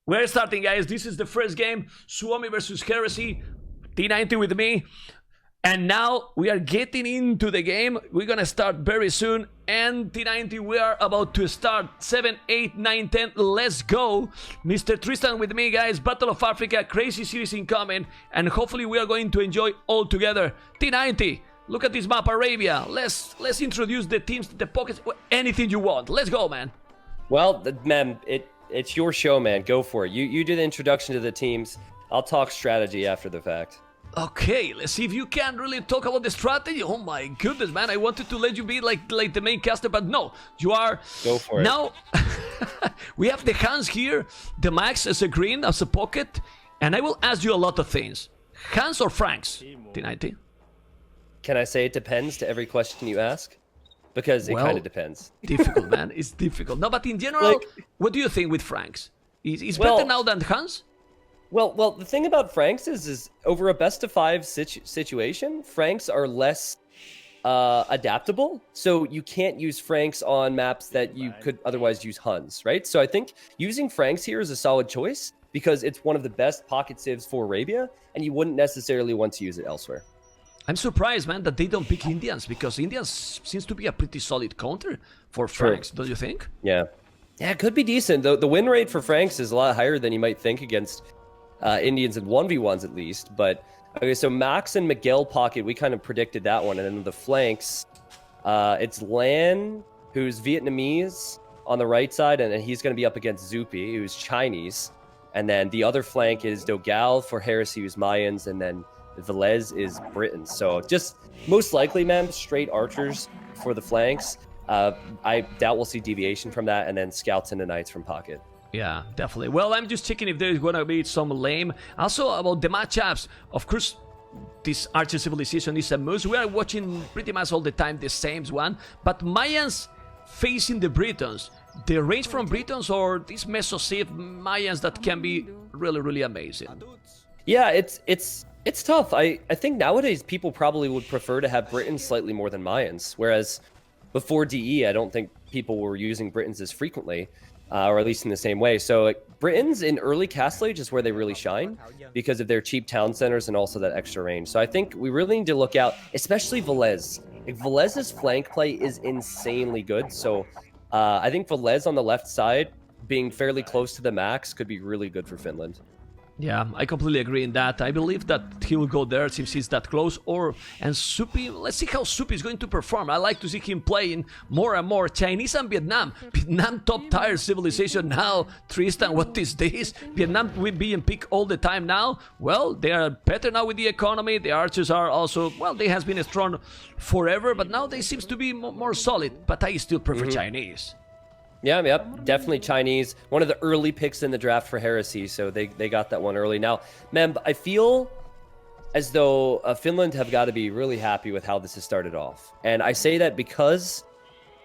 We're starting, guys. This is the first game. Suomi versus Heresy. T90 with me. And now we are getting into the game. We're gonna start very soon. And T90, we are about to start. 7, 8, 9, 10. Let's go. Mr. Tristan with me, guys. Battle of Africa. Crazy series incoming. And hopefully we are going to enjoy all together. T90, look at this map, Arabia. Let's introduce the teams, the pockets, anything you want. Let's go, man. Well, man, it's your show, man. Go for it. You do the introduction to the teams. I'll talk strategy after the fact. Okay, let's see if you can really talk about the strategy. Oh my goodness, man. I wanted to let you be like the main caster, but no. You are... Go for it. Now, we have the Hans here, the Max as a green, as a pocket, and I will ask you a lot of things. Hans or Franks, T90? Can I say it depends to every question you ask? Because it kind of depends. Difficult, man. It's difficult. No, but in general, what do you think with Franks? Is better now than Hans? Well, the thing about Franks is over a best-of-5 situation, Franks are less adaptable. So you can't use Franks on maps that you could otherwise use Huns, right? So I think using Franks here is a solid choice because it's one of the best pocket civs for Arabia, and you wouldn't necessarily want to use it elsewhere. I'm surprised, man, that they don't pick Indians, because Indians seems to be a pretty solid counter for Franks, don't you think? Yeah, it could be decent. The win rate for Franks is a lot higher than you might think against Indians in 1v1s at least. But, okay, so Max and Miguel pocket, we kind of predicted that one. And then the flanks, it's Lan, who's Vietnamese on the right side, and then he's going to be up against Zupi, who's Chinese. And then the other flank is Dogal for Heresy, who's Mayans, and then Velez is Britain. So just most likely, man, straight archers for the flanks. I doubt we'll see deviation from that, and then scouts and the knights from pocket. Yeah, definitely. Well, I'm just checking if there's gonna be some lame. Also about the matchups, of course, this Archer Civilization is a must. We are watching pretty much all the time the same one, but Mayans facing the Britons. The range from Britons or these Mesosiv Mayans that can be really, really amazing. Yeah, it's tough. I think nowadays people probably would prefer to have Britons slightly more than Mayans, whereas before DE, I don't think people were using Britons as frequently, or at least in the same way. So Britons in early Castle Age is where they really shine because of their cheap town centers and also that extra range. So I think we really need to look out, especially Velez. Velez's flank play is insanely good. So I think Velez on the left side, being fairly close to the max, could be really good for Finland. Yeah, I completely agree in that. I believe that he will go there since he's that close. And Supi, let's see how Supi is going to perform. I like to see him playing more and more. Chinese and Vietnam. Vietnam top tier civilization now. Tristan, what is this? Vietnam will be in peak all the time now. Well, they are better now with the economy. The archers are also, well, they has been strong forever, but now they seems to be more solid. But I still prefer Chinese. Yeah, yep, definitely Chinese. One of the early picks in the draft for Heresy, so they got that one early. Now, man, I feel as though Finland have got to be really happy with how this has started off. And I say that because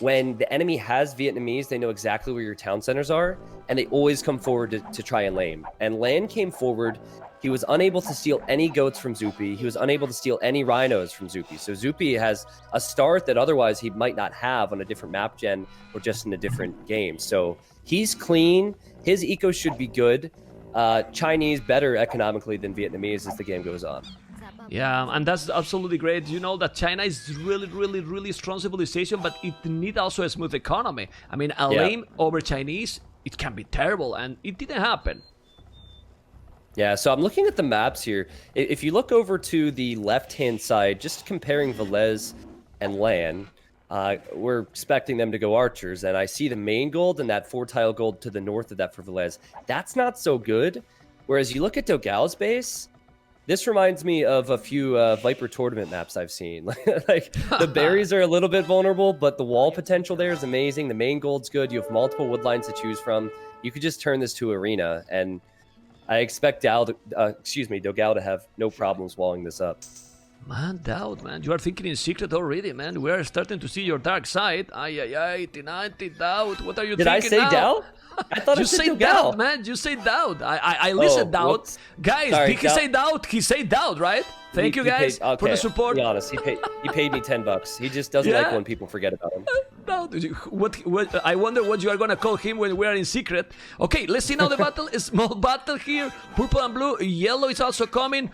when the enemy has Vietnamese, they know exactly where your town centers are, and they always come forward to try and lame. And Lan came forward. He was unable to steal any goats from Zupi. He was unable to steal any rhinos from Zupi. So Zupi has a start that otherwise he might not have on a different map gen or just in a different game. So he's clean. His eco should be good. Chinese better economically than Vietnamese as the game goes on. Yeah, and that's absolutely great. You know that China is really, really, really strong civilization, but it needs also a smooth economy. I mean, a lame over Chinese, it can be terrible, and it didn't happen. Yeah, so I'm looking at the maps here. If you look over to the left-hand side, just comparing Velez and Lan, we're expecting them to go archers, and I see the main gold and that 4-tile gold to the north of that for Velez. That's not so good. Whereas you look at Dogal's base, this reminds me of a few Viper tournament maps I've seen. Like the berries are a little bit vulnerable, but the wall potential there is amazing. The main gold's good. You have multiple wood lines to choose from. You could just turn this to arena, and I expect Dogal to have no problems walling this up. Man, doubt, man. You are thinking in secret already, man. We are starting to see your dark side. Ay, ay, ay, T90, doubt. What are you Did thinking I say now? doubt? I thought You I said say Dogal. doubt, man. You say doubt. I listen doubt. Whoops. Guys, Sorry, did he say doubt? He say doubt, right? Thank you He guys paid, for the support. To be honest, he paid me $10. He just doesn't like when people forget about him. Doubt. What? I wonder what you are gonna call him when we are in secret. Okay, let's see now the battle. A small battle here. Purple and blue. Yellow is also coming.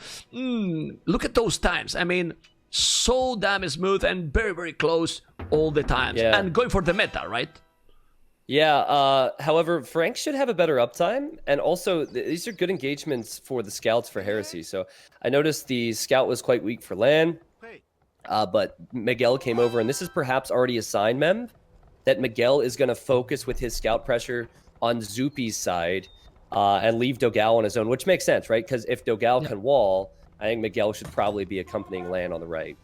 Look at those times. I mean, so damn smooth and very, very close all the times. Yeah. And going for the meta, right? Yeah, however, Frank should have a better uptime, and also these are good engagements for the scouts for Heresy. So I noticed the scout was quite weak for LAN, but Miguel came over, and this is perhaps already a sign, Mem, that Miguel is going to focus with his scout pressure on Zupi's side and leave Dogal on his own, which makes sense, right? Because if Dogal can wall, I think Miguel should probably be accompanying LAN on the right.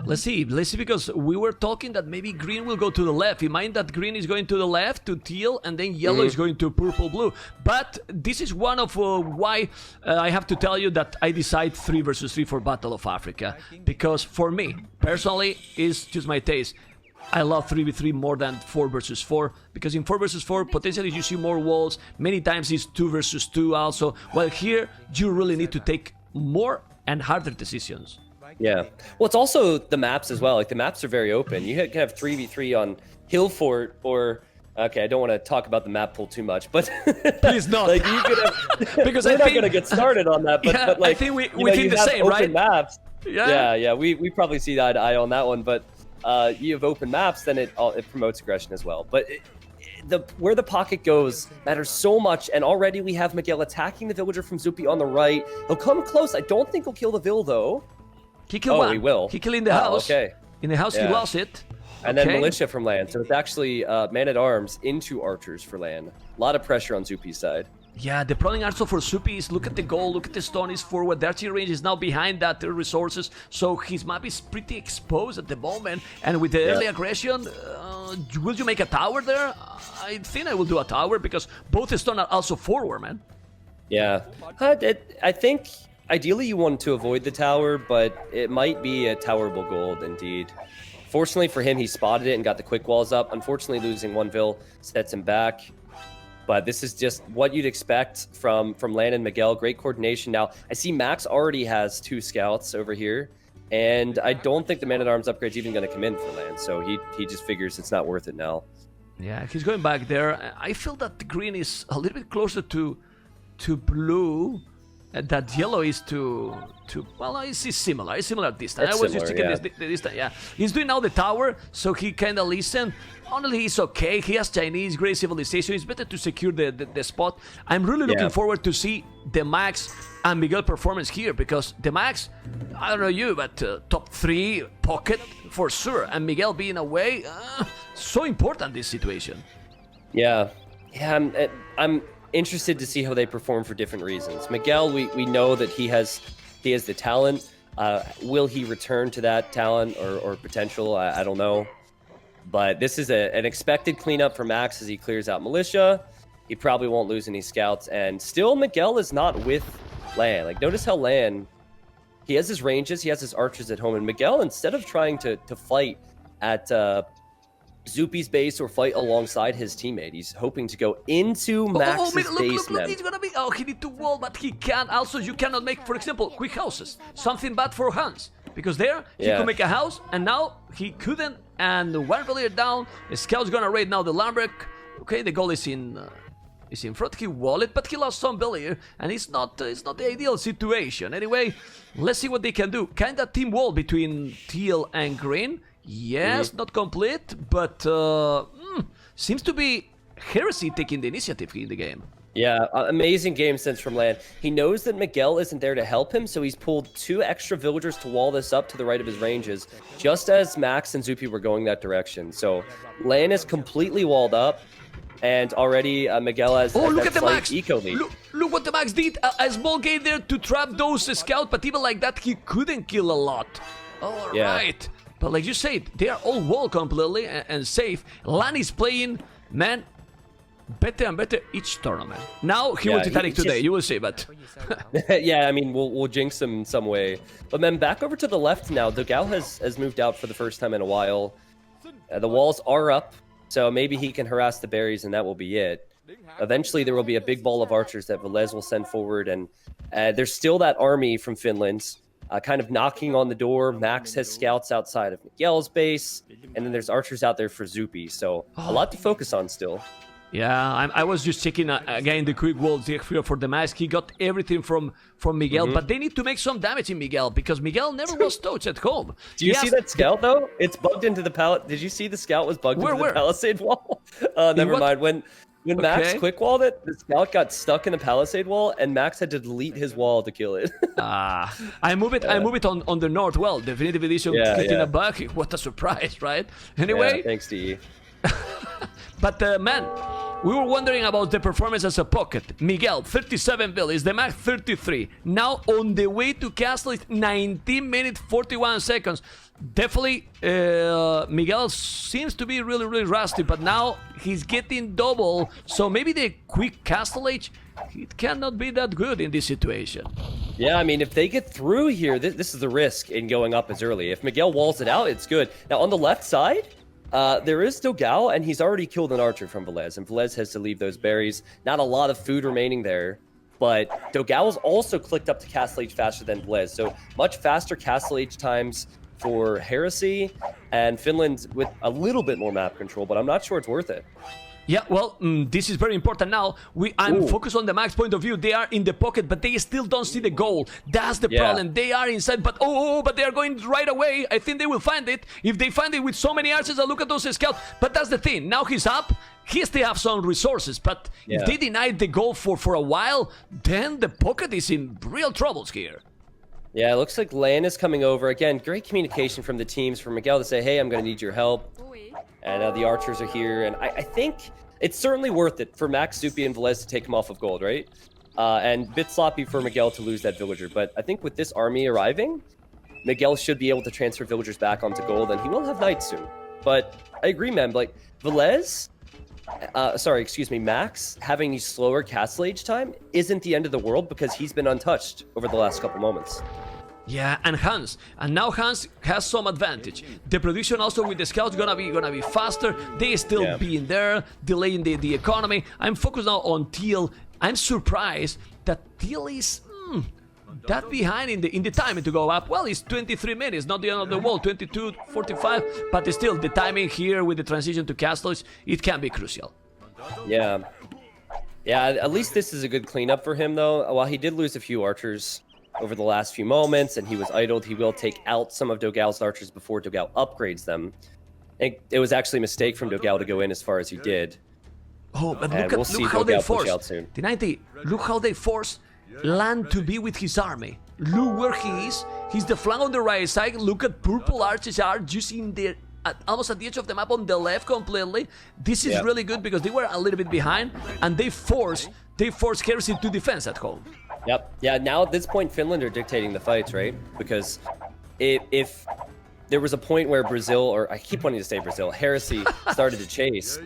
Let's see, because we were talking that maybe green will go to the left. Mind that green is going to the left to teal, and then yellow is going to purple blue. But this is one of why I have to tell you that I decide 3 versus 3 for Battle of Africa. Because for me, personally, it's just my taste. I love 3v3 more than 4 versus 4, because in 4 versus 4, potentially you see more walls. Many times it's 2 versus 2 also. While here, you really need to take more and harder decisions. Yeah. Well, it's also the maps as well. Like, the maps are very open. You can have 3v3 on Hillfort or... Okay, I don't want to talk about the map pool too much, but... Please not. Like, you could have... Because we're I not think... going to get started on that, but, Yeah, but like... I think we you think the have same, open right? maps. Yeah. We probably see eye to eye on that one, but you have open maps, then it promotes aggression as well. But where the pocket goes matters so much, and already we have Miguel attacking the villager from Zupi on the right. He'll come close. I don't think he'll kill the Vill, though. He killed one. He will. He killed in the house. Okay. In the house, he lost it. And then militia from LAN. So it's actually man-at-arms into archers for LAN. A lot of pressure on Zupi's side. Yeah, the problem also for Zupi is look at the goal, look at the stone is forward. The archery range is now behind that resources, so his map is pretty exposed at the moment. And with the early aggression, will you make a tower there? I think I will do a tower because both stone are also forward, man. Yeah, I think ideally you want to avoid the tower, but it might be a towerable gold indeed. Fortunately for him, he spotted it and got the quick walls up. Unfortunately, losing one Vill sets him back. But this is just what you'd expect from LAN and Miguel. Great coordination. Now, I see Max already has 2 scouts over here, and I don't think the man-at-arms upgrade's even going to come in for LAN, so he just figures it's not worth it now. Yeah, he's going back there. I feel that the green is a little bit closer to blue. That yellow is to well, it's similar. It's similar distance. I was just checking the distance. Yeah, he's doing now the tower, so he kind of listen. Honestly, he's okay. He has Chinese, great civilization. It's better to secure the spot. I'm really looking forward to see the Max and Miguel performance here, because the Max, I don't know you, but top 3 pocket for sure, and Miguel being away, so important this situation. Yeah, I'm interested to see how they perform for different reasons. Miguel, we know that he has the talent. Will he return to that talent or potential? I don't know. But this is an expected cleanup for Max as he clears out militia. He probably won't lose any scouts. And still, Miguel is not with LAN. Like, notice how LAN, he has his ranges, he has his archers at home. And Miguel, instead of trying to fight at Zupi's base or fight alongside his teammate, he's hoping to go into Max's base. Look, he's gonna be... Oh, he need to wall, but he can't. Also, you cannot make, for example, quick houses. Something bad for Hans. Because there, he could make a house, and now he couldn't. And one player down, the scout's gonna raid now the Lamberg. Okay, the goal is in front. He wall it, but he lost some player, and it's not the ideal situation. Anyway, let's see what they can do. Kinda team wall between teal and green. Yes, not complete, but seems to be Heresy taking the initiative in the game. Yeah, amazing game sense from LAN. He knows that Miguel isn't there to help him, so he's pulled 2 extra villagers to wall this up to the right of his ranges, just as Max and Zupi were going that direction. So LAN is completely walled up, and already Miguel has look at the Max! Eco lead. Look what the Max did! A small gate there to trap those scouts, but even like that, he couldn't kill a lot. All right. But like you said, they are all walled completely and safe. LAN is playing, man, better and better each tournament. Now he will Titanic today, you will see, but... Yeah, I mean, we'll jinx him in some way. But then back over to the left now, Dogao has moved out for the first time in a while. The walls are up, so maybe he can harass the berries and that will be it. Eventually, there will be a big ball of archers that Velez will send forward, and there's still that army from Finland kind of knocking on the door. Max has scouts outside of Miguel's base, and then there's archers out there for Zupi, so a lot to focus on still. Yeah, I was just checking again the quick walls here for the mask. He got everything from Miguel, but they need to make some damage in Miguel because Miguel never was touched at home. Do you see that scout though? It's bugged into the pallet. Did you see the scout was bugged into the palisade wall? Never mind. When Max quick walled it, the scout got stuck in the palisade wall, and Max had to delete his wall to kill it. I move it on the north wall. Definitive edition getting a bug. What a surprise, right? Anyway, thanks to you. But man, we were wondering about the performance as a pocket. Miguel, 37 billions, the Mac 33. Now on the way to castle is 19 minutes 41 seconds. Definitely, Miguel seems to be really rusty, but now he's getting double. So maybe the quick castle age, it cannot be that good in this situation. Yeah, I mean, if they get through here, this is the risk in going up as early. If Miguel walls it out, it's good. Now on the left side, there is Dogao, and he's already killed an archer from Velez, and Velez has to leave those berries. Not a lot of food remaining there, but Dogao's also clicked up to castle age faster than Velez, so much faster castle age times for Heresy, and Finland with a little bit more map control, but I'm not sure it's worth it. Yeah, well, this is very important now. I'm focused on the Max point of view. They are in the pocket, but they still don't see the goal. That's the problem. They are inside, but but they are going right away. I think they will find it. If they find it with so many archers, look at those scouts. But that's the thing. Now he's up. He still have some resources, but if they deny the goal for a while, then the pocket is in real troubles here. Yeah, it looks like Lan is coming over. Again, great communication from the teams, for Miguel to say, hey, I'm going to need your help. And the archers are here, and I think it's certainly worth it for Max, Zupi, and Velez to take him off of gold, right? And a bit sloppy for Miguel to lose that villager. But I think with this army arriving, Miguel should be able to transfer villagers back onto gold, and he will have knights soon. But I agree, man. Like, Velez, Max, having slower castle age time isn't the end of the world because he's been untouched over the last couple moments. Yeah, and now Hans has some advantage. The production also with the scouts gonna be faster. They still being there, delaying the economy. I'm focused now on Teal. I'm surprised that Teal is that behind in the timing to go up. Well, it's 23 minutes, not the end of the world, 22:45. But still, the timing here with the transition to castles, it can be crucial. Yeah, at least this is a good cleanup for him, though. While he did lose a few archers over the last few moments, and he was idled, he will take out some of Dogao's archers before Dogao upgrades them. And it was actually a mistake from Dogao to go in as far as he did. Oh, but look how they force T90. Look how they force Lan to be with his army. Look where he is. He's the flank on the right side. Look at purple archers are just in there, almost at the edge of the map on the left completely. This is really good because they were a little bit behind, and they force Heresy to defense at home. Yep. Yeah, now at this point, Finland are dictating the fights, right? Because if there was a point where Brazil, or I keep wanting to say Brazil, Heresy started to chase,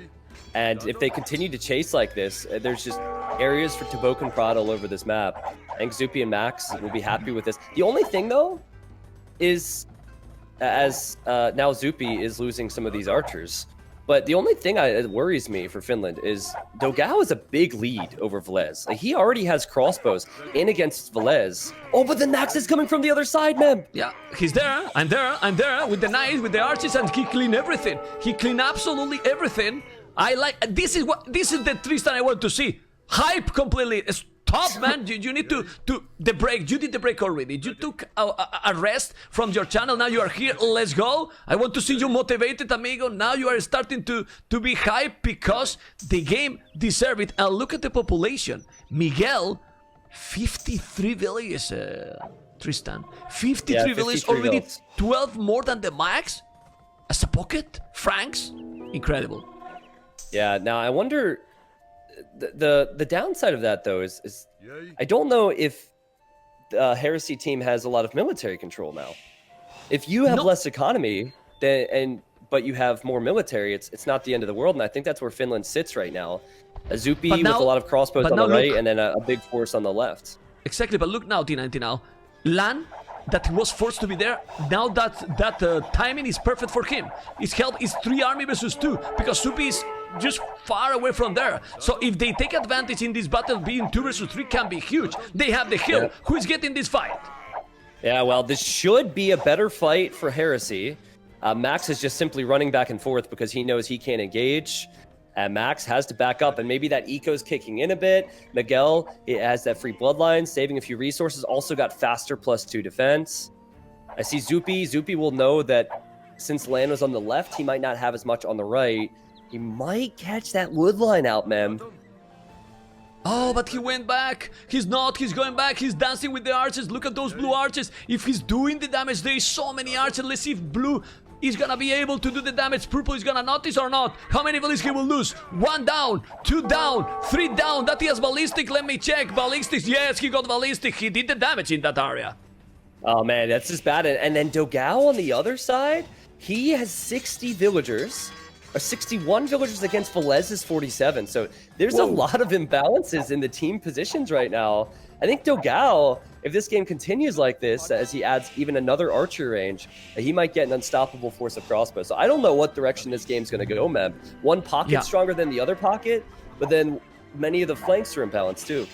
and if they continue to chase like this, there's just areas for Tobok and Prod all over this map. I think Zupi and Max will be happy with this. The only thing, though, is as now Zupi is losing some of these archers. But the only thing that worries me for Finland is Dogao is a big lead over Velez. Like, he already has crossbows in against Velez. Oh, but the Max is coming from the other side, man. Yeah, he's there. I'm there with the knights, with the archers, and he cleaned everything. He cleaned absolutely everything. This is the Tristan I want to see. Hype completely. Stop, man. You need to the break. You did the break already. You took a rest from your channel. Now you are here. Let's go. I want to see you motivated, amigo. Now you are starting to be hyped because the game deserves it. And look at the population. Miguel, 53 villages, Tristan. 53 villages, already 12 more than the max. As a pocket, Franks, incredible. Yeah. Now I wonder. The downside of that, though, is I don't know if the Heresy team has a lot of military control now. If you have less economy, but you have more military, it's not the end of the world, and I think that's where Finland sits right now. A Zupi with a lot of crossbows on the right, and then a big force on the left. Exactly, but look now, T90 now. Lan, that was forced to be there, now that timing is perfect for him. His health is 3 army versus 2, because Zupi is just far away from there. So if they take advantage in this battle, being 2 versus 3 can be huge. They have the hill. Who is getting this fight? Yeah, well, this should be a better fight for Heresy. Max is just simply running back and forth because he knows he can't engage. And Max has to back up, and maybe that eco's kicking in a bit. Miguel, it has that free bloodline, saving a few resources. Also got faster +2 defense. I see Zupi. Zupi will know that since Lan was on the left, he might not have as much on the right. He might catch that wood line out, man. Oh, but he went back. He's not. He's going back. He's dancing with the archers. Look at those blue archers. If he's doing the damage, there is so many archers. Let's see if blue is gonna be able to do the damage. Purple is gonna notice or not. How many volleys he will lose? 1 down, 2 down, 3 down. That he has ballistic. Let me check. Ballistics. Yes, he got ballistic. He did the damage in that area. Oh man, that's just bad. And then Dogao on the other side, he has 60 villagers. Or 61 villagers against Velez's 47. So there's a lot of imbalances in the team positions right now. I think Dogao, if this game continues like this, as he adds even another archer range, he might get an unstoppable force of crossbow. So I don't know what direction this game's going to go, man. One pocket's stronger than the other pocket, but then many of the flanks are imbalanced too.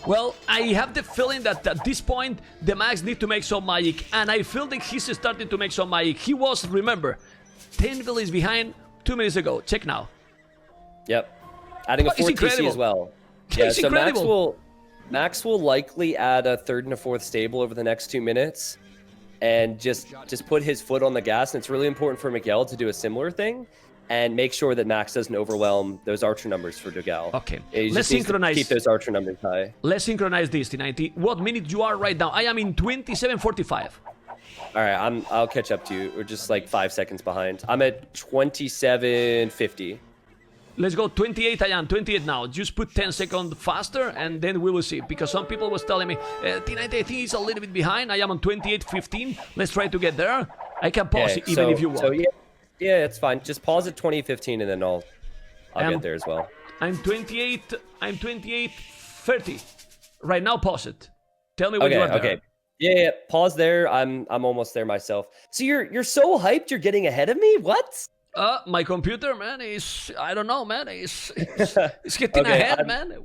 Well, I have the feeling that at this point, the Max need to make some magic. And I feel that he's starting to make some magic. He was, remember, 10 villages behind 2 minutes ago. Check now. Yep. Adding a 4th TC as well. Yeah, so Max will likely add a 3rd and a 4th stable over the next 2 minutes and just put his foot on the gas. And it's really important for Miguel to do a similar thing and make sure that Max doesn't overwhelm those archer numbers for Dogao. Okay. Let's synchronize. Keep those archer numbers high. Let's synchronize this, T90. What minute you are right now? I am in 27:45. All right, I'll catch up to you. We're just like 5 seconds behind. I'm at 27:50. Let's go 28. I am 28 now. Just put 10 seconds faster, and then we will see. Because some people was telling me, T90, I think he's a little bit behind. I am on 28:15. Let's try to get there. I can pause it even if you want. So yeah, it's fine. Just pause at 20:15, and then I'll get there as well. I'm 28. I'm 28:30. Right now, pause it. Tell me when you are there. Okay. Yeah, pause there. I'm almost there myself. So you're so hyped you're getting ahead of me? What? My computer, man, is I don't know, man. It's getting ahead, man.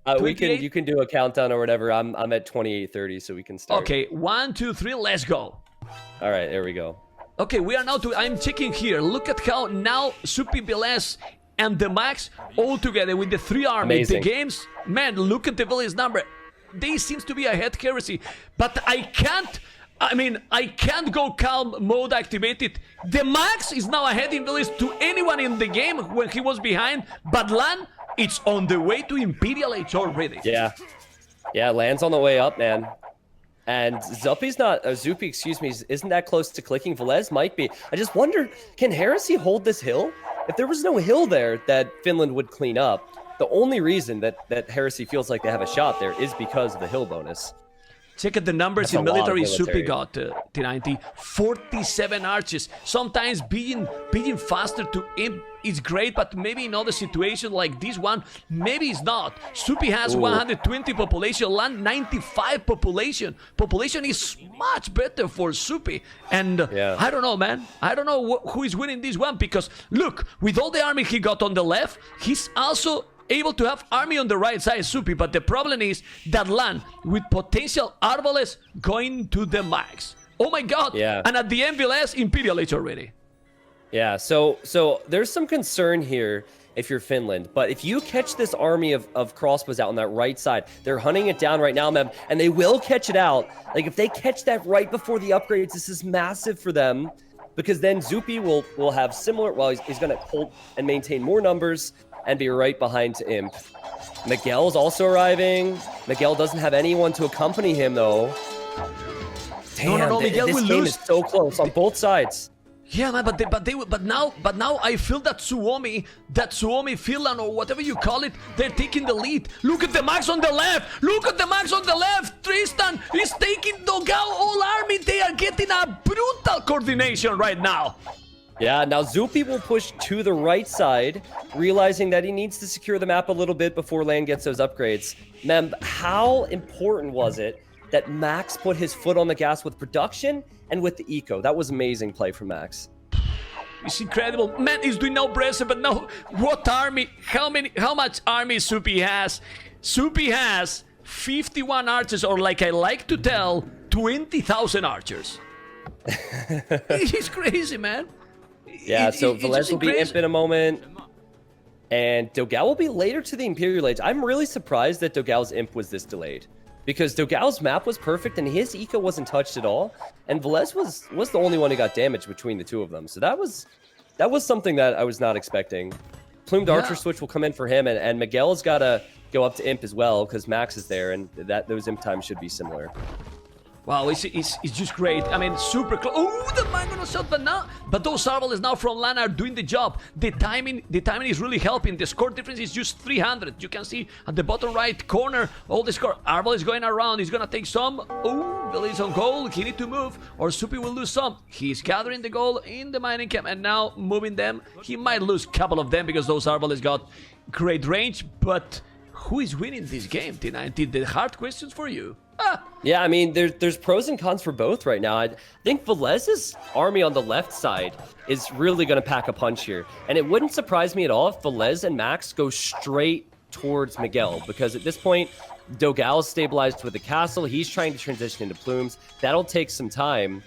You can do a countdown or whatever. I'm at 28:30, so we can start. Okay, 1, 2, 3, let's go. All right, there we go. Okay, we are now I'm checking here. Look at how now Zupi, Velez, and the Max all together with the 3 armies. The games, man, look at the village number. They seems to be ahead, Heresy, but I can't go calm mode activated. The Max is now ahead in village to anyone in the game when he was behind, but Lan, it's on the way to Imperial Age already. Yeah, Lan's on the way up, man. And Zupi, excuse me, isn't that close to clicking. Velez might be. I just wonder, can Heresy hold this hill? If there was no hill there that Finland would clean up, the only reason that Heresy feels like they have a shot there is because of the hill bonus. Check out the numbers in military. Zupi got T90, 47 archers. Sometimes being faster to imp is great, but maybe in other situations like this one, maybe it's not. Zupi has 120 population, Lan 95 population. Population is much better for Zupi. And I don't know, man. I don't know who is winning this one, because look, with all the army he got on the left, he's also able to have army on the right side, Zupi, but the problem is that Lan with potential Arbalest going to the Max. Oh my god! Yeah. And at the end, Velez Imperial Age already. Yeah, so there's some concern here if you're Finland, but if you catch this army of crossbows out on that right side, they're hunting it down right now, man, and they will catch it out. Like, if they catch that right before the upgrades, this is massive for them, because then Zupi will have similar, well, he's going to hold and maintain more numbers and be right behind Imp. Miguel's also arriving. Miguel doesn't have anyone to accompany him, though. Damn, no, Miguel this will game lose. is so close on both sides. Yeah, man, but now I feel that Suomi, Finland, or whatever you call it, they're taking the lead. Look at the Max on the left. Look at the Max on the left. Tristan is taking Dogao all army. They are getting a brutal coordination right now. Yeah, now Zupi will push to the right side, realizing that he needs to secure the map a little bit before Land gets those upgrades. Mem, how important was it that Max put his foot on the gas with production and with the eco? That was amazing play from Max. It's incredible. Man, he's doing no pressure, but no, what army, how much army Zupi has? Zupi has 51 archers, or like I like to tell, 20,000 archers. He's crazy, man. Yeah, so Velez will be imp in a moment. And Dogao will be later to the Imperial Age. I'm really surprised that Dogao's imp was this delayed. Because Dogao's map was perfect and his eco wasn't touched at all. And Velez was the only one who got damaged between the two of them. So that was something that I was not expecting. Plumed Archer switch will come in for him, and Miguel's got to go up to imp as well because Max is there, and those imp times should be similar. Wow, it's just great. I mean, super close. Oh, the Mangono shot, but those Arbalists now from LAN are doing the job. The timing is really helping. The score difference is just 300. You can see at the bottom right corner all the score. Arbal is going around. He's gonna take some. Oh, Billy's on goal. He need to move, or Zupi will lose some. He's gathering the goal in the mining camp, and now moving them. He might lose a couple of them because those Arbalists got great range. But who is winning this game, T90? The hard questions for you. Yeah, I mean, there's pros and cons for both right now. I think Velez's army on the left side is really going to pack a punch here. And it wouldn't surprise me at all if Velez and Max go straight towards Miguel, because at this point, Dogao's stabilized with the castle. He's trying to transition into plumes. That'll take some time.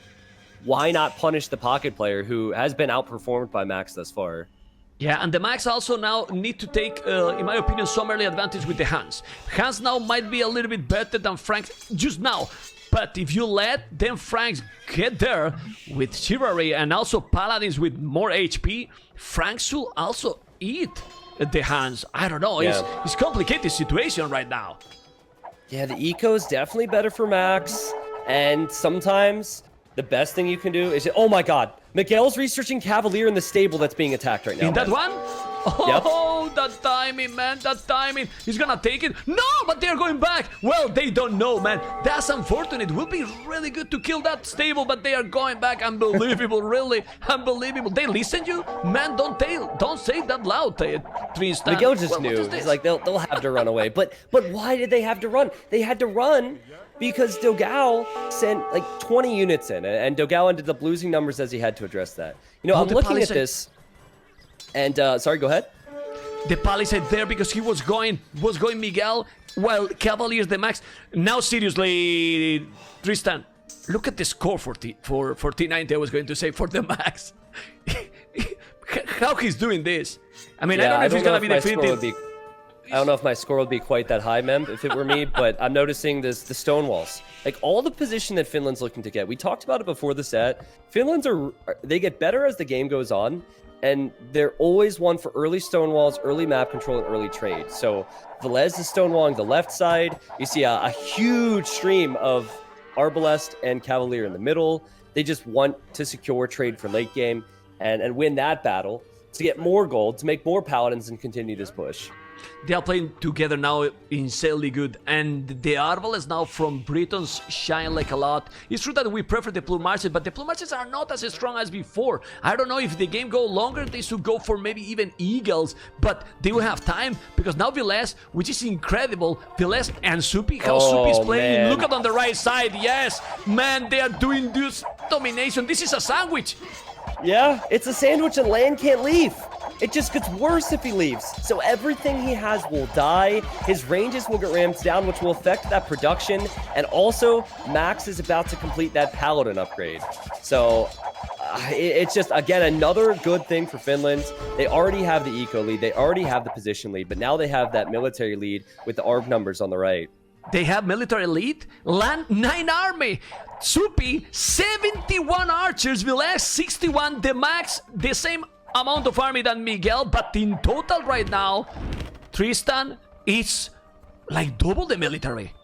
Why not punish the pocket player who has been outperformed by Max thus far? Yeah, and the Max also now need to take, in my opinion, some early advantage with the Hans. Hans now might be a little bit better than Frank just now. But if you let them Franks get there with Chivalry and also Paladins with more HP, Franks should also eat the Hans. I don't know, it's a complicated situation right now. Yeah, the eco is definitely better for Max. And sometimes the best thing you can do is... Oh my god! Miguel's researching Cavalier in the stable that's being attacked right now. In that one? Oh, yep. That timing, man, that timing. He's gonna take it. No, but they're going back. Well, they don't know, man. That's unfortunate. It will be really good to kill that stable, but they are going back. Unbelievable, really. Unbelievable. They listen to you? Man, don't say that loud, Tristan. Miguel just knew. He's like, they'll have to run away. But why did they have to run? They had to run because Dogao sent like 20 units in, and Dogao ended up losing numbers as he had to address that. You know, I'm looking at this, and sorry, go ahead. The palisade there because he was going Miguel, while Cavalier's the Max. Now seriously, Tristan, look at the score for T90. I was going to say for the Max. How he's doing this? I mean, I don't know if he's gonna be defeated. I don't know if my score would be quite that high, Mem, if it were me, but I'm noticing the stone walls. Like, all the position that Finland's looking to get. We talked about it before the set. Finland's they get better as the game goes on, and they're always one for early stone walls, early map control, and early trade. So, Velez is stonewalling the left side. You see a huge stream of Arbalest and Cavalier in the middle. They just want to secure trade for late game and win that battle to get more gold, to make more paladins, and continue this push. They are playing together now insanely good, and the Arbalest now from Britons shine like a lot. It's true that we prefer the Plume Archers, but the Plume Archers are not as strong as before. I don't know if the game go longer, they should go for maybe even Eagles, but they will have time because now Velez, which is incredible, Velez and Zupi, how Zupi is playing. Man. Look at on the right side, yes, man, they are doing this domination. This is a sandwich. Yeah, it's a sandwich and Land can't leave. It just gets worse if he leaves. So everything he has will die. His ranges will get rammed down, which will affect that production. And also, Max is about to complete that Paladin upgrade. So it's just, again, another good thing for Finland. They already have the eco lead. They already have the position lead. But now they have that military lead with the ARB numbers on the right. They have military lead, Land 9 army, Zupi 71 archers, Velez 61, the Max the same amount of army than Miguel, but in total right now, Tristan is like double the military.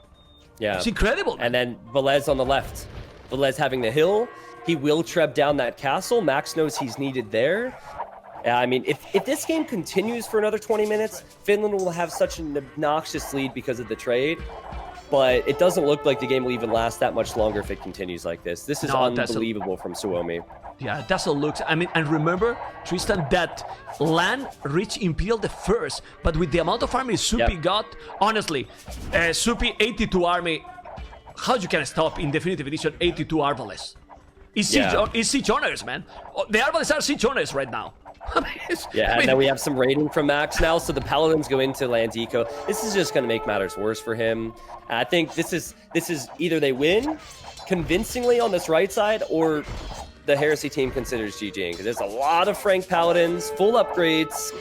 Yeah. It's incredible. And then Velez on the left. Velez having the hill. He will treb down that castle. Max knows he's needed there. I mean, if this game continues for another 20 minutes, Finland will have such an obnoxious lead because of the trade. but it doesn't look like the game will even last that much longer if it continues like this. This is No, unbelievable from Suomi. Yeah, that's a look. I mean, and remember, Tristan, that LAN reached Imperial the first, but with the amount of army Supi got, honestly, Supi 82 army, how you can stop in Definitive Edition 82 Arbalest? It's siege honors, man. The Arbalest are siege honors right now. And then we have some raiding from Max now, so the Paladins go into land eco. This is just going to make matters worse for him. I think this is either they win convincingly on this right side, or the Heresy team considers GGing, because there's a lot of Frank Paladins, full upgrades.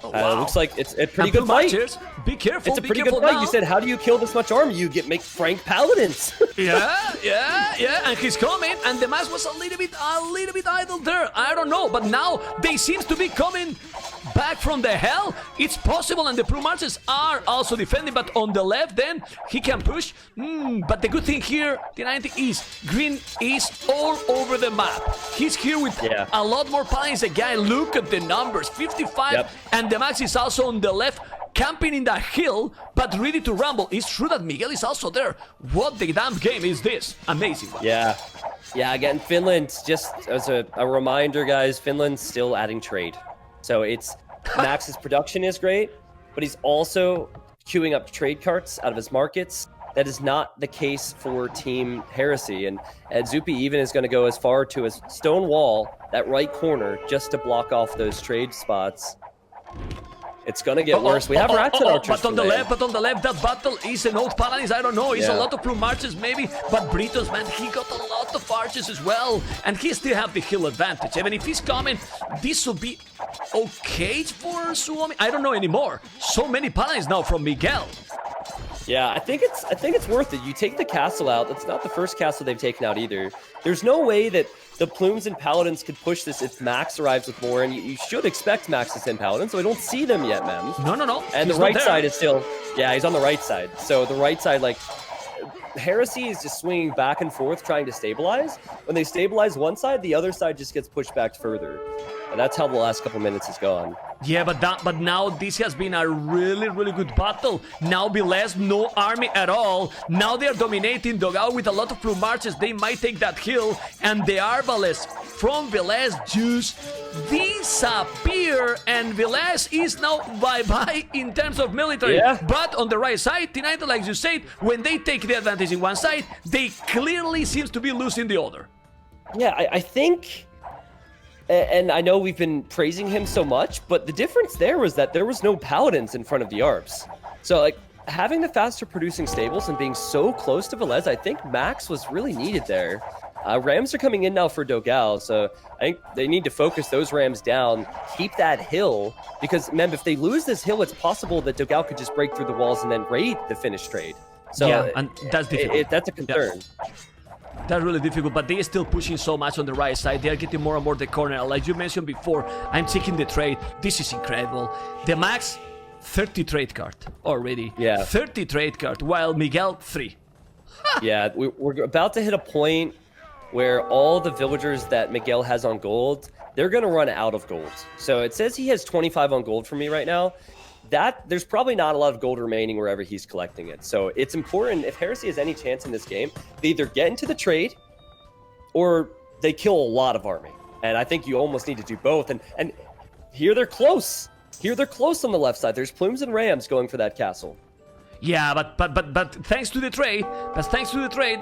It looks like it's a pretty good fight. Be careful. It's a pretty good fight. You said, how do you kill this much army? You make Frank Paladins. yeah. And he's coming, and the Max was a little bit idle there. I don't know, but now they seems to be coming back from the hell. It's possible, and the Plume Archers are also defending, but on the left, then he can push. But the good thing here, T90 is green is all over the map. He's here with a lot more paladins. The guy, look at the numbers, 55, and the Max is also on the left, camping in the hill, but ready to rumble. It's true that Miguel is also there. What the damn game is this? Amazing one. Yeah, again, Finland, just as a reminder, guys, Finland's still adding trade. So it's Max's production is great, but he's also queuing up trade carts out of his markets. That is not the case for Team Heresy, and Zupi even is going to go as far to his stone wall, that right corner, just to block off those trade spots. It's gonna get worse. We have rats in archers. But on the left, that battle is an old paladins. I don't know. It's a lot of Plume Archers maybe, but Britos, man, he got a lot of archers as well, and he still have the hill advantage. Even if he's coming, this will be okay for Suomi. I don't know anymore. So many paladins now from Miguel. Yeah, I think it's worth it. You take the castle out. That's not the first castle they've taken out either. There's no way that the Plumes and Paladins could push this if Max arrives with more, and you should expect Max to send Paladins, so I don't see them yet, man. No. And the right side is still... Yeah, he's on the right side. So the right side, like... Heresy is just swinging back and forth trying to stabilize. When they stabilize one side, the other side just gets pushed back further. And that's how the last couple minutes has gone. Yeah, but now this has been a really, really good battle. Now Velez, no army at all. Now they're dominating Dogao with a lot of Plume Archers. They might take that hill. And the Arbalest from Velez just disappear. And Velez is now bye-bye in terms of military. Yeah. But on the right side, T90, like you said, when they take the advantage in one side, they clearly seems to be losing the other. Yeah, I think... And I know we've been praising him so much, but the difference there was that there was no Paladins in front of the Arps. So, like, having the faster producing stables and being so close to Velez, I think Max was really needed there. Rams are coming in now for Dogao, so I think they need to focus those Rams down, keep that hill, because, remember, if they lose this hill, it's possible that Dogao could just break through the walls and then raid the finished trade. So, yeah, and that's difficult. That's a concern. Yeah. That's really difficult, but they're still pushing so much on the right side. They are getting more and more the corner. Like you mentioned before, I'm taking the trade. This is incredible. The Max, 30 trade card already. Yeah. 30 trade card, while Miguel, 3. Yeah, we're about to hit a point where all the villagers that Miguel has on gold, they're going to run out of gold. So it says he has 25 on gold for me right now. There's probably not a lot of gold remaining wherever he's collecting it. So it's important, if Heresy has any chance in this game, they either get into the trade or they kill a lot of army. And I think you almost need to do both. And here they're close. Here they're close on the left side. There's Plumes and Rams going for that castle. Yeah, but thanks to the trade,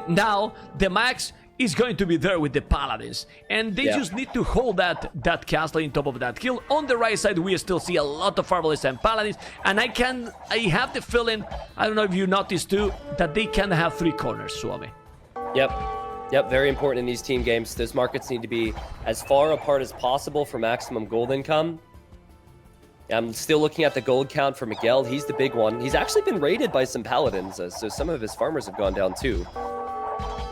now the Max is going to be there with the Paladins, and they just need to hold that castle in top of that hill. On the right side, we still see a lot of Arbalists and Paladins, and I have the feeling, I don't know if you noticed too, that they can have 3 corners, Suomi. Yep, very important in these team games. Those markets need to be as far apart as possible for maximum gold income. I'm still looking at the gold count for Miguel. He's the big one. He's actually been raided by some Paladins, so some of his farmers have gone down too.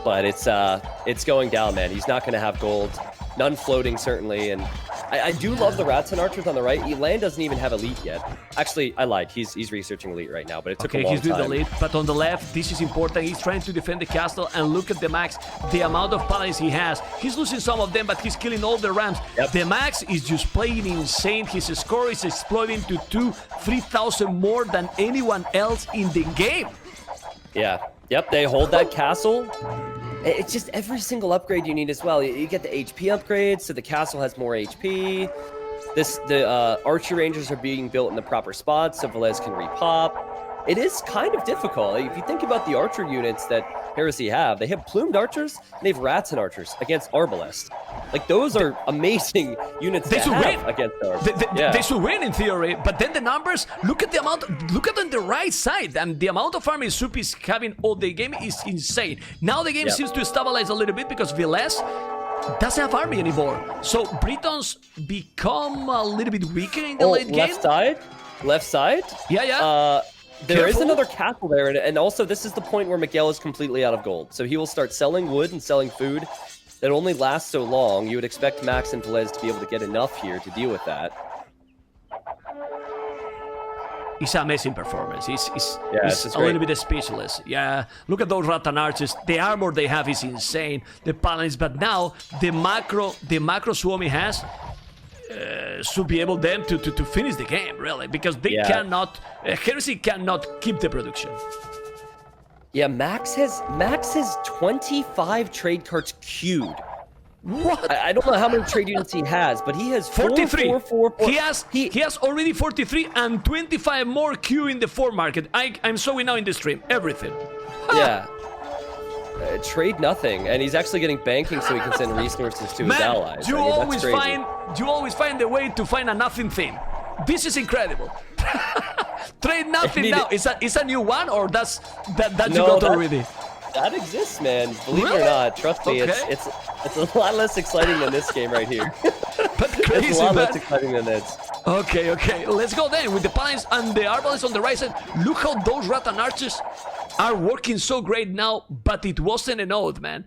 But it's going down, man. He's not going to have gold. None floating, certainly. And I do love the Rats and Archers on the right. Elan doesn't even have Elite yet. Actually, I lied. He's researching Elite right now, but it took a long time. Okay, he's doing the Elite, but on the left, this is important. He's trying to defend the castle, and look at the Max, the amount of Paladins he has. He's losing some of them, but he's killing all the Rams. Yep. The Max is just playing insane. His score is exploding to 3,000 more than anyone else in the game. Yeah. Yep, they hold that castle. It's just every single upgrade you need as well. You get the HP upgrades, so the castle has more HP. The archer rangers are being built in the proper spots, so Velez can repop. It is kind of difficult. If you think about the archer units that Heresy have, they have plumed archers and they have rats and archers against Arbalest. Like, those are amazing units to have against Arbalest. They should win in theory, but then the numbers, look at on the right side, and the amount of army Sup is having all the game is insane. Now the game seems to stabilize a little bit because Velez doesn't have army anymore. So Britons become a little bit weaker in the late game. Left side? Yeah. There is another castle there, and also this is the point where Miguel is completely out of gold. So he will start selling wood and selling food. That only lasts so long. You would expect Max and Velez to be able to get enough here to deal with that. It's an amazing performance. It's a little bit speechless. Yeah, look at those Rattan archers. The armor they have is insane. The paladins, but now the macro Suomi has should be able them to finish the game, really, because they cannot. Heresy cannot keep the production. Yeah, Max has 25 trade cards queued. What? I don't know how many trade units he has, but he has 43. Four. He has already 43 and 25 more queue in the 4 market. I'm showing now in the stream everything. Yeah. Trade nothing, and he's actually getting banking so he can send resources to his allies. You always find the way to find a nothing thing. This is incredible. Trade nothing now. Is a new one, or that you got already? That exists, man. Believe it or not, trust me, it's a lot less exciting than this game right here. But crazy, it's a lot less exciting than this. Okay. Let's go then with the paladins and the arbalists on the right side. Look how those Rattan archers are working so great now, but it wasn't an oath, man.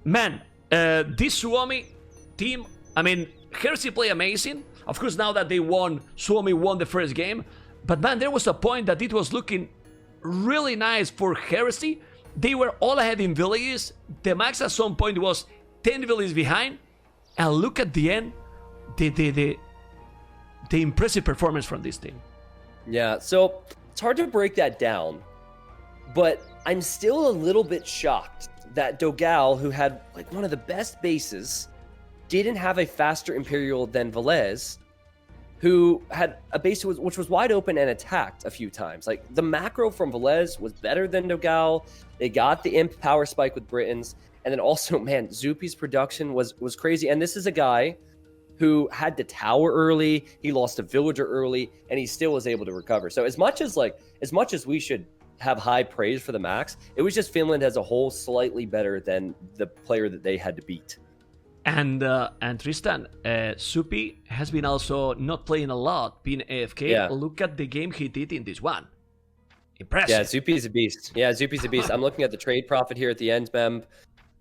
Man, this Suomi team, I mean, Heresy play amazing. Of course, now that they won, Suomi won the first game. But man, there was a point that it was looking really nice for Heresy. They were all ahead in villages. The max at some point was 10 villages behind. And look at the end, the impressive performance from this team. Yeah, so it's hard to break that down, but I'm still a little bit shocked that Dogal, who had like one of the best bases, didn't have a faster Imperial than Velez, who had a base which was wide open and attacked a few times. Like, the macro from Velez was better than Dogal. They got the imp power spike with Britons, and then also, man, Zupi's production was crazy. And this is a guy who had the tower early, he lost a villager early, and he still was able to recover. So as much as we should have high praise for the Max, it was just Finland as a whole slightly better than the player that they had to beat. And Tristan, Supi has been also not playing a lot, being AFK. Yeah. Look at the game he did in this one. Impressive. Yeah, Zupi's a beast. I'm looking at the trade profit here at the end, Mem.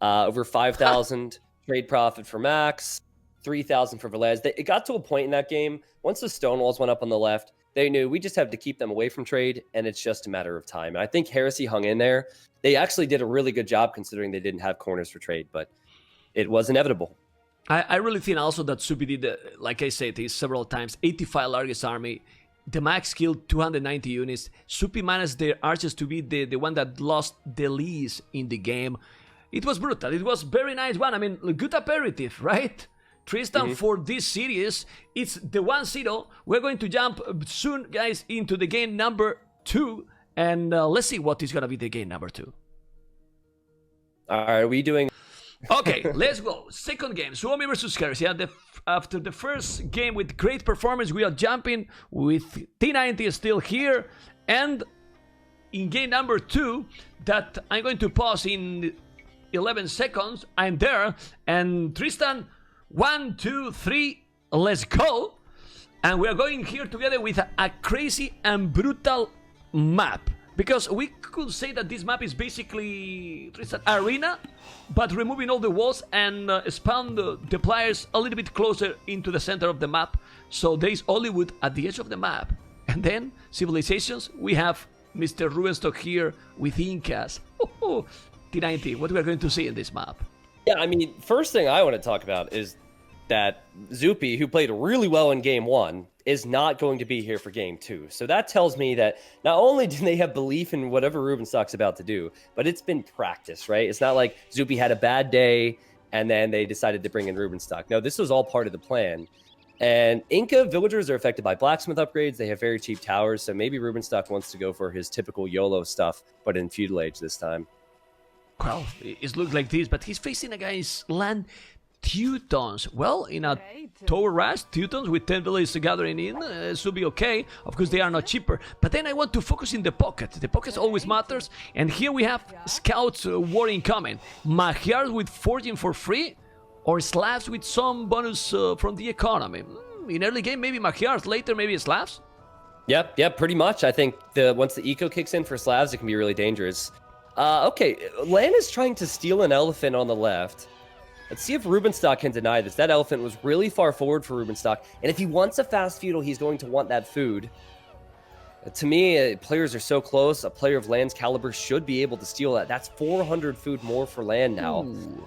Over 5,000 trade profit for Max, 3,000 for Velez. It got to a point in that game, once the stone walls went up on the left, they knew we just have to keep them away from trade, and it's just a matter of time. And I think Heresy hung in there. They actually did a really good job considering they didn't have corners for trade, but it was inevitable. I really think also that Supi did, like I said several times, 85 largest army. The Max killed 290 units. Supi managed their archers to be the one that lost the least in the game. It was brutal. It was very nice one. I mean, good aperitif, right? Tristan, for this series, it's the 1-0. We're going to jump soon, guys, into the game number 2. And let's see what is going to be the game number 2. Are we doing... Okay, let's go. Second game, Suomi versus Heresy. After the first game with great performance, we are jumping with T90 still here. And in game number 2, that I'm going to pause in 11 seconds, I'm there. And Tristan, 1, 2, 3, let's go. And we are going here together with a crazy and brutal map. Because we could say that this map is basically Tristan arena, but removing all the walls and spawn the players a little bit closer into the center of the map. So there is Hollywood at the edge of the map. And then civilizations, we have Mr. Rubenstock here with Incas. T90, what we are going to see in this map? Yeah, I mean, first thing I want to talk about is that Zupi, who played really well in game 1, is not going to be here for game 2. So that tells me that not only do they have belief in whatever Rubenstock's about to do, but it's been practice, right? It's not like Zupi had a bad day and then they decided to bring in Rubenstock. No, this was all part of the plan. And Inca villagers are affected by blacksmith upgrades. They have very cheap towers, so maybe Rubenstock wants to go for his typical YOLO stuff, but in feudal age this time. Well, it looks like this, but he's facing a guy's land Teutons. Well, in a tower rush, Teutons with 10 villages gathering in should be okay. Of course, they are not cheaper. But then I want to focus in the pocket. The pocket always matters. And here we have Scouts war incoming. Magyars with forging for free, or Slavs with some bonus from the economy. In early game, maybe Magyars. Later, maybe Slavs. Yep, pretty much. I think once the eco kicks in for Slavs, it can be really dangerous. Okay, Lan is trying to steal an elephant on the left. Let's see if Rubenstock can deny this. That elephant was really far forward for Rubenstock, and if he wants a fast feudal, he's going to want that food. To me, players are so close. A player of Lan's caliber should be able to steal that. That's 400 food more for Lan now. Ooh.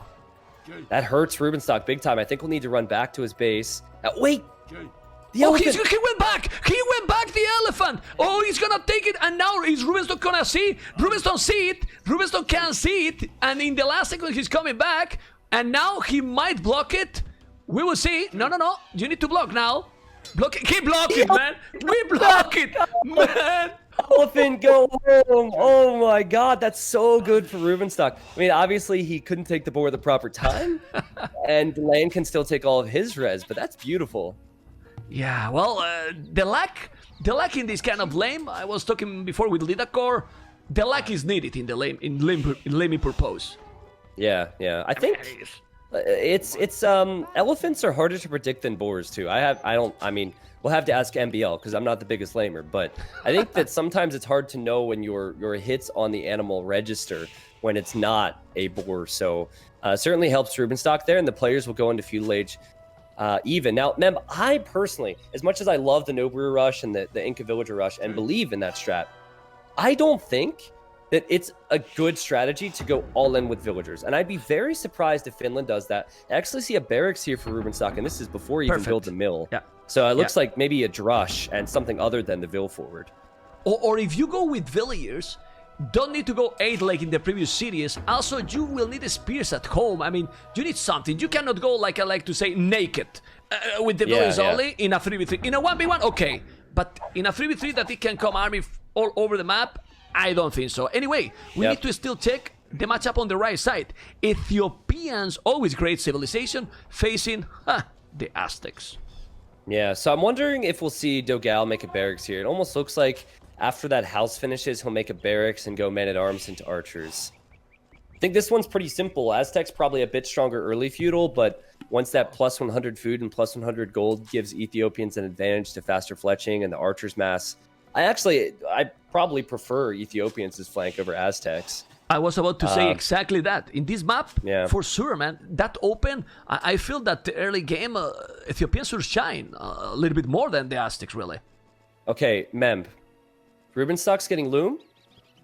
That hurts Rubenstock big time. I think we'll need to run back to his base. Wait! The Oh, elephant! he went back! He went back, the elephant! Oh, he's gonna take it, and now is Rubenstock gonna see? Rubenstock see it! Rubenstock can't see it, and in the last second he's coming back, and now he might block it. We will see. No. You need to block now. Block it. Keep blocking, man. We block it, man. Elephant, go home! Oh my god, that's so good for Rubenstock. I mean, obviously he couldn't take the boar at the proper time, and Lan can still take all of his res, but that's beautiful. Yeah, well, the lack in this kind of lane, I was talking before with Lidakor, the lack is needed in the lane, in laming purpose. Yeah. I think it's elephants are harder to predict than boars too. I mean, we'll have to ask MBL because I'm not the biggest lamer, but I think that sometimes it's hard to know when your hits on the animal register when it's not a boar. So certainly helps Rubenstock there, and the players will go into feudal age even. Now, Mem, I personally, as much as I love the Nobu rush and the Inca villager rush and believe in that strat, I don't think that it's a good strategy to go all in with villagers. And I'd be very surprised if Finland does that. I actually see a barracks here for Rubenstock, and this is before he even builds a mill. Yeah. So it looks like maybe a drush and something other than the Vill forward. Or if you go with villagers, don't need to go 8 like in the previous series. Also, you will need spears at home. I mean, you need something. You cannot go, like I like to say, naked with the villagers only in a 3v3. In a 1v1, okay. But in a 3v3 that it can come army all over the map, I don't think so. Anyway, we need to still check the matchup on the right side. Ethiopians, always great civilization, facing the Aztecs. Yeah, so I'm wondering if we'll see Dogal make a barracks here. It almost looks like after that house finishes, he'll make a barracks and go men-at-arms into archers. I think this one's pretty simple. Aztecs probably a bit stronger early feudal, but once that plus 100 food and plus 100 gold gives Ethiopians an advantage to faster fletching and the archers mass, I probably prefer Ethiopians as flank over Aztecs. I was about to say exactly that. In this map, Yeah. for sure, man, that open, I feel that the early game, Ethiopians should shine a little bit more than the Aztecs, really. Okay, Memb. Rubenstock's getting loom.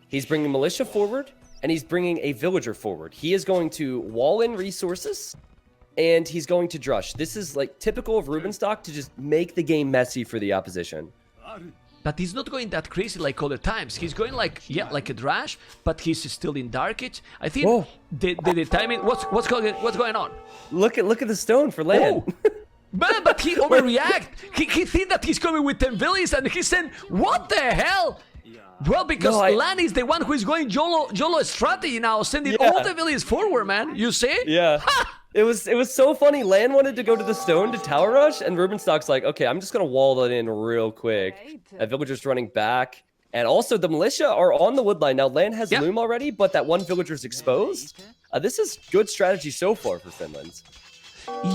He's bringing militia forward, and he's bringing a villager forward. He is going to wall in resources, and he's going to drush. This is like typical of Rubenstock to just make the game messy for the opposition. But he's not going that crazy like other times. He's going like, like a Drash, but he's still in Dark Age. I think the timing, what's going on? Look at the stone for land. Oh. Man, but he overreact. He think that he's coming with 10 villages, and he's saying, what the hell? Well, because Lan is the one who is going YOLO strategy now, sending all the villages forward, man. You see? Yeah. It was so funny. Lan wanted to go to the stone to tower rush, and Rubenstock's like, okay, I'm just gonna wall that in real quick. Villager's running back. And also the militia are on the wood line. Now Lan has loom already, but that one villager's exposed. This is good strategy so far for Finland.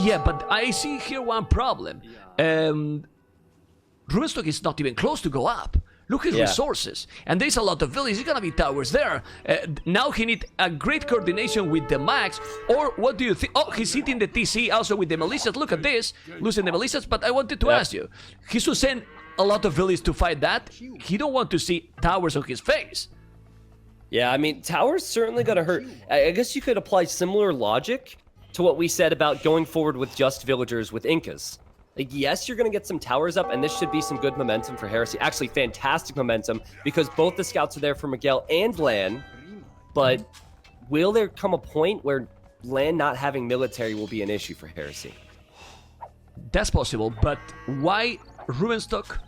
Yeah, but I see here one problem. Rubenstock is not even close to go up. Look at his resources. And there's a lot of villages. There's gonna be towers there. Now he needs a great coordination with the max. Or what do you think? Oh, he's hitting the TC also with the militias. Look at this. Losing the militias. But I wanted to ask you. He should send a lot of villages to fight that. He don't want to see towers on his face. Yeah, I mean, towers certainly gonna hurt. I guess you could apply similar logic to what we said about going forward with just villagers with Incas. Like, yes, you're going to get some towers up, and this should be some good momentum for Heresy. Actually, fantastic momentum, because both the scouts are there for Miguel and Lan. But will there come a point where Lan not having military will be an issue for Heresy? That's possible, but why Rubenstock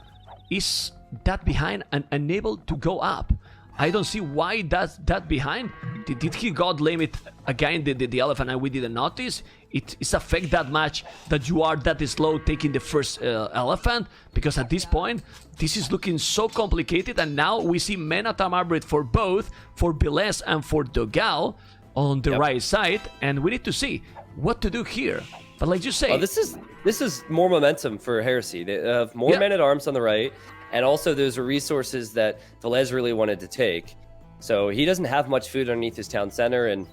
is that behind and unable to go up? I don't see why that's that behind. Did he god limit again the elephant and we didn't notice? It's affect that much that you are that slow taking the first elephant? Because at this point, this is looking so complicated, and now we see Menatam Arbrit for both, for Biles and for Dogal on the right side, and we need to see what to do here. But like you say... Oh, this is more momentum for Heresy. They have more men-at-arms on the right, and also those are resources that Velez really wanted to take. So he doesn't have much food underneath his town center, and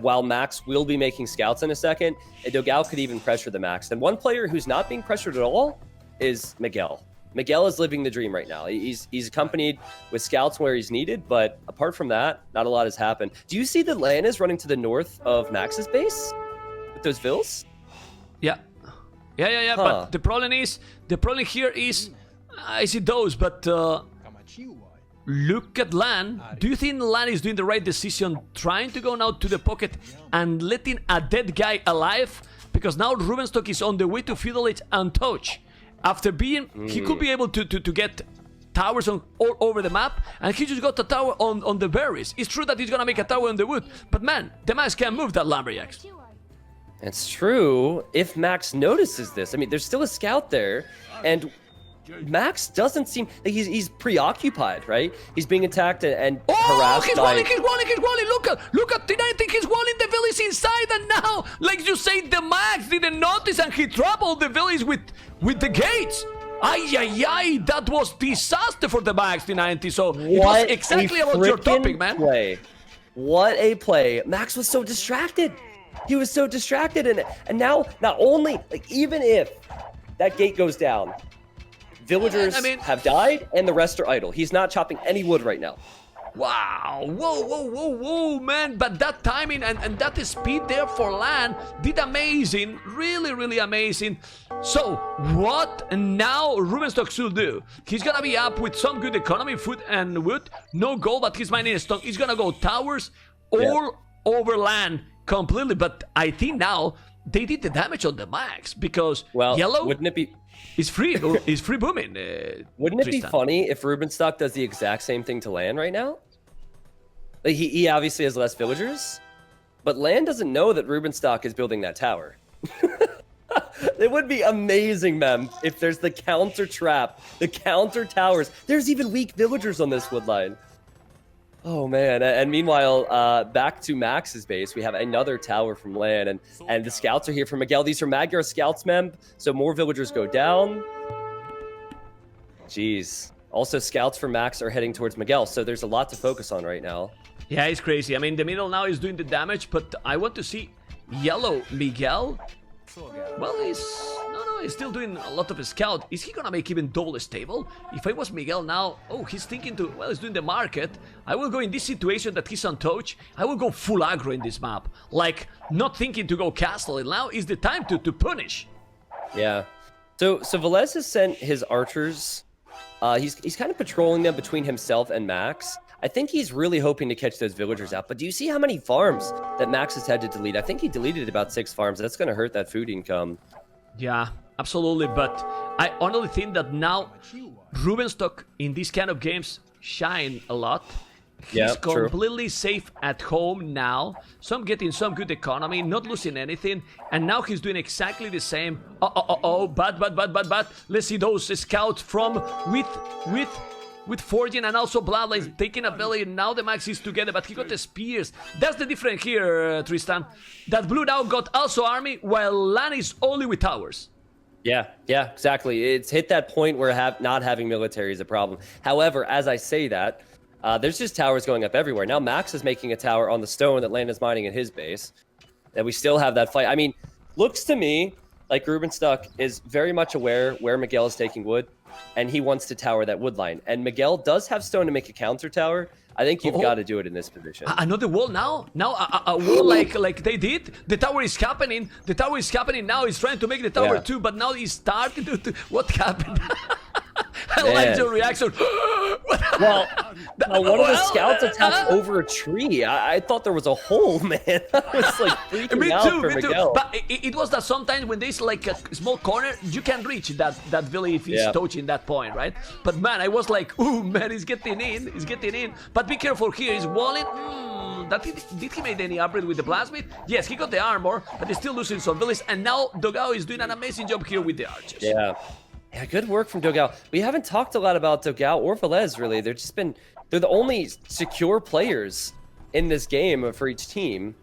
while Max will be making scouts in a second, Dogal could even pressure the Max. And one player who's not being pressured at all is Miguel. Miguel is living the dream right now. He's accompanied with scouts where he's needed, but apart from that, not a lot has happened. Do you see that Lan is running to the north of Max's base with those vills? Yeah. Huh. But the problem here is, I see those, but look at Lan. Do you think Lan is doing the right decision, trying to go now to the pocket and letting a dead guy alive? Because now Rubenstock is on the way to feudalage untouched. After being, he could be able to get towers all over the map, and he just got a tower on the berries. It's true that he's gonna make a tower on the wood, but man, the Max can't move that lumberjacks. It's true. If Max notices this, I mean, there's still a scout there, and Max doesn't seem like he's preoccupied, right? He's being attacked and harassed he's by... he's walling. Look at T90, he's walling the village inside, and now, like you say, the Max didn't notice and he troubled the village with the gates. Ay, that was disaster for the Max, T90. So it was exactly about your topic, man. What a play. Max was so distracted. He was so distracted, and now, not only, like, even if that gate goes down, villagers have died, and the rest are idle. He's not chopping any wood right now. Wow, whoa, man. But that timing and that speed there for Lan did amazing, really amazing. So, what now Rubenstock should do? He's gonna be up with some good economy, food and wood. No gold, but he's mining stone. He's gonna go towers all over Lan completely. But I think now they did the damage on the Max, because yellow... Wouldn't it be... It's free booming. Wouldn't it be funny if Rubenstock does the exact same thing to Lan right now? Like, he obviously has less villagers, but Lan doesn't know that Rubenstock is building that tower. It would be amazing, Mem, if there's the counter trap, the counter towers. There's even weak villagers on this wood line. Oh man, and meanwhile, back to Max's base, we have another tower from Lan, and the scouts are here from Miguel. These are Magyar scouts, Mem, so more villagers go down. Jeez. Also, scouts for Max are heading towards Miguel, so there's a lot to focus on right now. Yeah, it's crazy. I mean, the middle now is doing the damage, but I want to see yellow Miguel. Well, he's still doing a lot of a scout. Is he gonna make even double stable? If I was Miguel now, he's thinking to, he's doing the market. I will go in this situation that he's untouched. I will go full aggro in this map. Like, not thinking to go castle. And now is the time to punish. Yeah. So Velez has sent his archers. He's kind of patrolling them between himself and Max. I think he's really hoping to catch those villagers out. But do you see how many farms that Max has had to delete? I think he deleted about 6 farms. That's going to hurt that food income. Yeah, absolutely. But I honestly think that now Rubenstock in these kind of games shine a lot. He's completely safe at home now. Some getting some good economy, not losing anything. And now he's doing exactly the same. Bad. Let's see those scouts from with Forging and also Bloodlines taking a belly. Now the Max is together, but he got the spears. That's the difference here, Tristan. That Blue now got also army, while Lan is only with towers. Yeah, exactly. It's hit that point where not having military is a problem. However, as I say that, there's just towers going up everywhere. Now Max is making a tower on the stone that Lan is mining in his base. And we still have that fight. I mean, looks to me like Rubenstock is very much aware where Miguel is taking wood, and he wants to tower that wood line. And Miguel does have stone to make a counter tower, I think you've got to do it in this position. Another wall now? Now a wall like they did? The tower is happening. The tower is happening now. He's trying to make the tower too, but now he's starting to... What happened? I like your reaction. Well, one of the scouts attacked over a tree. I thought there was a hole, man. I was like freaking out for Miguel. But it was that sometimes when there's like a small corner, you can reach that village if he's touching that point, right? But man, I was like, ooh, man, he's getting in. He's getting in. But be careful here. He's walling. Did he make any upgrade with the plasmid? Yes, he got the armor, but he's still losing some villages. And now Dogao is doing an amazing job here with the archers. Yeah, good work from Dogao. We haven't talked a lot about Dogao or Velez, really. They're the only secure players in this game for each team.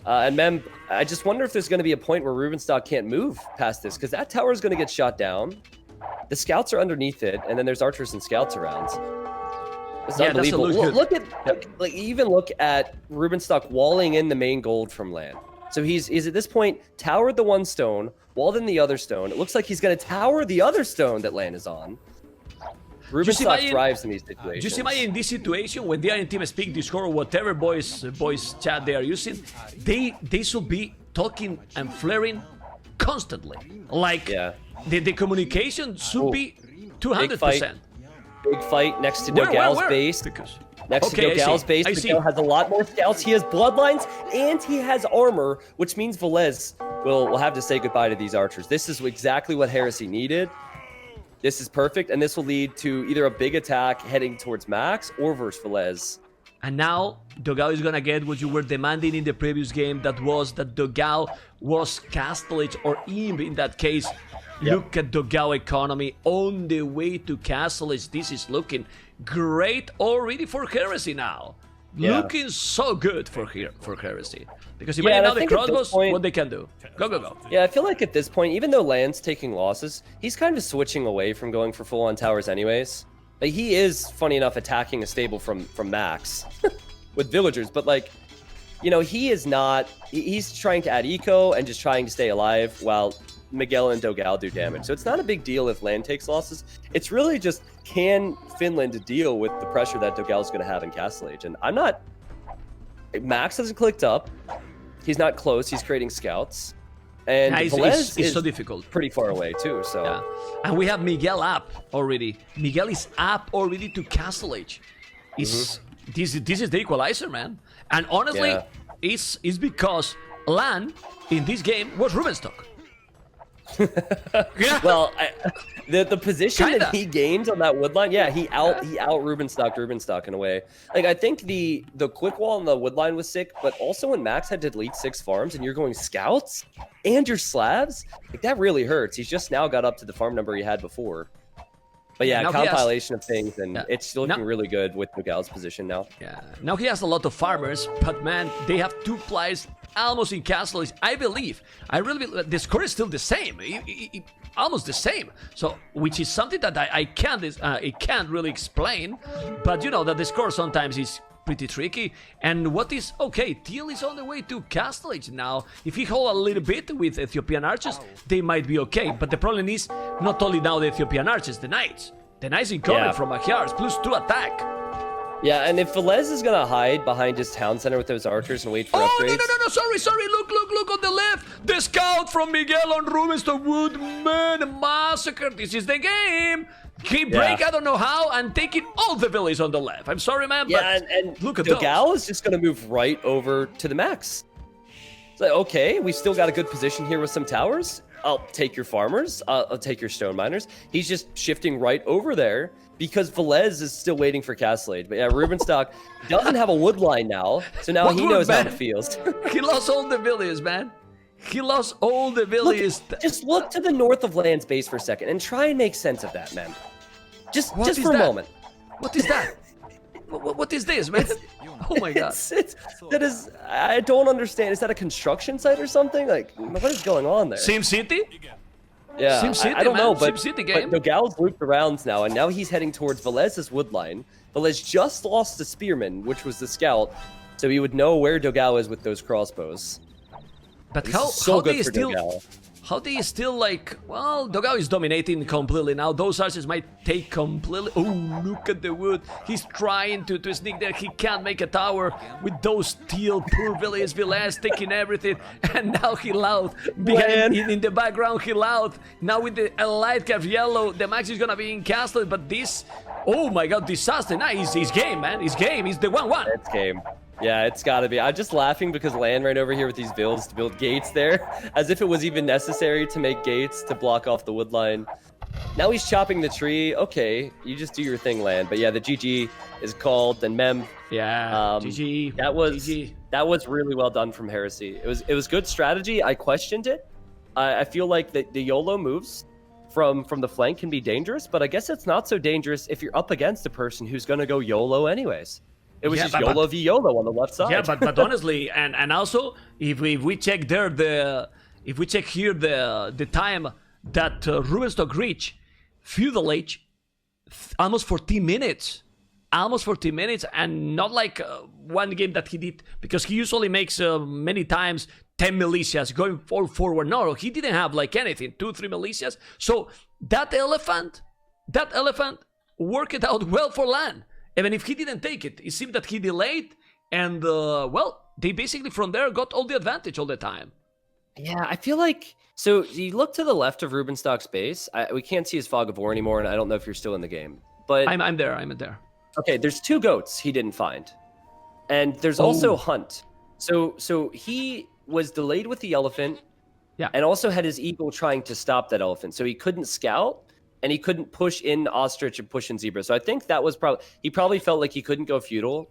And Mem, I just wonder if there's going to be a point where Rubenstock can't move past this, because that tower is going to get shot down. The scouts are underneath it, and then there's archers and scouts around. It's unbelievable. Look at Rubenstock walling in the main gold from land. So he's at this point towered the one stone, walled in the other stone. It looks like he's going to tower the other stone that Lan is on. Rubenstock thrives in these situations. Just imagine in this situation when they are in TeamSpeak, Discord, or whatever voice chat they are using, they should be talking and flaring constantly. Like the communication should be 200%. Big fight next to Dogao's base. Next to Dogao's base, Dogao has a lot more scouts. He has bloodlines and he has armor, which means Velez will have to say goodbye to these archers. This is exactly what Heresy needed. This is perfect, and this will lead to either a big attack heading towards Max or versus Velez. And now Dogao is gonna get what you were demanding in the previous game, that Dogao was Castlage, or Imp in that case. Look at Dogao economy on the way to Castlage. This is looking great already for Heresy now. Looking so good for Heresy. Because imagine now the crossbows, what they can do. Go. Yeah, I feel like at this point, even though Lan's taking losses, he's kind of switching away from going for full-on towers anyways. Like, he is, funny enough, attacking a stable from Max with villagers, but like, you know, he is not... He's trying to add eco and just trying to stay alive while Miguel and Dogao do damage. So it's not a big deal if Lan takes losses. It's really just, can Finland deal with the pressure that Dogao's going to have in Castle Age? And I'm not... Max hasn't clicked up. He's not close. He's creating scouts. And Velez is so difficult. Pretty far away too, so... Yeah. And we have Miguel up already. Miguel is up already to Castle Age. This is the equalizer, man. And honestly, it's because Lan in this game was Rubenstock. Well, the position that he gained on that woodline, he out Rubenstock in a way. Like, I think the quick wall on the woodline was sick, but also when Max had to delete 6 farms and you're going scouts and your slabs, like, that really hurts. He's just now got up to the farm number he had before. But yeah, compilation of things, and it's looking really good with Miguel's position now. Yeah, now he has a lot of farmers, but man, they have 2 players almost in Castle. I really believe the score is still the same, almost the same. So, which is something that I can't really explain, but you know that the score sometimes is pretty tricky. And what is okay? Teal is on the way to Castle Age now. If he hold a little bit with Ethiopian archers, they might be okay. But the problem is not only now the Ethiopian archers, the knights. The knights incoming from Magyars, +2 attack. Yeah, and if Velez is gonna hide behind his town center with those archers and wait for upgrades... No, sorry, look on the left! The scout from Miguel on Rubenstock Wood, man, massacre, this is the game! He break, I don't know how, and taking all the villages on the left. I'm sorry, man, but and look at Dogao is just gonna move right over to the Max. It's like, okay, we still got a good position here with some towers. I'll take your farmers, I'll take your stone miners. He's just shifting right over there, because Velez is still waiting for Castle Age. But yeah, Rubenstock doesn't have a wood line now, so now he knows how it feels. He lost all the villages, man. He lost all the villages. Just look to the north of Lan's base for a second and try and make sense of that, man. Just for a moment. What is that? What is this, man? Oh my god. That is, I don't understand. Is that a construction site or something? Like, what is going on there? Sim City? Yeah, SimCity, I don't know, but game. Dogao's looped around now, and now he's heading towards Velez's woodline. Velez just lost the spearman, which was the scout, so he would know where Dogao is with those crossbows. But how they still... How they still like... Well, Dogao is dominating completely now. Those archers might take completely... Oh, look at the wood. He's trying to sneak there. He can't make a tower with those steel. Poor Villas taking everything. And now he loud. Behind, in the background, he loud. Now with the light curve yellow, the max is gonna be in castle. But this... Oh my god, disaster. Nah, he's game, man. He's game. He's the 1-1. It's game. Yeah, it's gotta be. I'm just laughing because Lan ran over here with these builds to build gates there, as if it was even necessary to make gates to block off the wood line. Now he's chopping the tree. Okay, you just do your thing, Lan. But yeah, the GG is called, and Mem. Yeah, GG. That was really well done from Heresy. It was good strategy. I questioned it. I feel like the YOLO moves from the flank can be dangerous, but I guess it's not so dangerous if you're up against a person who's gonna go YOLO anyways. It was just YOLO v YOLO on the left side. Yeah, but honestly, and also if we check there if we check here the time that Rubenstock reached Feudal Age, almost 14 minutes, and not like one game that he did, because he usually makes many times 10 militias going forward. No, he didn't have like anything, 2-3 militias. So that elephant worked it out well for Lan. Even if he didn't take it, it seemed that he delayed, and well, they basically from there got all the advantage all the time. Yeah, I feel like, so you look to the left of Rubenstock's base. We can't see his Fog of War anymore, and I don't know if you're still in the game. But I'm there. Okay, there's 2 goats he didn't find, and there's also Hunt. So he was delayed with the elephant, yeah, and also had his eagle trying to stop that elephant, so he couldn't scout. And he couldn't push in Ostrich and push in Zebra. So I think that was he probably felt like he couldn't go feudal.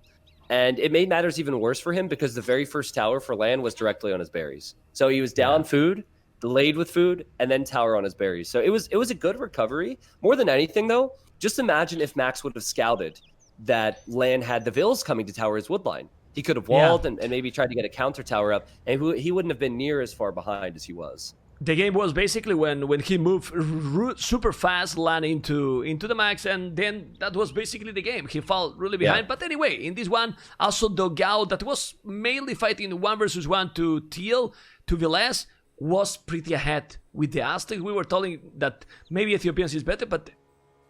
And it made matters even worse for him because the very first tower for Lan was directly on his berries. So he was down food, delayed with food, and then tower on his berries. So it was a good recovery. More than anything, though, just imagine if Max would have scouted that Lan had the Vills coming to tower his woodline. He could have walled and maybe tried to get a counter tower up, and he wouldn't have been near as far behind as he was. The game was basically when he moved super fast, Lan into the max, and then that was basically the game. He fell really behind. But anyway, in this one, also Dogao, that was mainly fighting 1 versus 1 to Teal, to Villas, was pretty ahead with the Aztecs. We were telling that maybe Ethiopians is better, but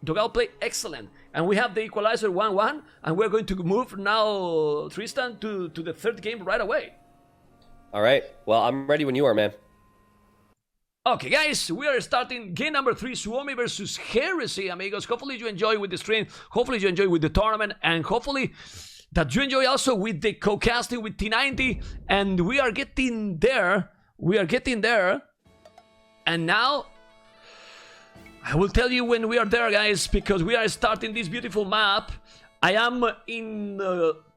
Dogao played excellent. And we have the equalizer 1-1, and we're going to move now, Tristan, to the 3rd game right away. All right. Well, I'm ready when you are, man. Okay, guys, we are starting game number 3, Suomi versus Heresy, amigos. Hopefully you enjoy with the stream, hopefully you enjoy with the tournament, and hopefully that you enjoy also with the co-casting with T90, and we are getting there, and now I will tell you when we are there, guys, because we are starting this beautiful map. I am in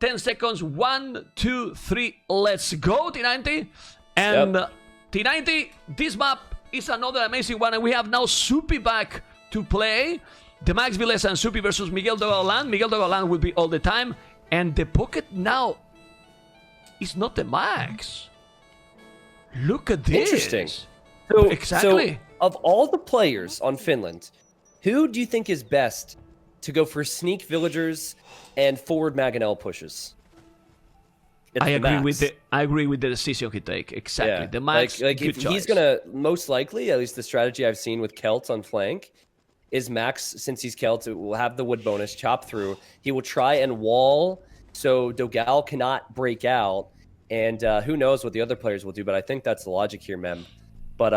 10 seconds, 1, 2, 3, let's go, T90, and T90, this map is another amazing one, and we have now Supi back to play. The Max Villas and Supi versus Miguel Dogalan. Miguel Dogalan will be all the time, and the pocket now is not the Max. Look at this. Interesting. Exactly. So, of all the players on Finland, who do you think is best to go for sneak villagers and forward Mangonel pushes? I agree with the decision he take. Exactly. Yeah. The Max, like good choice. He's gonna most likely, at least the strategy I've seen with Celts on flank, is Max, since he's Celt, will have the wood bonus, chop through. He will try and wall so Dogao cannot break out, and who knows what the other players will do, but I think that's the logic here, Mem. But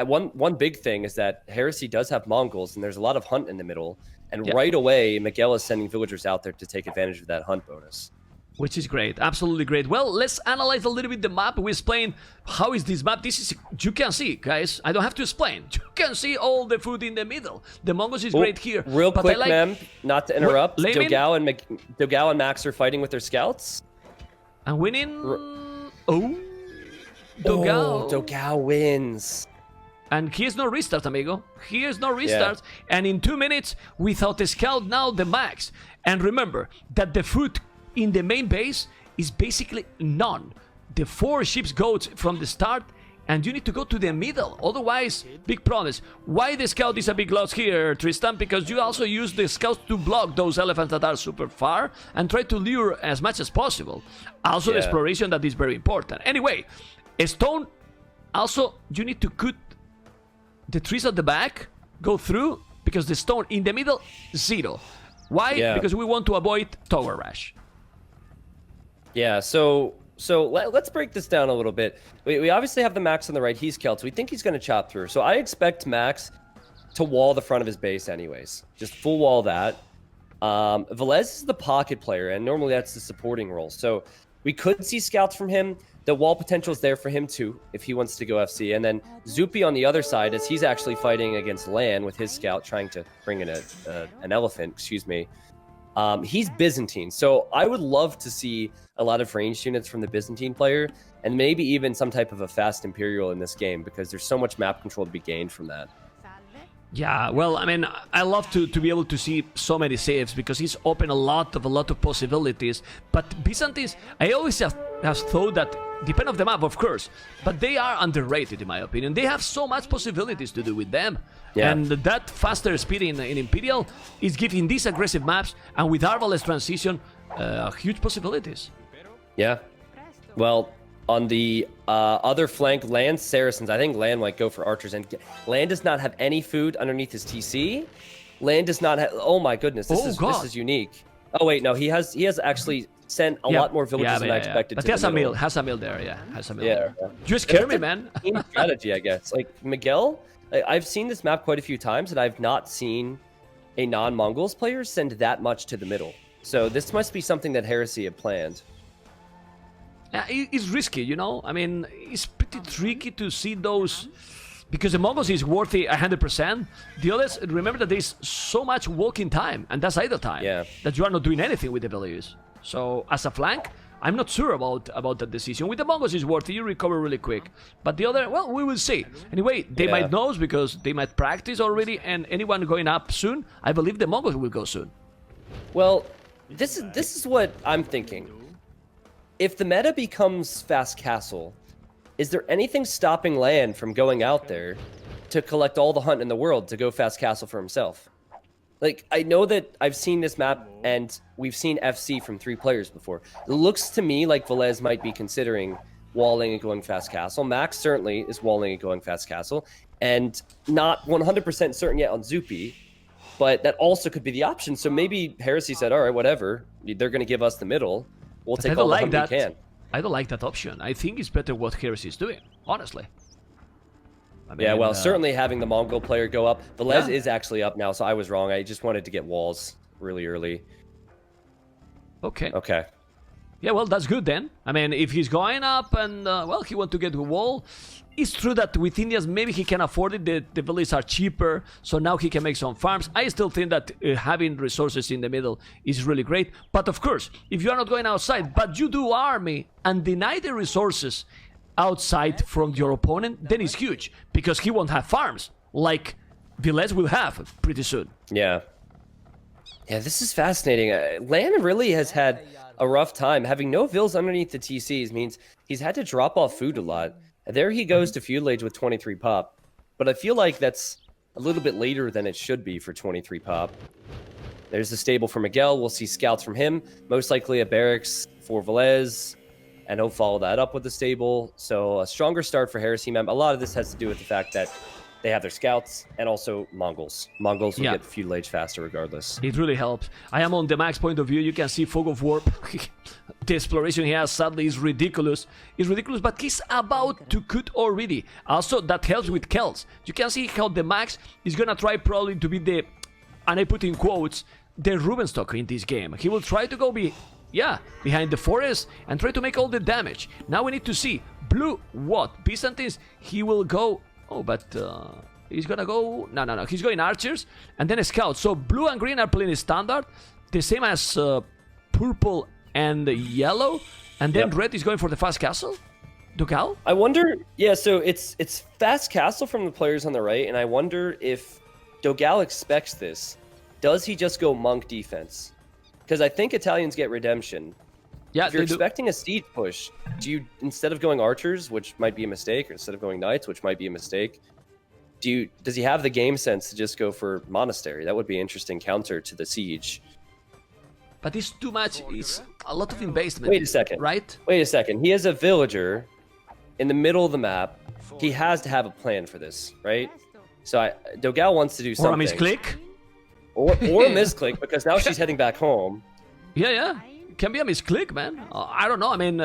one big thing is that Heresy does have Mongols, and there's a lot of hunt in the middle, and right away, Miguel is sending villagers out there to take advantage of that hunt bonus. Which is great, absolutely great. Well, let's analyze a little bit the map. We explain how is this map. This is, you can see, guys. I don't have to explain. You can see all the food in the middle. The Mongols is great here. Real quick, Mem, not to interrupt. Dogao and Max are fighting with their scouts. And winning. Dogao. Dogao wins. And here's no restart, amigo. Here's no restart. Yeah. And in 2 minutes, without the scout, now the Max. And remember that the food in the main base is basically none. The 4 ships go from the start, and you need to go to the middle. Otherwise, big promise. Why the scout is a big loss here, Tristan? Because you also use the scouts to block those elephants that are super far and try to lure as much as possible. Also, the exploration that is very important. Anyway, stone. Also, you need to the trees at the back go through because the stone in the middle, 0. Why? Yeah. Because we want to avoid tower rush. Yeah, so let's break this down a little bit. We obviously have the Max on the right. He's Celt, so we think he's going to chop through. So I expect Max to wall the front of his base anyways. Just full wall that. Velez is the pocket player, and normally that's the supporting role. So we could see scouts from him. The wall potential is there for him too, if he wants to go FC. And then Zupi on the other side, as he's actually fighting against Lan with his scout, trying to bring in an elephant, excuse me. He's Byzantine, so I would love to see a lot of ranged units from the Byzantine player, and maybe even some type of a fast Imperial in this game, because there's so much map control to be gained from that. Yeah, well, I mean, I love to be able to see so many saves because he's opened a lot of possibilities. But Byzantines, I always have thought that, depend on the map, of course, but they are underrated in my opinion. They have so much possibilities to do with them. Yeah. And that faster speed in Imperial is giving these aggressive maps, and with Arbalest transition, huge possibilities. Yeah. Well, on the other flank, Lan Saracens. I think Lan might go for archers, and Lan does not have any food underneath his TC. Lan does not have. Oh my goodness, this is unique. Oh wait, no, he has actually sent a lot more villagers than I expected. But to has a mill there, yeah, has a mill. Yeah, there. You scare me, man. Strategy, I guess. Like Miguel, I've seen this map quite a few times, and I've not seen a non-Mongols player send that much to the middle. So this must be something that Heresy had planned. It's risky, you know? I mean, it's pretty tricky to see those, because the Mongols is worthy 100%. The others, remember that there's so much walking time, and that's idle time, that you are not doing anything with the villages. So, as a flank, I'm not sure about that decision. With the Mongols is worthy, you recover really quick. But the other, well, we will see. Anyway, they might know because they might practice already, and anyone going up soon, I believe the Mongols will go soon. Well, this is what I'm thinking. If the meta becomes Fast Castle, is there anything stopping Lan from going out there to collect all the hunt in the world to go Fast Castle for himself? Like, I know that I've seen this map, and we've seen FC from 3 players before. It looks to me like Velez might be considering walling and going Fast Castle. Max certainly is walling and going Fast Castle, and not 100% certain yet on Zupi, but that also could be the option. So maybe Heresy said, all right, whatever, they're going to give us the middle. We'll take all the hunt we can. I don't like that option. I think it's better what Heresy is doing, honestly. I mean, yeah, well, certainly having the Mongol player go up. Velez is actually up now, so I was wrong. I just wanted to get walls really early. Okay. Okay. Yeah, well, that's good then. I mean, if he's going up and, well, he wants to get a wall, it's true that with Indians, maybe he can afford it. The villages are cheaper, so now he can make some farms. I still think that having resources in the middle is really great. But of course, if you are not going outside, but you do army and deny the resources outside from your opponent, then it's huge, because he won't have farms like Velez will have pretty soon. Yeah. Yeah, this is fascinating. Lan really has had a rough time. Having no vills underneath the TCs means he's had to drop off food a lot. There he goes to Feudal Age with 23 pop, but I feel like that's a little bit later than it should be for 23 pop. There's the stable for Miguel. We'll see scouts from him, most likely a barracks for Velez, and he'll follow that up with the stable. So a stronger start for Heresy Mem. A lot of this has to do with the fact that they have their scouts and also Mongols. Mongols will get Feudal Age faster regardless. It really helps. I am on the Max point of view. You can see Fog of Warp. The exploration he has sadly is ridiculous. It's ridiculous, but he's about to cut already. Also, that helps with Kells. You can see how the Max is gonna try probably to be the, and I put in quotes, the Rubenstock in this game. He will try to go behind the forest and try to make all the damage. Now we need to see blue what? Byzantines, he will go. Oh, but he's gonna go. No. He's going archers and then a scout. So blue and green are playing standard, the same as purple and yellow, and then red is going for the fast castle. Dogal? I wonder. Yeah, so it's fast castle from the players on the right, and I wonder if Dogal expects this. Does he just go monk defense? Because I think Italians get redemption. Yeah, if you're expecting a siege push, do you, instead of going archers, which might be a mistake, or instead of going knights, which might be a mistake, does he have the game sense to just go for monastery? That would be an interesting counter to the siege. But it's too much. It's a lot of investment. Wait a second. Right? Wait a second. He has a villager in the middle of the map. He has to have a plan for this, right? So Dogao wants to do something. Or a misclick. Or a misclick, because now she's heading back home. Yeah. Can be a misclick, man. I don't know. I mean,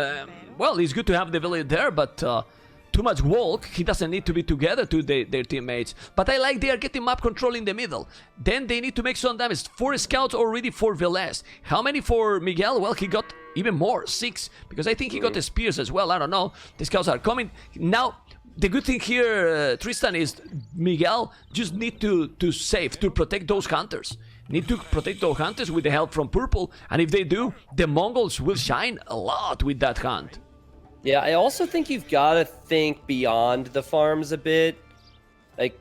well, it's good to have the village there, but too much walk. He doesn't need to be together to their teammates. But I like they are getting map control in the middle. Then they need to make some damage. 4 scouts already for Velez. How many for Miguel? Well, he got even more, 6. Because I think he got the spears as well. I don't know. The scouts are coming. Now, the good thing here, Tristan, is Miguel just need to save, to protect those hunters. Need to protect those hunters with the help from Purple. And if they do, the Mongols will shine a lot with that hunt. Yeah, I also think you've got to think beyond the farms a bit. Like,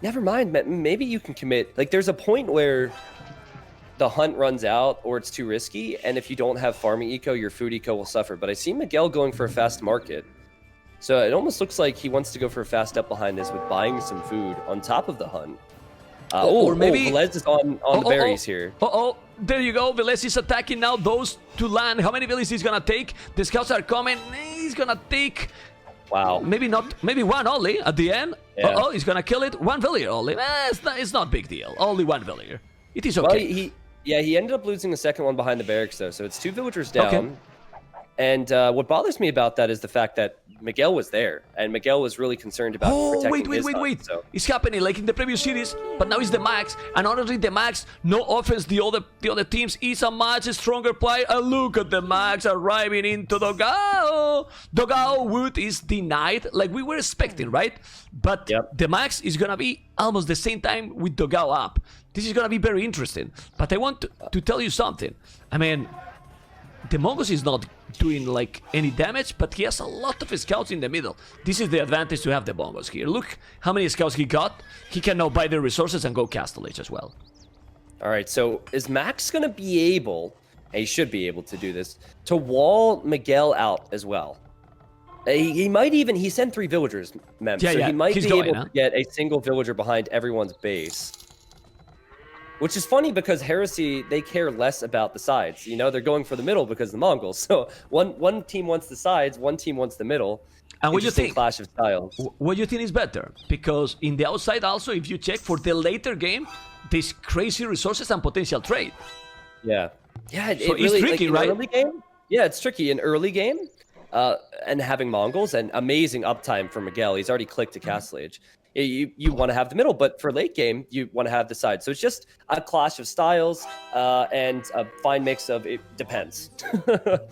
never mind. Maybe you can commit. Like, there's a point where the hunt runs out or it's too risky. And if you don't have farming eco, your food eco will suffer. But I see Miguel going for a fast market. So it almost looks like he wants to go for a fast step behind this with buying some food on top of the hunt. Or maybe Velez is on the berries here. There you go. Velez is attacking now those to land. How many villages he's gonna take? The scouts are coming. He's gonna take... Wow. Maybe not. Maybe one only at the end. Yeah. He's gonna kill it. One villager only. It's not big deal. Only one villager. It is okay. Well, he ended up losing the second one behind the barracks, though. So it's 2 villagers down. Okay. And what bothers me about that is the fact that Miguel was there, and Miguel was really concerned about protecting his hunt, so. It's happening like in the previous series, but now it's the Max, and honestly the Max, no offense, the other teams is a much stronger player, and look at the Max arriving into Dogao. Dogao Wood is denied, like we were expecting, right? But the Max is gonna be almost the same time with Dogao up. This is gonna be very interesting, but I want to tell you something. I mean, the Mongols is not doing like any damage, but he has a lot of scouts in the middle. This is the advantage to have the Mongols here. Look how many scouts he got. He can now buy the resources and go Castle Age as well. All right, so is Max going to be able, and he should be able to do this, to wall Miguel out as well? He might even, he sent 3 villagers, Mem, so he might be able to get a single villager behind everyone's base. Which is funny because Heresy, they care less about the sides. You know, they're going for the middle because of the Mongols. So one team wants the sides, one team wants the middle. And what do you think? Clash of styles. What do you think is better? Because in the outside also, if you check for the later game, there's crazy resources and potential trade. Yeah. Yeah, so it's really, tricky, right? Early game, yeah, it's tricky. In early game, and having Mongols and amazing uptime for Miguel. He's already clicked to Castle Age. You want to have the middle, but for late game, you want to have the side. So it's just a clash of styles and a fine mix of it depends.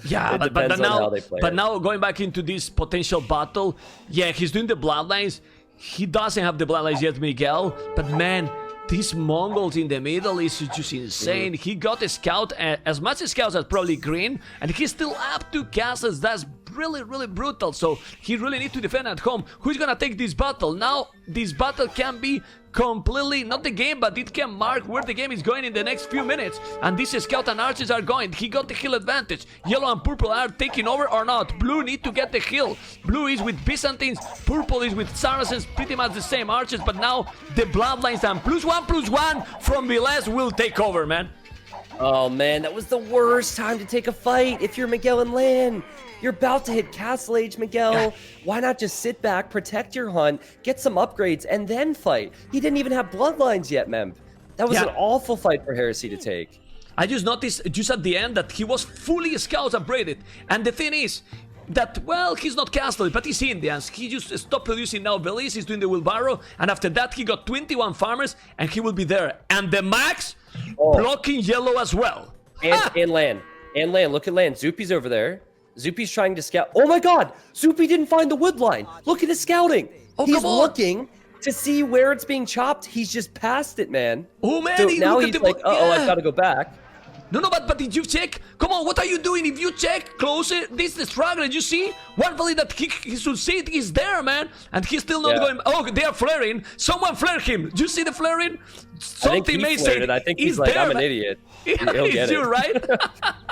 Yeah, but now going back into this potential battle, yeah, he's doing the bloodlines. He doesn't have the bloodlines yet, Miguel, but man, these Mongols in the middle is just insane. He got a scout, as much scouts as probably Green, and he's still up 2 castles. That's really, really brutal. So he really needs to defend at home. Who's gonna take this battle? Now, this battle can be completely, not the game, but it can mark where the game is going in the next few minutes. And these scout and archers are going. He got the hill advantage. Yellow and purple are taking over or not. Blue need to get the hill. Blue is with Byzantines. Purple is with Saracens. Pretty much the same archers, but now the bloodlines and +1/+1 from Velez will take over, man. Oh man, that was the worst time to take a fight if you're Miguel and Lan. You're about to hit Castle Age, Miguel. Yeah. Why not just sit back, protect your hunt, get some upgrades, and then fight? He didn't even have bloodlines yet, Mem. That was an awful fight for Heresy to take. I just noticed just at the end that he was fully scouts upgraded. And the thing is that, well, he's not Castle, but he's Indians. He just stopped producing now Belize. He's doing the wheelbarrow. And after that, he got 21 farmers, and he will be there. And the Max blocking yellow as well. And Lan. And Lan. Look at Lan. Zupi's over there. Zupi's trying to scout. Oh my god! Zupi didn't find the wood line. Look at his scouting. He's looking to see where it's being chopped. He's just past it, man. Oh man! So now he's like, I've got to go back. No, but did you check? Come on, what are you doing? If you check closer, this is the struggle. You see? One valley that he should see it is there, man. And he's still not going. Oh, they are flaring. Someone flare him. Do you see the flaring? Something may say. I think he's like, I'm an idiot. He'll get it. Right?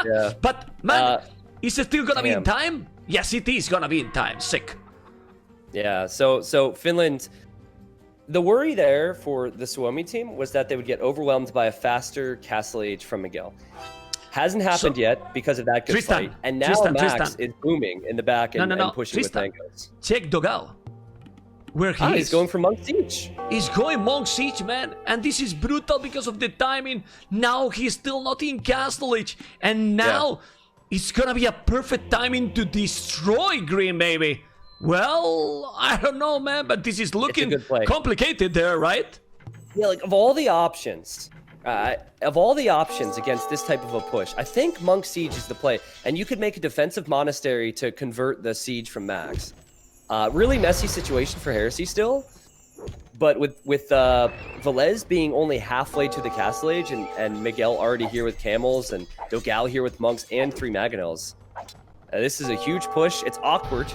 Yeah. But, man, is it still gonna be in time? Yes, it is gonna be in time. Sick. Yeah, so Finland, the worry there for the Suomi team was that they would get overwhelmed by a faster Castle Age from Miguel. Hasn't happened yet because of that good fight. And now Max is booming in the back and pushing with Tangos. Check Dogao. where he is. He's going for Monk Siege. He's going Monk Siege, man. And this is brutal because of the timing. Now he's still not in Castle Age. And now it's gonna be a perfect timing to destroy Green, baby. Well, I don't know, man, but this is looking complicated there, right? Yeah, like of all the options against this type of a push, I think Monk Siege is the play. And you could make a defensive monastery to convert the siege from Max. Really messy situation for Heresy still. But with Velez being only halfway to the Castle Age and Miguel already here with Camels and Dogal here with Monks and 3 Mangonels, this is a huge push. It's awkward.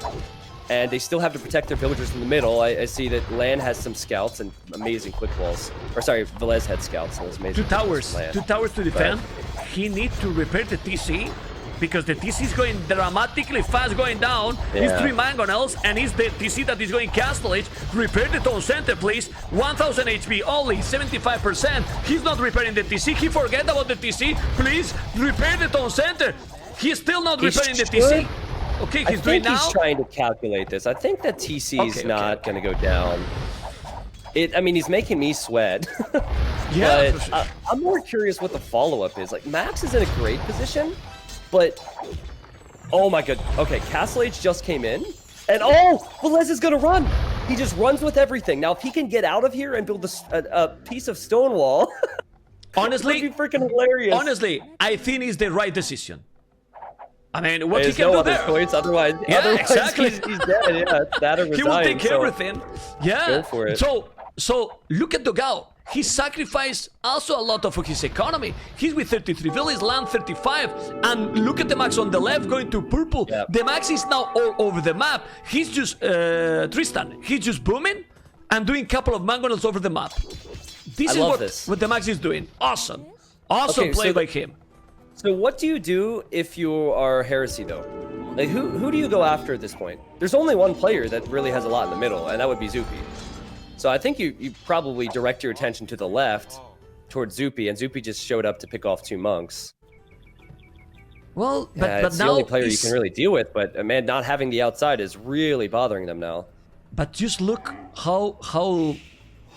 And they still have to protect their villagers in the middle. I see that Lan has some scouts and amazing quick walls. Or sorry, Velez had scouts and those amazing 2 towers. 2 towers to defend. But he needs to repair the TC because the TC is going dramatically fast going down. It's 3 Mangonels and it's the TC that is going Castle Age. Repair the town center, please. 1000 HP only, 75%. He's not repairing the TC. He forget about the TC. Please repair the town center. He's still not repairing the TC. Okay, he's doing now. He's trying to calculate this. I think that TC is not going to go down. I mean, he's making me sweat. Yeah, but I'm more curious what the follow-up is. Like, Max is in a great position, but oh my god. Okay, Castle Age just came in, and Velez is going to run. He just runs with everything. Now, if he can get out of here and build a piece of stone wall, honestly, it'd be freaking hilarious. Honestly, I think it's the right decision. I mean, what There's he can no do other there? Choice, otherwise, exactly. He's dead. Yeah, it's that or resign. He will take everything. Yeah. Go for it. So look at Dogal. He sacrificed also a lot of his economy. He's with 33 villages, land 35, and look at the Max on the left going to purple. Yep. The Max is now all over the map. He's just Tristan. He's just booming and doing a couple of Mangonels over the map. This is what the Max is doing. Awesome play by him. So what do you do if you are Heresy, though? Like, who do you go after at this point? There's only one player that really has a lot in the middle, and that would be Zupi. So I think you probably direct your attention to the left, towards Zupi, and Zupi just showed up to pick off 2 monks. Well, but it's now the only player you can really deal with, but man, not having the outside is really bothering them now. But just look how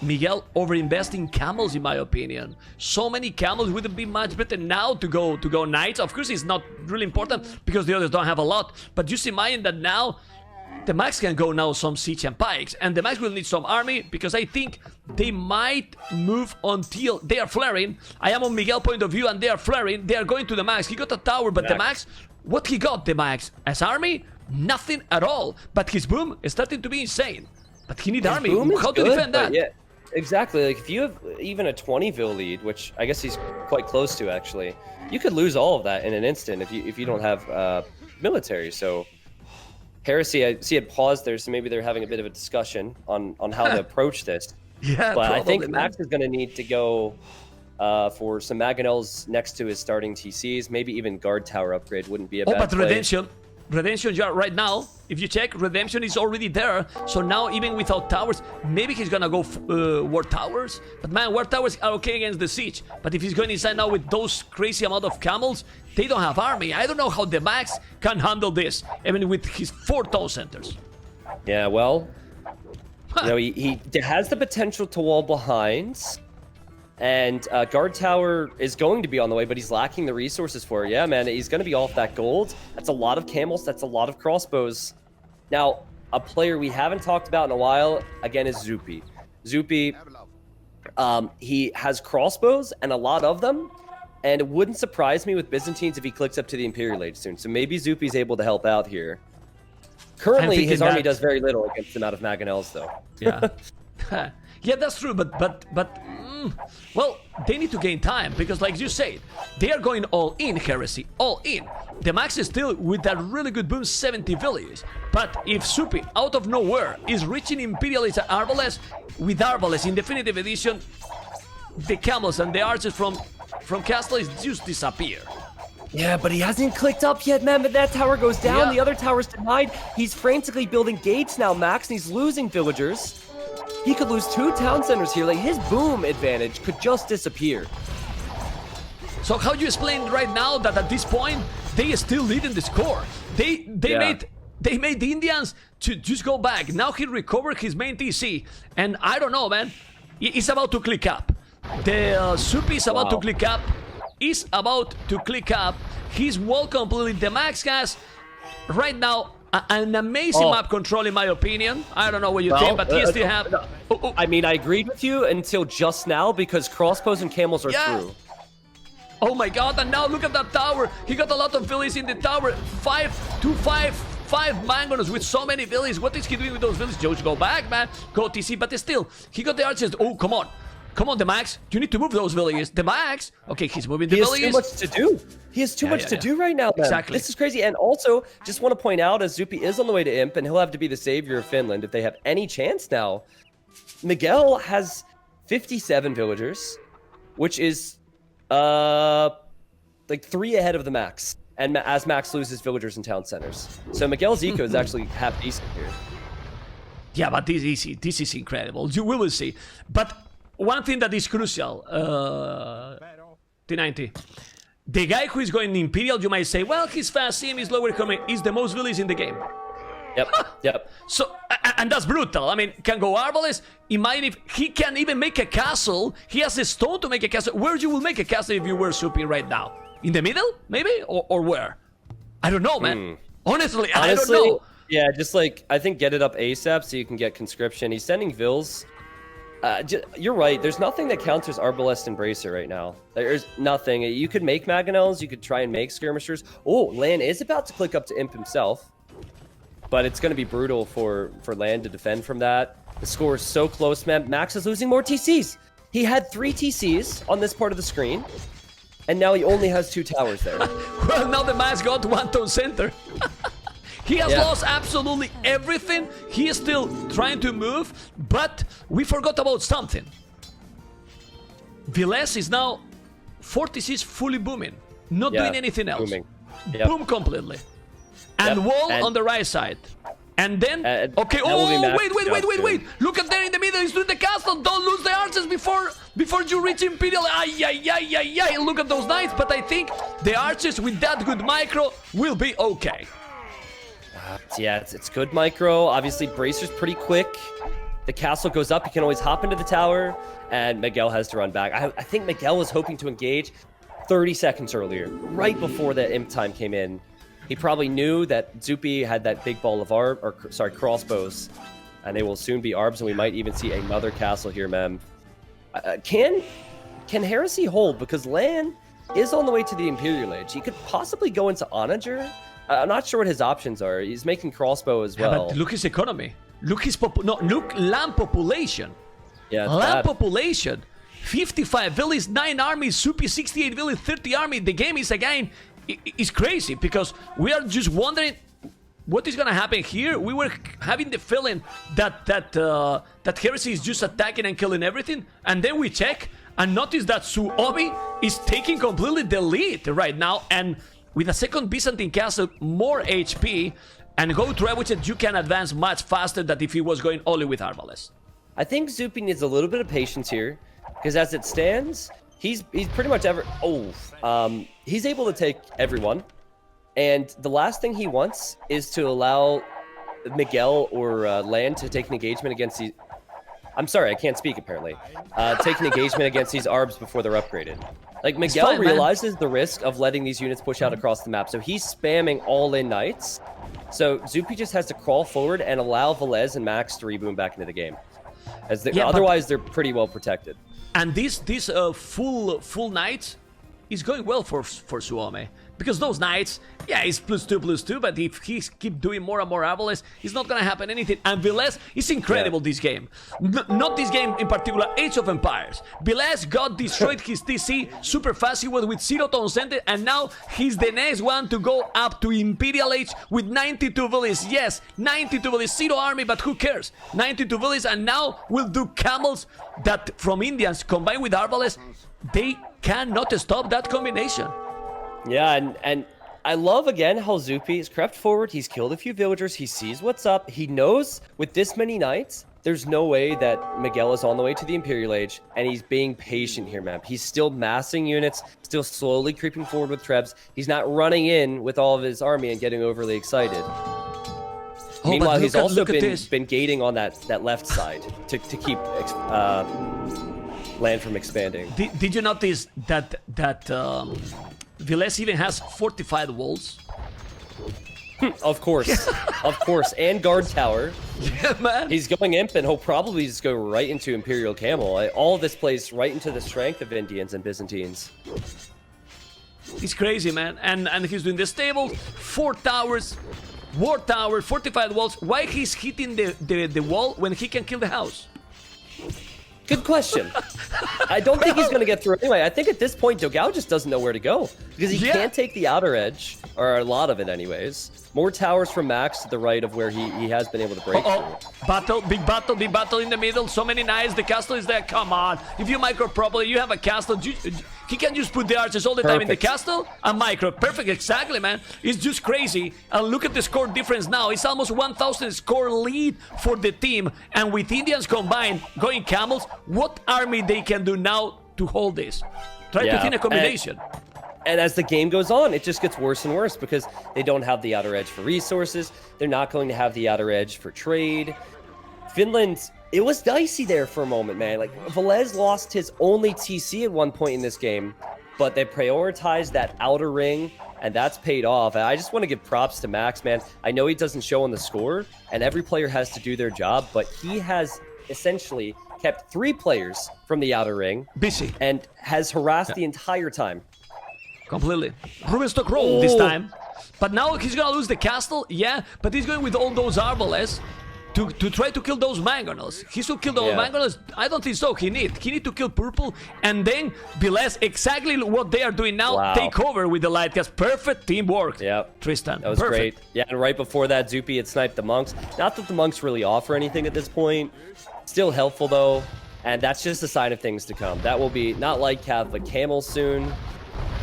Miguel overinvest in camels, in my opinion. So many camels would be much better now to go knights. Of course, it's not really important because the others don't have a lot. But just imagine that now the Max can go now some siege and pikes, and the Max will need some army because I think they might move until they are flaring. I am on Miguel's point of view, and they are flaring. They are going to the Max. He got a tower, but the Max, what he got, the Max as army, nothing at all. But his boom is starting to be insane. But he needs army. How to defend that? Yeah. Exactly. Like if you have even a 20-vil lead, which I guess he's quite close to actually, you could lose all of that in an instant if you don't have military. So Heresy, I see it paused there, so maybe they're having a bit of a discussion on how to approach this. Yeah, but I think Max is going to need to go for some Mangonels next to his starting TCs. Maybe even guard tower upgrade wouldn't be a bad but play. Redemption right now, if you check, Redemption is already there. So now even without towers, maybe he's gonna go War Towers. But man, War Towers are okay against the siege. But if he's going inside now with those crazy amount of camels, they don't have army. I don't know how the Max can handle this, even with his 4 town centers. Yeah, well, you know, he has the potential to wall behind. And guard tower is going to be on the way, but he's lacking the resources for it. Yeah, man, he's going to be off that gold. That's a lot of camels. That's a lot of crossbows. Now, a player we haven't talked about in a while, again, is Zupi. Zupi, he has crossbows and a lot of them. And it wouldn't surprise me with Byzantines if he clicks up to the Imperial Age soon. So maybe Zupi's able to help out here. Currently, his army does very little against the amount of Mangonels, though. Yeah. Yeah, that's true, but well, they need to gain time because, like you said, they are going all in, Heresy, all in. The Max is still with that really good boom, 70 villages. But if Zupi, out of nowhere, is reaching Imperialist Arbalest, with Arbalest in Definitive Edition, the camels and the archers from Castle just disappear. Yeah, but he hasn't clicked up yet, man. But that tower goes down. Yeah. The other tower's denied. He's frantically building gates now, Max, and he's losing villagers. He could lose 2 town centers here. Like, his boom advantage could just disappear. So how do you explain right now that at this point, they are still leading the score? They made They made the Indians to just go back. Now he recovered his main TC. And I don't know, man. It's about to click up. The Soupy is about to click up. He's about to click up. He's wall completely. The Max has, right now, an amazing map control, in my opinion. I don't know what you think, but he still have... I mean, I agreed with you until just now, because crossbows and camels are through. Oh my god, and now look at that tower. He got a lot of villies in the tower. 5 mangonos with so many villies. What is he doing with those villies? Josh, go back, man. Go TC, but still, he got the archers. Oh, come on. Come on, the Max. You need to move those villies. The Max. Okay, he's moving the villies. He has too much to do. He has too much to do right now, man. Exactly. This is crazy. And also, just want to point out, as Zupi is on the way to Imp, and he'll have to be the savior of Finland if they have any chance now. Miguel has 57 villagers, which is like 3 ahead of the Max. And as Max loses villagers in town centers. So Miguel's eco is actually half decent here. Yeah, but this is incredible. We will see. But one thing that is crucial, T90. The guy who is going Imperial, you might say, well, he's fast, CM is lower coming, is the most villies in the game. Yep. So, and that's brutal. I mean, can go Arbalest. He can even make a castle. He has a stone to make a castle. Where you will make a castle if you were Soupy right now? In the middle, maybe? Or where? I don't know, man. Honestly, I don't know. Yeah, just like, I think get it up ASAP so you can get conscription. He's sending Vils. You're right. There's nothing that counters Arbalest and Bracer right now. There's nothing. You could make Mangonels. You could try and make Skirmishers. Oh, Lan is about to click up to Imp himself. But it's going to be brutal for Lan to defend from that. The score is so close, man. Max is losing more TCs. He had 3 TCs on this part of the screen. And now he only has 2 towers there. Well, now the Max got 1 town center. He has lost absolutely everything. He is still trying to move, but we forgot about something. Viles is now 46 fully booming, not doing anything else. Booming. Boom completely. And wall on the right side. And then, okay, wait. Look at there in the middle, he's doing the castle. Don't lose the archers before you reach Imperial. Ay. Look at those knights, but I think the archers with that good micro will be okay. Yeah, it's good micro. Obviously, Bracer's pretty quick. The castle goes up. He can always hop into the tower, and Miguel has to run back. I think Miguel was hoping to engage 30 seconds earlier, right before that imp time came in. He probably knew that Zupi had that big ball of crossbows, and they will soon be arbs, and we might even see another castle here, Mem. Can Heresy hold? Because Lan is on the way to the Imperial Age. He could possibly go into Onager. I'm not sure what his options are. He's making crossbow as well. But look his economy. Look his look land population. Yeah, land population. 55 villas, 9 armies, Soupy 68 villas, 30 army. The game is again is crazy because we are just wondering what is gonna happen here. We were having the feeling that Heresy is just attacking and killing everything, and then we check and notice that Suomi is taking completely the lead right now, and with a second Byzantine castle, more HP, and go to Trebuchet, you can advance much faster than if he was going only with Arbalest. I think Zupi needs a little bit of patience here, because as it stands, he's pretty much he's able to take everyone, and the last thing he wants is to allow Miguel or Lan to take an engagement against these. I'm sorry, I can't speak apparently. Take an engagement against these arbs before they're upgraded. Like, Miguel realizes the risk of letting these units push out across the map, so he's spamming all-in knights. So Zupi just has to crawl forward and allow Velez and Max to reboom back into the game. Otherwise, they're pretty well protected. And this full knight is going well for Suomi. Because those knights, yeah, it's +2/+2, but if he keep doing more and more Arbalest, it's not gonna happen anything. And Velez is incredible this game. Not this game in particular, Age of Empires. Velez got destroyed his TC super fast. He was with 0 town center, and now he's the next one to go up to Imperial Age with 92 villas. Yes, 92 villas, 0 army, but who cares? 92 villas, and now we'll do camels that from Indians combined with Arbalest, they cannot stop that combination. Yeah, and I love, again, how Zupi has crept forward. He's killed a few villagers. He sees what's up. He knows with this many knights, there's no way that Miguel is on the way to the Imperial Age, and he's being patient here, man. He's still massing units, still slowly creeping forward with Trebs. He's not running in with all of his army and getting overly excited. Oh, Meanwhile, but he's also look at this. been gating on that left side to keep land from expanding. Did you notice that Velez even has fortified walls? Of course, of course, and guard tower. Yeah, man. He's going imp, and he'll probably just go right into Imperial Camel. All of this plays right into the strength of Indians and Byzantines. He's crazy, man. And he's doing the stable, 4 towers, war tower, fortified walls. Why he's hitting the wall when he can kill the house? Good question. I don't think he's going to get through anyway. I think at this point, Dogao just doesn't know where to go because he can't take the outer edge, or a lot of it anyways. More towers from Max to the right of where he has been able to break through. Big battle in the middle. So many knights. The castle is there. Come on. If you micro properly, you have a castle. He can just put the archers all the time in the castle and micro. Perfect. Exactly, man. It's just crazy. And look at the score difference now. It's almost 1,000 score lead for the team. And with Indians combined, going camels, what army they can do now to hold this? Try to think a combination. And as the game goes on, it just gets worse and worse because they don't have the outer edge for resources. They're not going to have the outer edge for trade. Finland, it was dicey there for a moment, man. Like, Velez lost his only TC at one point in this game, but they prioritized that outer ring, and that's paid off. And I just want to give props to Max, man. I know he doesn't show on the score, and every player has to do their job, but he has essentially kept 3 players from the outer ring. Busy. And has harassed the entire time. Completely. Rubenstock roll this time. But now he's gonna lose the castle, yeah, but he's going with all those arbalets to try to kill those mangonels. He should kill those mangonels. I don't think so. He need to kill purple, and then Velez, exactly what they are doing now, take over with the light cast. Perfect teamwork. Yep. Tristan. That was great. Yeah, and right before that, Zupi had sniped the monks. Not that the monks really offer anything at this point. Still helpful though, and that's just a sign of things to come. That will be not light cav, but camels soon.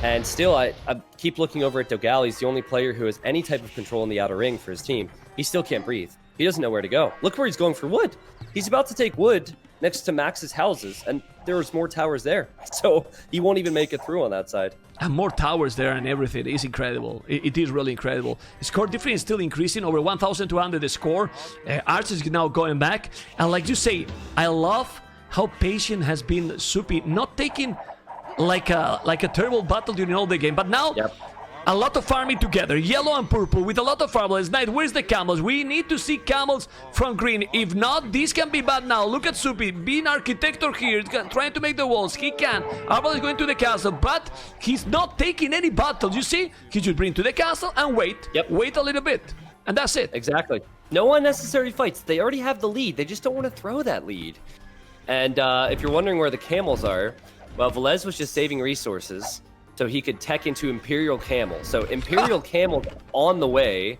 And still, I keep looking over at Dogao. He's the only player who has any type of control in the outer ring for his team. He still can't breathe. He doesn't know where to go. Look where he's going for wood. He's about to take wood next to Max's houses, and there's more towers there. So he won't even make it through on that side. And more towers there and everything. It's incredible. It is really incredible. The score difference is still increasing, over 1,200 the score. Arch is now going back. And like you say, I love how patient has been Supi, not taking like a terrible battle during all the game, but now a lot of farming together, yellow and purple with a lot of farmers. Knight, where's the camels? We need to see camels from green. If not, this can be bad now. Look at Supi being architector here, trying to make the walls. He can. Arbal is going to the castle, but he's not taking any battles. You see, he should bring to the castle and wait. Wait a little bit, and that's it. Exactly. No unnecessary fights. They already have the lead. They just don't want to throw that lead. And if you're wondering where the camels are, well, Velez was just saving resources so he could tech into Imperial Camel. So Imperial Camel on the way,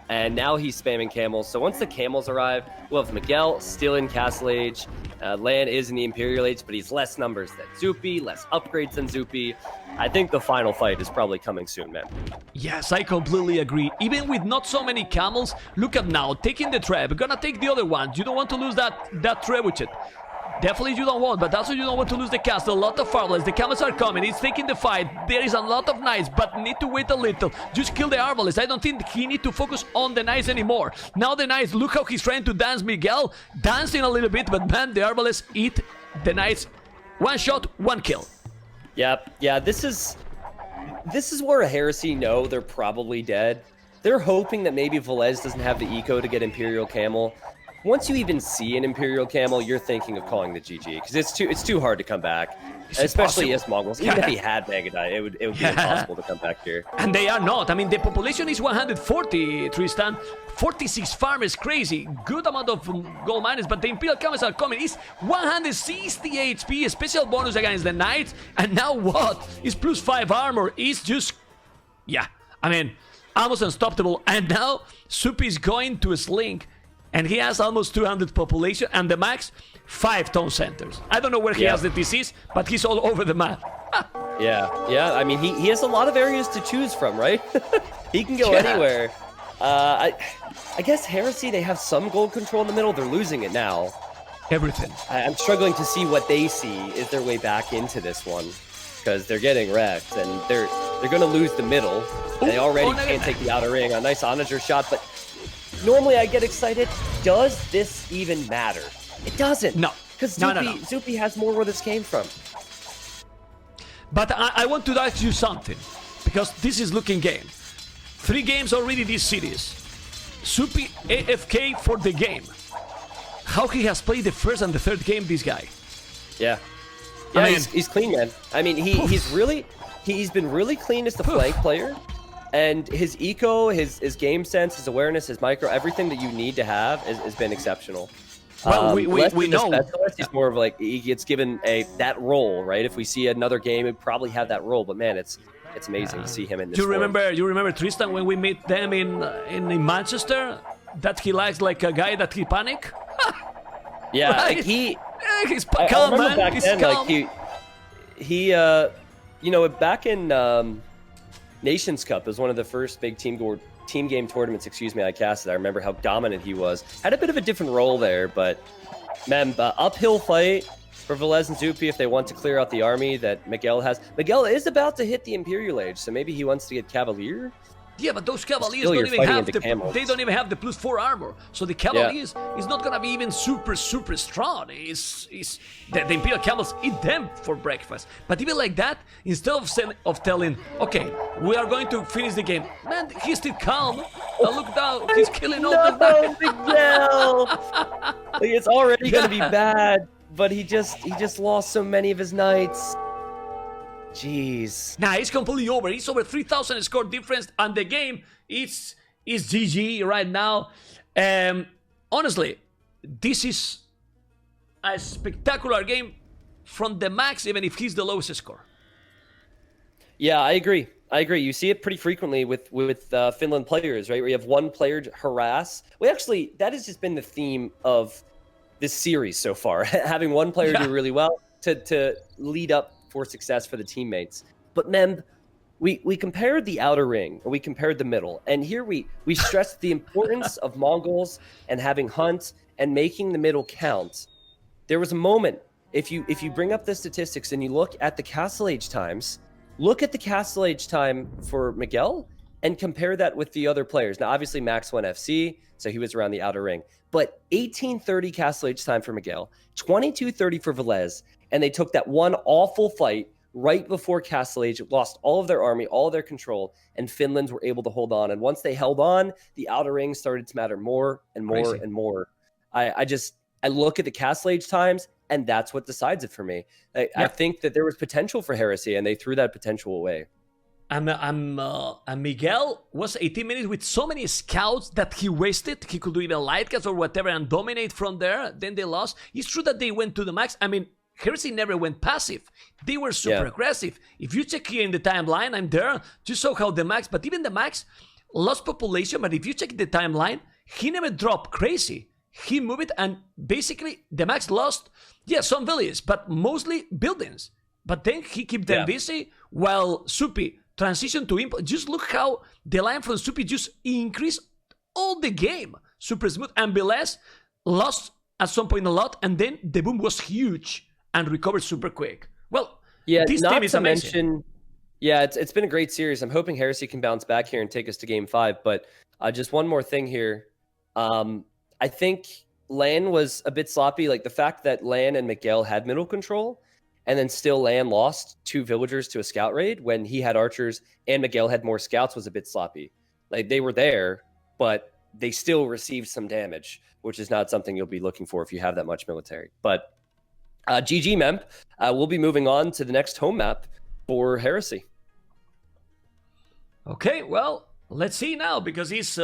and now he's spamming camels. So once the camels arrive, we'll have Miguel still in Castle Age. Lan is in the Imperial Age, but he's less numbers than Zupi, less upgrades than Zupi. I think the final fight is probably coming soon, man. Yes, I completely agree. Even with not so many camels, look at now, taking the trap. Gonna take the other ones. You don't want to lose that trebuchet. Definitely you don't want, but also you don't want to lose the castle. A lot of farmers, the camels are coming, he's taking the fight. There is a lot of knights, but need to wait a little. Just kill the arbalists. I don't think he need to focus on the knights anymore. Now the knights, look how he's trying to dance Miguel. Dancing a little bit, but man, the arbalists eat the knights. One shot, one kill. Yep, yeah, this is where a Heresy know they're probably dead. They're hoping that maybe Velez doesn't have the eco to get Imperial Camel. Once you even see an Imperial Camel, you're thinking of calling the GG because it's too hard to come back, especially as Mongols. Even if he had Magadai, it would be impossible to come back here. And they are not. I mean, the population is 140, Tristan. 46 farmers, crazy. Good amount of gold miners, but the Imperial Camels are coming. It's 160 HP, special bonus against the Knights. And now what? It's +5 armor. It's just, I mean, almost unstoppable. And now Supi is going to a Slink. And he has almost 200 population, and the max, 5 town centers. I don't know where he has the TCs, but he's all over the map. yeah. I mean, he has a lot of areas to choose from, right? He can go anywhere. I guess Heresy, they have some gold control in the middle. They're losing it now. Everything. I'm struggling to see what they see is their way back into this one, because they're getting wrecked, and they're going to lose the middle. They already can't take the outer ring. A nice Onager shot, but normally I get excited. Does this even matter? It doesn't. No. Because No. Zupi has more where this came from. But I want to ask you something, because this is looking game. 3 games already this series. Zupi AFK for the game. How he has played the first and the third game, this guy. Yeah. I Yeah, mean, he's clean, man. I mean, he's been really clean as the flank player. And his eco, his game sense, his awareness, his micro, everything that you need to have has been exceptional. Well, we know. Specialist, he's more of like, he gets given that role, right? If we see another game, he'd probably have that role. But man, it's amazing to see him in this. You remember Tristan when we meet them in Manchester? That he likes like a guy that he panic. Yeah, Right? like He's I calm, remember man. back He's then, calm. like back in Nations Cup, it was one of the first big team game tournaments, I casted. I remember how dominant he was. Had a bit of a different role there, but man, uphill fight for Velez and Zupi if they want to clear out the army that Miguel has. Miguel is about to hit the Imperial Age, so maybe he wants to get Cavalier. Yeah, but those Cavaliers Still, don't you're even fighting have into camels. they don't even have the +4 armor. So the Cavaliers is not gonna be even super strong. The Imperial Camels eat them for breakfast. But even like that, instead of telling, okay, we are going to finish the game, man, he's still calm. Look down, he's killing all the No, Miguel! Like, it's already gonna be bad, but he just lost so many of his knights. Jeez. Nah, it's completely over. It's over 3,000 score difference, and the game is GG right now. Honestly, this is a spectacular game from the Max, even if he's the lowest score. Yeah, I agree. You see it pretty frequently with Finland players, right? Where you have one player to harass. That has just been the theme of this series so far. Having one player do really well to lead up for success for the teammates. But Mem, we compared the outer ring and we compared the middle, and here we stressed the importance of Mongols and having Hunt and making the middle count. There was a moment, if you bring up the statistics and you look at the Castle Age times, look at the Castle Age time for Miguel and compare that with the other players. Now, obviously, Max won FC, so he was around the outer ring. But 1830 Castle Age time for Miguel, 2230 for Velez, and they took that one awful fight right before Castle Age, lost all of their army, all of their control, and Finland were able to hold on. And once they held on, the outer ring started to matter more and more Crazy. and more. I look at the Castle Age times, and that's what decides it for me. I think that there was potential for Heresy, and they threw that potential away. And Miguel was 18 minutes with so many scouts that he wasted. He could do even light cast or whatever and dominate from there. Then they lost. It's true that they went to the max. I mean, Heresy never went passive. They were super aggressive. If you check here in the timeline, I'm there. You saw how the max, but even the max lost population. But if you check the timeline, he never dropped crazy. He moved it, and basically the max lost, some villages, but mostly buildings. But then he kept them busy while Zupi transitioned to import. Just look how the line from Zupi just increased all the game. Super smooth. And Velez lost at some point a lot, and then the boom was huge and recovered super quick. Well, this team is amazing. It's been a great series. I'm hoping Heresy can bounce back here and take us to game 5. But just one more thing here. I think Lan was a bit sloppy. Like the fact that Lan and Miguel had middle control, and then still Lan lost 2 villagers to a scout raid when he had archers and Miguel had more scouts was a bit sloppy. Like they were there, but they still received some damage, which is not something you'll be looking for if you have that much military. But GG Memp, we'll be moving on to the next home map for Heresy. Okay, well, let's see now, because it's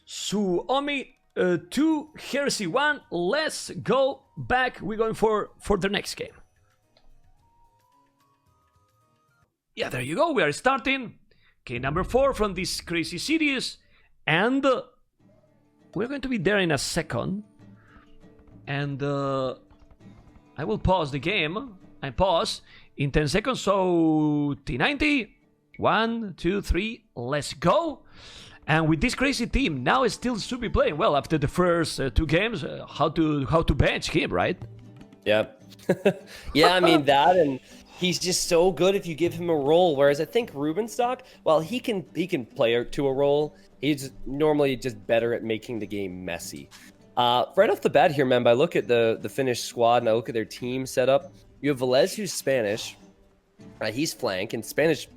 Suomi 2, Heresy 1. Let's go back. We're going for the next game. Yeah, there you go. We are starting game number 4 from this crazy series. And we're going to be there in a second. And I will pause the game. I pause in 10 seconds. So T90, 1, 2, 3, let's go. And with this crazy team, now it's still Zupi playing well after the first 2 games. How to bench him, right? Yeah. Yeah, I mean that, and he's just so good if you give him a role. Whereas I think Rubenstock, while he can play to a role, he's normally just better at making the game messy. Right off the bat here, man, I look at the Finnish squad and I look at their team setup. You have Velez, who's Spanish. He's flank, and Spanish,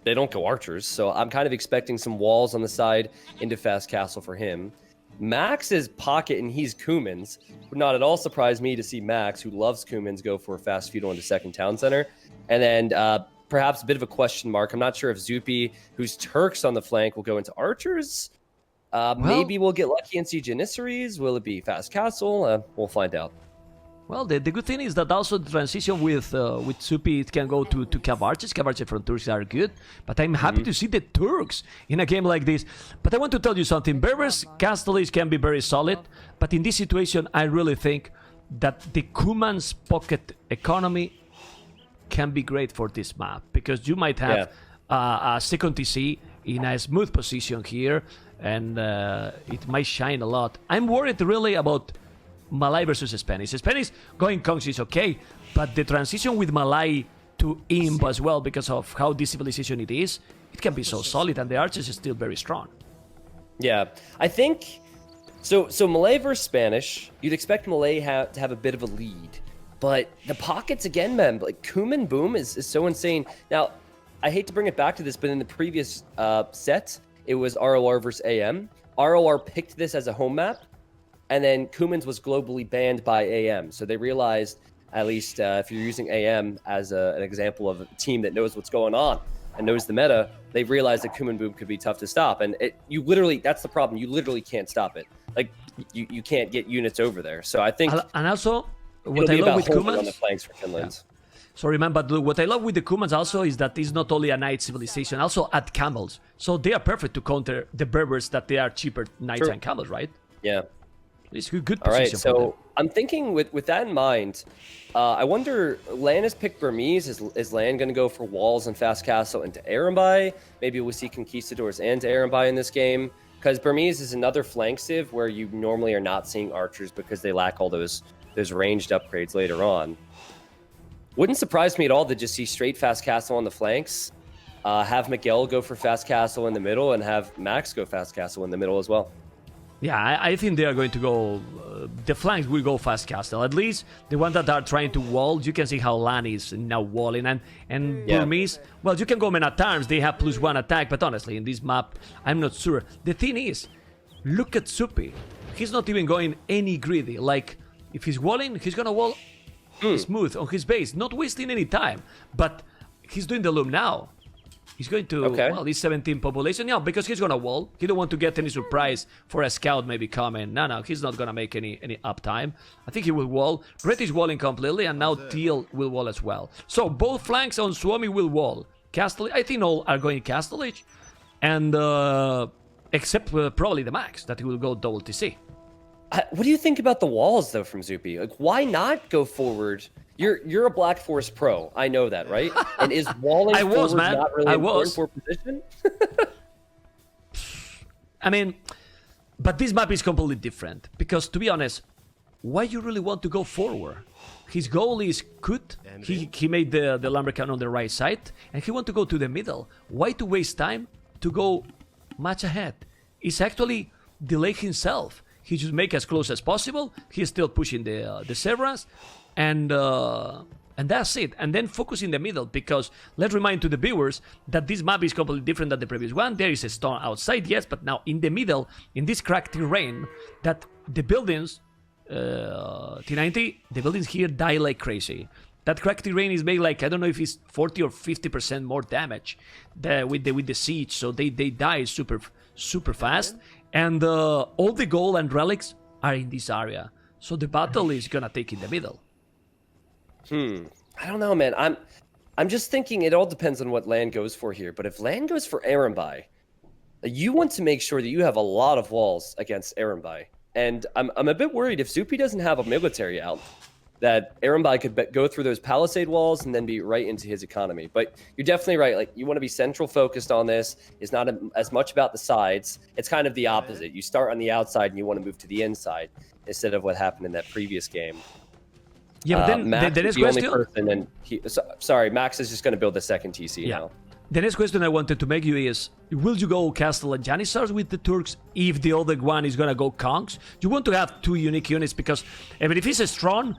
they don't go archers, so I'm kind of expecting some walls on the side into Fast Castle for him. Max is pocket, and he's Kumans. Would not at all surprise me to see Max, who loves Kumans, go for a fast feudal into second town center. And then perhaps a bit of a question mark. I'm not sure if Zupi, who's Turks on the flank, will go into archers. Maybe we'll get lucky and see Janissaries. Will it be Fast Castle? We'll find out. Well, the good thing is that also the transition with Zupi, it can go to Cav Archers. Cav Archers from Turks are good, but I'm happy to see the Turks in a game like this. But I want to tell you something. Berbers, Castellis can be very solid, but in this situation, I really think that the Kuman's pocket economy can be great for this map, because you might have a second TC in a smooth position here, and it might shine a lot. I'm worried really about Malay versus Spanish. Spanish going Kongs is okay, but the transition with Malay to Imp as well, because of how this civilization it is, it can be so solid, and the archers is still very strong. Yeah, I think so. Malay versus Spanish, you'd expect Malay to have a bit of a lead, but the pockets again, man, like Kuman Boom is so insane. Now, I hate to bring it back to this, but in the previous set, it was ROR versus AM. ROR picked this as a home map, and then Kumans was globally banned by AM. So they realized, at least if you're using AM as an example of a team that knows what's going on and knows the meta, they realized that Kuman Boom could be tough to stop. And you literally, that's the problem. You literally can't stop it. Like, you can't get units over there. So I think... And also, what I love with Kumans... on the flanks for Finland. Yeah. Sorry, man, but what I love with the Kumans also is that it's not only a knight civilization, also add camels. So they are perfect to counter the Berbers, that they are cheaper knights and camels, right? Yeah. It's a good position. All right, so I'm thinking with that in mind, I wonder, Lan has picked Burmese. Is Lan going to go for walls and Fast Castle into Arembai? Maybe we'll see Conquistadors and Arembai in this game, because Burmese is another flank civ where you normally are not seeing archers because they lack all those ranged upgrades later on. Wouldn't surprise me at all to just see straight Fast Castle on the flanks, have Miguel go for Fast Castle in the middle, and have Max go Fast Castle in the middle as well. Yeah, I think they are going to go... the flanks will go Fast Castle. At least the ones that are trying to wall, you can see how Lan is now walling. And Burmese, well, you can go men at arms. They have +1 attack, but honestly, in this map, I'm not sure. The thing is, look at Zupi. He's not even going any greedy. Like, if he's walling, he's going to wall smooth on his base, not wasting any time. But he's doing the loom now. He's going to, well, he's 17 population. Yeah, because he's going to wall. He don't want to get any surprise for a scout maybe coming. No, he's not going to make any uptime. I think he will wall. Red is walling completely, and now Teal will wall as well. So both flanks on Suomi will wall. Castle, I think all are going Castellage, and except probably the Max, that he will go double TC. What do you think about the walls, though, from Zupi? Like, why not go forward? You're a Black Force pro. I know that, right? And is walling forward not really important for position? I mean, but this map is completely different. Because, to be honest, why you really want to go forward? His goal is Kut. He made the Lumbercan on the right side. And he want to go to the middle. Why to waste time to go much ahead? It's actually delay himself. He should make as close as possible. He's still pushing the Severance. And that's it. And then focus in the middle, because let's remind to the viewers that this map is completely different than the previous one. There is a stone outside, yes, but now in the middle, in this cracked terrain, that the buildings, T90, the buildings here die like crazy. That cracked terrain is made like, I don't know if it's 40 or 50% more damage with the siege, so they die super fast. And all the gold and relics are in this area. So the battle is gonna take in the middle. I don't know, man. I'm just thinking it all depends on what Lan goes for here. But if Lan goes for Arembai, you want to make sure that you have a lot of walls against Arembai. And I'm a bit worried if Zupi doesn't have a military out, that Arembai could go through those palisade walls and then be right into his economy. But you're definitely right. Like, you want to be central focused on this. It's not as much about the sides. It's kind of the opposite. You start on the outside and you want to move to the inside instead of what happened in that previous game. Yeah, but then Max the is next the only question. person, and sorry, Max is just going to build the second TC now. The next question I wanted to make you is, will you go Castle and Janissars with the Turks if the other one is going to go Kongs? You want to have two unique units because even if it's strong,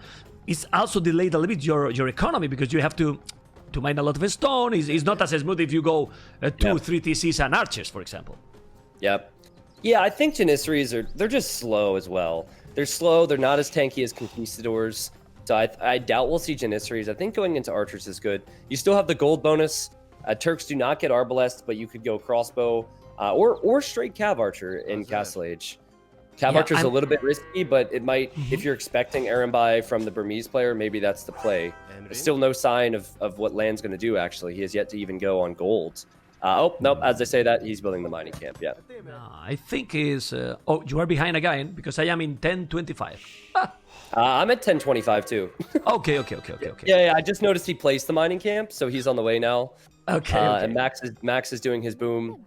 it's also delayed a little bit your economy because you have to mine a lot of stone. It's not as smooth if you go 2, 3 TCs and archers, for example. Yep. Yeah, I think Janissaries they're just slow as well. They're slow. They're not as tanky as Conquistadors. So I doubt we'll see Janissaries. I think going into archers is good. You still have the gold bonus. Turks do not get Arbalest, but you could go crossbow or straight cav archer in Castle Age. Cav archer is a little bit risky, but it might, if you're expecting Arambai from the Burmese player, maybe that's the play. There's still no sign of what Land's going to do, actually. He has yet to even go on gold. Oh, nope, as I say that, he's building the mining camp, yeah. I think is... oh, you are behind again, because I am in 1025. I'm at 1025 too. Okay. Yeah, I just noticed he placed the mining camp, so he's on the way now. Okay. And Max is doing his boom,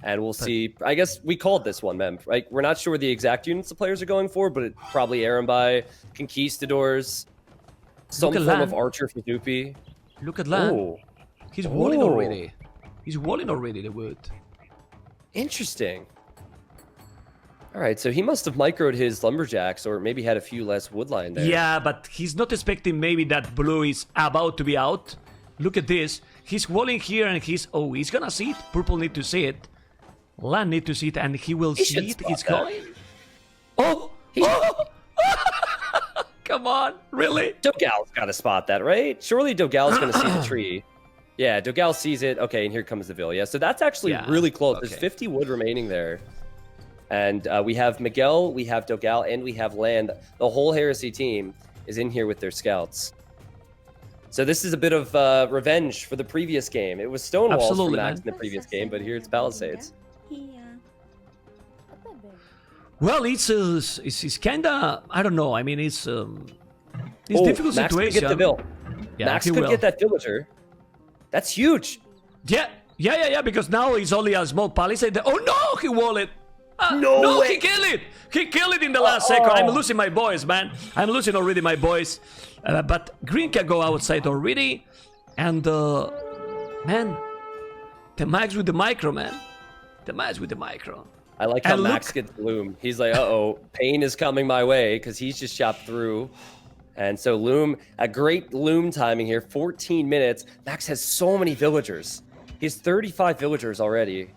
and we'll see. I guess we called this one, Mem. Right? We're not sure the exact units the players are going for, but probably Arambai, Conquistadors, some form of archer for Zupi. Look at Land. Ooh. He's walling already. He's walling already, the wood. Interesting. All right, so he must have microed his lumberjacks, or maybe had a few less woodline there. Yeah, but he's not expecting maybe that blue is about to be out. Look at this. He's walling here and he's gonna see it. Purple need to see it. Land need to see it and he will see it. It's going. Oh! Come on, really? Dogal's got to spot that, right? Surely Dogal's going to see the tree. Yeah, Dogal sees it. Okay, and here comes the Ville. Yeah, so that's actually really close. Okay. There's 50 wood remaining there. And we have Miguel, we have Dogal, and we have Land. The whole Heresy team is in here with their scouts. So this is a bit of revenge for the previous game. It was Stonewalls for Max in the previous game, but here it's Palisades. Well, it's kinda, I don't know. I mean, it's difficult Max situation. Could get the Ville. Yeah, Max could get that villager. That's huge. Yeah, because now it's only a small palisade. Oh no, he walled it. No way. He killed it. He killed it in the last second. I'm losing my boys, man. I'm losing already my boys. But Green can go outside already. And, man, the Max with the micro, man. The Max with the micro. I like how Max gets Loom. He's like, uh-oh, pain is coming my way because he's just chopped through. And so Loom, a great Loom timing here, 14 minutes. Max has so many villagers. He has 35 villagers already.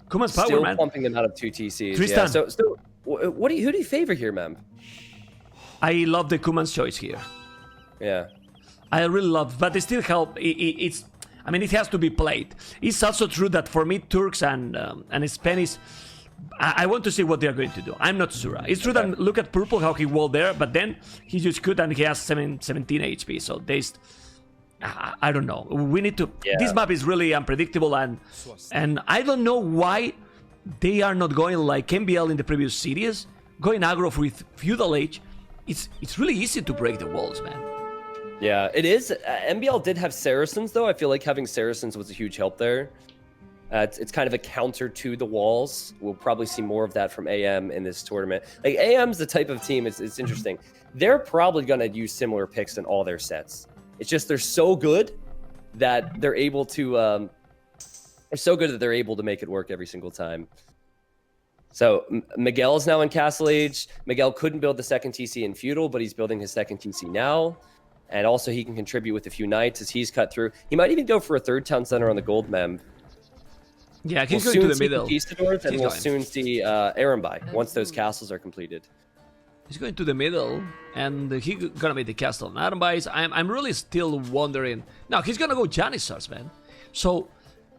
Kuman's power, Still man. pumping them out of 2 TCs. Tristan. Yeah, so who do you favor here, Mem? I love the Kuman's choice here. Yeah. I really love, but it still help. It's, I mean, it has to be played. It's also true that for me, Turks and Spanish, I want to see what they are going to do. I'm not sure. It's true that look at Purple, how he walled there, but then he just could and he has 17 HP. So there's, I don't know. We need to. Yeah. This map is really unpredictable, and I don't know why they are not going like MBL in the previous series, going aggro with Feudal Age. It's really easy to break the walls, man. Yeah, it is. MBL did have Saracens, though. I feel like having Saracens was a huge help there. It's kind of a counter to the walls. We'll probably see more of that from AM in this tournament. Like, AM's the type of team, it's interesting. They're probably going to use similar picks in all their sets. It's just they're so good that they're able to make it work every single time. So Miguel is now in Castle Age. Miguel couldn't build the second TC in Feudal, but he's building his second TC now. And also he can contribute with a few knights as he's cut through. He might even go for a third town center on the gold mem. Yeah, he's going to the middle. And we'll soon see Arambai once those castles are completed. He's going to the middle, and he's gonna make the castle on Arambai. I'm really still wondering. Now he's gonna go Janissars, man. So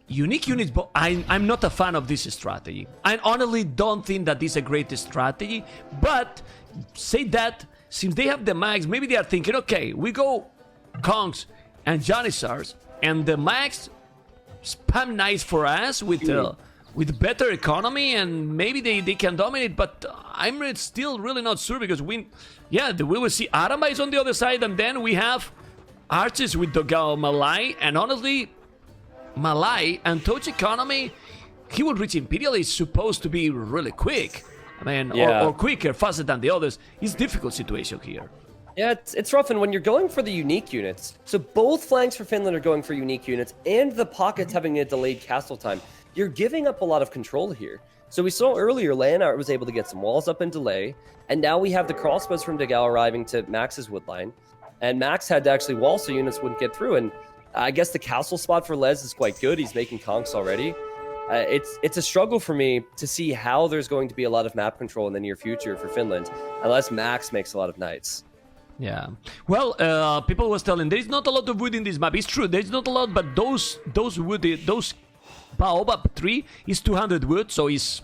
unique units, but I'm not a fan of this strategy. I honestly don't think that this is a great strategy. But say that since they have the mags, maybe they are thinking, okay, we go Kongs and Janissars, and the mags spam nice for us with better economy, and maybe they can dominate, but I'm still really not sure because we will see Arambai on the other side, and then we have archers with Dogal Malai, and honestly, Malai and Touch economy, he will reach Imperial is supposed to be really quick. I mean, or quicker, faster than the others. It's a difficult situation here. Yeah, it's rough, and when you're going for the unique units, so both flanks for Finland are going for unique units, and the pockets having a delayed castle time, you're giving up a lot of control here. So we saw earlier, Leonard was able to get some walls up and delay, and now we have the crossbows from Degao arriving to Max's woodline, and Max had to actually wall so units wouldn't get through, and I guess the castle spot for Les is quite good. He's making conks already. It's a struggle for me to see how there's going to be a lot of map control in the near future for Finland, unless Max makes a lot of knights. Yeah. Well, people was telling there is not a lot of wood in this map. It's true, there is not a lot, but those Baobab tree is 200 wood, so it's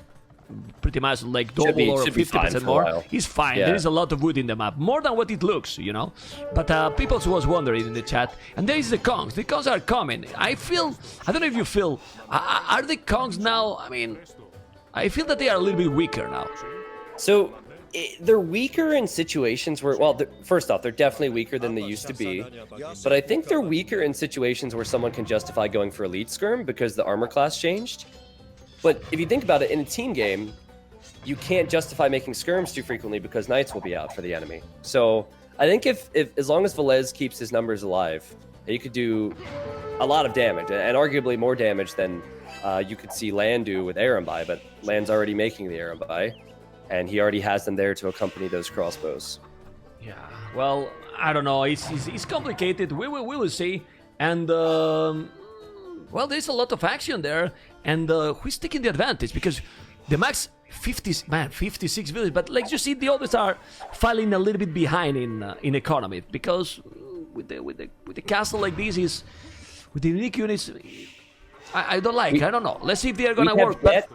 pretty much like double or 50% more. It's fine. Yeah. There is a lot of wood in the map, more than what it looks, you know. But people was wondering in the chat, and there is the Kongs. The Kongs are coming. I don't know if you feel, are the Kongs now? I mean, I feel that they are a little bit weaker now. So. They're weaker in situations where, well, first off, they're definitely weaker than they used to be. But I think they're weaker in situations where someone can justify going for elite skirm because the armor class changed. But if you think about it, in a team game, you can't justify making skirms too frequently because knights will be out for the enemy. So I think if as long as Velez keeps his numbers alive, he could do a lot of damage, and arguably more damage than you could see Lan do with Arambai. But Lan's already making the Arambai. And he already has them there to accompany those crossbows. Yeah, well, I don't know. It's complicated. We will see. And, well, there's a lot of action there. And who's taking the advantage? Because the max 56 villages. But like you see, the others are falling a little bit behind in economy. Because with the castle like this, with the unique units, I don't like. I don't know. Let's see if they are going to work. But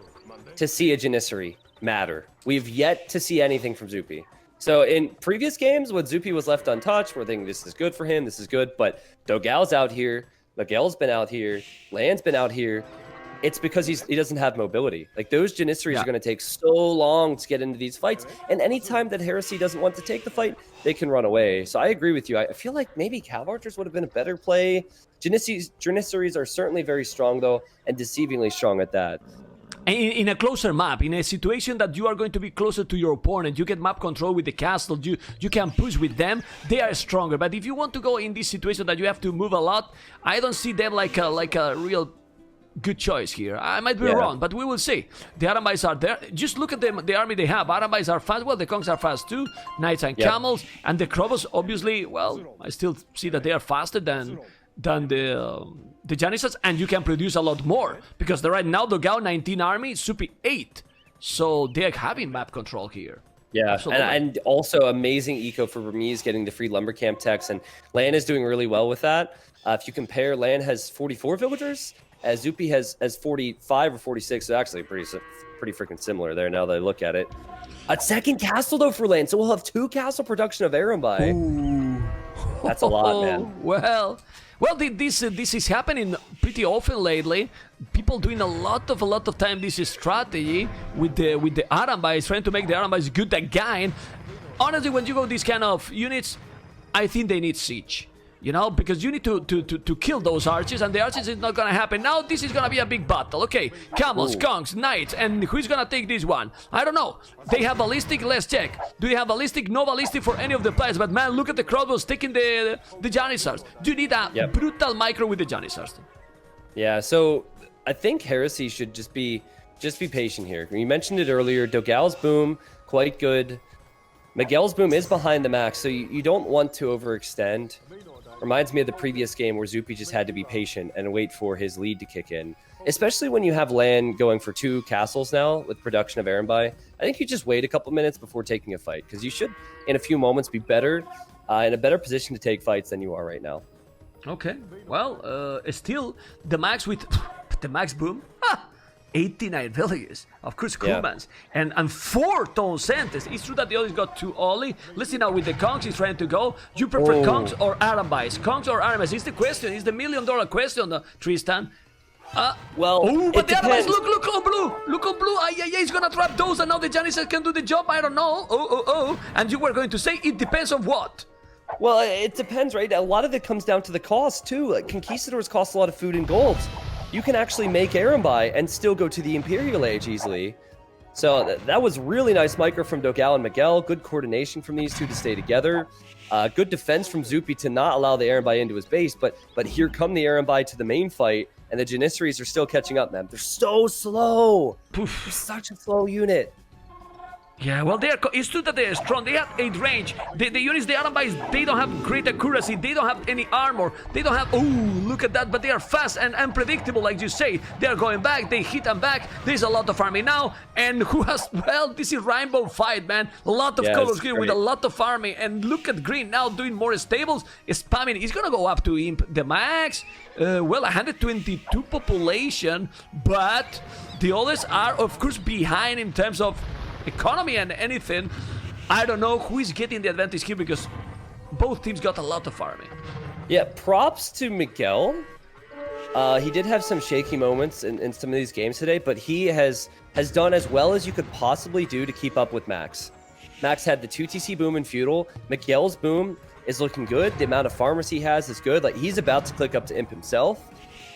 to see a Janissary matter. We've yet to see anything from Zupi. So in previous games, when Zupi was left untouched, we're thinking this is good for him, this is good, but Dogal's out here, Miguel's been out here, Lan's been out here. It's because he doesn't have mobility. Like, those Janissaries are going to take so long to get into these fights, and anytime that Heresy doesn't want to take the fight, they can run away. So I agree with you. I feel like maybe Cav Archers would have been a better play. Janissaries are certainly very strong, though, and deceivingly strong at that. In a closer map, in a situation that you are going to be closer to your opponent, you get map control with the castle, you can push with them, they are stronger. But if you want to go in this situation that you have to move a lot, I don't see them like a real good choice here. I might be wrong, but we will see. The Arambais are there. Just look at them, the army they have. Arambais are fast. Well, the Kongs are fast too. Knights and camels. And the Krobos, obviously, well, I still see that they are faster than the Janissaries, and you can produce a lot more because right now the Gao 19 army is Supi 8, so they're having map control here. Yeah, and also amazing eco for Burmese getting the free lumber camp techs, and Lan is doing really well with that. If you compare, Lan has 44 villagers, as Zupi has 45 or 46, so actually pretty freaking similar there now that I look at it. A second castle though for Lan, so we'll have 2 castle production of Arambai. Ooh. That's a lot, man. Well, this is happening pretty often lately. People doing a lot of time this strategy with the Arambais, trying to make the Arambais good again. Honestly, when you go these kind of units, I think they need siege. You know, because you need to kill those archers, and the archers is not gonna happen. Now this is gonna be a big battle. Okay, camels, Kongs, knights, and who's gonna take this one? I don't know. They have ballistic, let's check. Do they have ballistic? No ballistic for any of the players, but man, look at the crossbows taking the Janissaries. You need a brutal micro with the Janissaries. Yeah, so I think Heresy should just be patient here. You mentioned it earlier, Dogal's boom, quite good. Miguel's boom is behind the max, so you don't want to overextend. Reminds me of the previous game where Zupi just had to be patient and wait for his lead to kick in. Especially when you have Lan going for 2 castles now with production of Arambai. I think you just wait a couple minutes before taking a fight, because you should, in a few moments, be better, in a better position to take fights than you are right now. Okay, well, still, the max with the max boom, 89 villages, of course, Kumans, and 4 tone centers. It's true that the others got too early. Listen now, with the Kongs, he's trying to go. You prefer Kongs or Arambais? Kongs or Arambais? It's the question. It's the $1 million question, Tristan. But the Arambais, look on blue. Look on blue. He's gonna trap those, and now the Janissaries can do the job. I don't know. And you were going to say it depends on what? Well, it depends, right? A lot of it comes down to the cost too. Like, conquistadors cost a lot of food and gold. You can actually make Arambai and still go to the Imperial Age easily. So that was really nice micro from Dogao and Miguel. Good coordination from these two to stay together. Good defense from Zupi to not allow the Arambai into his base, but here come the Arambai to the main fight, and the Janissaries are still catching up, man. They're so slow. They're such a slow unit. Yeah, well, it's true that they're strong. They have 8 range. The units, the Arambais, they don't have great accuracy. They don't have any armor. They don't have... Oh, look at that. But they are fast and unpredictable, like you say. They are going back. They hit them back. There's a lot of army now. And who has... Well, this is Rainbow Fight, man. A lot of colors here with a lot of army. And look at Green now doing more stables. Spamming. He's going to go up to Imp the max. Well, 122 population. But the others are, of course, behind in terms of economy and anything. I don't know who is getting the advantage here because both teams got a lot of army. Yeah, props to Miguel. He did have some shaky moments in some of these games today, but he has done as well as you could possibly do to keep up with Max. Max had the 2TC boom in Feudal. Miguel's boom is looking good. The amount of farmers he has is good. Like, he's about to click up to Imp himself.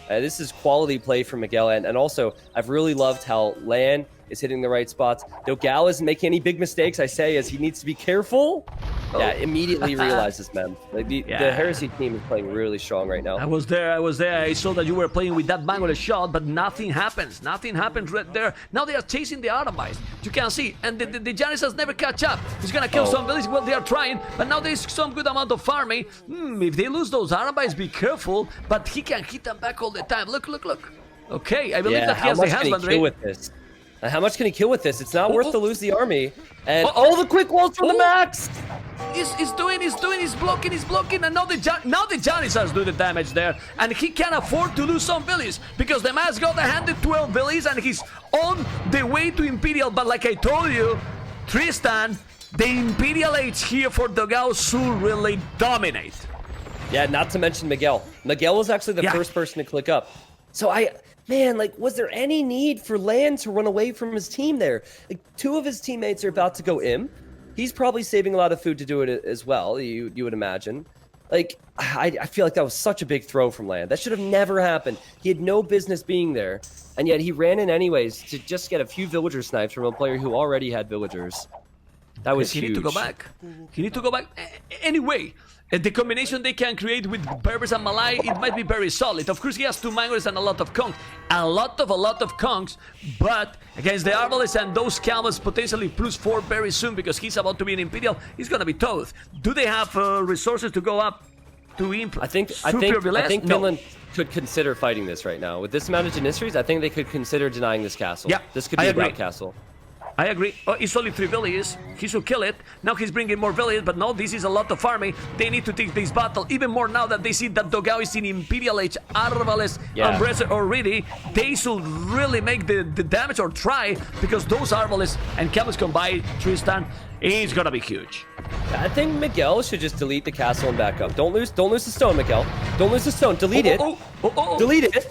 This is quality play from Miguel, and also I've really loved how Lan is hitting the right spots. Dogao isn't making any big mistakes, I say, as he needs to be careful. Yeah, immediately realizes, man. Like the Heresy team is playing really strong right now. I was there. I saw that you were playing with that bang on a shot, but nothing happens. Nothing happens right there. Now they are chasing the Arambais. You can see, and the Janissaries never catch up. He's gonna kill some villages. Well, they are trying, but now there's some good amount of farming. If they lose those Arambais, be careful. But he can hit them back all the time. Look. Okay, I believe that he has the husbandry. How much can he kill with this? It's not worth to lose the army. And the quick walls from the Max! He's blocking, and now the Janissaries do the damage there. And he can afford to lose some villages, because the Max got 112 villages, and he's on the way to Imperial. But like I told you, Tristan, the Imperial Age here for Dogao should really dominate. Yeah, not to mention Miguel. Miguel was actually the first person to click up. So man, like, was there any need for Lan to run away from his team there? Like, 2 of his teammates are about to go Imp. He's probably saving a lot of food to do it as well, you would imagine. Like, I feel like that was such a big throw from Lan. That should have never happened. He had no business being there, and yet he ran in anyways to just get a few villager snipes from a player who already had villagers. That was huge. He need to go back. He need to go back. Anyway, the combination they can create with Berbers and Malay, it might be very solid. Of course, he has 2 Mangoes and a lot of conks. A lot of conks, but against the Arbalists and those Camels, potentially +4 very soon, because he's about to be an Imperial, he's gonna be tough. Do they have resources to go up to Imp? I think Finland could consider fighting this right now. With this amount of Janissaries, I think they could consider denying this castle. Yeah, this could be a rout castle. I agree. It's only 3 villages. He should kill it. Now he's bringing more villages, but no, this is a lot of army. They need to take this battle even more now that they see that Dogao is in Imperial Age, Arbalest, Umbrella already. They should really make the damage, or try, because those Arbalists and Camels combined, Tristan, is gonna be huge. I think Miguel should just delete the castle and back up. Don't lose the stone, Miguel. Don't lose the stone. Delete it. Delete it.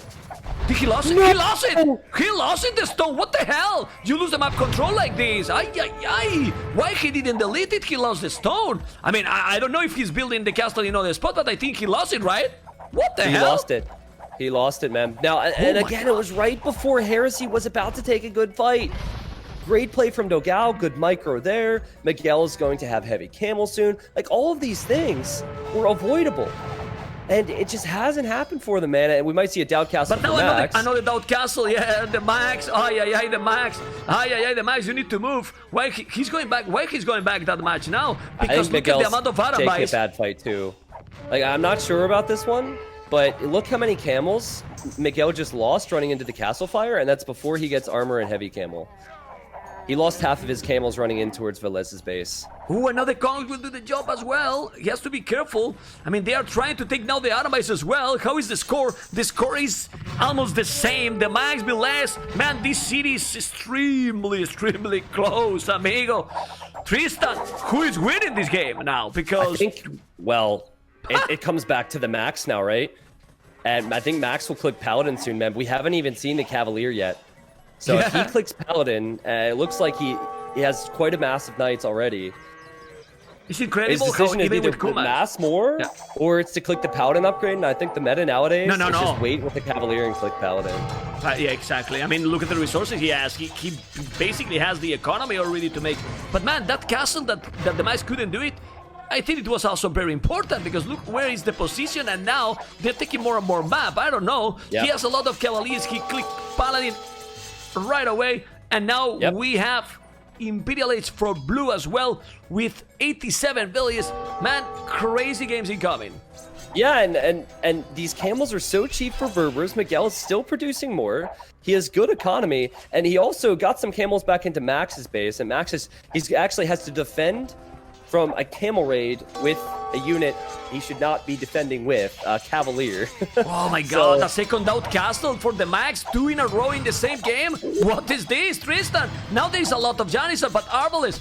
He lost it! He lost it! He lost it, the stone! What the hell? You lose the map control like this! Why he didn't delete it? He lost the stone! I mean, I don't know if he's building the castle in other spot, but I think he lost it, right? What the hell? He lost it, man. Now, and again, it was right before Heresy was about to take a good fight. Great play from Dogao, good micro there. Miguel is going to have heavy camel soon. Like, all of these things were avoidable. And it just hasn't happened for them, man. And we might see a doubt castle. But now another doubt castle. Yeah, the Max. The Max. The Max. You need to move. Why he's going back? Why he's going back that much now? Because look at the amount of Arambais. Taking a bad fight too. Like, I'm not sure about this one, but look how many camels Miguel just lost running into the castle fire, and that's before he gets armor and heavy camel. He lost half of his camels running in towards Velez's base. Ooh, and now the Kongs will do the job as well. He has to be careful. I mean, they are trying to take now the Arambais as well. How is the score? The score is almost the same. The Max be less. Man, this city is extremely close, amigo. Tristan, who is winning this game now? Because... I think, well, it comes back to the Max now, right? And I think Max will click Paladin soon, man. We haven't even seen the Cavalier yet. So if he clicks Paladin, it looks like he has quite a mass of Knights already. It's incredible His decision is either to mass more, or it's to click the Paladin upgrade, and I think the meta nowadays is just wait with the Cavalier and click Paladin. Yeah, exactly. I mean, look at the resources he has. He basically has the economy already to make. But man, that castle that the Max couldn't do it, I think it was also very important because look where is the position, and now they're taking more and more map. I don't know. He has a lot of cavaliers. He clicked Paladin right away, and now we have Imperial Age for blue as well with 87 villages. Man, crazy games incoming. Yeah, and these camels are so cheap for Berbers. Miguel is still producing more. He has good economy, and he also got some camels back into Max's base, and he actually has to defend from a camel raid with a unit he should not be defending with, Cavalier. Oh my god, a second out castle for the Max, 2 in a row in the same game? What is this, Tristan? Now there is a lot of Janissar, but Arbalest,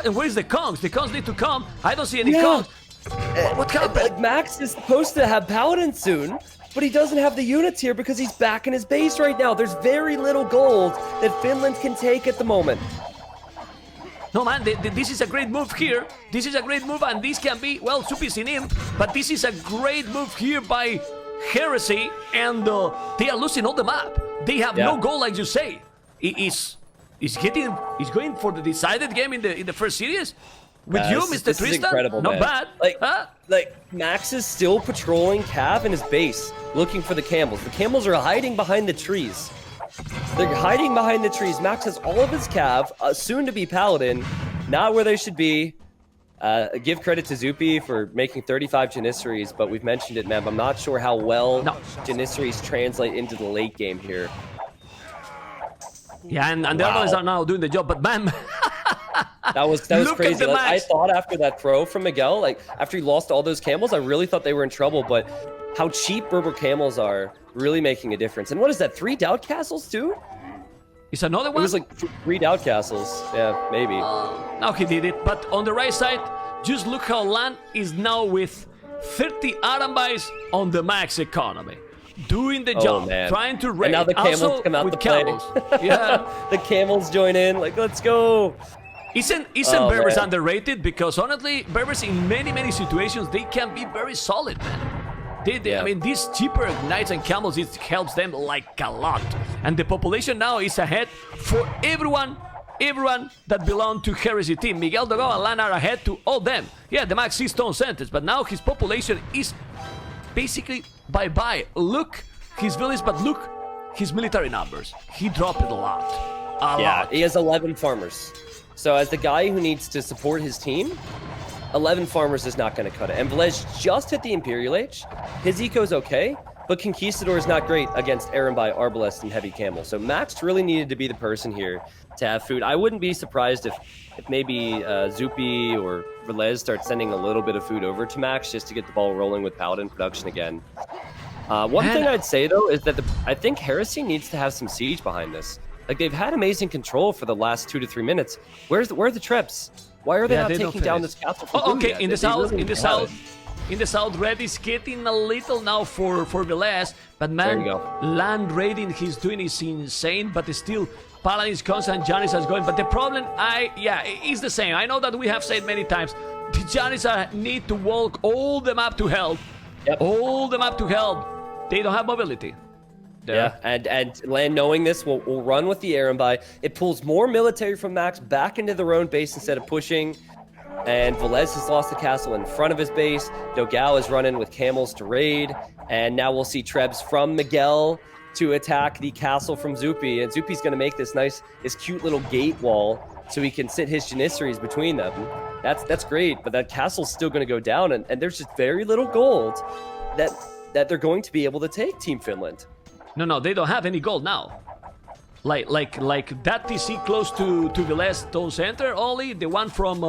and where's the Kongs? The Kongs need to come. I don't see any Kongs. What happened? Like, Max is supposed to have Paladin soon, but he doesn't have the units here because he's back in his base right now. There's very little gold that Finland can take at the moment. No, man, this is a great move here. This is a great move, and this can be, well, Zupi's in him, but this is a great move here by Heresy, and they are losing all the map. They have no goal, like you say. He's going for the decided game in the first series. With you, Mr. This Tristan? is incredible, Not man. bad. Like, Max is still patrolling Cav in his base, looking for the camels. The camels are hiding behind the trees. They're hiding behind the trees. Max has all of his Cav, soon to be Paladin, not where they should be. Give credit to Zupi for making 35 Janissaries, but we've mentioned it, man. I'm not sure how well Janissaries translate into the late game here. Yeah, and the others are now doing the job, but man... That was crazy. Like, I thought after that throw from Miguel, like after he lost all those camels, I really thought they were in trouble. But how cheap Berber camels are really making a difference. And what is that? 3 doubt castles too? Is another one? It was like 3 doubt castles. Yeah, maybe. Now he did it. But on the right side, just look how Lan is now with 30 Arambais on the Max economy. Doing the job, man. Trying to raid. And now the camels also come out with to play. camels. Yeah. The camels join in. Like, let's go. Isn't Berbers underrated? Because honestly, Berbers in many situations, they can be very solid, man. I mean, these cheaper knights and camels, it helps them like a lot. And the population now is ahead for everyone that belong to Heresy team. Miguel Dogo and Lan are ahead to all them. Yeah, the Max is stone centers, but now his population is basically bye-bye. Look his village, but look his military numbers. He dropped it a lot. A lot. He has 11 farmers. So as the guy who needs to support his team, 11 farmers is not going to cut it. And Velez just hit the Imperial Age. His eco's okay, but Conquistador is not great against Arambai, Arbalest, and Heavy Camel. So Max really needed to be the person here to have food. I wouldn't be surprised if maybe Zupi or Velez start sending a little bit of food over to Max just to get the ball rolling with Paladin production again. One thing I'd say, though, is that I think Heresy needs to have some siege behind this. Like, they've had amazing control for the last 2 to 3 minutes. Where are the Treps? Why are they not taking down this castle? Okay, in the south, Red is getting a little now for Velez, but man, land raiding he's doing is insane. But still, Paladin's constant, Janissar is going. But the problem, is the same. I know that we have said many times, the Janissar need to walk all the map to help. All the map to help. They don't have mobility. Yeah, and Lan, knowing this, will run with the Arambai. It pulls more military from Max back into their own base instead of pushing. And Velez has lost the castle in front of his base. Dogao is running with camels to raid. And now we'll see Trebs from Miguel to attack the castle from Zupi. And Zupi's going to make this cute little gate wall so he can sit his Janissaries between them. That's great, but that castle's still going to go down. And there's just very little gold that they're going to be able to take, Team Finland. No, they don't have any gold now. Like that TC close to Velez Stone Center, only the one from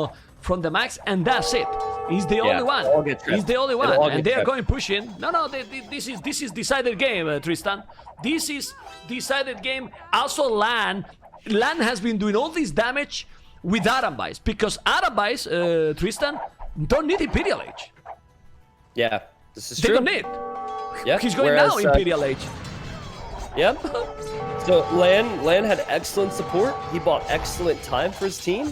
the Max, and that's it. He's the only one. He's the only one, and they are going pushing. No, this is decided game, Tristan. This is decided game. Also, Lan has been doing all this damage with Arambais because Arambais, Tristan, don't need Imperial Age. Yeah, this is true. They don't need. Yeah, he's going now Imperial Age. Yep. So Lan had excellent support. He bought excellent time for his team.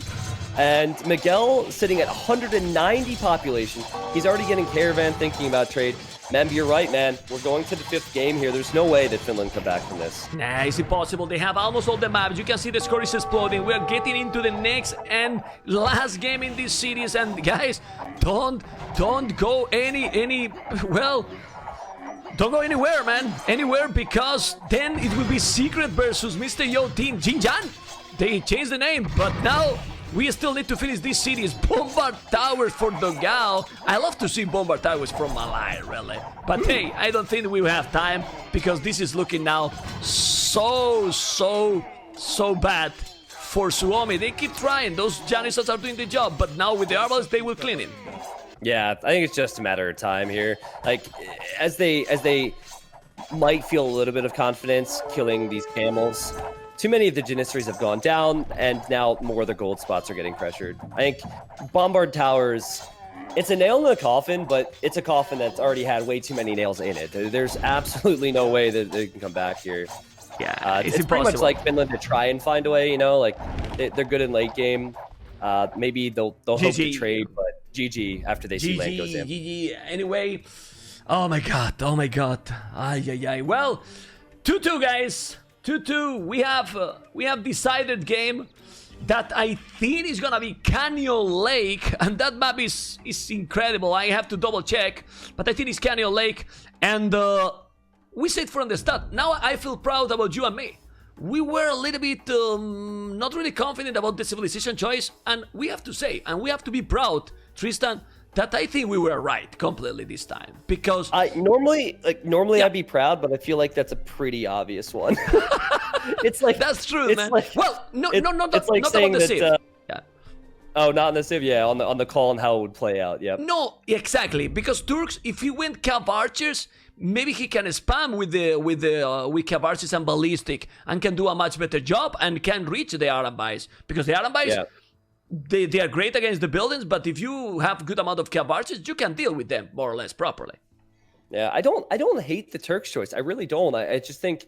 And Miguel sitting at 190 population. He's already getting caravan, thinking about trade. Mem, you're right, man. We're going to the 5th game here. There's no way that Finland come back from this. Nah, it's impossible. They have almost all the maps. You can see the score is exploding. We're getting into the next and last game in this series. And guys, don't go well, don't go anywhere, man. Anywhere, because then it will be Secret versus Mr. Yo team. YinYang. They changed the name, but now we still need to finish this series. Bombard Towers for Dogao. I love to see Bombard Towers from Malaya, really. But hey, I don't think we will have time, because this is looking now so bad for Suomi. They keep trying. Those Janisons are doing the job, but now with the Arbalists, they will clean it. Yeah, I think it's just a matter of time here. Like, as they might feel a little bit of confidence killing these camels, too many of the Janissaries have gone down, and now more of the gold spots are getting pressured. I think Bombard Towers, it's a nail in the coffin, but it's a coffin that's already had way too many nails in it. There's absolutely no way that they can come back here. Yeah, it's pretty much like Finland to try and find a way, you know, like they're good in late game. Maybe they'll hope to trade, but GG after they see land goes in. GG. Anyway, oh my god. Ay. Well, 2-2, guys. 2-2. We have decided game that I think is gonna be Canyon Lake, and that map is incredible. I have to double check, but I think it's Canyon Lake, and we said from the start. Now I feel proud about you and me. We were a little bit not really confident about the civilization choice, and we have to say, and we have to be proud, Tristan, that I think we were right completely this time, because normally I'd be proud, but I feel like that's a pretty obvious one. It's like that's true, man. Like, well, not about the Civ. Yeah. Oh, not on the Civ, yeah, on the call and how it would play out, yeah. No, exactly, because Turks, if he went Cav Archers, maybe he can spam with Cav Archers and Ballistic and can do a much better job and can reach the Arambais, because the Arambais, they are great against the buildings, but if you have good amount of Cav Archers, you can deal with them more or less properly. Yeah, I don't hate the Turks choice. I really don't. I just think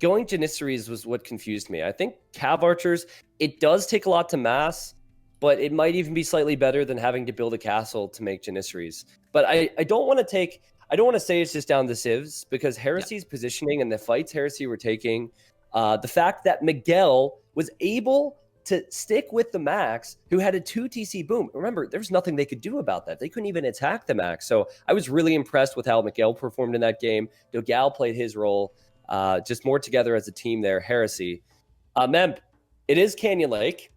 going Janissaries was what confused me. I think Cav Archers, it does take a lot to mass, but it might even be slightly better than having to build a castle to make Janissaries. But I don't want to say it's just down to Civs, because Heresy's positioning and the fights Heresy were taking, the fact that Miguel was able to stick with the Max, who had a 2 TC boom. Remember, there's nothing they could do about that. They couldn't even attack the Max. So I was really impressed with how Miguel performed in that game. Dogao played his role, just more together as a team there, Heresy. Mem, it is Canyon Lake.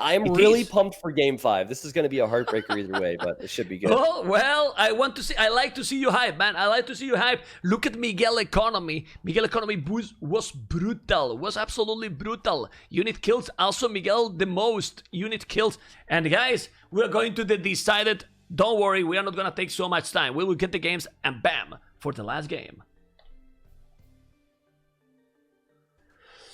I'm really pumped for Game 5. This is going to be a heartbreaker either way, but it should be good. Oh, well, I like to see you hype, man. I like to see you hype. Look at Miguel economy. Miguel economy was brutal. Was absolutely brutal. Unit kills, also Miguel the most unit kills. And guys, we're going to the decided. Don't worry, we are not going to take so much time. We will get the games and bam, for the last game.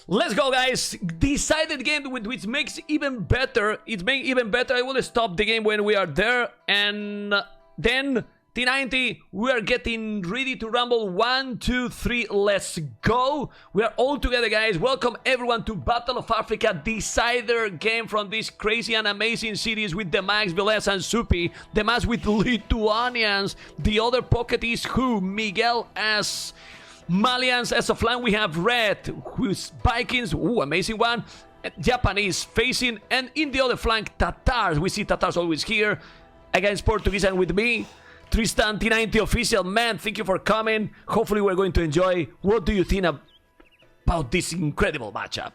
Let's go, guys. Decided game, which makes even better. It makes even better. I will stop the game when we are there. And then T90, we are getting ready to rumble. 1, 2, 3, let's go. We are all together, guys. Welcome everyone to Battle of Africa Decider game from this crazy and amazing series with the Max, Velez, and Supi. The match with Lithuanians. The other pocket is who? Miguel as Malians. As of flank we have Red, who's Vikings, ooh, amazing one, Japanese facing, and in the other flank Tatars. We see Tatars always here against Portuguese, and with me Tristan, T90Official. Man, thank you for coming. Hopefully we're going to enjoy. What do you think about this incredible matchup?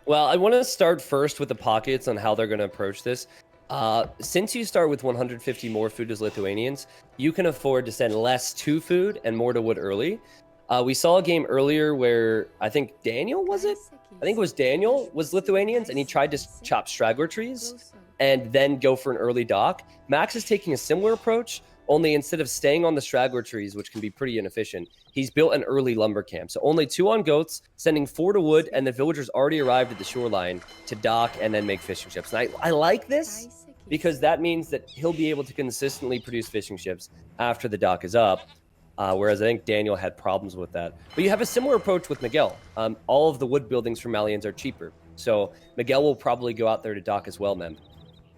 Well, I want to start first with the pockets on how they're going to approach this. Since you start with 150 more food as Lithuanians, you can afford to send less to food and more to wood early. We saw a game earlier where I think Daniel was Lithuanians, and he tried to chop straggler trees and then go for an early dock. Max is taking a similar approach, only instead of staying on the straggler trees, which can be pretty inefficient, he's built an early lumber camp. So only 2 on goats, sending 4 to wood, and the villagers already arrived at the shoreline to dock and then make fishing ships. And I like this because that means that he'll be able to consistently produce fishing ships after the dock is up. Whereas I think Daniel had problems with that. But you have a similar approach with Miguel. All of the wood buildings from Malians are cheaper. So Miguel will probably go out there to dock as well, Mem.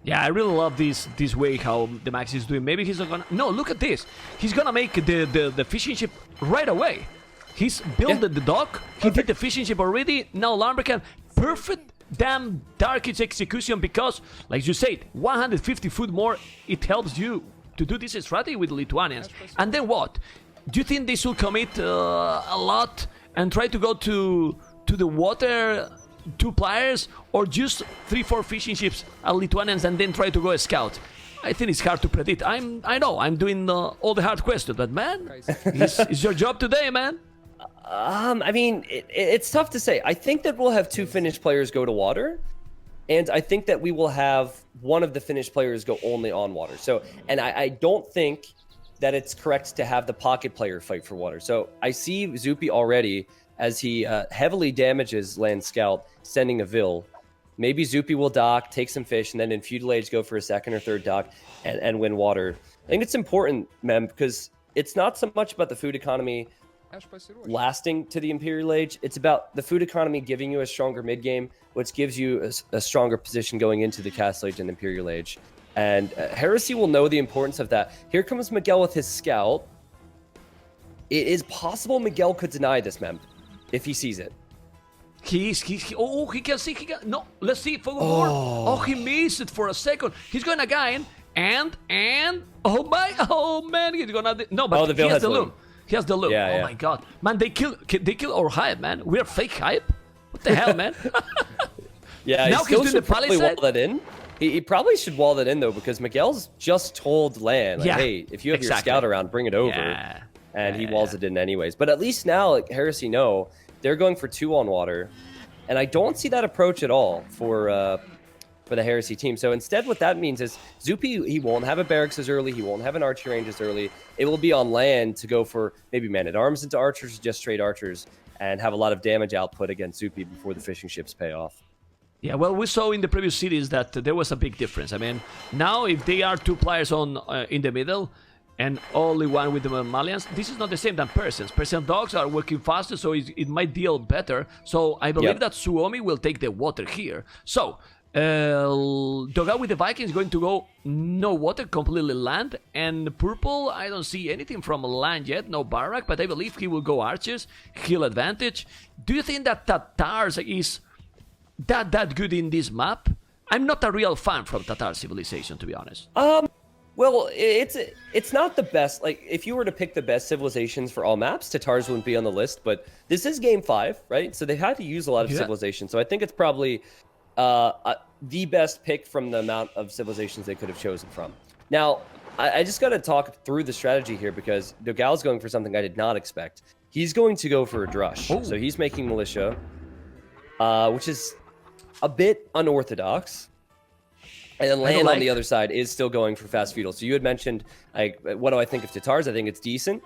Yeah, I really love this way how the Max is doing. Maybe he's not gonna... No, look at this. He's gonna make the fishing ship right away. He's built the dock. He did the fishing ship already. Now Lumbercan, perfect damn Darkish execution because, like you said, 150 foot more, it helps you to do this strategy with the Lithuanians. And then what? Do you think they should commit a lot and try to go to the water 2 players, or just 3-4 fishing ships at Lithuanians and then try to go a scout? I think it's hard to predict. I know I'm doing all the hard questions, but man, it's your job today, man. I mean, it's tough to say. I think that we'll have 2 Finnish players go to water, and I think that we will have one of the Finnish players go only on water. So, and I don't think that it's correct to have the pocket player fight for water. So I see Zupi already as he heavily damages Land Scout, sending a Vil. Maybe Zupi will dock, take some fish, and then in Feudal Age go for a 2nd or 3rd dock and win water. I think it's important, Mem, because it's not so much about the food economy lasting to the Imperial Age. It's about the food economy giving you a stronger mid game, which gives you a stronger position going into the Castle Age and Imperial Age. And Heresy will know the importance of that. Here comes Miguel with his scout. It is possible Miguel could deny this, Mem, if he sees it. He can see. No, let's see. Oh, he missed it for a second. He's going again, and oh man, he's gonna no, but he has the loop. He has the loop. Oh my god, man, they kill our hype, man. We are fake hype. What the hell, man? Yeah, now he's doing the probably palisade. Wall that in. He probably should wall that in though, because Miguel's just told Lan, like, hey, if you have your scout around, bring it over, and he walls it in anyways. But at least now, like, Heresy know they're going for 2 on water, and I don't see that approach at all for the Heresy team. So instead, what that means is Zupi, he won't have a barracks as early, he won't have an archery range as early. It will be on land to go for maybe man-at-arms into archers, just straight archers, and have a lot of damage output against Zupi before the fishing ships pay off. Yeah, well, we saw in the previous series that there was a big difference. I mean, now if they are 2 players on in the middle and only one with the Malians, this is not the same than Persians. Persian dogs are working faster, so it might deal better. So I believe that Suomi will take the water here. So Doga with the Vikings is going to go no water, completely land. And Purple, I don't see anything from land yet, no barrack, but I believe he will go archers, heal advantage. Do you think that Tatars is that good in this map? I'm not a real fan from Tatar Civilization, to be honest. Well, it's not the best. Like, if you were to pick the best civilizations for all maps, Tatars wouldn't be on the list. But this is game 5, right? So they had to use a lot of civilizations. So I think it's probably the best pick from the amount of civilizations they could have chosen from. Now, I just got to talk through the strategy here, because Dogal's going for something I did not expect. He's going to go for a drush. So he's making militia, which is a bit unorthodox. And then Land on the other side is still going for fast feudal. So you had mentioned, like, what do I think of Tatars? I think it's decent.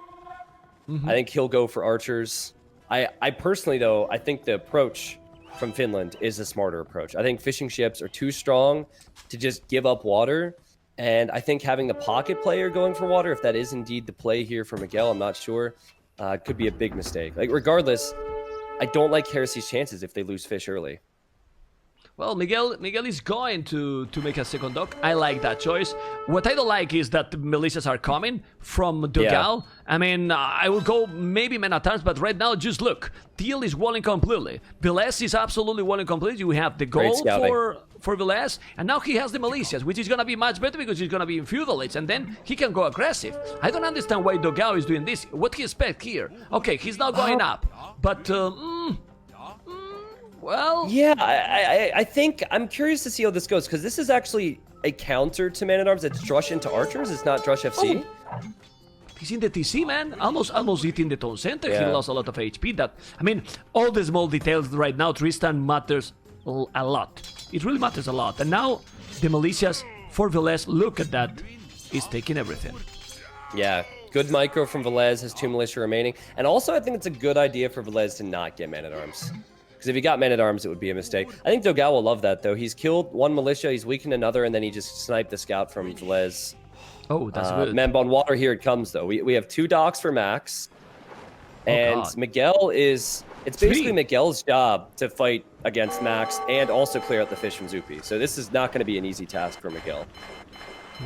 I think he'll go for archers. I personally, though, I think the approach from Finland is a smarter approach. I think fishing ships are too strong to just give up water. And I think having the pocket player going for water, if that is indeed the play here for Miguel, I'm not sure, could be a big mistake. Like, regardless, I don't like Heresy's chances if they lose fish early. Well, Miguel is going to make a second dock. I like that choice. What I don't like is that the militias are coming from Dogal. I mean, I will go maybe man-at-arms, but right now, just look. Teal is walling completely. Velez is absolutely walling completely. We have the gold for Velez, and now he has the militias, which is going to be much better because he's going to be in feudal age, and then he can go aggressive. I don't understand why Dogal is doing this. What he expect here? Okay, he's not going up, but... well... Yeah, I think... I'm curious to see how this goes, because this is actually a counter to Man-at-Arms. It's Drush into Archers. It's not Drush FC. Oh. He's in the TC, man. Almost hitting the Tone Center. He lost a lot of HP. I mean, all the small details right now, Tristan matters a lot. It really matters a lot. And now, the militias for Velez, look at that. He's taking everything. Yeah. Good micro from Velez, has 2 militia remaining. And also, I think it's a good idea for Velez to not get Man-at-Arms. Because if he got Man-at-Arms, it would be a mistake. I think Dogal will love that, though. He's killed 1 militia, he's weakened another, and then he just sniped the scout from Velez. Oh, that's good. Memb on water, here it comes, though. We have 2 docks for Max. And God. Miguel it's basically Three. Miguel's job to fight against Max and also clear out the fish from Zupi. So this is not going to be an easy task for Miguel.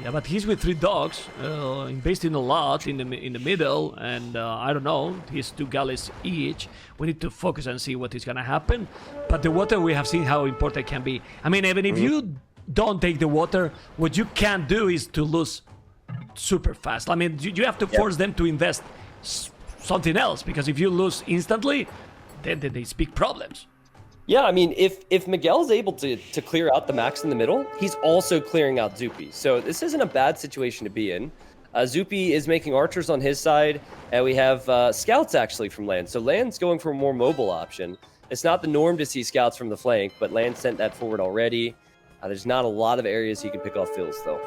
Yeah, but he's with 3 dogs, investing a lot in the middle, and I don't know, he's 2 galleys each. We need to focus and see what is gonna happen. But the water, we have seen how important it can be. I mean, even if you don't take the water, what you can do is to lose super fast. I mean, you have to force them to invest something else, because if you lose instantly, then there's big problems. Yeah, I mean, if Miguel's able to clear out the Max in the middle, he's also clearing out Zupi. So this isn't a bad situation to be in. Zupi is making archers on his side, and we have scouts actually from Land. So Land's going for a more mobile option. It's not the norm to see scouts from the flank, but Land sent that forward already. There's not a lot of areas he can pick off fills, though.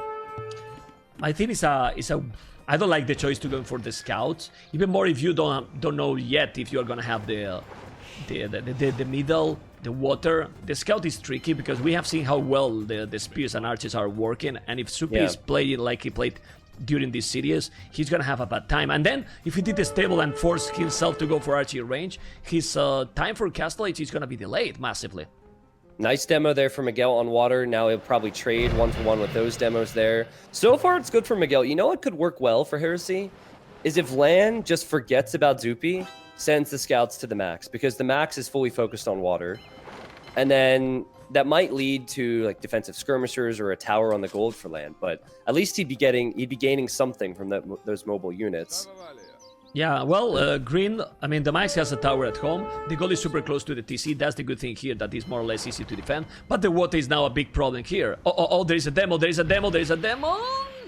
I think I don't like the choice to go for the scouts. Even more if you don't know yet if you are gonna have the middle, the water. The scout is tricky because we have seen how well the spears and archers are working, and if Zupi is playing like he played during this series, he's gonna have a bad time. And then if he did the stable and force himself to go for archery range, his time for castle age is gonna be delayed massively. Nice demo there for Miguel on water. Now he'll probably trade 1-for-1 with those demos there. So far, it's good for Miguel. You know what could work well for Heresy? Is if Lan just forgets about Zupi, sends the scouts to the Max, because the Max is fully focused on water. And then that might lead to like defensive skirmishers or a tower on the gold for Lan, but at least he'd be gaining something from those mobile units. Yeah, well, green, I mean, the Max has a tower at home. The goal is super close to the TC. That's the good thing here, that is more or less easy to defend. But the water is now a big problem here. Oh, there is a demo, there is a demo, there is a demo.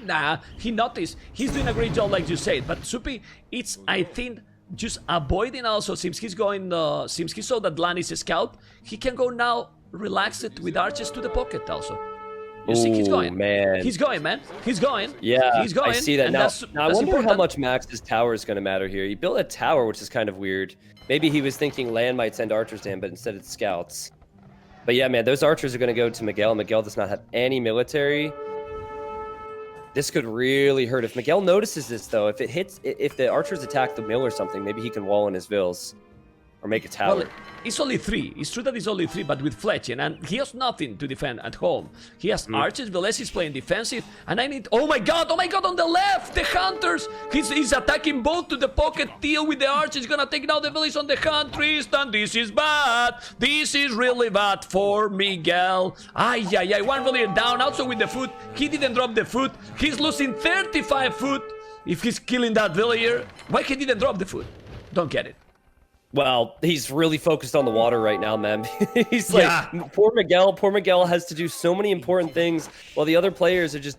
Nah, he noticed. He's doing a great job, like you said. But Zupi, it's, I think, just avoiding also, since he's going, since he saw that Lan is a scout, he can go now, relax it with archers to the pocket also. You see, he's going. Man. He's going, man. He's going. Yeah, he's going. I see that. Now I wonder important. how much Max's tower is going to matter here. He built a tower, which is kind of weird. Maybe he was thinking Lan might send archers to him, but instead it's scouts. But yeah, man, those archers are going to go to Miguel. Miguel does not have any military. This could really hurt. If Miguel notices this, though, if the archers attack the mill or something, maybe he can wall in his vills. Or make a tower. Well, it's only 3. It's true that it's only 3, but with fletching, and he has nothing to defend at home. He has archers, Velez is playing defensive, and I need... Oh my god, on the left! The hunters! He's attacking both to the pocket, deal with the archers, gonna take down the village on the hunt, Tristan, this is bad! This is really bad for Miguel. Ay, one villager down, also with the foot. He didn't drop the foot. He's losing 35 foot if he's killing that villager. Why he didn't drop the foot? Don't get it. Well, he's really focused on the water right now, man. He's like, poor Miguel has to do so many important things while the other players are just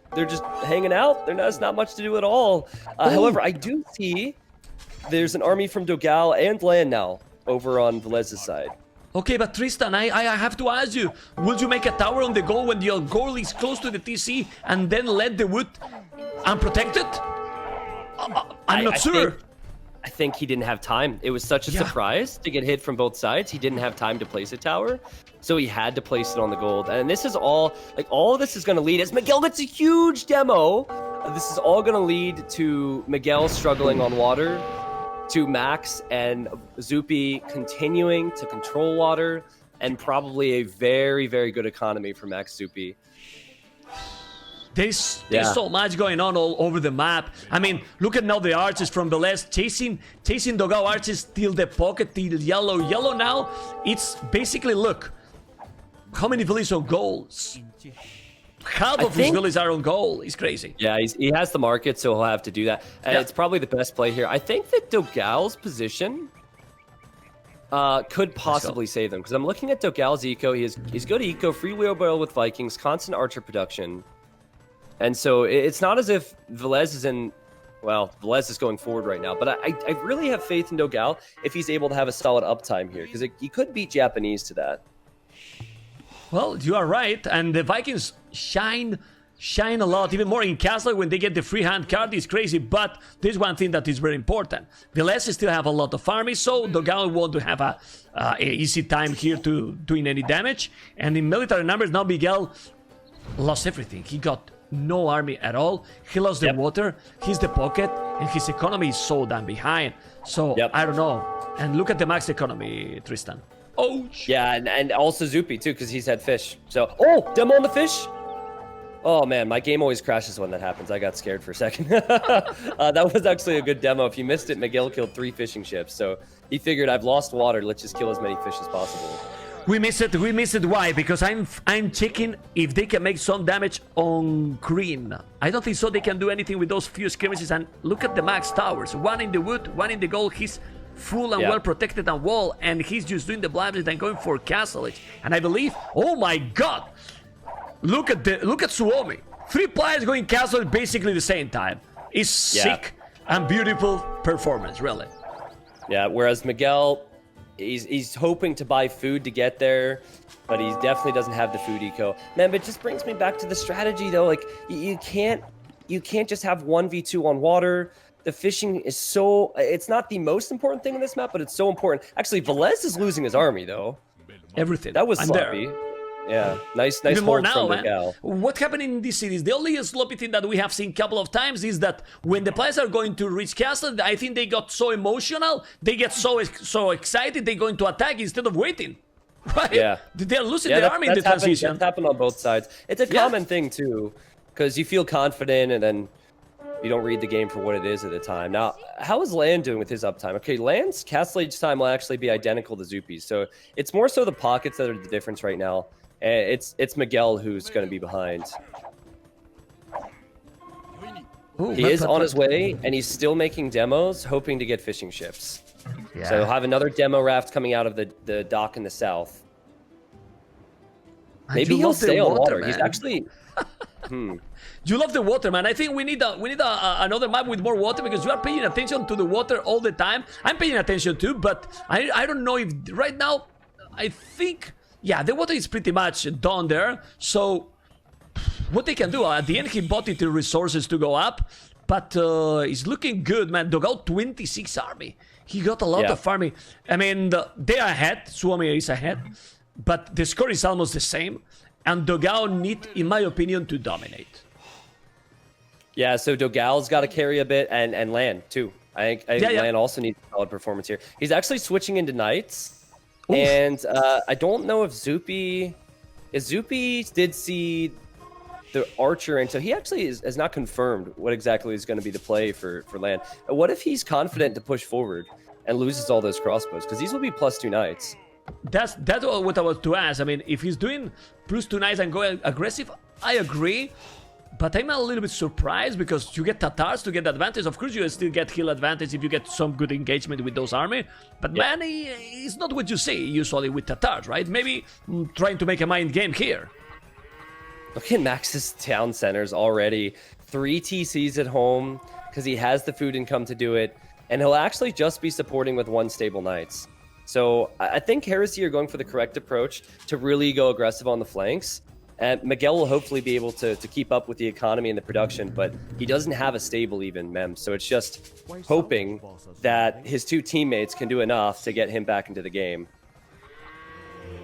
hanging out. There's not much to do at all. However, I do see there's an army from Dogal and Lan now over on Velez's side. Okay, but Tristan, I have to ask you, would you make a tower on the goal when your goal is close to the TC and then let the wood unprotected? I'm not sure. I think he didn't have time. It was such a surprise to get hit from both sides. He didn't have time to place a tower, so he had to place it on the gold. And this is all of this is going to lead, as Miguel gets a huge demo. This is all going to lead to Miguel struggling on water, to Max and Zupi continuing to control water, and probably a very, very good economy for Max Zupi. There's so much going on all over the map. I mean, look at now the archers from Velez chasing Dogal archers till the pocket, till yellow. Yellow now, it's basically, look, how many villages on goals? Half of his villages are on goal. It's crazy. Yeah, he has the market, so he'll have to do that. And it's probably the best play here. I think that Dogal's position could possibly save them, because I'm looking at Dogal's eco. He's good eco, free wheelbarrow with Vikings, constant archer production. And so it's not as if Velez is in... Well, Velez is going forward right now, but I really have faith in Dogal if he's able to have a solid uptime here, because he could beat Japanese to that. Well, you are right, and the Vikings shine a lot, even more in Castle when they get the free hand card. Is crazy, but there's one thing that is very important. Velez still have a lot of armies, so Dogal won't have a easy time here to doing any damage. And in military numbers, now Miguel lost everything. He got no army at all. He lost the water, he's the pocket, and his economy is so damn behind. So, I don't know. And look at the max economy, Tristan. Oh, yeah, and also Zupi too, because he's had fish. So, demo on the fish. Oh man, my game always crashes when that happens. I got scared for a second. That was actually a good demo. If you missed it, Miguel killed 3 fishing ships. So he figured, I've lost water. Let's just kill as many fish as possible. We missed it. We missed it. Why? Because I'm checking if they can make some damage on green. I don't think so. They can do anything with those few skirmishes. And look at the max towers. 1 in the wood, 1 in the gold. He's full and well protected and wall, and he's just doing the blindness and going for castlage. And I believe, oh my god, look at Suomi. 3 players going castle basically the same time. It's sick and beautiful performance, really. Yeah, whereas Miguel, he's hoping to buy food to get there, but he definitely doesn't have the food eco. Man, but it just brings me back to the strategy though. Like you can't just have 1v2 on water. The fishing is so, it's not the most important thing in this map, but it's so important. Actually, Velez is losing his army though. Everything. That was sloppy. Yeah, nice Even more hold now, from Miguel. What happened in this series? The only sloppy thing that we have seen a couple of times is that when the players are going to reach castle, I think they got so emotional, they get so excited, they're going to attack instead of waiting. Right? Yeah. They're losing their army in the transition. That's happened on both sides. It's a common thing too, because you feel confident and then you don't read the game for what it is at the time. Now, how is Land doing with his uptime? Okay, Land's castle age time will actually be identical to Zupi's, so it's more so the pockets that are the difference right now. It's Miguel who's going to be behind. Ooh, he is on his way, and he's still making demos, hoping to get fishing ships. Yeah. So he'll have another demo raft coming out of the dock in the south. Maybe he'll stay on water. He's actually... You love the water, man. I think we need another map with more water, because you are paying attention to the water all the time. I'm paying attention too, but I don't know if right now, I think, yeah, the water is pretty much done there. So what they can do, at the end he bought it the resources to go up, but it's looking good, man. Dogao 26 army. He got a lot of army. I mean, they are ahead. Suomi is ahead, but the score is almost the same. And Dogao need, in my opinion, to dominate. Yeah, so Dogal's got to carry a bit, and Lan too. I think Lan also needs a solid performance here. He's actually switching into Knights, and I don't know if Zupi did see the Archer, and so he actually has not confirmed what exactly is going to be the play for Lan. What if he's confident to push forward and loses all those crossbows? Because these will be +2 Knights. That's what I was to ask. I mean, if he's doing +2 Knights and going aggressive, I agree. But I'm a little bit surprised, because you get Tatars to get advantage. Of course, you still get heal advantage if you get some good engagement with those army. But man, it's not what you see usually with Tatars, right? Maybe trying to make a mind game here. Look at Max's town centers already. 3 TCs at home, because he has the food income to do it. And he'll actually just be supporting with 1 stable Knights. So I think Heresy are going for the correct approach to really go aggressive on the flanks. And Miguel will hopefully be able to keep up with the economy and the production, but he doesn't have a stable even, Mem. So it's just hoping that his 2 teammates can do enough to get him back into the game.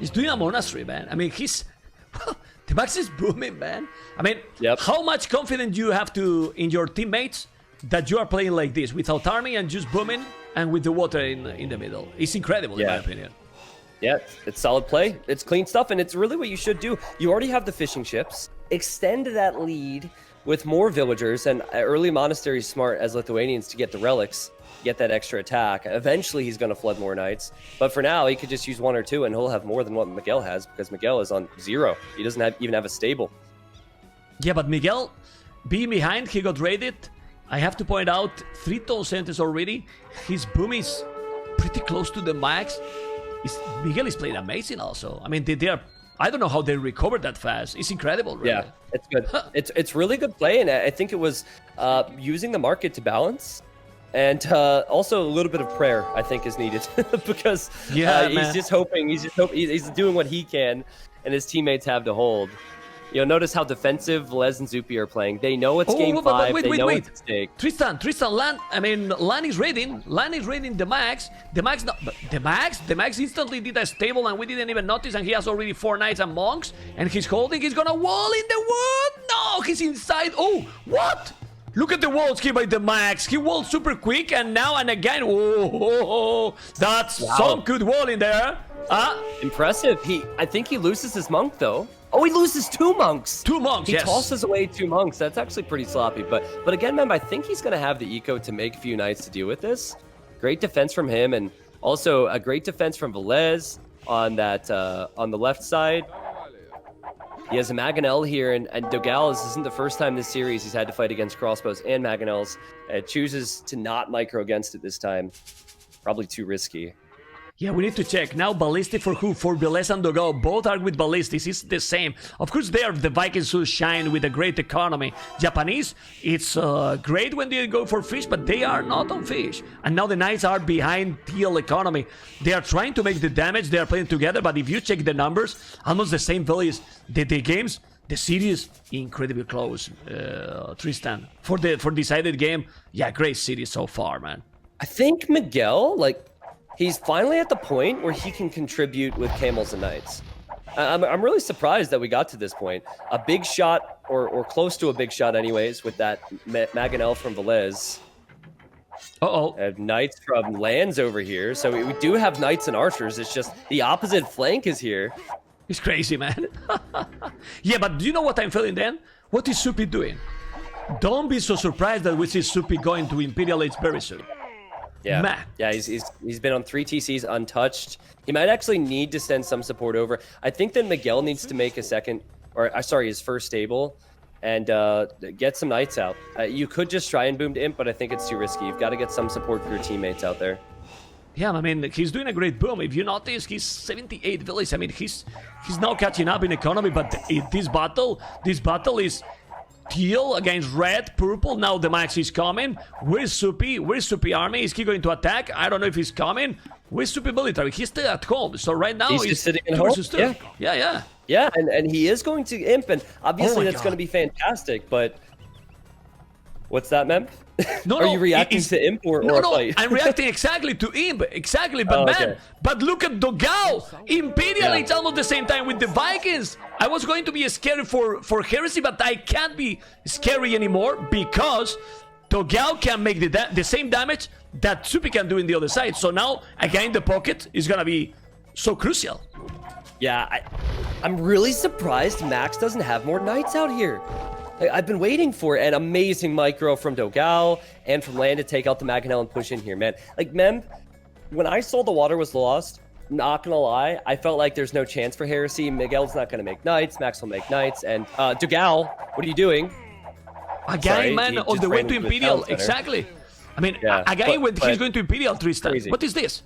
He's doing a monastery, man. I mean, the Max is booming, man. I mean, how much confidence do you have in your teammates that you are playing like this, without army and just booming, and with the water in the middle? It's incredible, in my opinion. Yeah, it's solid play. It's clean stuff, and it's really what you should do. You already have the fishing ships. Extend that lead with more villagers, and early monastery is smart as Lithuanians to get the relics, get that extra attack. Eventually, he's going to flood more knights. But for now, he could just use 1 or 2, and he'll have more than what Miguel has, because Miguel is on 0. He doesn't even have a stable. Yeah, but Miguel, being behind, he got raided. I have to point out, 3 town centers already. His boom is pretty close to the max. Miguel is playing amazing also. I mean, they are... I don't know how they recovered that fast. It's incredible, really. Yeah, it's good. It's really good play, and I think it was using the market to balance. And also a little bit of prayer, I think, is needed. Because he's just hoping, he's doing what he can, and his teammates have to hold. You know, notice how defensive Velez and Zupi are playing. They know it's game 5. They know it's at stake. Tristan, Lan is raiding. Lan is raiding the Max. The Max instantly did a stable and we didn't even notice. And he has already 4 knights and monks. And he's holding. He's gonna wall in the wood. No, he's inside. Oh, what? Look at the walls here by the Max. He walled super quick and now and again. Oh, that's some good wall in there. Impressive. I think he loses his monk though. Oh, he loses 2 monks. 2 monks, He tosses away 2 monks. That's actually pretty sloppy. But again, man, I think he's going to have the eco to make a few knights to deal with this. Great defense from him, and also a great defense from Velez on that on the left side. He has a Mangonel here, and Dogal, this isn't the first time this series he's had to fight against crossbows and Mangonels. Chooses to not micro against it this time. Probably too risky. Yeah, we need to check. Now, Ballistic for who? For Velez and Dogal. Both are with Ballistic. It's the same. Of course, they are the Vikings who shine with a great economy. Japanese, it's great when they go for fish, but they are not on fish. And now the Knights are behind TL economy. They are trying to make the damage. They are playing together, but if you check the numbers, almost the same values. The games, the series, incredibly close. Tristan, for decided game, yeah, great series so far, man. I think Miguel, he's finally at the point where he can contribute with camels and knights. I'm really surprised that we got to this point. A big shot, or close to a big shot anyways, with that Mangonel from Velez. Knights from lands over here. So we do have knights and archers. It's just the opposite flank is here. It's crazy, man. Yeah, but do you know what I'm feeling then? What is Supi doing? Don't be so surprised that we see Supi going to Imperial Age very soon. Yeah, Man. Yeah, he's been on 3 TCs untouched. He might actually need to send some support over. I think that Miguel needs to make his first stable and get some knights out. You could just try and boom to imp, but I think it's too risky. You've got to get some support for your teammates out there. Yeah, I mean, he's doing a great boom. If you notice, he's 78 villages. I mean, he's now catching up in economy, but this battle is teal against red, purple. Now the Max is coming. Where's Supi? Where's Supi army? Is he going to attack? I don't know if he's coming. Where's Supi military? He's still at home. So right now he's just sitting at home. Yeah, and he is going to imp, and obviously that's going to be fantastic. But what's that, Mem? No, Are you reacting to imp or fight? I'm reacting exactly to imp. Exactly, but but look at Dogal. Imperial, it's almost the same time with the Vikings. I was going to be scary for Heresy, but I can't be scary anymore because Dogal can make the same damage that Supi can do in the other side. So now, again, the pocket is going to be so crucial. Yeah, I'm really surprised Max doesn't have more knights out here. I've been waiting for an amazing micro from Dogal and from Land to take out the Mangonel and push in here, man. Mem, when I saw the water was lost, not gonna lie, I felt like there's no chance for Heresy. Miguel's not gonna make knights, Max will make knights, and Dogal, what are you doing? Again, man, on the way to Imperial, exactly. I mean, again, when he's going to Imperial, Tristan. Crazy. What is this?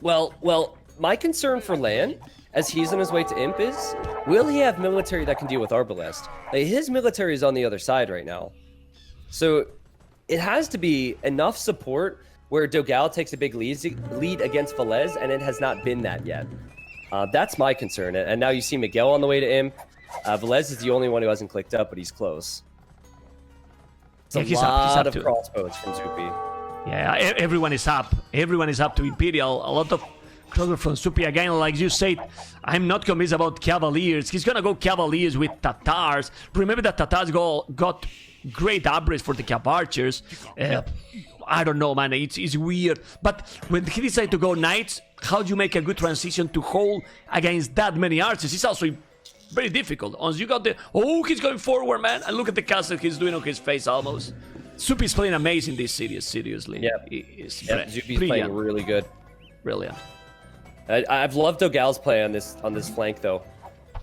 Well, my concern for Lan, as he's on his way to Imp, is will he have military that can deal with Arbalest? His military is on the other side right now. So it has to be enough support where Dogal takes a big lead against Velez, and it has not been that yet. That's my concern. And now you see Miguel on the way to Imp. Velez is the only one who hasn't clicked up, but he's close. It's a lot of crossbows from Zupi. Yeah, everyone is up. Everyone is up to Imperial. A lot of crossbows from Zupi. Again, like you said, I'm not convinced about Cavaliers. He's gonna go Cavaliers with Tatars. Remember that Tatars got great upgrades for the Cav Archers. I don't know, man. It's weird. But when he decided to go Knights, how do you make a good transition to hold against that many archers? It's also very difficult. Once you got the... Oh, he's going forward, man. And look at the castle he's doing on his face almost. Zupi's playing amazing this series, seriously. Yeah, Zupi's playing really good. Brilliant. I've loved Dogal's play on this flank, though.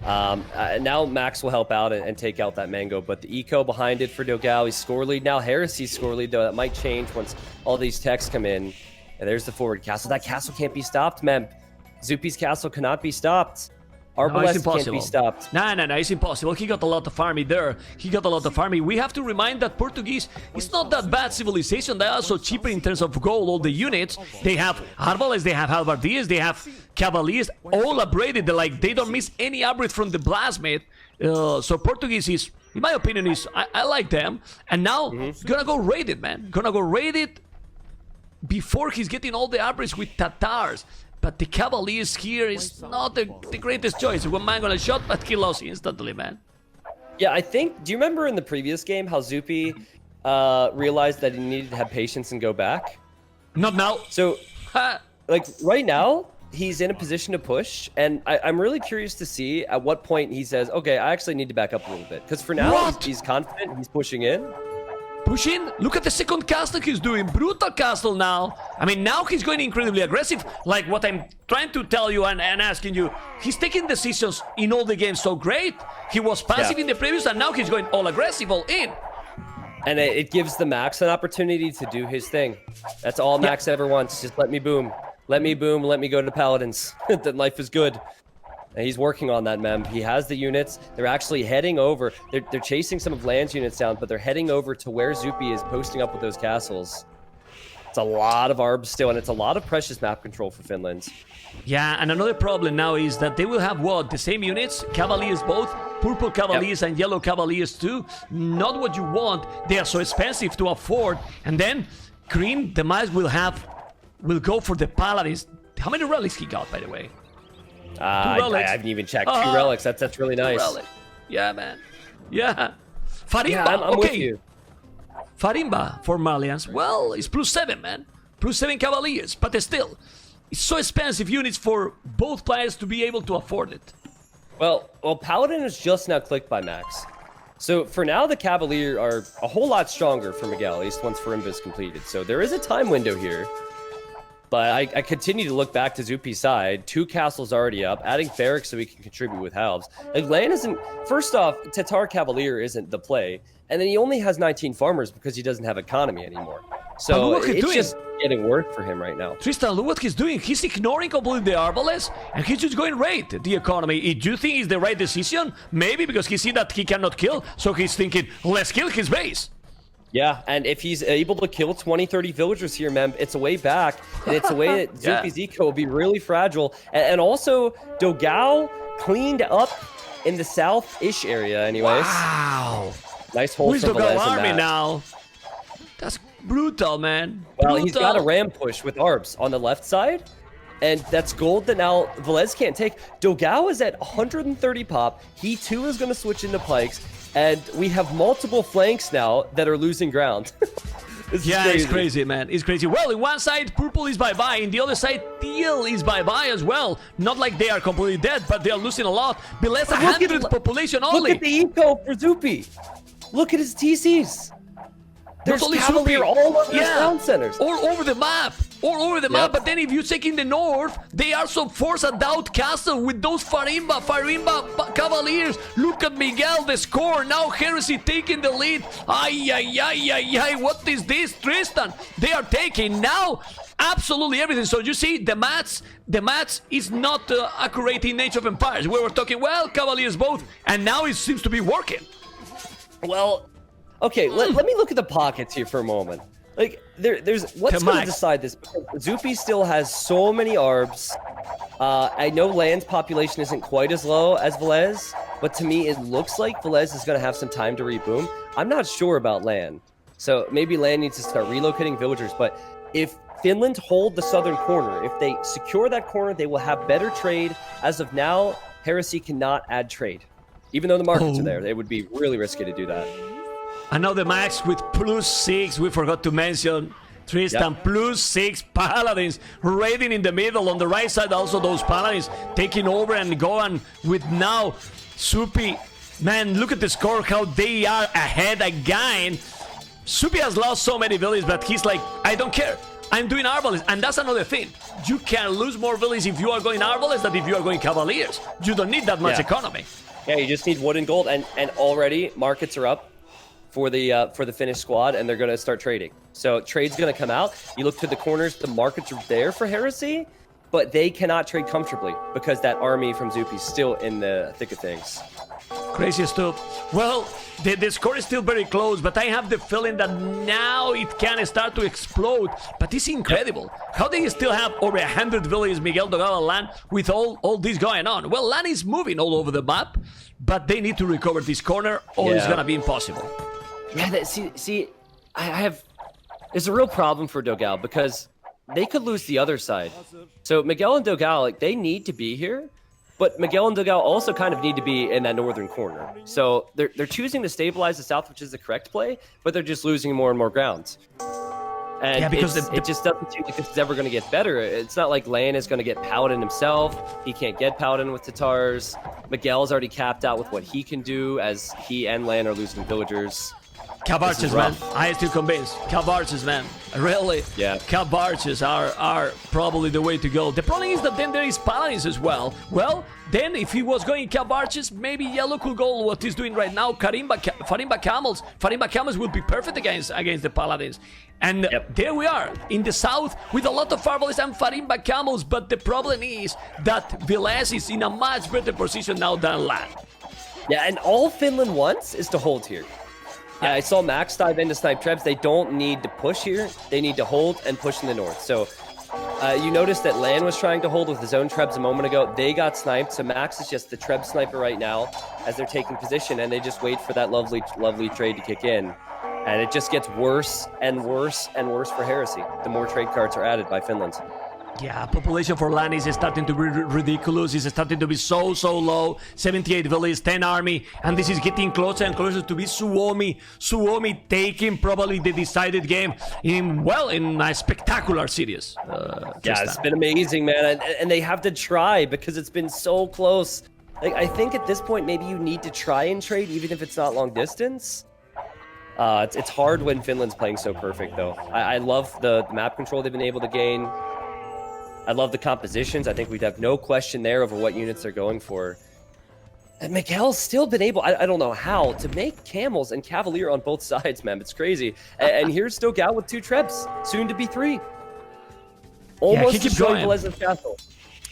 Now Max will help out and take out that Mango, but the eco behind it for Dogal, he's score lead. Now Heresy's score lead, though, that might change once all these techs come in. And there's the forward castle. That castle can't be stopped, man. Zupi's castle cannot be stopped. Arbalest can't be stopped. No, it's impossible. He got a lot of army there. We have to remind that Portuguese is not that bad civilization. They're also cheaper in terms of gold, all the units. They have Arbalest, they have Halbardiers, they have Cavaliers, all upgraded. They don't miss any upgrade from the Blasmith. So Portuguese is, in my opinion, I like them. And now, gonna go raid it, man. Gonna go raid it before he's getting all the upgrades with Tatars. But the Cavaliers here is not the greatest choice. One man gonna shot, but he lost instantly, man. Yeah, I think, do you remember in the previous game how Zupi realized that he needed to have patience and go back? Not now. So, right now, he's in a position to push, and I'm really curious to see at what point he says, okay, I actually need to back up a little bit. Because for now, he's confident, he's pushing in. Pushing? Look at the second castle he's doing. Brutal castle now. I mean, now he's going incredibly aggressive. Like what I'm trying to tell you and asking you. He's taking decisions in all the games so great. He was passive in the previous, and now he's going all aggressive, all in. And it gives the Max an opportunity to do his thing. That's all Max ever wants. Just let me boom. Let me boom. Let me go to the Paladins. Then life is good. And he's working on that, Mem. He has the units. They're actually heading over. They're chasing some of Land's units down, but they're heading over to where Zupi is posting up with those castles. It's a lot of arbs still, and it's a lot of precious map control for Finland. Yeah, and another problem now is that they will have what? The same units? Cavaliers both? Purple Cavaliers and Yellow Cavaliers too? Not what you want. They are so expensive to afford. And then Green, the mice will go for the Paladins. How many relics he got, by the way? I haven't even checked. 2 relics. That's really nice. Yeah, man. Yeah. Farimba. Yeah, I'm with you. Farimba for Malians. Well, it's +7, man. +7 Cavaliers, but still, it's so expensive units for both players to be able to afford it. Well, Paladin is just now clicked by Max. So for now, the Cavalier are a whole lot stronger for Miguel, at least once Farimba is completed. So there is a time window here. But I continue to look back to Zupi's side. 2 castles already up, adding barracks so he can contribute with halves. Like, Lan isn't... First off, Tatar Cavalier isn't the play. And then he only has 19 farmers because he doesn't have economy anymore. So it's just getting worse for him right now. Tristan, look what he's doing. He's ignoring completely the Arbalest, and he's just going raid the economy. Do you think it's the right decision? Maybe because he see that he cannot kill, so he's thinking, let's kill his base. Yeah, and if he's able to kill 20, 30 villagers here, Mem, it's a way back. And it's a way that Zupi's eco will be really fragile. And also, Dogao cleaned up in the south-ish area anyways. Wow. Nice hold Who's from Dogao army now? That's brutal, man. Well, he's got a ram push with Arbs on the left side. And that's gold that now Velez can't take. Dogao is at 130 pop. He too is going to switch into pikes. And we have multiple flanks now that are losing ground. It's crazy, man. It's crazy. Well, in one side, purple is bye-bye. In the other side, teal is bye-bye as well. Not like they are completely dead, but they are losing a lot. Below 100 population only. Look at the eco for Zupi. Look at his TCs. There's Cavalier all over the town centers. All over the map. All over the map. But then if you take in the north, they also force a doubt castle with those Farimba Cavaliers. Look at Miguel, the score. Now Heresy taking the lead. Ay. What is this, Tristan? They are taking now absolutely everything. So you see, the mats is not accurate in Age of Empires. We were talking, well, Cavaliers both. And now it seems to be working. Well... Okay, let me look at the pockets here for a moment. Like, there's what's going to decide this? Zupi still has so many arbs. I know Land's population isn't quite as low as Velez, but to me, it looks like Velez is going to have some time to reboom. I'm not sure about Land. So maybe Land needs to start relocating villagers, but if Finland hold the southern corner, if they secure that corner, they will have better trade. As of now, Heresy cannot add trade. Even though the markets are there, it would be really risky to do that. And now the max with +6, we forgot to mention. Tristan, +6 Paladins raiding in the middle. On the right side, also those Paladins taking over and going with now Zupi. Man, look at the score, how they are ahead again. Zupi has lost so many villages, but he's like, I don't care. I'm doing Arbalest, and that's another thing. You can lose more villages if you are going Arbalest than if you are going Cavaliers. You don't need that much economy. Yeah, you just need wood and gold, and already markets are up for the Finnish squad, and they're going to start trading. So trade's going to come out. You look to the corners, the markets are there for Heresy, but they cannot trade comfortably because that army from Zupi's still in the thick of things. Crazy stuff. Well, the score is still very close, but I have the feeling that now it can start to explode. But it's incredible. How they still have over 100 villages, Miguel, Dogal, and Lan, with all this going on? Well, Lan is moving all over the map, but they need to recover this corner, or it's going to be impossible. Yeah, I have... There's a real problem for Dogal, because they could lose the other side. So Miguel and Dogal, like, they need to be here, but Miguel and Dogal also kind of need to be in that northern corner. So they're choosing to stabilize the south, which is the correct play, but they're just losing more and more grounds. And yeah, because it just doesn't seem like this is ever going to get better. It's not like Lan is going to get Paladin himself. He can't get Paladin with Tatars. Miguel's already capped out with what he can do, as he and Lan are losing villagers. Cavarches, man. I am still convinced. Cavarches, man. Really? Yeah. Cavarches are probably the way to go. The problem is that then there is Paladins as well. Well, then if he was going Cavarches, maybe Yellow could go what he's doing right now. Farimba Camels. Farimba Camels would be perfect against the Paladins. And there we are in the south with a lot of Farbalist and Farimba Camels. But the problem is that Velez is in a much better position now than Lan. Yeah, and all Finland wants is to hold here. Yeah, I saw Max dive into snipe Trebs. They don't need to push here. They need to hold and push in the north. So you noticed that Lan was trying to hold with his own Trebs a moment ago. They got sniped, so Max is just the Treb sniper right now as they're taking position, and they just wait for that lovely trade to kick in. And it just gets worse and worse and worse for Heresy the more trade cards are added by Finland. Yeah, population for Lan is starting to be ridiculous. It's starting to be so low. 78 villages, 10 army, and this is getting closer and closer to be Suomi. Suomi taking probably the decided game in a spectacular series. Yeah, it's been amazing, man, and they have to try because it's been so close. Like, I think at this point maybe you need to try and trade even if it's not long distance. It's hard when Finland's playing so perfect though. I love the map control they've been able to gain. I love the compositions. I think we'd have no question there over what units they're going for. And Miguel's still been able, I don't know how, to make Camels and Cavalier on both sides, man. It's crazy. And here's Dogal with 2 Trebs, soon to be 3. Almost he keeps going. Velez's castle.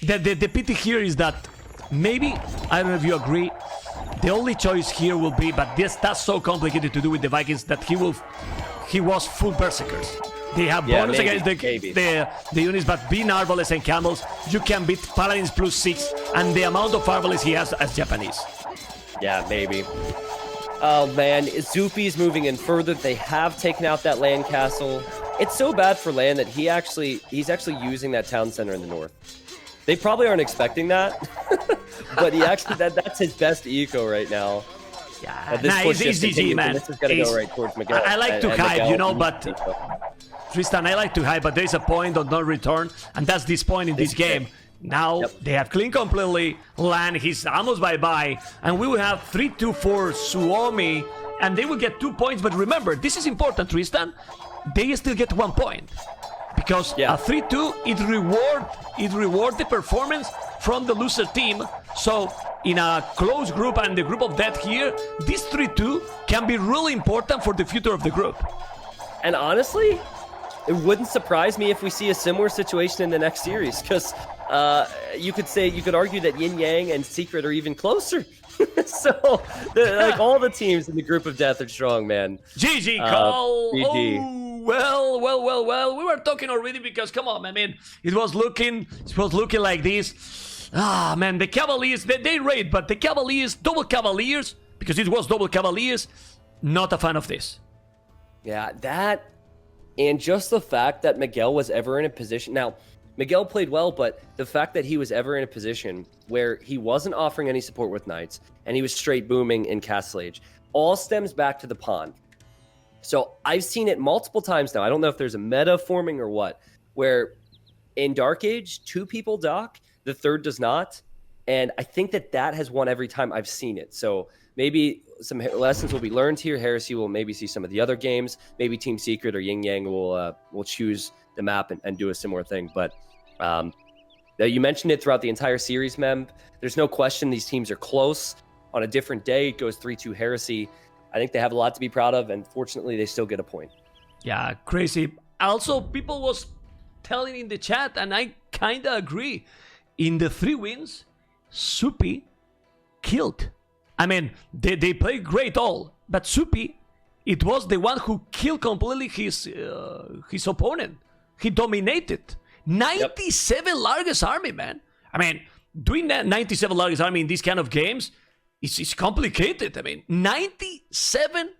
The pity here is that maybe, I don't know if you agree, the only choice here will be, but that's so complicated to do with the Vikings that he was full Berserkers. They have bonus against the units, but being Arbalists and Camels, you can beat Paladins +6, and the amount of Arbalists he has as Japanese. Yeah, maybe. Oh man, Zupi's moving in further. They have taken out that land castle. It's so bad for Lan that he's actually using that town center in the north. They probably aren't expecting that, but that's his best eco right now. Yeah, it's GG, man. This is gonna go right towards Miguel. I like to hype, but Tristan, I like to hype, but there is a point of no return, and that's this point in this game. Now they have cleaned completely. Lan, he's almost bye-bye, and we will have 3-2 for Suomi, and they will get 2 points. But remember, this is important, Tristan. They still get 1 point because a 3-2 it reward the performance from the loser team. So in a close group and the group of death here, this 3-2 can be really important for the future of the group. And honestly, it wouldn't surprise me if we see a similar situation in the next series, because you could argue that YinYang and Secret are even closer. So like all the teams in the group of death are strong, man. GG call. GG. Oh, well. We were talking already because come on, I mean, it was looking like this. Ah, man, the Cavaliers, they raid, but the Cavaliers, double Cavaliers, because it was double Cavaliers, not a fan of this. Yeah, that, and just the fact that Miguel was ever in a position. Now, Miguel played well, but the fact that he was ever in a position where he wasn't offering any support with Knights, and he was straight booming in Castle Age, all stems back to the pond. So I've seen it multiple times now. I don't know if there's a meta forming or what, where in Dark Age, 2 people dock, the third does not. And I think that has won every time I've seen it. So maybe some lessons will be learned here. Heresy will maybe see some of the other games. Maybe Team Secret or YinYang will choose the map and do a similar thing. But you mentioned it throughout the entire series, Mem. There's no question these teams are close. On a different day, it goes 3-2 Heresy. I think they have a lot to be proud of, and fortunately, they still get a point. Yeah, crazy. Also, people was telling in the chat, and I kind of agree. In the 3 wins, Soupy killed. I mean, they played great all, but Soupy, it was the one who killed completely his opponent. He dominated. 97 largest army, man. I mean, doing that 97 largest army in these kind of games, it's complicated. I mean, 97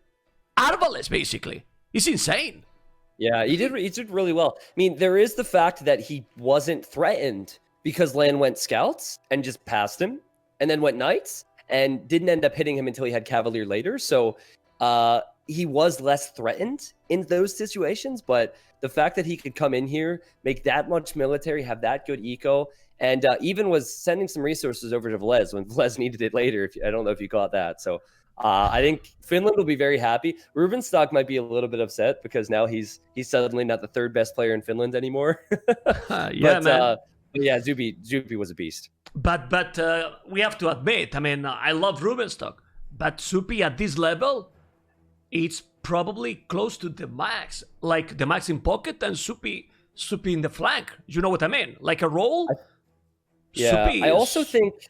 Arbalest, basically. It's insane. Yeah, he did really well. I mean, there is the fact that he wasn't threatened because Lan went scouts and just passed him, and then went knights and didn't end up hitting him until he had cavalier later. So he was less threatened in those situations, but the fact that he could come in here, make that much military, have that good eco, and even was sending some resources over to Velez when Velez needed it later. I don't know if you caught that. So I think Finland will be very happy. Rubenstock might be a little bit upset because now he's suddenly not the 3rd best player in Finland anymore. Yeah, man. Yeah, Zuby was a beast. But we have to admit, I mean, I love Rubenstock, but Soupy at this level, it's probably close to the max, like the max in pocket and Soupy in the flank. You know what I mean? Like a roll. Yeah, I also think,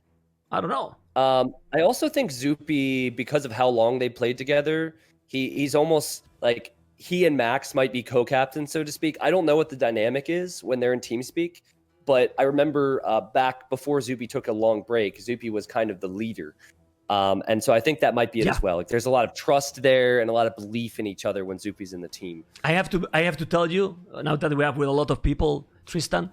I don't know. I also think Zupi, because of how long they played together, he's almost like he and Max might be co-captains, so to speak. I don't know what the dynamic is when they're in TeamSpeak, but I remember back before Zupi took a long break, Zupi was kind of the leader. And so I think that might be it as well. Like, there's a lot of trust there and a lot of belief in each other when Zupi's in the team. I have to tell you, now that we have with a lot of people, Tristan,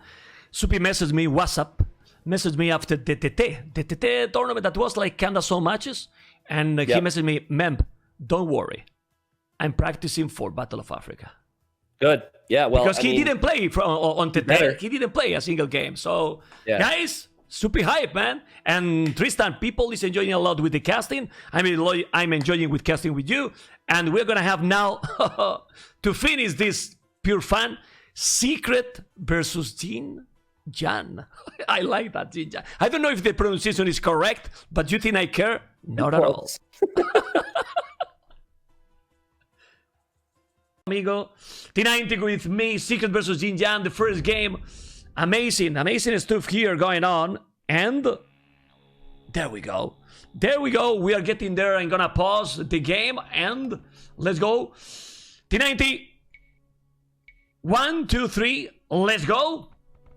Zupi messaged me after the TT tournament that was like kind of so matches, and he messaged me, Memp, don't worry, I'm practicing for Battle of Africa. Good. Yeah, well, because he didn't play on TT. He didn't play a single game. So, guys, super hype, man. And Tristan, people is enjoying a lot with the casting. I mean, I'm enjoying with casting with you. And we're going to have now, to finish this pure fun, Secret versus YinYang. I like that, YinYang. I don't know if the pronunciation is correct, but you think I care? Not at all. Amigo, T90 with me, Secret versus YinYang, the first game. Amazing stuff here going on. And there we go. We are getting there. I'm gonna pause the game and let's go. T90. 1, 2, 3. Let's go.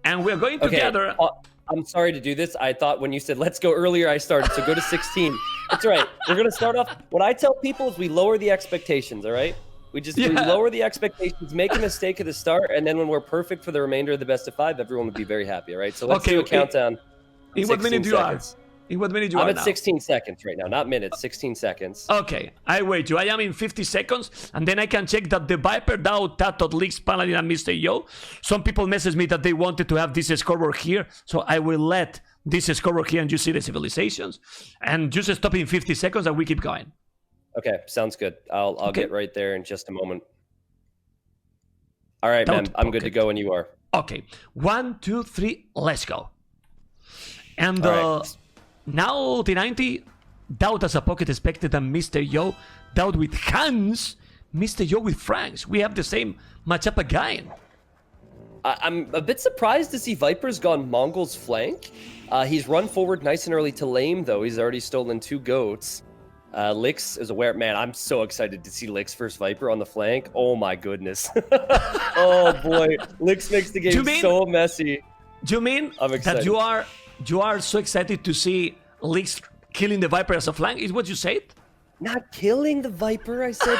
And we're going together. I'm sorry to do this. I thought when you said let's go earlier, I started. So go to 16. It's all right. We're gonna start off. What I tell people is we lower the expectations. All right. We lower the expectations, make a mistake at the start, and then when we're perfect for the remainder of the best of 5, everyone would be very happy, all right? So let's do a countdown. In what minute you are? I'm at 16 seconds right now, not minutes, 16 seconds. Okay, I wait you. I am in 50 seconds, and then I can check that the Viper, Dao, Tato, Leaks, Paladin, and Mr. Yo. Some people message me that they wanted to have this scoreboard here, so I will let this scoreboard here and you see the civilizations. And just stop in 50 seconds and we keep going. Okay, sounds good. I'll get right there in just a moment. All right, man. I'm good to go when you are. Okay. 1, 2, 3. Let's go. And now T90, Doubt as a pocket expected and Mr. Yo. Doubt with Hans. Mr. Yo with Franks. We have the same matchup again. I'm a bit surprised to see Viper's gone Mongol's flank. He's run forward nice and early to lame, though. He's already stolen 2 goats. Lix is aware. Man, I'm so excited to see Lix versus Viper on the flank. Oh my goodness. Oh boy. Lix makes the game so messy. Do you mean that you are so excited to see Lix killing the Viper as a flank? Is what you said? Not killing the Viper. I said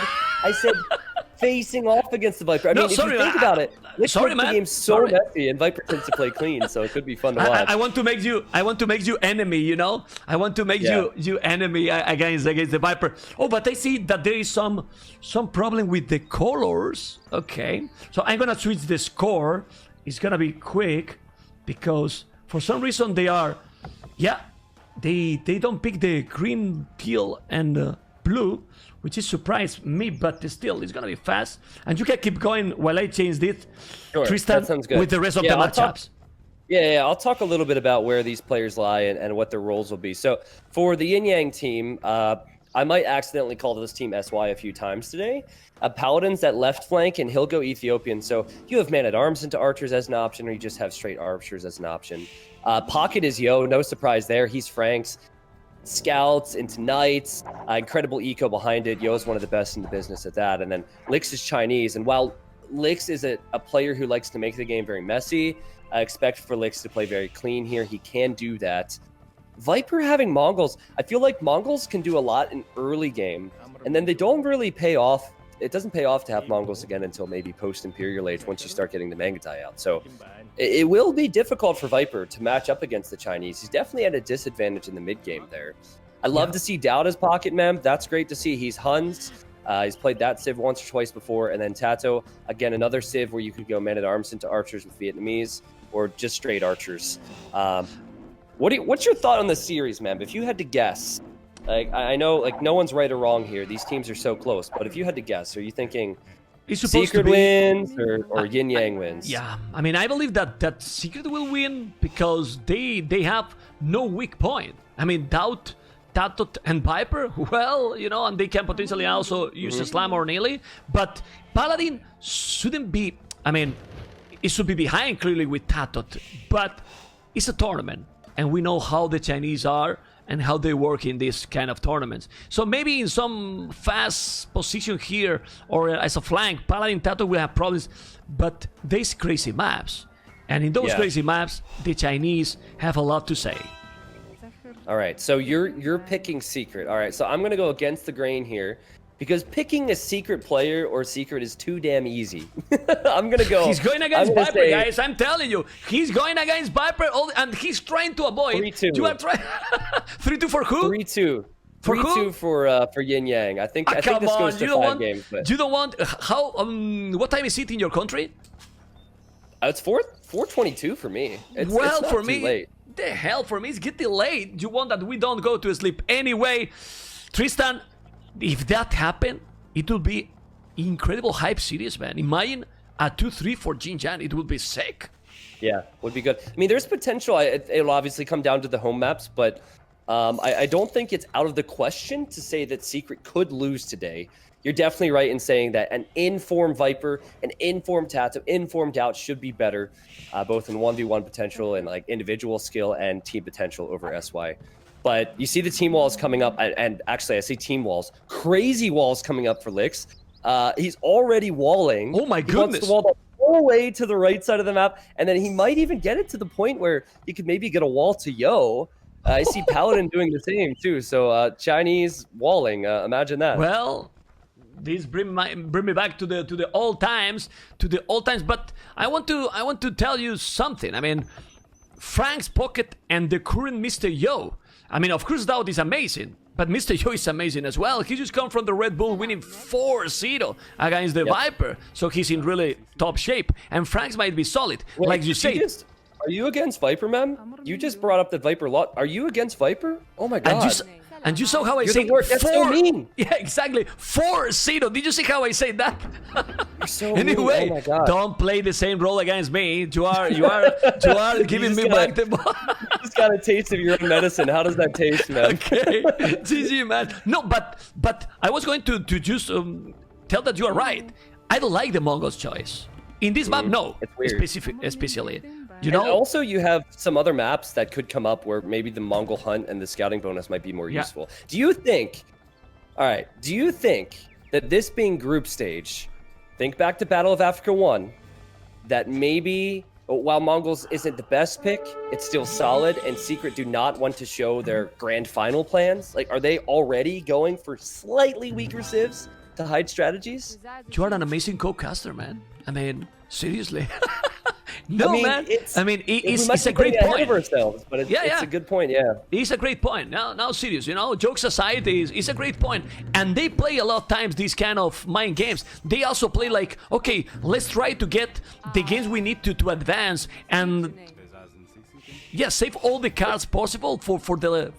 facing off against the Viper. I mean, if you think about it, Lix makes the game so messy, and Viper tends to play clean, so it could be fun to watch. I want to make you enemy, you know? I want to make you enemy against the Viper. Oh, but I see that there is some problem with the colors. Okay, so I'm gonna switch the score. It's gonna be quick because for some reason they don't pick the green, teal, and blue, which is surprised me, but still, it's gonna be fast. And you can keep going while I change this. Sure, Tristan, that sounds good. with the rest of the matchups. I'll talk a little bit about where these players lie and what their roles will be. So for the YinYang team, I might accidentally call this team SY a few times today. Paladin's that left flank, and he'll go Ethiopian. So you have man-at-arms into archers as an option, or you just have straight archers as an option. Pocket is Yo, no surprise there. He's Franks. Scouts into knights, incredible eco behind it. Yo's one of the best in the business at that. And then Lix is Chinese. And while Lix is a player who likes to make the game very messy, I expect for Lix to play very clean here. He can do that. Viper having Mongols, I feel like Mongols can do a lot in early game, and then they don't really pay off. It doesn't pay off to have Mongols again until maybe post-Imperial Age once you start getting the Mangatai out. So it will be difficult for Viper to match up against the Chinese. He's definitely at a disadvantage in the mid-game there. I love to see Dowd as pocket mem. That's great to see. He's Huns. He's played that Civ once or twice before. And then Tato, again, another Civ where you could go man-at-arms into archers with Vietnamese or just straight archers. What's your thought on the series, man? If you had to guess, like I know, like no one's right or wrong here. These teams are so close. But if you had to guess, are you thinking Secret wins or YinYang wins? Yeah, I mean, I believe that Secret will win because they have no weak point. I mean, Dowd, Tato, and Viper, well, you know, and they can potentially also use a Slam or Neely. But Paladin shouldn't be. I mean, it should be behind clearly with Tato, but it's a tournament. And we know how the Chinese are and how they work in these kind of tournaments. So maybe in some fast position here or as a flank, Paladin Tato will have problems. But there's crazy maps. And in those crazy maps, the Chinese have a lot to say. All right, so you're picking Secret. All right, so I'm going to go against the grain here. Because picking a Secret player or Secret is too damn easy. I'm going to go... He's going against Viper, guys. I'm telling you. He's going against Viper, and he's trying to avoid... 3-2. You are trying... 3-2 for who? 3-2. For 3-2 for YinYang. I think this goes to 5 games. But... You don't want... How... what time is it in your country? It's 4:22 for me. It's not for too me... late. The hell, for me, it's getting late. You want that we don't go to sleep anyway. Tristan... If that happened, it would be incredible hype series, man. Imagine a 2-3 for YinYang. It would be sick. Yeah, would be good. I mean, there's potential. It'll obviously come down to the home maps, but I don't think it's out of the question to say that Secret could lose today. You're definitely right in saying that an informed Viper, an informed Tato, informed Dowd should be better, both in 1v1 potential and like individual skill and team potential over SY. But you see the team walls coming up, and actually I see team walls, crazy walls coming up for Lix. He's already walling. Oh my goodness. He wants to wall the whole way to the right side of the map, and then he might even get it to the point where he could maybe get a wall to Yo. I see Paladin doing the same too. So Chinese walling, imagine that. Well, this bring me back to the old times, But I want to tell you something. I mean, Frank's Pocket and the current Mr. Yo. I mean, of course, Dowd is amazing, but Mr. Yo is amazing as well. He just come from the Red Bull winning 4-0 against the Viper, so he's in really top shape. And Frank's might be solid, Wait, like you said. Are you against Viper, man? You just brought up the Viper lot. Are you against Viper? Oh my god. And you saw how I said that's so mean. Yeah, exactly. 4-0. Did you see how I said that? You're so anyway, mean. Oh my god. Don't play the same role against me. You are giving me back the ball. You just got a taste of your own medicine. How does that taste, man? Okay. GG, man. No, but I was going to just tell that you are right. I don't like the Mongols choice. In this map, no. It's weird. Especially. You know? And also, you have some other maps that could come up where maybe the Mongol hunt and the scouting bonus might be more useful. Do you think that this being group stage, think back to Battle of Africa 1, that maybe while Mongols isn't the best pick, it's still solid, and Secret do not want to show their grand final plans? Like, are they already going for slightly weaker civs to hide strategies? You are an amazing co-caster, man. I mean, seriously. No, man. It's a great point. Of ourselves, but it's a good point, yeah. It's a great point. Now, serious, you know, jokes aside, it's a great point. And they play a lot of times these kind of mind games. They also play like, okay, let's try to get the games we need to advance and save all the cards possible for the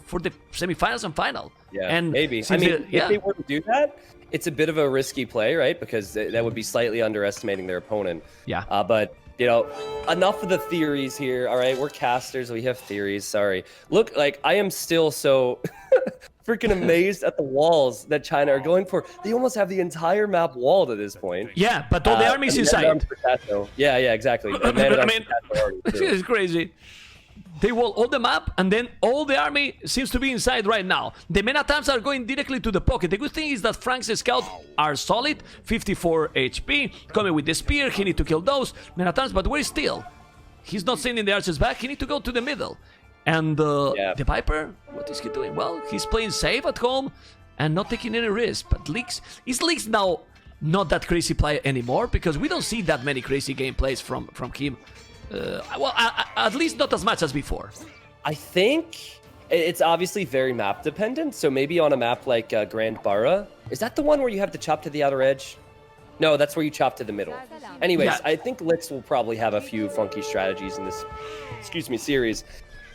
semifinals and final. Yeah, and maybe. I mean, if they were to do that, it's a bit of a risky play, right? Because that would be slightly underestimating their opponent. Yeah. But you know, enough of the theories here. All right, we're casters. We have theories. Sorry. Look, like I am still so freaking amazed at the walls that China are going for. They almost have the entire map walled at this point. Yeah, but all the armies inside. Yeah, exactly. I mean, it's crazy. They wall all the map, and then all the army seems to be inside right now. The men at arms are going directly to the pocket. The good thing is that Frank's scouts are solid, 54 HP, coming with the spear. He need to kill those men at arms, but where is Steel? He's not sending the archers back. He need to go to the middle. And the Viper, what is he doing? Well, he's playing safe at home and not taking any risk. But is Leaks now not that crazy player anymore? Because we don't see that many crazy gameplays from him. Well, at least not as much as before. I think it's obviously very map dependent. So maybe on a map like Grand Bara, is that the one where you have to chop to the outer edge? No, that's where you chop to the middle. Anyways, yeah. I think Lix will probably have a few funky strategies in this, series.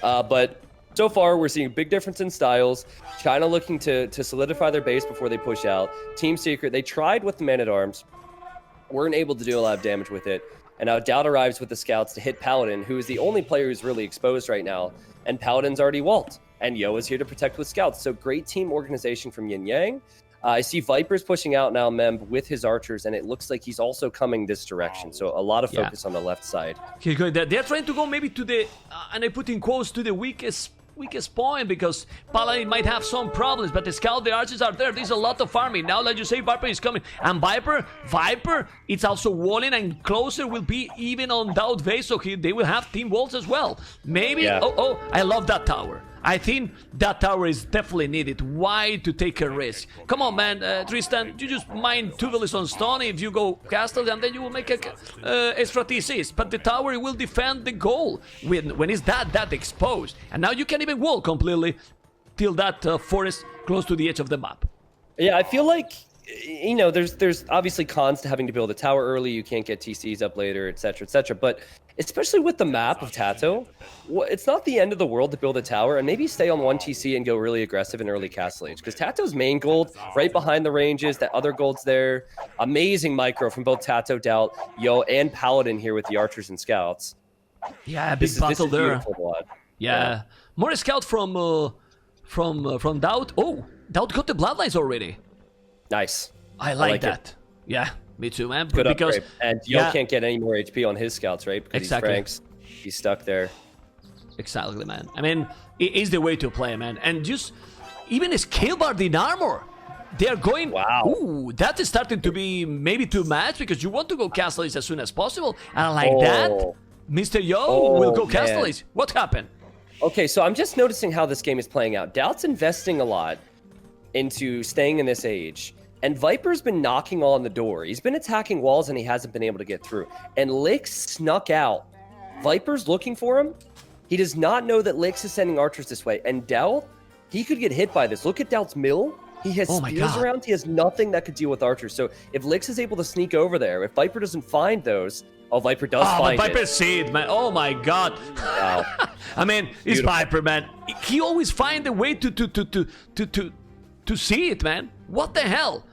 But so far, we're seeing a big difference in styles. China looking to solidify their base before they push out. Team Secret, they tried with the Man-at-Arms. Weren't able to do a lot of damage with it. And now Doubt arrives with the scouts to hit Paladin, who is the only player who's really exposed right now. And Paladin's already walled. And Yo is here to protect with scouts. So great team organization from YinYang. I see Vipers pushing out now, Memb, with his archers, and it looks like he's also coming this direction. So a lot of focus on the left side. Okay, good. They're trying to go maybe to the, and I put in quotes, to the weakest point, because Paladin might have some problems, but the scout, the archers are there. There's a lot of farming. Now, like you say, Viper is coming. And Viper, it's also walling, and closer will be even on Doubt Vase, so they will have team walls as well. Maybe, I love that tower. I think that tower is definitely needed. Why to take a risk? Come on, man. Tristan, you just mine 2 villas on stone if you go castle, and then you will make a extra T6. But the tower will defend the goal when it's that exposed. And now you can even wall completely till that forest close to the edge of the map. Yeah, I feel like, you know, there's obviously cons to having to build a tower early. You can't get TCs up later, etc., etc. But especially with the map of Tato, it's not the end of the world to build a tower and maybe stay on 1 TC and go really aggressive in early castle age. Because Tato's main gold, right behind the ranges, that other gold's there. Amazing micro from both Tato, Doubt, Yo, and Paladin here with the archers and scouts. Yeah, big battle there. Yeah, more scout from Doubt. Oh, Doubt got the bloodlines already. Nice. I like that. Yeah, me too, man. Good because upgrade. And Yo can't get any more HP on his scouts, right? Because he's Frank's. He's stuck there. Exactly, man. I mean, it is the way to play, man. And just even his kill bar in armor, they're going. Wow. Ooh, that is starting to be maybe too much, because you want to go castle as soon as possible. And like that, Mr. Yo will go castle. What happened? Okay, so I'm just noticing how this game is playing out. Doubt's investing a lot into staying in this age. And Viper's been knocking on the door. He's been attacking walls and he hasn't been able to get through. And Lix snuck out. Viper's looking for him. He does not know that Lix is sending archers this way. And Doubt, he could get hit by this. Look at Doubt's mill. He has spears around. He has nothing that could deal with archers. So if Lix is able to sneak over there, if Viper doesn't find those, Viper does find it. Viper see it, man. Oh my god. Wow. I mean, it's Viper, man. He always finds a way to see it, man. What the hell?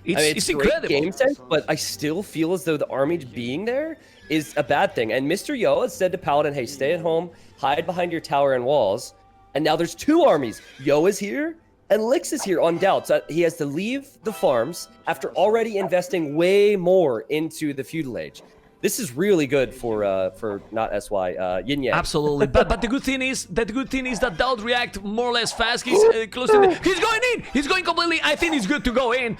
It's incredible. Game sense, but I still feel as though the army being there is a bad thing. And Mr. Yo has said to Paladin, hey, stay at home, hide behind your tower and walls. And now there's 2 armies. Yo is here, and Lix is here on Doubt. So he has to leave the farms after already investing way more into the feudal age. This is really good for not SY, YinYang. Absolutely, but the good thing is that Doubt react more or less fast. He's close to he's going in. He's going completely. I think it's good to go in.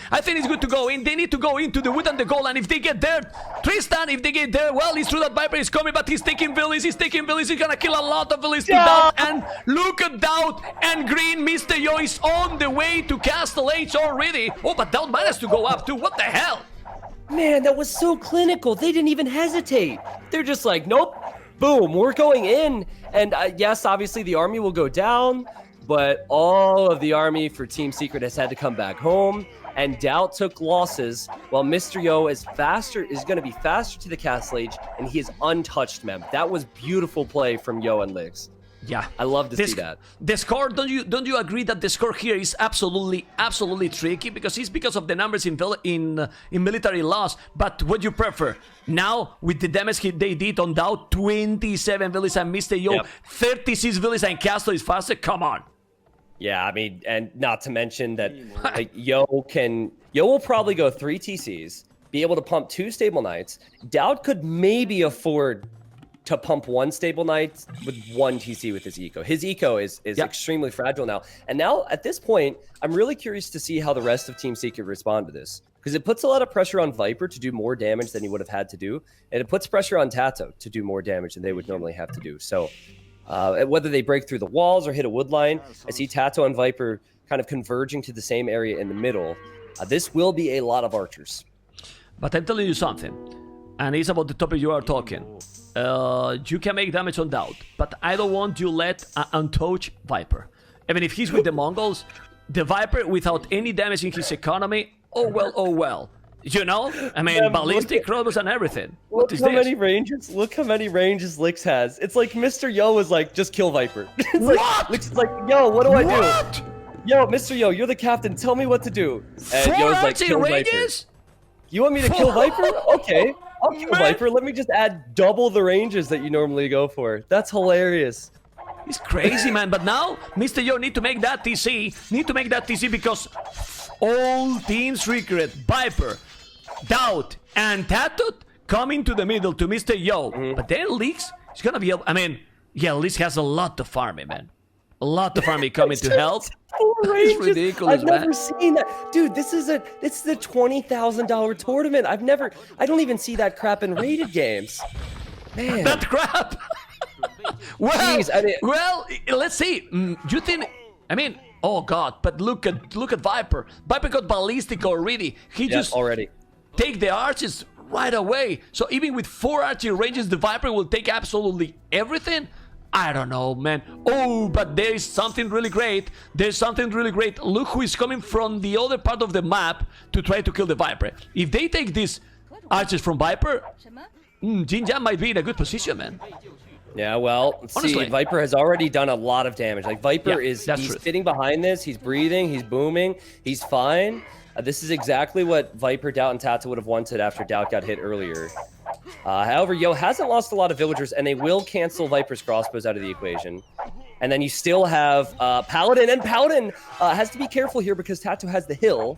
They need to go into the wood and the goal. And if they get there, Tristan, if they get there, well, it's true that Viper is coming, but he's taking villas. He's gonna kill a lot of villas to Doubt. And look at Doubt and Green. Mr. Yo is on the way to Castle H already. Oh, but Doubt managed to go up too. What the hell? Man, that was so clinical. They didn't even hesitate. They're just like, nope, boom, we're going in. And yes, obviously the army will go down, but all of the army for Team Secret has had to come back home. And Doubt took losses, while Mr. Yo is going to be faster to the Castle Age, and he is untouched, man. That was beautiful play from Yo and Lix. Yeah, I love to see that. The score, don't you agree that the score here is absolutely tricky, because it's because of the numbers in military loss? But what do you prefer now with the damage they did on Doubt? 27 villas and Mr. Yo, 36 villas and Castle is faster. Come on. Yeah, I mean, and not to mention that like, Yo will probably go 3 TCs, be able to pump 2 Stable Knights. Dowd could maybe afford to pump 1 Stable Knight with 1 TC with his eco. His eco is extremely fragile now. And now, at this point, I'm really curious to see how the rest of Team Secret respond to this. Because it puts a lot of pressure on Viper to do more damage than he would have had to do. And it puts pressure on Tato to do more damage than they would normally have to do. So whether they break through the walls or hit a wood line, I see Tato and Viper kind of converging to the same area in the middle. This will be a lot of archers. But I'm telling you something, and it's about the topic you are talking. You can make damage on Dowd, but I don't want you let untouched Viper. I mean, if he's with the Mongols, the Viper without any damage in his economy, oh well. You know? I mean, ballistic crossbows and everything. Look how many ranges Lix has. It's like Mr. Yo was like, just kill Viper. What? Lix is like, yo, what do I do? Yo, Mr. Yo, you're the captain. Tell me what to do. And 4 Yo's like, kill ranges? Viper. You want me to kill Viper? Okay, I'll kill Viper. Let me just add double the ranges that you normally go for. That's hilarious. It's crazy, man. But now, Mr. Yo need to make that TC. Because all teams regret Viper, Dowd, and Tatut coming to the middle to Mr. Yo. But then Leaks is gonna be. I mean, yeah, Leaks has a lot of farming, man. A lot of farming coming to help. It's ridiculous, I've never seen that, dude. This is the $20,000 tournament. I don't even see that crap in rated games. Man, that crap. Well, jeez, well, let's see. You think? I mean, oh god! But look at Viper. Viper got ballistic already. He just already take the arches right away. So even with 4 archery ranges, the Viper will take absolutely everything. I don't know, man. Oh, but there is something really great. Look who is coming from the other part of the map to try to kill the Viper. If they take these archers from Viper, YinYang might be in a good position, man. Yeah, well, honestly, see, Viper has already done a lot of damage. Like, Viper he's sitting behind this. He's breathing. He's booming. He's fine. This is exactly what Viper, Dowd, and Tata would have wanted after Dowd got hit earlier. However, Yo hasn't lost a lot of villagers, and they will cancel Viper's crossbows out of the equation. And then you still have Paladin, and Paladin has to be careful here because Tato has the hill,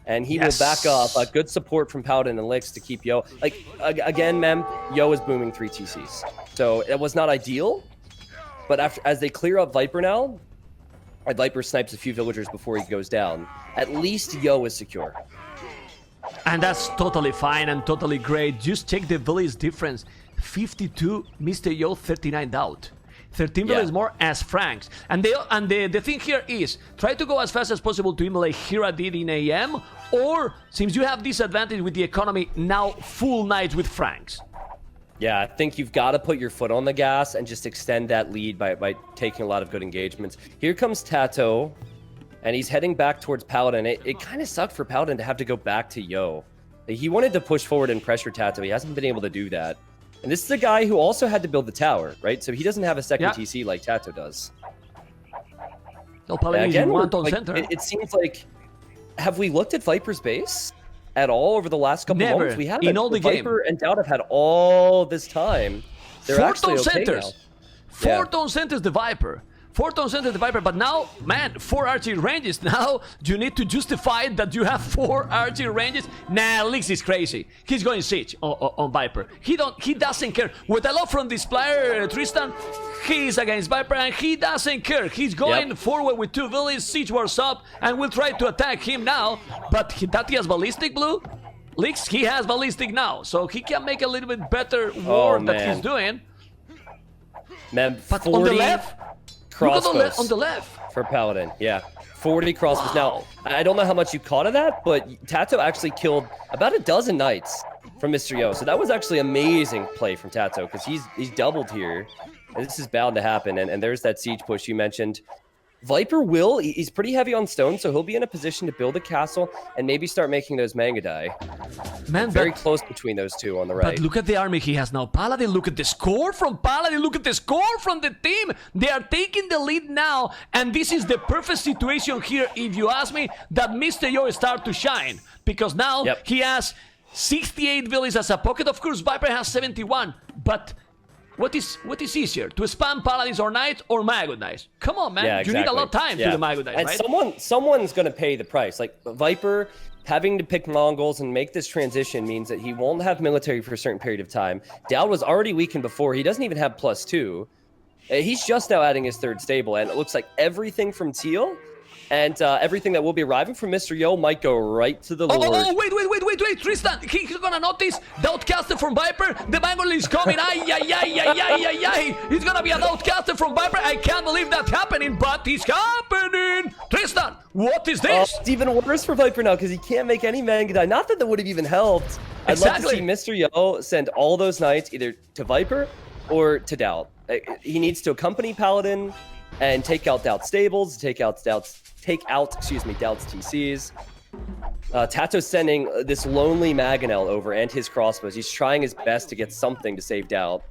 and he will back up. Good support from Paladin and Lix to keep Yo. Like, again, Mem, Yo is booming 3 TCs. So it was not ideal, but as they clear up Viper now, and Viper snipes a few villagers before he goes down, at least Yo is secure. And that's totally fine and totally great. Just check the village difference. 52 Mr. Yo, 39 Dowd. 13 villages more as Franks. And the thing here is, try to go as fast as possible to him like Hira did in AM, or, since you have this advantage with the economy, now full nights with Franks. Yeah, I think you've got to put your foot on the gas and just extend that lead by taking a lot of good engagements. Here comes Tato. And he's heading back towards Paladin. It kind of sucked for Paladin to have to go back to Yo. He wanted to push forward and pressure Tato. He hasn't been able to do that. And this is a guy who also had to build the tower, right? So he doesn't have a second TC like Tato does. No, Paladin is one center. It seems like, have we looked at Viper's base at all over the last couple of moments? We haven't. In all the Viper and Dowd have had all this time. They're 4 actually okay centers. Now. 4 tone centers the Viper. 4 tone center the Viper, but now, man, 4 archery ranges. Now you need to justify that you have 4 archery ranges. Nah, Lix is crazy. He's going siege on Viper. He doesn't care. What I love from this player, Tristan, he's against Viper and he doesn't care. He's going forward with 2 villages, siege wars up, and we'll try to attack him now. But that he has ballistic, Blue. Lix, he has ballistic now, so he can make a little bit better war that he's doing. Man, but on the left. Crossbows on the left for Paladin, 40 crossbows. Now, I don't know how much you caught of that, but Tato actually killed about a dozen knights from Mr. Yo. So that was actually amazing play from Tato because he's doubled here. And this is bound to happen. And there's that siege push you mentioned. Viper he's pretty heavy on stone, so he'll be in a position to build a castle and maybe start making those Mangadai. Man, very close between those two on the right. But look at the army he has now. Paladin, look at the score from Paladin. Look at the score from the team. They are taking the lead now, and this is the perfect situation here, if you ask me, that Mr. Yo start to shine. Because now he has 68 villages as a pocket. Of course, Viper has 71, but what is easier, to spam Paladins or Knights or Mago Knights? Come on, man. Yeah, exactly. You need a lot of time to the Mago Knights, and right? someone's going to pay the price. Like Viper having to pick Mongols and make this transition means that he won't have military for a certain period of time. Dowd was already weakened before. He doesn't even have +2. He's just now adding his 3rd stable, and it looks like everything from Teal and everything that will be arriving from Mr. Yo might go right to the Lord. Oh, wait, Tristan, he's gonna notice the outcaster from Viper. The Mangle is coming. Ay. He's gonna be an outcaster from Viper. I can't believe that's happening, but it's happening. Tristan, what is this? It's even worse for Viper now because he can't make any Mangudai. Not that would have even helped. I'd love to see Mr. Yo send all those Knights either to Viper or to Dowd. He needs to accompany Paladin and take out Dowd's stables, take out Dowd's TCs. Tato's sending this lonely Mangonel over and his crossbows. He's trying his best to get something to save Dowd.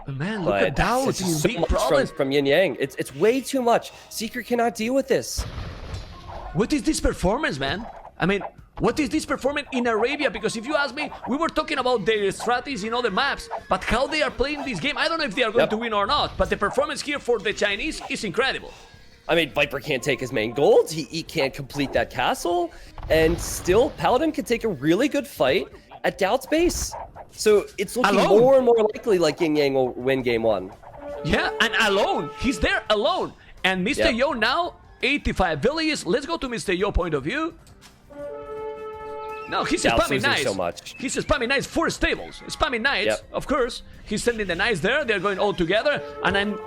Man, look at Dowd. It's so much from YinYang. It's way too much. Secret cannot deal with this. What is this performance, man? I mean, what is this performance in Arabia? Because if you ask me, we were talking about their strategies in other maps, but how they are playing this game, I don't know if they are going to win or not, but the performance here for the Chinese is incredible. I mean, Viper can't take his main gold. He can't complete that castle. And still, Paladin can take a really good fight at Dowd's base. So it's looking more and more likely like YinYang will win game 1. Yeah, and alone. He's there alone. And Mr. Yo now, 85 villages. Let's go to Mr. Yo point of view. No, he's spamming Knights. So much. He's spamming Knights 4 stables. Spamming Knights, of course. He's sending the Knights there. They're going all together. And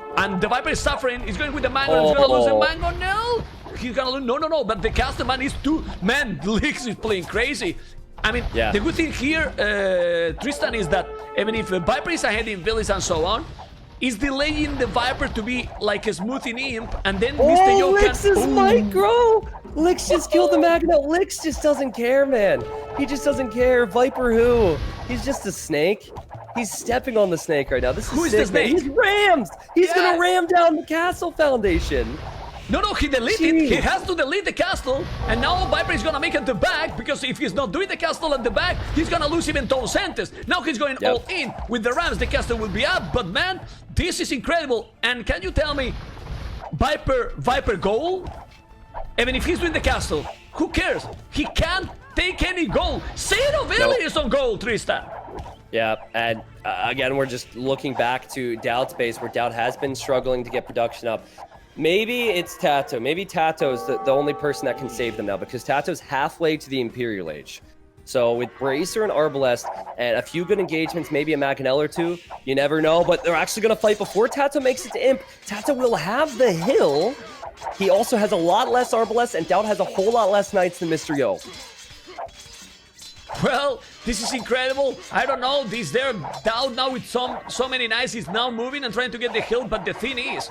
the Viper is suffering. He's going with the Mango. He's gonna lose the Mango. No! He's gonna lose. No. But the caster man is too. Man, Lix is playing crazy. I mean, the good thing here, Tristan, is that even if the Viper is ahead in villas and so on, is delaying the Viper to be like a smoothing imp, and then Mr. Yo can... Lix is micro! Lix just killed the Magnet. Lix just doesn't care, man. He just doesn't care. Viper who? He's just a snake. He's stepping on the snake right now. This is Who is the snake? He's rammed! He's gonna ram down the castle foundation. No, he deleted. He has to delete the castle, and now Viper is gonna make it the back, because if he's not doing the castle at the back, he's gonna lose even Tom Sentes. Now he's going all in with the Rams. The castle will be up, but man, this is incredible. And can you tell me, Viper goal? Even if he's doing the castle, who cares? He can't take any goal. Zero villages on goal, Tristan. Yeah, and again, we're just looking back to Dowd's base, where Dowd has been struggling to get production up. Maybe it's Tato. Maybe Tato's the only person that can save them now, because Tato's halfway to the Imperial Age. So with Bracer and Arbalest and a few good engagements, maybe a Maganel or two, you never know, but they're actually going to fight before Tato makes it to Imp. Tato will have the hill. He also has a lot less Arbalest, and Dowd has a whole lot less Knights than Mr. Yo. Well, this is incredible. I don't know. This there Dowd now with so many Knights is now moving and trying to get the hill. But the thing is,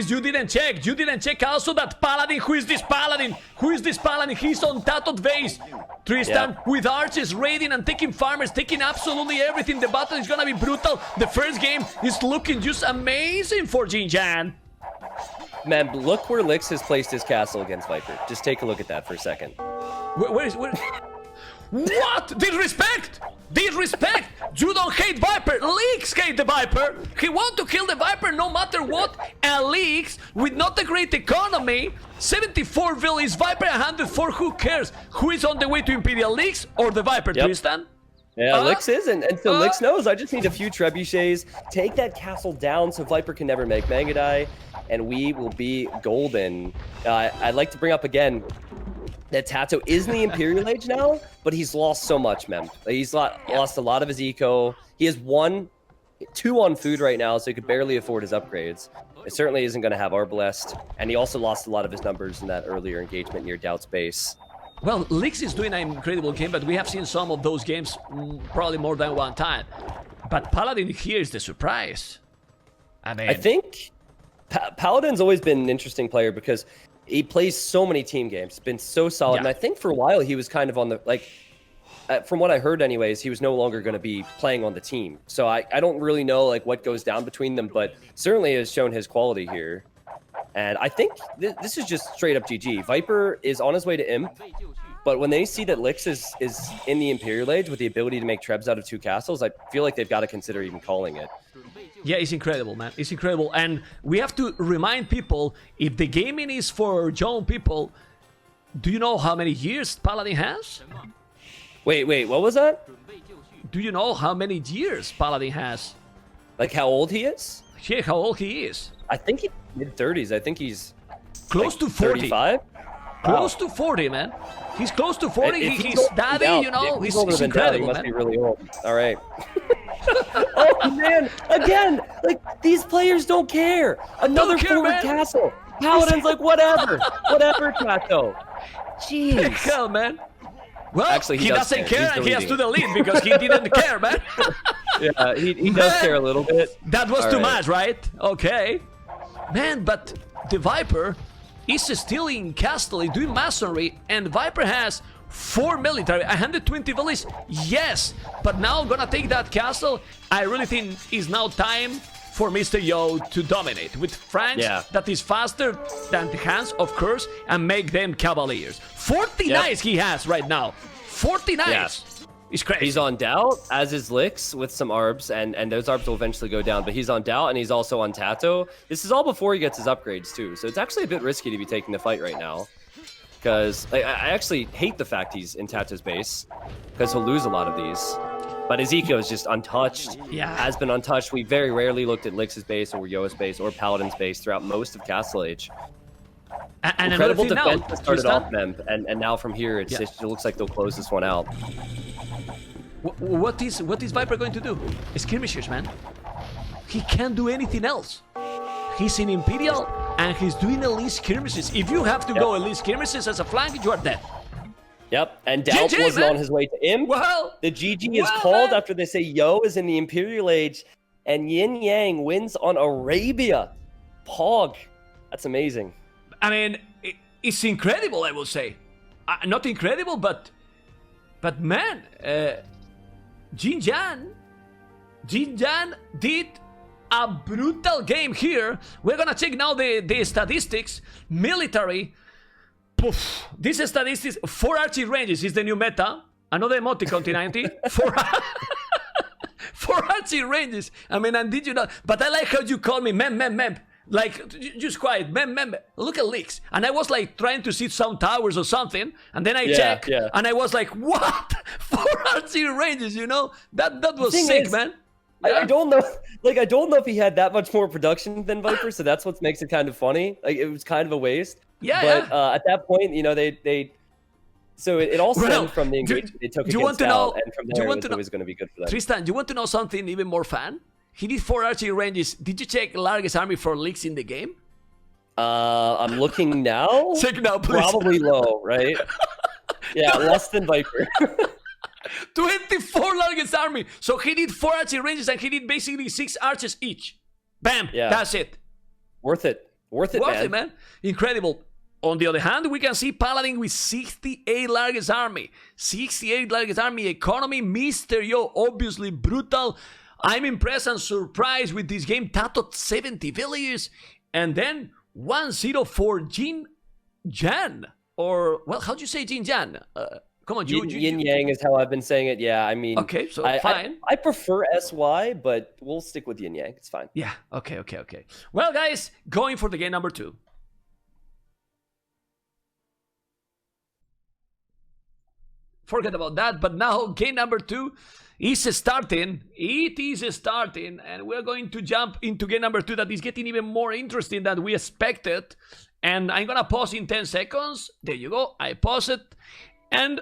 you didn't check. You didn't check also that Paladin. Who is this Paladin? Who is this Paladin? He's on Tato's base. Tristan with archers raiding and taking farmers, taking absolutely everything. The battle is gonna be brutal. The first game is looking just amazing for YinYang. Man, look where Lix has placed his castle against Viper. Just take a look at that for a second. Where? What? Disrespect! Disrespect! You don't hate Viper. Lix hate the Viper. He want to kill the Viper no matter what. And Lix, with not a great economy, 74 villages, Viper 104. Who cares? Who is on the way to Imperial Lix or the Viper, Tristan? Yeah, Lix is, and so Lix knows, I just need a few trebuchets, take that castle down so Viper can never make Mangadai, and we will be golden. I'd like to bring up again that Tato is in the Imperial Age now, but he's lost so much, man. He's lost a lot of his eco. He has 2 on food right now, so he could barely afford his upgrades. It certainly isn't going to have Arbalest, and he also lost a lot of his numbers in that earlier engagement near Dowd's base. Well, Lix is doing an incredible game, but we have seen some of those games probably more than one time. But Paladin here is the surprise. I think Paladin's always been an interesting player because he plays so many team games, been so solid. And I think for a while he was kind of on the, from what I heard anyways, he was no longer going to be playing on the team. So I don't really know what goes down between them, but certainly has shown his quality here. And I think this is just straight up GG. Viper is on his way to Imp. But when they see that Lix is in the Imperial Age with the ability to make trebs out of 2 castles, I feel like they've got to consider even calling it. Yeah, it's incredible, man. It's incredible. And we have to remind people, if the gaming is for young people, do you know how many years Paladin has? Wait, what was that? Do you know how many years Paladin has? Like how old he is? Yeah, how old he is. I think he's mid-30s. I think he's close to 40. 35? Close to 40, man. He's close to 40. He's daddy, now, you know. He's He's older than incredible, Dad. He must man. be really old. All right. Oh, man. Again, like, these players don't care. Another care, forward man. castle. Paladin's like, whatever. Whatever, Chato. Jeez. Hell, man. Well, Actually, he doesn't care, He's and he has to deleting. delete because he didn't care, man. Yeah, he does care a little bit. That was All too right. much, right? Okay. Man, but the Viper is still in castle, he's doing masonry, and Viper has 4 military, 120 villages, yes, but now gonna take that castle. I really think it's now time for Mr. Yo to dominate with Franks that is faster than the hands of Curse and make them cavaliers. 40 knights he has right now. 40 knights. It's crazy. He's on Doubt, as is Lix, with some arbs, and those arbs will eventually go down. But he's on Doubt, and he's also on Tato. This is all before he gets his upgrades, too. So it's actually a bit risky to be taking the fight right now. Because I actually hate the fact he's in Tato's base, because he'll lose a lot of these. But his eco is just untouched, has been untouched. We very rarely looked at Lix's base, or Yoa's base, or Paladin's base throughout most of Castle Age. And incredible defense now, that started off, Mem, and now from here, it looks like they'll close this one out. What is Viper going to do? Skirmishes, man. He can't do anything else. He's in Imperial and he's doing elite skirmishes. If you have to go elite skirmishes as a flank, you are dead. Yep, and Doubt GG, wasn't man. on his way to Imp. Well, the GG is called man. after they say Yo is in the Imperial Age, and YinYang wins on Arabia. Pog. That's amazing. I mean, it's incredible, I will say. Not incredible, but man, YinYang did a brutal game here. We're gonna check now the statistics. Military. Poof. These statistics, 4 archery ranges is the new meta. Another emoticon T90. 4 archery ranges. I mean, and did you not? But I like how you call me mem. Like, just quiet, mem. Look at leaks. And I was like trying to see some towers or something. And then I check. And I was like, what? 4 archery ranges, you know? That was sick, man. I don't know. Like, I don't know if he had that much more production than Viper, so that's what makes it kind of funny. Like, it was kind of a waste. But at that point, you know, so it all stemmed from the engagement they took against Doubt, and from there it was always going to be good for them. Tristan, do you want to know something even more fun? He did 4 archery ranges. Did you check largest army for leaks in the game? I'm looking now. Check now, please. Probably low, right? Yeah, less than Viper. 24 largest army. So he did 4 archery ranges and he did basically 6 archers each. Bam. That's it. Worth it, man. Incredible. On the other hand, we can see Paladin with 68 largest army. 68 largest army economy. Mr. Yo, obviously brutal. I'm impressed and surprised with this game. Tato 70 villagers. And then 1-0 for YinYang. Or, well, how do you say YinYang? Come on, YinYang is how I've been saying it. Yeah, I mean, okay, so fine. I prefer SY, but we'll stick with YinYang. It's fine. Yeah, okay. Well, guys, going for the game number 2. Forget about that, but now game number 2 is starting. It is starting, and we're going to jump into game number 2 that is getting even more interesting than we expected. And I'm gonna pause in 10 seconds. There you go. I pause it. And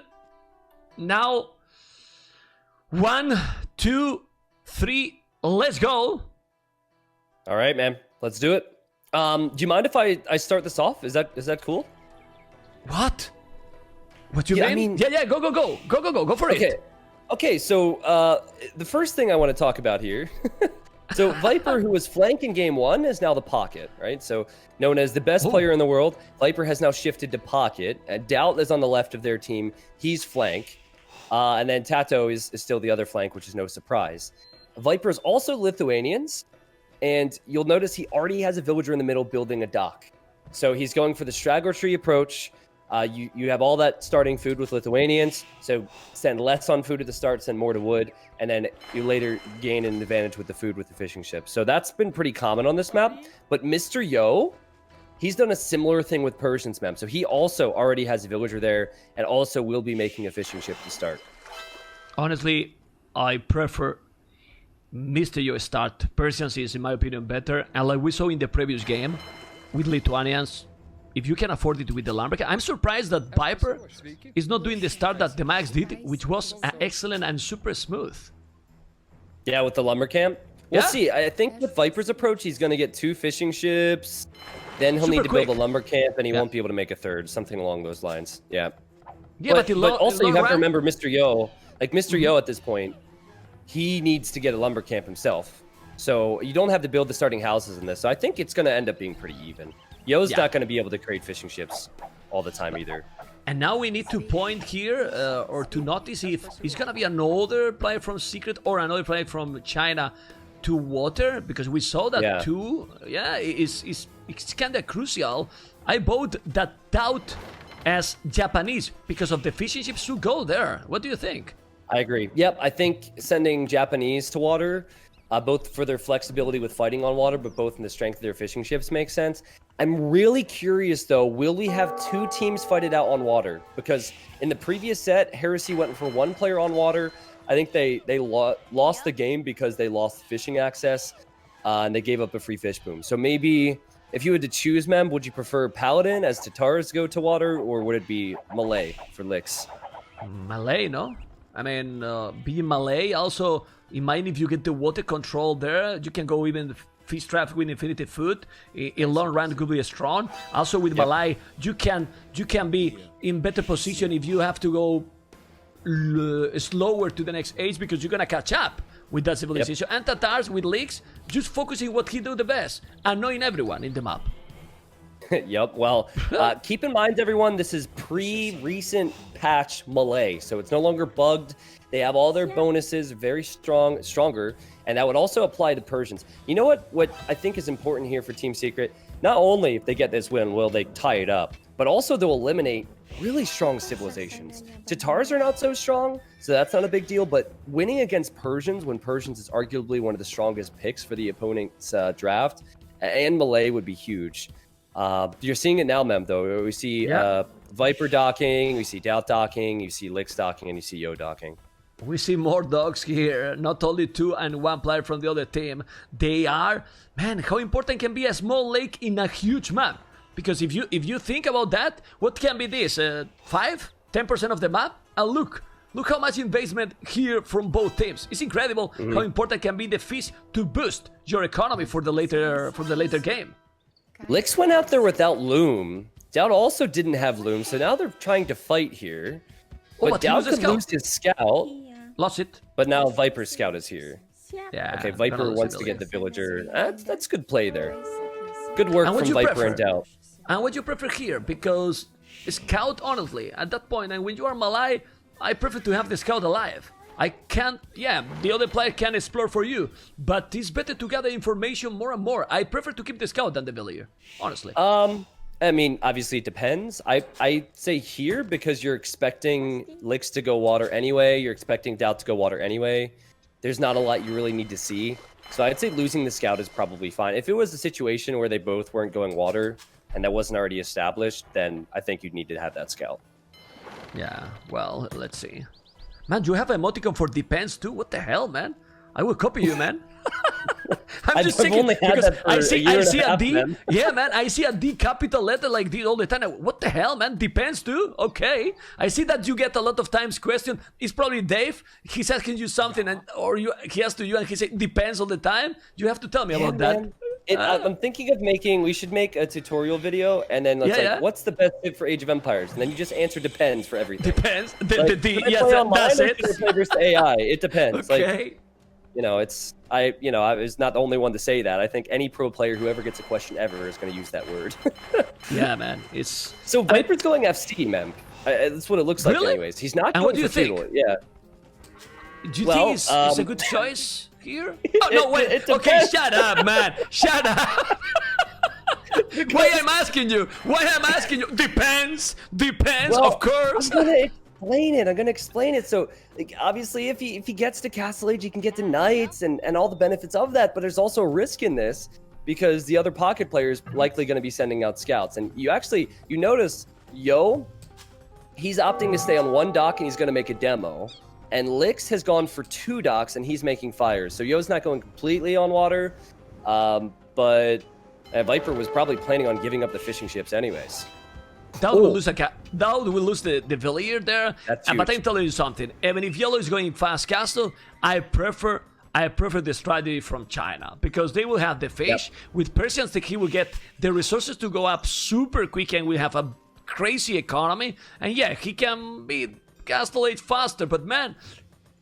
now 1, 2, 3, let's go. All right, man. Let's do it. Do you mind if I start this off? Is that cool? What? What you mean? I mean, yeah, go for it. Okay, so the first thing I want to talk about here. So Viper, who was flank in game 1, is now the pocket, right? So known as the best player in the world, Viper has now shifted to pocket. Doubt is on the left of their team. He's flank. And then Tato is still the other flank, which is no surprise. Viper's also Lithuanians. And you'll notice he already has a villager in the middle building a dock. So he's going for the straggler tree approach. You have all that starting food with Lithuanians, so send less on food at the start, send more to wood, and then you later gain an advantage with the food with the fishing ships. So that's been pretty common on this map. But Mr. Yo, he's done a similar thing with Persian's map. So he also already has a villager there, and also will be making a fishing ship to start. Honestly, I prefer Mr. Yo start. Persians is, in my opinion, better. And like we saw in the previous game with Lithuanians, if you can afford it with the Lumbercamp, I'm surprised that Viper is not doing the start that the Max did, which was excellent and super smooth. Yeah, with the Lumbercamp. We'll see. I think with Viper's approach, he's going to get 2 fishing ships. Then he'll need to build a Lumbercamp, and he won't be able to make a 3rd. Something along those lines. Yeah. Yeah, but also you have to remember Mr. Yo. Like Mr. Yo at this point, he needs to get a Lumbercamp himself. So you don't have to build the starting houses in this. So I think it's going to end up being pretty even. Yo's not going to be able to create fishing ships all the time either. And now we need to point here or to notice if it's going to be another player from Secret or another player from China to water, because we saw that too. Yeah, it's kind of crucial. I vote that doubt as Japanese because of the fishing ships who go there. What do you think? I agree. Yep, I think sending Japanese to water, both for their flexibility with fighting on water, but both in the strength of their fishing ships makes sense. I'm really curious, though, will we have 2 teams fight it out on water? Because in the previous set, Heresy went for 1 player on water. I think they lost the game because they lost fishing access, and they gave up a free fish boom. So maybe if you had to choose, Mem, would you prefer Paladin as Tatars go to water, or would it be Malay for Licks? Malay, no? I mean, being Malay, also, in mind if you get the water control there, you can go even fish trap with infinity food. In long run could be strong. Also with Malay, you can be in better position if you have to go slower to the next age, because you're gonna catch up with that civilization. And Tatars with Licks, just focusing what he do the best, annoying everyone in the map. Yep. Well, keep in mind, everyone, this is pre-recent patch Malay, so it's no longer bugged. They have all their bonuses, very stronger, and that would also apply to Persians. You know what I think is important here for Team Secret? Not only if they get this win, will they tie it up, but also they'll eliminate really strong civilizations. Tatars are not so strong, so that's not a big deal, but winning against Persians, when Persians is arguably one of the strongest picks for the opponent's draft, and Malay would be huge. You're seeing it now, Mem, though. We see Viper docking, we see Doubt docking, you see Licks docking, and you see Yo docking. We see more dogs here, not only 2 and 1 player from the other team. They are, man, how important can be a small lake in a huge map? Because if you think about that, what can be this? 5-10% of the map? And look how much investment here from both teams. It's incredible how important can be the fish to boost your economy for the later game. Licks went out there without Loom. Doubt also didn't have Loom, so now they're trying to fight here. But Doubt could lose his scout. Lost it. But now Viper's scout is here. Yeah. Okay, Viper wants to get the villager. That's good play there. Good work from Viper and Doubt. And what you prefer here? Because scout, honestly, at that point, and when you are Malay, I prefer to have the scout alive. I can't, the other player can explore for you, but it's better to gather information more and more. I prefer to keep the scout than the villager, honestly. I mean, obviously it depends. I say here because you're expecting Licks to go water anyway. You're expecting Doubt to go water anyway. There's not a lot you really need to see. So I'd say losing the scout is probably fine. If it was a situation where they both weren't going water and that wasn't already established, then I think you'd need to have that scout. Yeah, well, let's see. Man, you have emoticon for depends too? What the hell, man? I will copy you, man. I'm just checking because I see a D. Man. Yeah, man, I see a D capital letter like this all the time. What the hell, man? Depends too? Okay. I see that you get a lot of times question. It's probably Dave. He's asking you something, he asks to you, and he says depends all the time. You have to tell me about that. I'm thinking of we should make a tutorial video, and then what's the best tip for Age of Empires? And then you just answer depends for everything. Depends. That's it. Play versus AI. It depends. Okay. I was not the only one to say that. I think any pro player who ever gets a question ever is going to use that word. Yeah, man. So Viper's going FC, man. That's what it looks like, anyways. He's not going for Fiddle. Yeah. Do you think it's a good choice here? Oh, no, wait. Okay, shut up, man. Shut up. Why I'm asking you? Why I'm asking you? Depends. Depends, Well, of course. I'm gonna explain it. So, like, obviously, if he gets to Castle Age, he can get to Knights and all the benefits of that. But there's also a risk in this because the other pocket players likely going to be sending out scouts. And you notice Yo, he's opting to stay on one dock and he's going to make a demo. And Lix has gone for 2 docks and he's making fires. So Yo's not going completely on water, but Viper was probably planning on giving up the fishing ships anyways. Dowd will lose the Villier there. But I'm telling you something. Even if Yellow is going fast castle, I prefer the strategy from China because they will have the fish. With Persians. He will get the resources to go up super quick and we have a crazy economy. And yeah, he can be Castle Age faster. But man,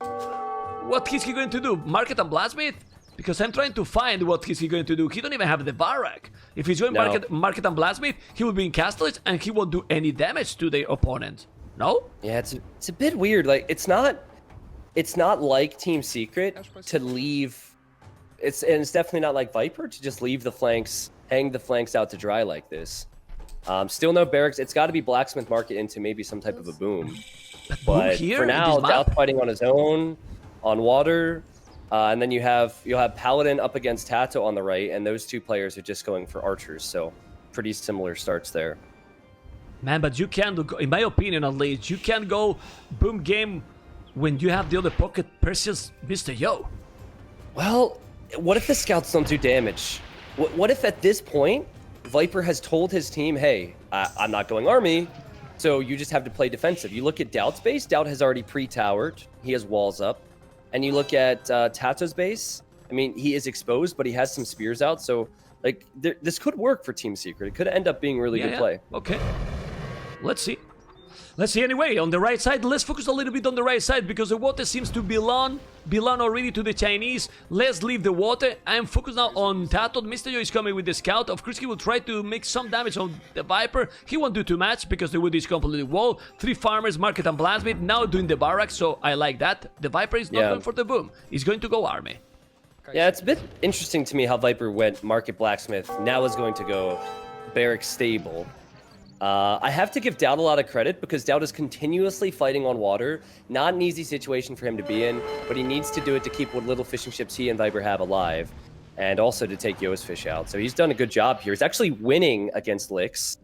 what is he going to do? Market and Blacksmith? Because I'm trying to find what is he going to do. He don't even have the barrack. If he's going market and Blacksmith, he will be in Castle Age and he won't do any damage to the opponent. No? Yeah, it's a bit weird. Like it's not like Team Secret to leave. It's definitely not like Viper to just leave the flanks, hang the flanks out to dry like this. Still no barracks. It's got to be Blacksmith Market into maybe some type of a boom. But for now, Dowd fighting on his own, on water, and then you'll have Paladin up against Tato on the right, and those 2 players are just going for archers. So pretty similar starts there. Man, but you can't go, in my opinion at least, you can't go boom game when you have the other pocket Perseus, Mr. Yo. Well, what if the scouts don't do damage? What if at this point, Viper has told his team, hey, I'm not going army, so you just have to play defensive. You look at Dowd's base, Dowd has already pre-towered. He has walls up. And you look at Tato's base, I mean, he is exposed, but he has some spears out. So, like, this could work for Team Secret. It could end up being really good play. Okay. Let's see. Let's see anyway, on the right side, let's focus a little bit on the right side because the water seems to belong already to the Chinese. Let's leave the water. I'm focused now on Tato. Mr. Yo is coming with the scout. Of course, he will try to make some damage on the Viper. He won't do too much because the wood is completely wall. 3 farmers, Market and Blacksmith, now doing the barracks, so I like that. The Viper is not going for the boom. He's going to go army. Yeah, it's a bit interesting to me how Viper went Market Blacksmith. Now is going to go Barrack Stable. I have to give Dowd a lot of credit because Dowd is continuously fighting on water. Not an easy situation for him to be in, but he needs to do it to keep what little fishing ships he and Viper have alive, and also to take Yo's fish out. So he's done a good job here. He's actually winning against Lix.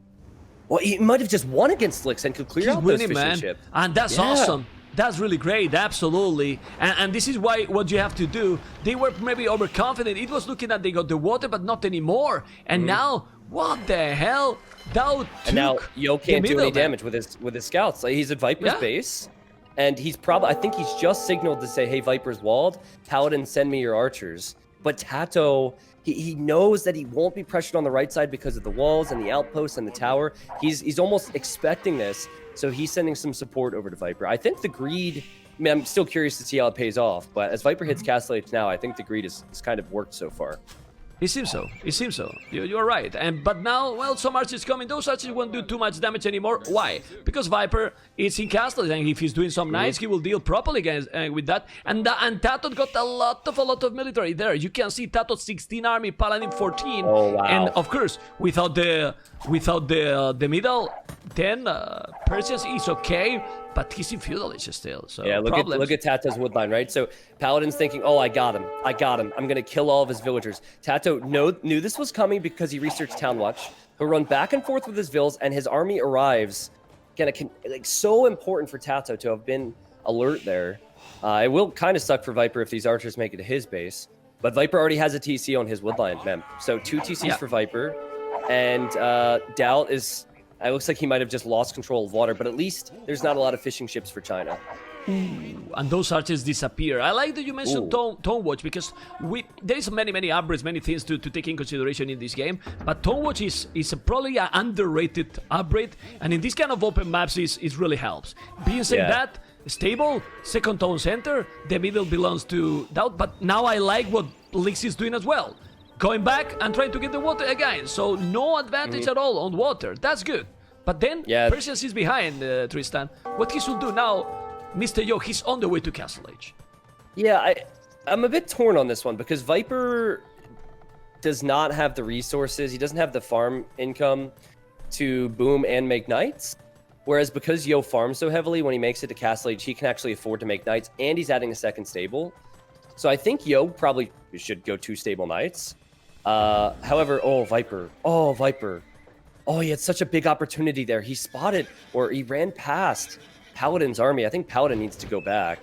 Well, he might have just won against Lix and could clear out those fishing ships. And that's awesome. That's really great, absolutely. And this is why what you have to do. They were maybe overconfident. It was looking that they got the water, but not anymore. And now, what the hell? Dowd and now Yo can't do any damage with his scouts. Like, he's at Viper's base, and I think he's just signaled to say, hey, Viper's walled. Paladin, send me your archers. But Tato, he knows that he won't be pressured on the right side because of the walls and the outposts and the tower. He's almost expecting this, so he's sending some support over to Viper. I think the greed, I mean, I'm still curious to see how it pays off, but as Viper hits Castle Age now, I think the greed has kind of worked so far. It seems so. It seems so. You're right. But now, well, some archers coming. Those archers won't do too much damage anymore. Why? Because Viper is in Castle, and if he's doing some knights, he will deal properly against with that. And Tato got a lot of military there. You can see Tato 16 army, Paladin 14. Oh wow! And of course, without the middle 10 Persians is okay. But he's in feudalism still, so yeah, look at Tato's woodline, right? So Paladin's thinking, oh, I got him. I'm going to kill all of his villagers. Tato knew this was coming because he researched Town Watch. He'll run back and forth with his vills, and his army arrives. Again, like, so important for Tato to have been alert there. It will kind of suck for Viper if these archers make it to his base. But Viper already has a TC on his woodline, man. So 2 TCs for Viper. And Dowd is... It looks like he might have just lost control of water, but at least there's not a lot of fishing ships for China. And those archers disappear. I like that you mentioned Tone Watch because there is many upgrades, many things to take in consideration in this game. But Tone Watch is probably an underrated upgrade, and in this kind of open maps, it really helps. Being said that, stable, second tone center, the middle belongs to Dowd, but now I like what Lix is doing as well. Going back and trying to get the water again, so no advantage at all on water. That's good. But then Perseus is behind Tristan. What he should do now, Mr. Yo, he's on the way to Castle Age. Yeah, I'm a bit torn on this one because Viper does not have the resources. He doesn't have the farm income to boom and make knights. Whereas because Yo farms so heavily, when he makes it to Castle Age, he can actually afford to make knights, and he's adding a second stable. So I think Yo probably should go 2 stable knights. However, Viper. Oh, he had such a big opportunity there. He spotted, or he ran past Paladin's army. I think Paladin needs to go back.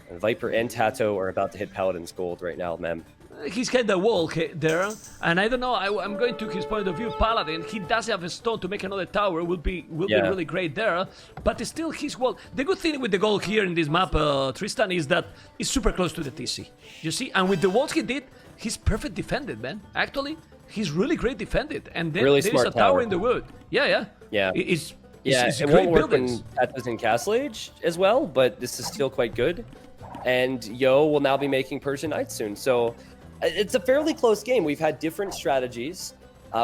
And Viper and Tato are about to hit Paladin's gold right now, Mem. He's got the wall there, and I don't know. I'm going to his point of view. Paladin, he does have a stone to make another tower. Will be really great there, but still his wall. The good thing with the goal here in this map, Tristan, is that it's super close to the TC. You see, and with the walls he did, he's perfect defended, man. Actually, he's really great defended, and then really there's a tower in the wood. Yeah. It's it won't work when Tato's in Castle Age as well, but this is still quite good. And Yo will now be making Persian Knights soon, so it's a fairly close game. We've had different strategies.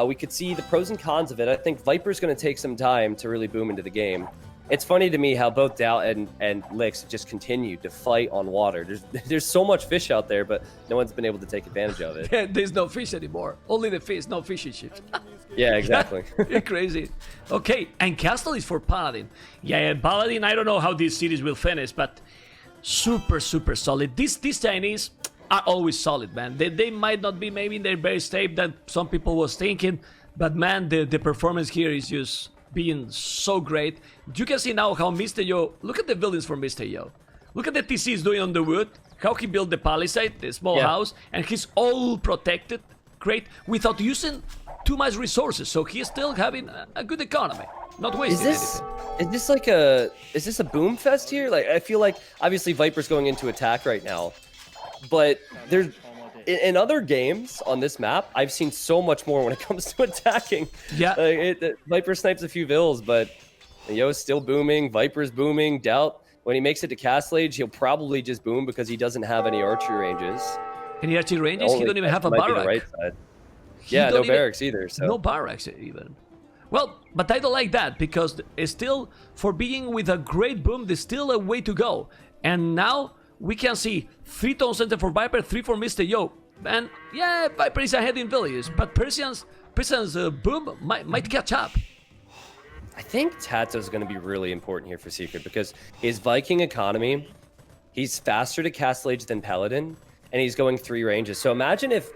We could see the pros and cons of it. I think Viper's going to take some time to really boom into the game. It's funny to me how both Dow and Lix just continue to fight on water. There's so much fish out there, but no one's been able to take advantage of it. Yeah, there's no fish anymore. Only the fish, no fishing ships. Yeah, exactly. You're crazy. Okay, and Castle is for Paladin. Yeah, Paladin, I don't know how this series will finish, but super solid. These Chinese are always solid, man. They might not be maybe in their best state that some people was thinking, but man, the performance here is just being so great. You can see now how Mr. Yo, look at the buildings for Mr. Yo. Look at the TC is doing on the wood, how he built the palisade, the small house, and he's all protected, great, without using too much resources, so he's still having a good economy, not wasting anything. Is this a boom fest here? Like, I feel like obviously Viper's going into attack right now, but there's in other games on this map, I've seen so much more when it comes to attacking. Yeah, Viper snipes a few vills, but Yo's still booming. Viper's booming. Doubt when he makes it to Castle Age, he'll probably just boom because he doesn't have any archery ranges. Any archery ranges? He don't even have a barrack. Right side. Yeah, no barracks either. So. No barracks even. Well, but I don't like that because it's still, for being with a great boom, there's still a way to go. And now we can see 3 town center for Viper, 3 for Mr. Yo. And yeah, Viper is ahead in villages, but Persian's boom might catch up. I think Tato's going to be really important here for Secret because his Viking economy, he's faster to Castle Age than Paladin, and he's going 3 ranges. So imagine if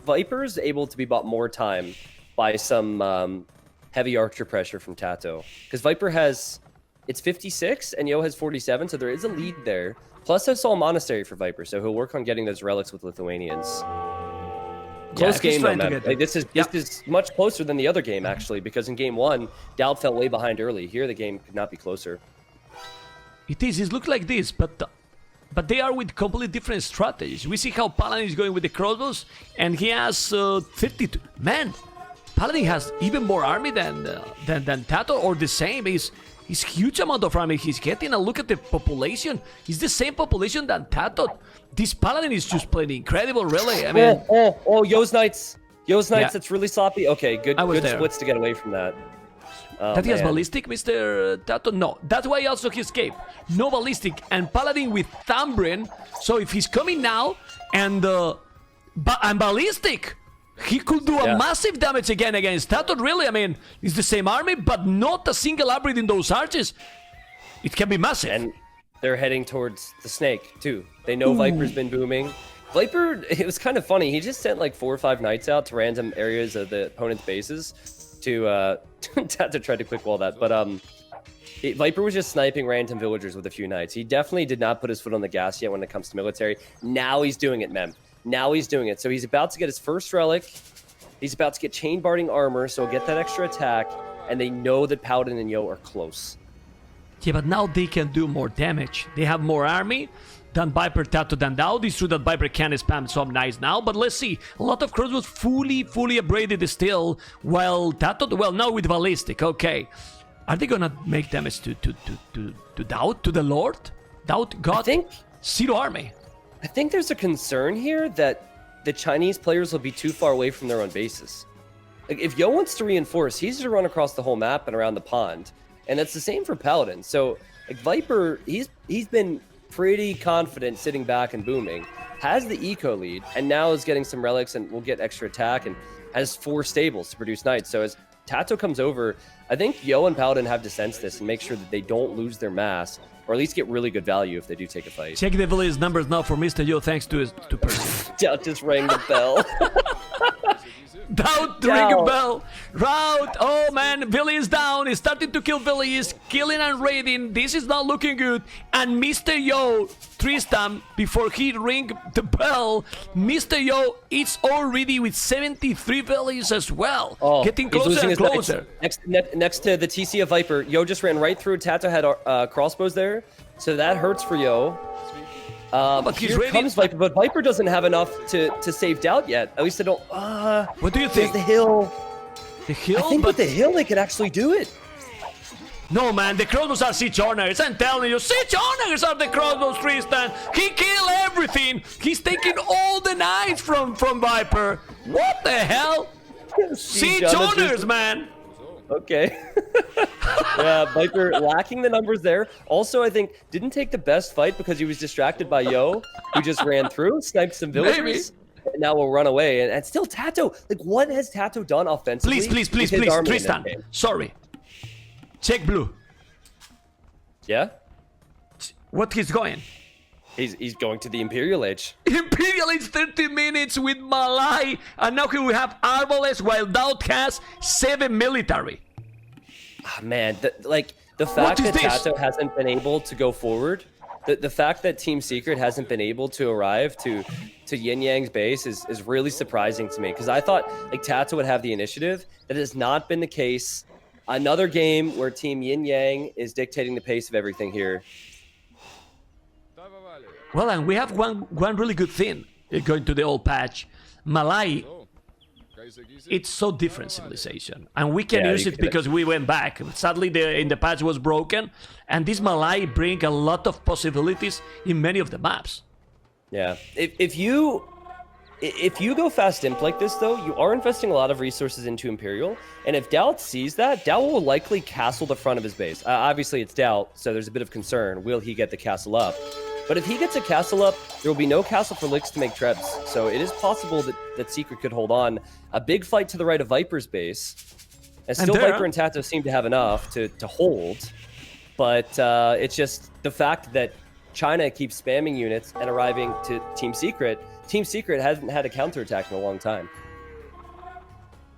Viper's able to be bought more time by some heavy archer pressure from Tato. Because Viper it's 56 and Yo has 47, so there is a lead there. Plus I saw a monastery for Viper, so he'll work on getting those relics with Lithuanians. Close game though, man. Like, this is much closer than the other game actually, because in game 1, Dowd fell way behind early. Here the game could not be closer. It looks like this, but they are with completely different strategies. We see how Paladin is going with the crossbows, and he has 52. Man, Paladin has even more army than Tato, or the same. He's huge amount of army he's getting. And look at the population. It's the same population than Tato. This Paladin is just playing incredible, really. I mean, Yo's Knights. That's really sloppy. Okay, good splits to get away from that. That he has ballistic, Mr. Tato? No, that's why also he escaped. No ballistic, and Paladin with Thambrin. So if he's coming now and ballistic, he could do a massive damage again against Tato. Really, I mean, it's the same army, but not a single upgrade in those arches. It can be massive. And they're heading towards the snake too. They know Viper's been booming. Viper, it was kind of funny. He just sent like 4 or 5 knights out to random areas of the opponent's bases to Tato tried to quick wall that, but Viper was just sniping random villagers with a few knights. He definitely did not put his foot on the gas yet when it comes to military. Now he's doing it, Mem. Now he's doing it. So he's about to get his first relic. He's about to get chain barding armor, so he'll get that extra attack. And they know that Paladin and Yo are close. Yeah, but now they can do more damage. They have more army than Viper, Tato, than Dowd. It's true that Viper can spam some nice now, but let's see. A lot of crossbows fully upgraded still, while Tato, well, now with ballistic, okay. Are they gonna make damage to Dowd, to the Lord? Dowd got 0 army. I think there's a concern here that the Chinese players will be too far away from their own bases. Like, if Yo wants to reinforce, he's to run across the whole map and around the pond. And that's the same for Paladin. So, like, Viper, he's been pretty confident sitting back and booming. has the eco lead, and now is getting some relics and will get extra attack and has 4 stables to produce knights. So as Tato comes over, I think Yo and Paladin have to sense this and make sure that they don't lose their mass, or at least get really good value if they do take a fight. Check the village numbers now for Mr. Yo, thanks to Percy. Doubt just rang the bell. Doubt ring a bell. Route. Oh man, Billy is down. He's starting to kill Billy. He's killing and raiding. This is not looking good. And Mr. Yo, Tristan, before he ring the bell, Mr. Yo is already with 73 Billys as well. Oh, getting closer and closer. Next to the TC of Viper, Yo just ran right through. Tato had crossbows there, so that hurts for Yo. But here comes Viper, but Viper doesn't have enough to save Doubt yet. At least I don't. What do you think? The hill. The hill? I think with the hill they could actually do it. No, man, the crossbows are siege honors. I'm telling you, siege honors are the crossbows, Tristan. He killed everything. He's taking all the knights from Viper. What the hell? Siege honors, man. Okay. Yeah, Viper lacking the numbers there. Also, I think didn't take the best fight because he was distracted by Yo, who just ran through, sniped some villagers, and now will run away. And still Tato, like what has Tato done offensively? Please, Tristan. Sorry. Check blue. Yeah? What he's going? He's going to the Imperial Age. Imperial Age 30 minutes with Malai, and now he will have Arbalest while Doubt has 7 military. Oh, man, the fact that Tato hasn't been able to go forward, the fact that Team Secret hasn't been able to arrive to YinYang's base is really surprising to me, because I thought like Tato would have the initiative. That has not been the case. Another game where Team YinYang is dictating the pace of everything here. Well, and we have one really good thing going to the old patch. Malai, it's so different civilization, and we can use it because we went back. Sadly, in the patch was broken, and this Malai bring a lot of possibilities in many of the maps. Yeah, if you go fast imp like this, though, you are investing a lot of resources into Imperial, and if Doubt sees that, Doubt will likely castle the front of his base. Obviously, it's Doubt, so there's a bit of concern. Will he get the castle up? But if he gets a castle up, there will be no castle for Lix to make trebs. So it is possible that Secret could hold on. A big fight to the right of Viper's base. And still Viper and Tato seem to have enough to hold. But it's just the fact that China keeps spamming units and arriving to Team Secret. Team Secret hasn't had a counterattack in a long time.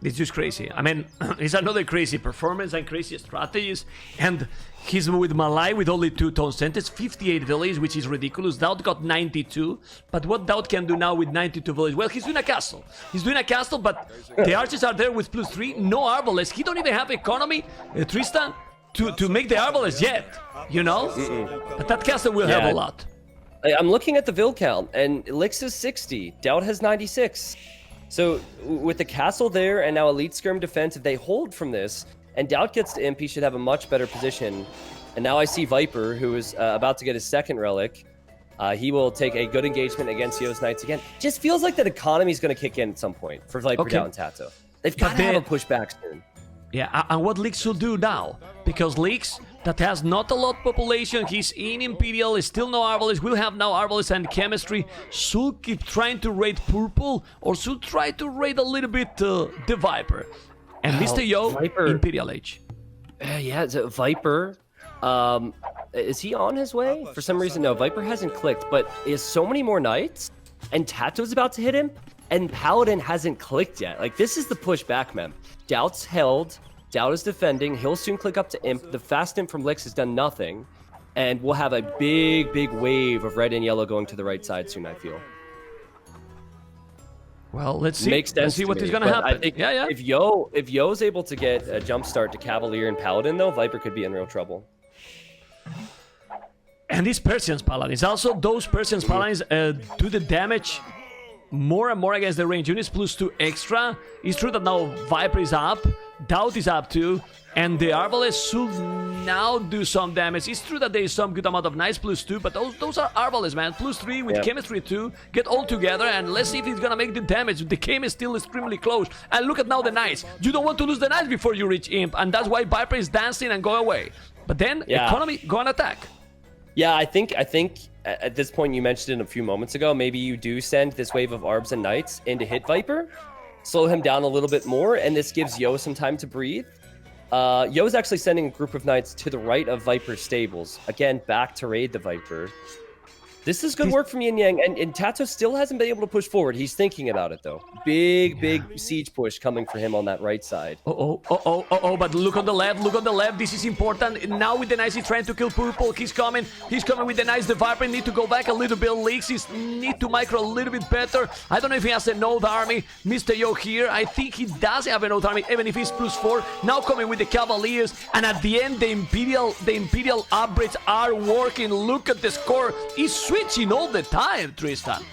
It's just crazy. I mean, it's another crazy performance and crazy strategies. And he's with Malai with only 2 tone centers, 58 villages, which is ridiculous. Doubt got 92. But what Doubt can do now with 92 villages? Well, he's doing a castle. He's doing a castle, but the archers are there with +3. No Arbalest. He don't even have economy, Tristan, to make the Arbalest yet, you know? But that castle will have a lot. I'm looking at the Vil count, and Lix is 60. Doubt has 96. So with the castle there and now Elite Skirm defense, if they hold from this and Doubt gets to imp, he should have a much better position. And now I see Viper, who is about to get his 2nd relic. He will take a good engagement against Yo's Knights again. Just feels like that economy is going to kick in at some point for Viper, Doubt, and Tato. They've got to have a pushback soon. Yeah, and what Lix will do now? Because Lix, that has not a lot of population, he's in Imperial, is still no Arbalest, will have now Arbalest and Chemistry, should keep trying to raid Purple, or should try to raid a little bit the Viper. And Mr. Yo, Viper, Imperial Age. Yeah, so Viper, is he on his way? For some reason, no, Viper hasn't clicked, but he has so many more Knights, and Tato's about to hit him, and Paladin hasn't clicked yet. Like, this is the pushback, man. Doubt's held, Doubt is defending, he'll soon click up to Imp, the fast Imp from Lix has done nothing, and we'll have a big wave of red and yellow going to the right side soon, I feel. Well, let's see. Let's see what is going to happen. I think if Yo's able to get a jump start to Cavalier and Paladin, though, Viper could be in real trouble. And these Persians Paladins, also those Persians Paladins do the damage more and more against the range units, +2 extra. It's true that now Viper is up, Doubt is up too, and the Arbalest should now do some damage. It's true that there is some good amount of Knights +2, but those are Arbalest, man. +3 with Chemistry 2, get all together, and let's see if he's gonna make the damage. The game is still extremely close. And look at now the Knights. You don't want to lose the Knights before you reach Imp, and that's why Viper is dancing and go away. But then, economy, go and attack. Yeah, I think at this point, you mentioned it a few moments ago, maybe you do send this wave of Arbs and Knights into hit Viper, slow him down a little bit more, and this gives Yo some time to breathe. Yo's actually sending a group of Knights to the right of Viper stables. Again, back to raid the Viper. This is good work from YinYang, and Tato still hasn't been able to push forward. He's thinking about it, though. Big siege push coming for him on that right side. But look on the left, This is important. Now with the Knights, he's trying to kill Purple. He's coming with the Knights. The Viper need to go back a little bit. Leaks need to micro a little bit better. I don't know if he has a node army. Mr. Yo here, I think he does have a node army, even if he's +4. Now coming with the Cavaliers, and at the end, the Imperial upgrades are working. Look at the score. He's switching all the time, Tristan.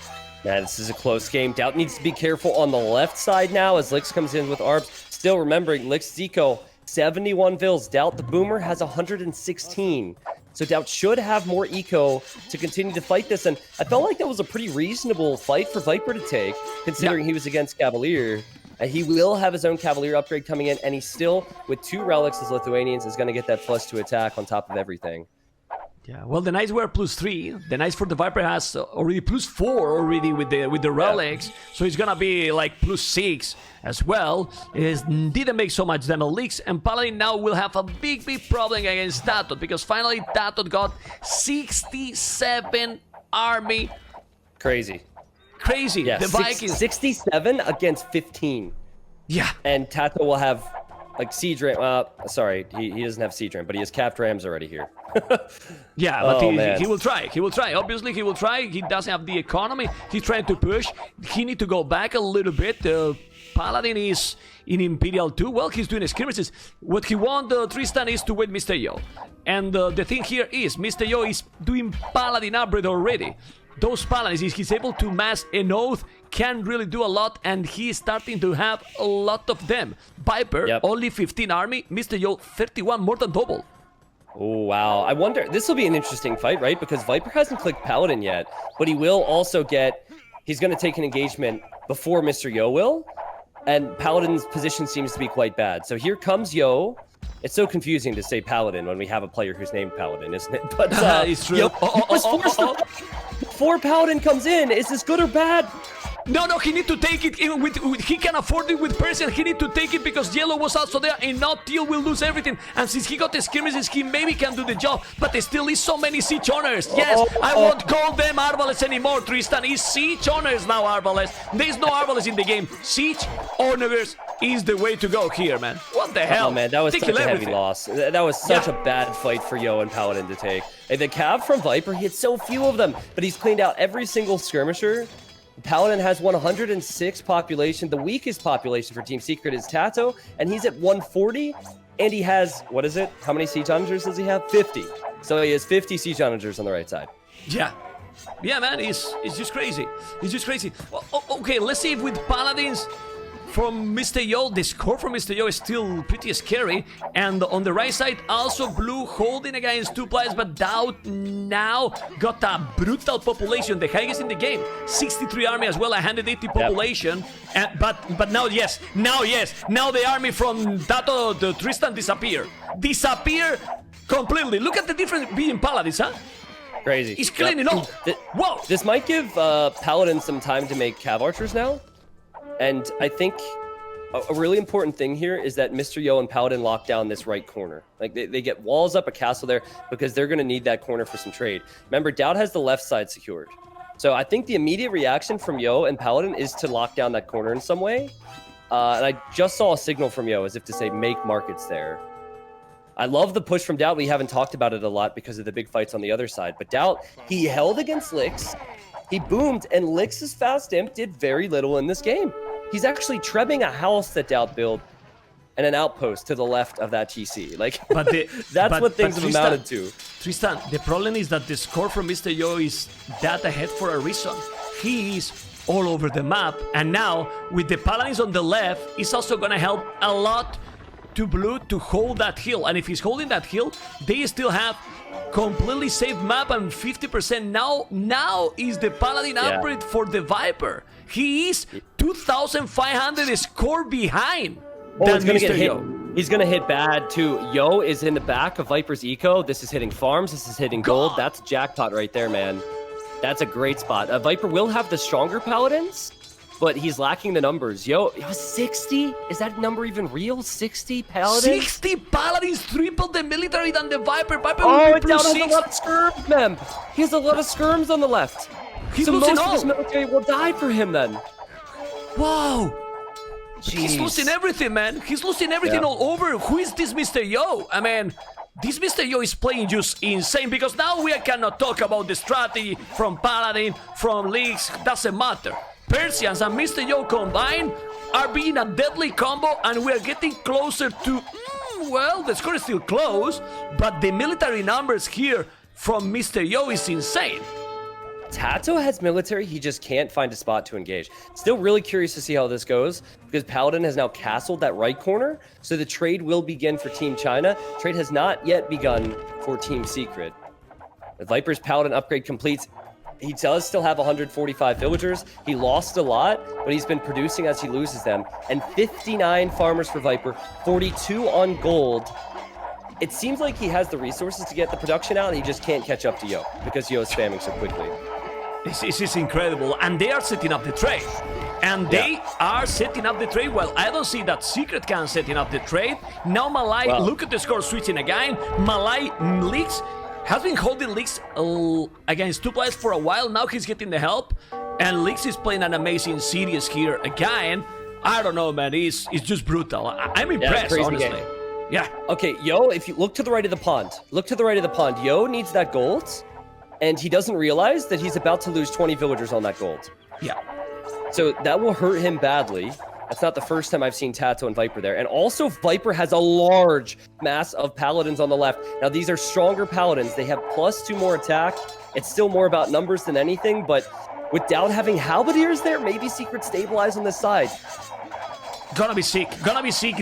Yeah, this is a close game. Doubt needs to be careful on the left side now as Lix comes in with Arbs. Still remembering, Lix Zico, 71 vills. Doubt the Boomer has 116. So Doubt should have more eco to continue to fight this. And I felt like that was a pretty reasonable fight for Viper to take, considering he was against Cavalier. He will have his own Cavalier upgrade coming in, and he's still, with 2 relics as Lithuanians, is going to get that +2 attack on top of everything. Yeah, well, the Knights were +3. The Knights for the Viper has already +4 already with the relics, so it's gonna be like +6 as well. It didn't make so much damage leaks, and Paladin now will have a big problem against Tato, because finally Tato got 67 army. Crazy. Yeah, the Vikings 67 against 15. Yeah, and Tato will have like siege ram. Sorry, he doesn't have siege ram, but he has capped rams already here. Yeah, but he will try. He will try. Obviously, he will try. He doesn't have the economy. He's trying to push. He need to go back a little bit. Paladin is in Imperial 2. Well, he's doing skirmishes. What he wants, Tristan, is to wait Mr. Yo. And the thing here is, Mr. Yo is doing Paladin upgrade already. Those Paladins, if he's able to mass an oath, can really do a lot, and he's starting to have a lot of them. Viper, only 15 army. Mr. Yo, 31, more than double. Oh, wow. I wonder, this will be an interesting fight, right? Because Viper hasn't clicked Paladin yet, but he will also he's going to take an engagement before Mr. Yo will, and Paladin's position seems to be quite bad. So here comes Yo. It's so confusing to say Paladin when we have a player who's named Paladin, isn't it? But it's true. Yo, before Paladin comes in. Is this good or bad? No, he need to take it. He can afford it with Persian. He need to take it because Yellow was also there, and now Teal will lose everything. And since he got the skirmishes, he maybe can do the job. But there still is so many siege owners. Yes, I won't call them Arbalest anymore, Tristan. It's siege owners now, Arbalest. There's no Arbalest in the game. Siege owners is the way to go here, man. What the hell? Oh, man, that was such a heavy loss. That was such a bad fight for Yo and Paladin to take. And the Cav from Viper, he had so few of them, but he's cleaned out every single skirmisher. Paladin has 106 population. The weakest population for Team Secret is Tato, and he's at 140. And he has, what is it? How many siege onagers does he have? 50. So he has 50 siege onagers on the right side. Yeah, man, it's just crazy. It's just crazy. Well, okay, let's see if with Paladins from Mr. Yo, the score from Mr. Yo is still pretty scary. And on the right side, also Blue holding against 2 players, but Doubt now got a brutal population, the highest in the game. 63 army as well, 180 population. And, but now the army from Tato, the Tristan disappear completely. Look at the difference being Paladins, huh? Crazy. He's cleaning up. Whoa! This might give Paladin some time to make Cav Archers now. And I think a really important thing here is that Mr. Yo and Paladin lock down this right corner. Like, they get walls up, a castle there, because they're going to need that corner for some trade. Remember, Doubt has the left side secured. So I think the immediate reaction from Yo and Paladin is to lock down that corner in some way. And I just saw a signal from Yo as if to say, make markets there. I love the push from Doubt. We haven't talked about it a lot because of the big fights on the other side. But Doubt, he held against Lix. He boomed, and Lix's fast imp did very little in this game. He's actually trebbing a house that Doubt built and an outpost to the left of that TC. Like, that's what things have amounted to. Tristan, the problem is that the score from Mr. Yo is that ahead for a reason. He is all over the map, and now with the Paladins on the left, it's also going to help a lot to Blue to hold that hill. And if he's holding that hill, they still have completely safe map and 50%. Now is the Paladin upgrade for the Viper. He is 2,500 score behind. It's gonna get hit. He's gonna hit bad too. Yo is in the back of Viper's eco. This is hitting farms. This is hitting gold. That's jackpot right there, man. That's a great spot. Viper will have the stronger paladins, but he's lacking the numbers. Yo, 60? Is that number even real? 60 paladins? 60 paladins triple the military than the Viper. Viper Oh, will and be Down plus has a 6. lot of skirms, man. He has a lot of skirms on the left. He's so losing most all. of his military will die for him then. Wow. He's Jeez. losing everything, man. He's losing everything all over. Who is this Mr. Yo? I mean, this Mr. Yo is playing just insane because now we cannot talk about the strategy from Paladin, from Leagues. Doesn't matter. Persians and Mr. Yo combined are being a deadly combo, and we are getting closer to. Well, the score is still close, but the military numbers here from Mr. Yo is insane. Tato has military, he just can't find a spot to engage. Still really curious to see how this goes, because Paladin has now castled that right corner, so the trade will begin for Team China. Trade has not yet begun for Team Secret. The Viper's Paladin upgrade completes. He does still have 145 villagers. He lost a lot, but he's been producing as he loses them. And 59 farmers for Viper, 42 on gold. It seems like he has the resources to get the production out, and he just can't catch up to Yo, because Yo is spamming so quickly. This is incredible, and they are setting up the trade. And they are setting up the trade. Well, I don't see that Secret can setting up the trade. Now Malai, look at the score switching again. Malai Leaks has been holding Leaks against 2 players for a while. Now he's getting the help, and Leaks is playing an amazing series here again. I don't know, man. It's just brutal. I'm impressed, honestly. Game. Yeah. Okay, Yo, if you look to the right of the pond, Yo needs that gold, and he doesn't realize that he's about to lose 20 villagers on that gold. Yeah. So that will hurt him badly. That's not the first time I've seen Tato and Viper there. And also, Viper has a large mass of paladins on the left. Now, these are stronger paladins. They have +2 more attack. It's still more about numbers than anything, but with Dowd having halberdiers there, maybe Secret stabilize on this side. Gonna be sick.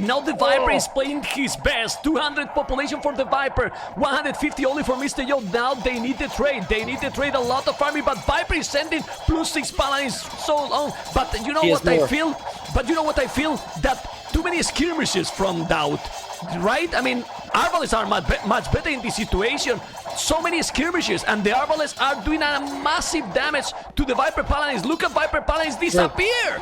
Now the Viper is playing his best. 200 population for the Viper. 150 only for Mr. Yo. Now they need the trade. A lot of army, but Viper is sending +6 paladins so long. But you know what I feel? That too many skirmishes from Dowd, right? I mean, Arbalists are much better in this situation. So many skirmishes, and the Arbalists are doing a massive damage to the Viper paladins. Look at Viper paladins disappear.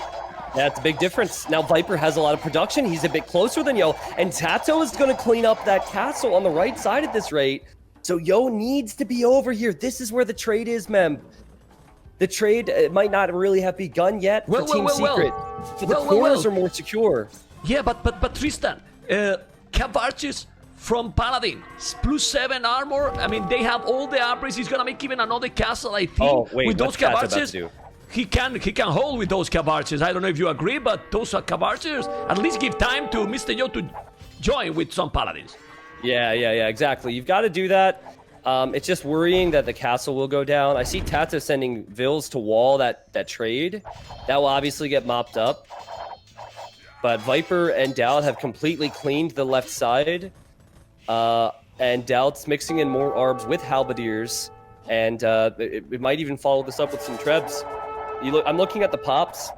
That's a big difference. Now Viper has a lot of production. He's a bit closer than Yo. And Tato is going to clean up that castle on the right side at this rate. So Yo needs to be over here. This is where the trade is, Mem. The trade might not really have begun yet for Team Secret. But the corners are more secure. Yeah, but Tristan, Cavarches from Paladin, +7 armor. I mean, they have all the upgrades. He's going to make even another castle, I think. Oh, wait, with those Cavarches. He can hold with those Cavarches. I don't know if you agree, but those Cavarches at least give time to Mr. Yo to join with some Paladins. Yeah, exactly. You've got to do that. It's just worrying that the castle will go down. I see Tato sending Vils to wall that trade. That will obviously get mopped up. But Viper and Dowd have completely cleaned the left side. And Dowd's mixing in more arbs with halberdiers. And it might even follow this up with some trebs. I'm looking at the pops,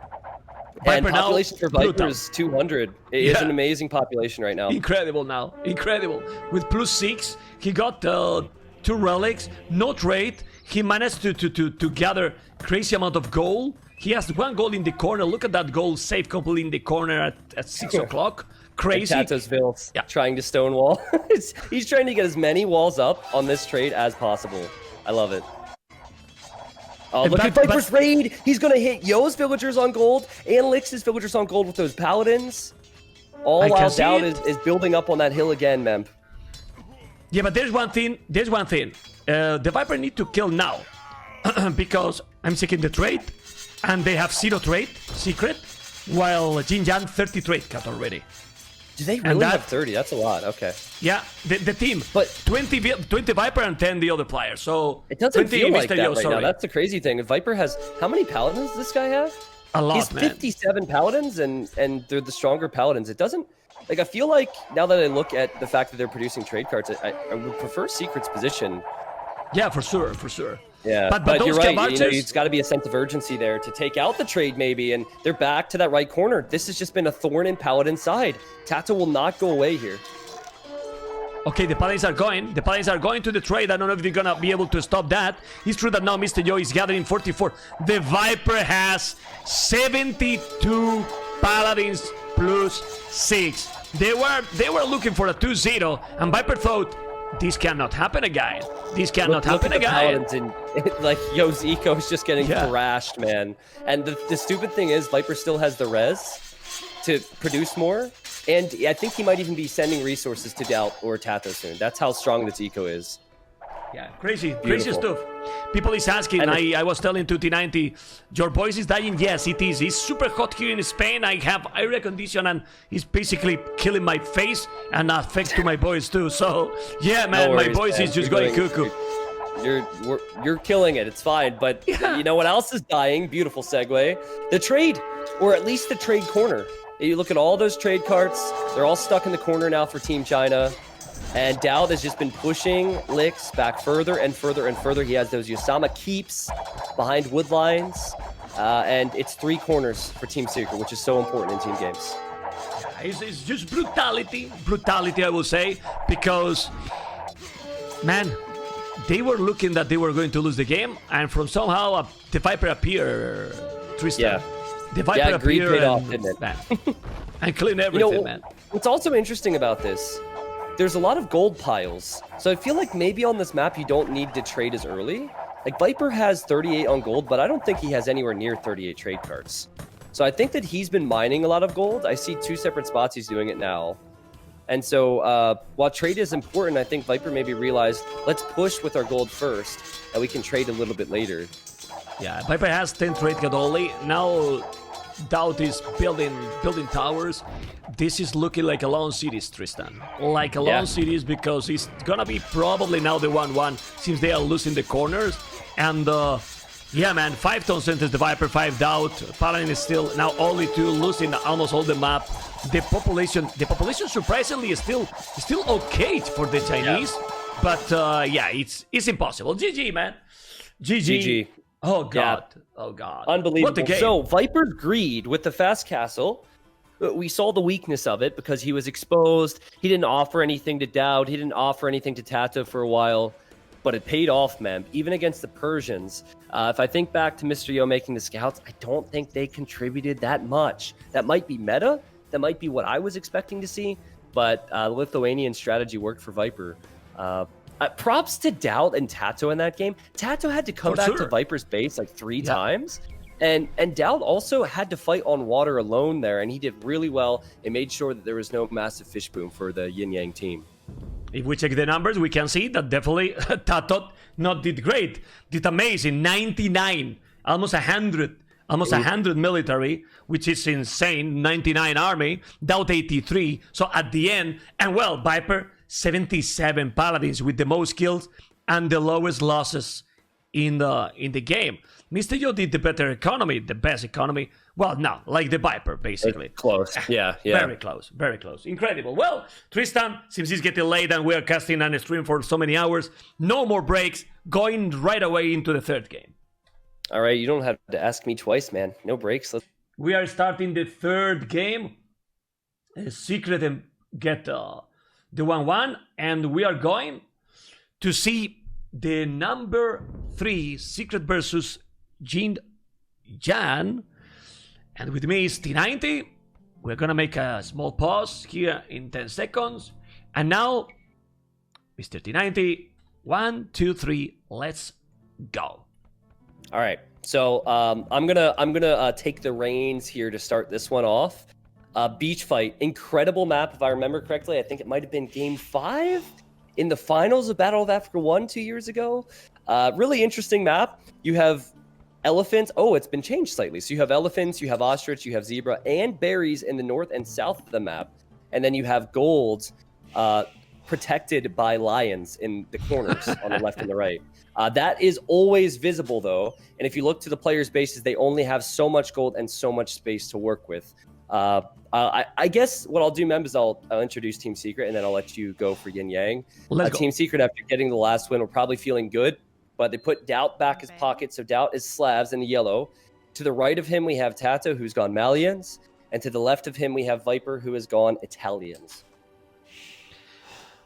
and population for Viper is 200. It is an amazing population right now. Incredible now. With +6, he got 2 relics, no trade. He managed to gather crazy amount of gold. He has 1 gold in the corner. Look at that gold safe completely in the corner at 6 o'clock. Crazy. And Tato's Vils trying to stonewall. He's trying to get as many walls up on this trade as possible. I love it. Oh, look at Viper's raid! He's gonna hit Yo's villagers on gold and Lix's villagers on gold with those paladins. All while Dowd is building up on that hill again, Memp. Yeah, but there's one thing. The Viper need to kill now. Because I'm seeking the trade. And they have 0 trade, Secret. While YinYang 30 trade cut already. Do they really have 30? That's a lot. Okay. Yeah, the team. But 20 Viper and 10 the other players. So it doesn't feel like that right now. That's the crazy thing. Viper has how many paladins does this guy have? A lot, He's 57 paladins, and they're the stronger paladins. It doesn't like. I feel like now that I look at the fact that they're producing trade cards, I would prefer Secret's position. Yeah, for sure. Yeah, but you're those right. archers, It's got to be a sense of urgency there to take out the trade maybe, and they're back to that right corner. This has just been a thorn in Paladin's side. Tato will not go away here. okay, the Paladins are going. The Paladins are going to the trade. I don't know if they're going to be able to stop that. It's true that now Mr. Joe is gathering 44. The Viper has 72 Paladins plus 6. They were looking for a 2-0, and Viper thought, this cannot happen again. This cannot happen look again. Paladins and, like, Yo's eco is just getting thrashed, man. And the stupid thing is, Viper still has the res to produce more. And I think he might even be sending resources to Doubt or Tato soon. That's how strong this eco is. Yeah, crazy Beautiful. stuff. People is asking, I was telling to T90, your voice is dying. Yes, it is. It's super hot here in Spain. I have air condition and it's basically killing my face and affects to my voice too. So yeah, man, No worries, my voice man. is just You're going cuckoo. You're killing it. It's fine. But you know what else is dying? Beautiful segue. The trade, or at least the trade corner. You look at all those trade carts. They're all stuck in the corner now for Team China. And Dowd has just been pushing Licks back further and further and further. He has those Yosama keeps behind wood lines. And it's 3 corners for Team Secret, which is so important in team games. It's just brutality, I will say, because, man, they were looking that they were going to lose the game, and from somehow the Viper appeared, Tristan. Yeah. The Viper greed appeared paid off, didn't it? Man, and clean everything, man. What's also interesting about this, there's a lot of gold piles. So I feel like maybe on this map you don't need to trade as early. Like Viper has 38 on gold, but I don't think he has anywhere near 38 trade cards. So I think that he's been mining a lot of gold. I see 2 separate spots he's doing it now. And so while trade is important, I think Viper maybe realized, let's push with our gold first, and we can trade a little bit later. Yeah, Viper has 10 trade card only. Now Doubt is building towers. This is looking like a lone cities, Tristan. Like a lone cities, because it's gonna be probably now the 1-1 since they are losing the corners. And yeah, man, 5 tons enters the Viper, 5 Doubt. Paladin is still now only 2, losing almost all the map. The population surprisingly is still okay for the Chinese, but yeah, it's impossible. GG, man. GG. Oh god. Yeah. Oh god. Unbelievable. What the game. So Viper's greed with the fast castle. We saw the weakness of it because he was exposed. He didn't offer anything to Dowd. He didn't offer anything to Tato for a while, but it paid off, man. Even against the Persians. If I think back to Mr. Yo making the scouts, I don't think they contributed that much. That might be meta. That might be what I was expecting to see, but the Lithuanian strategy worked for Viper. Props to Dowd and Tato in that game. Tato had to come back to Viper's base like 3 times. And Dowd also had to fight on water alone there, and he did really well and made sure that there was no massive fish boom for the YinYang team. If we check the numbers, we can see that definitely Tato not did great. Did amazing, 99, almost 100 military, which is insane, 99 army, Dowd 83. So at the end, and well, Viper 77 Paladins with the most kills and the lowest losses in the game. Mr. Yo did the better economy, the best economy. Well, no, like the Viper, basically. Close, yeah. Very close. Incredible. Well, Tristan, since it's getting late and we are casting and stream for so many hours, no more breaks, going right away into the 3rd game. All right, you don't have to ask me twice, man. No breaks. We are starting the 3rd game. Secret and get the 1-1, and we are going to see the number 3 Secret versus YinYang. And with me is T90. We're gonna make a small pause here in 10 seconds. And now, Mr. T90, 1, 2, 3, let's go. All right, so I'm gonna take the reins here to start this one off. Beachfight, incredible map if I remember correctly. I think it might have been Game 5 in the finals of Battle of Africa 1 2 years ago. Really interesting map. You have elephants. Oh, it's been changed slightly. So you have elephants, you have ostrich, you have zebra, and berries in the north and south of the map. And then you have gold protected by lions in the corners on the left and the right. That is always visible, though. And if you look to the players' bases, they only have so much gold and so much space to work with. I guess what I'll do, Mem, is I'll introduce Team Secret, and then I'll let you go for YinYang. Team Secret, after getting the last win, we're probably feeling good. but they put Doubt back his pocket, so Doubt is Slavs in the yellow. To the right of him, we have Tato, who's gone Malians, and to the left of him, we have Viper, who has gone Italians.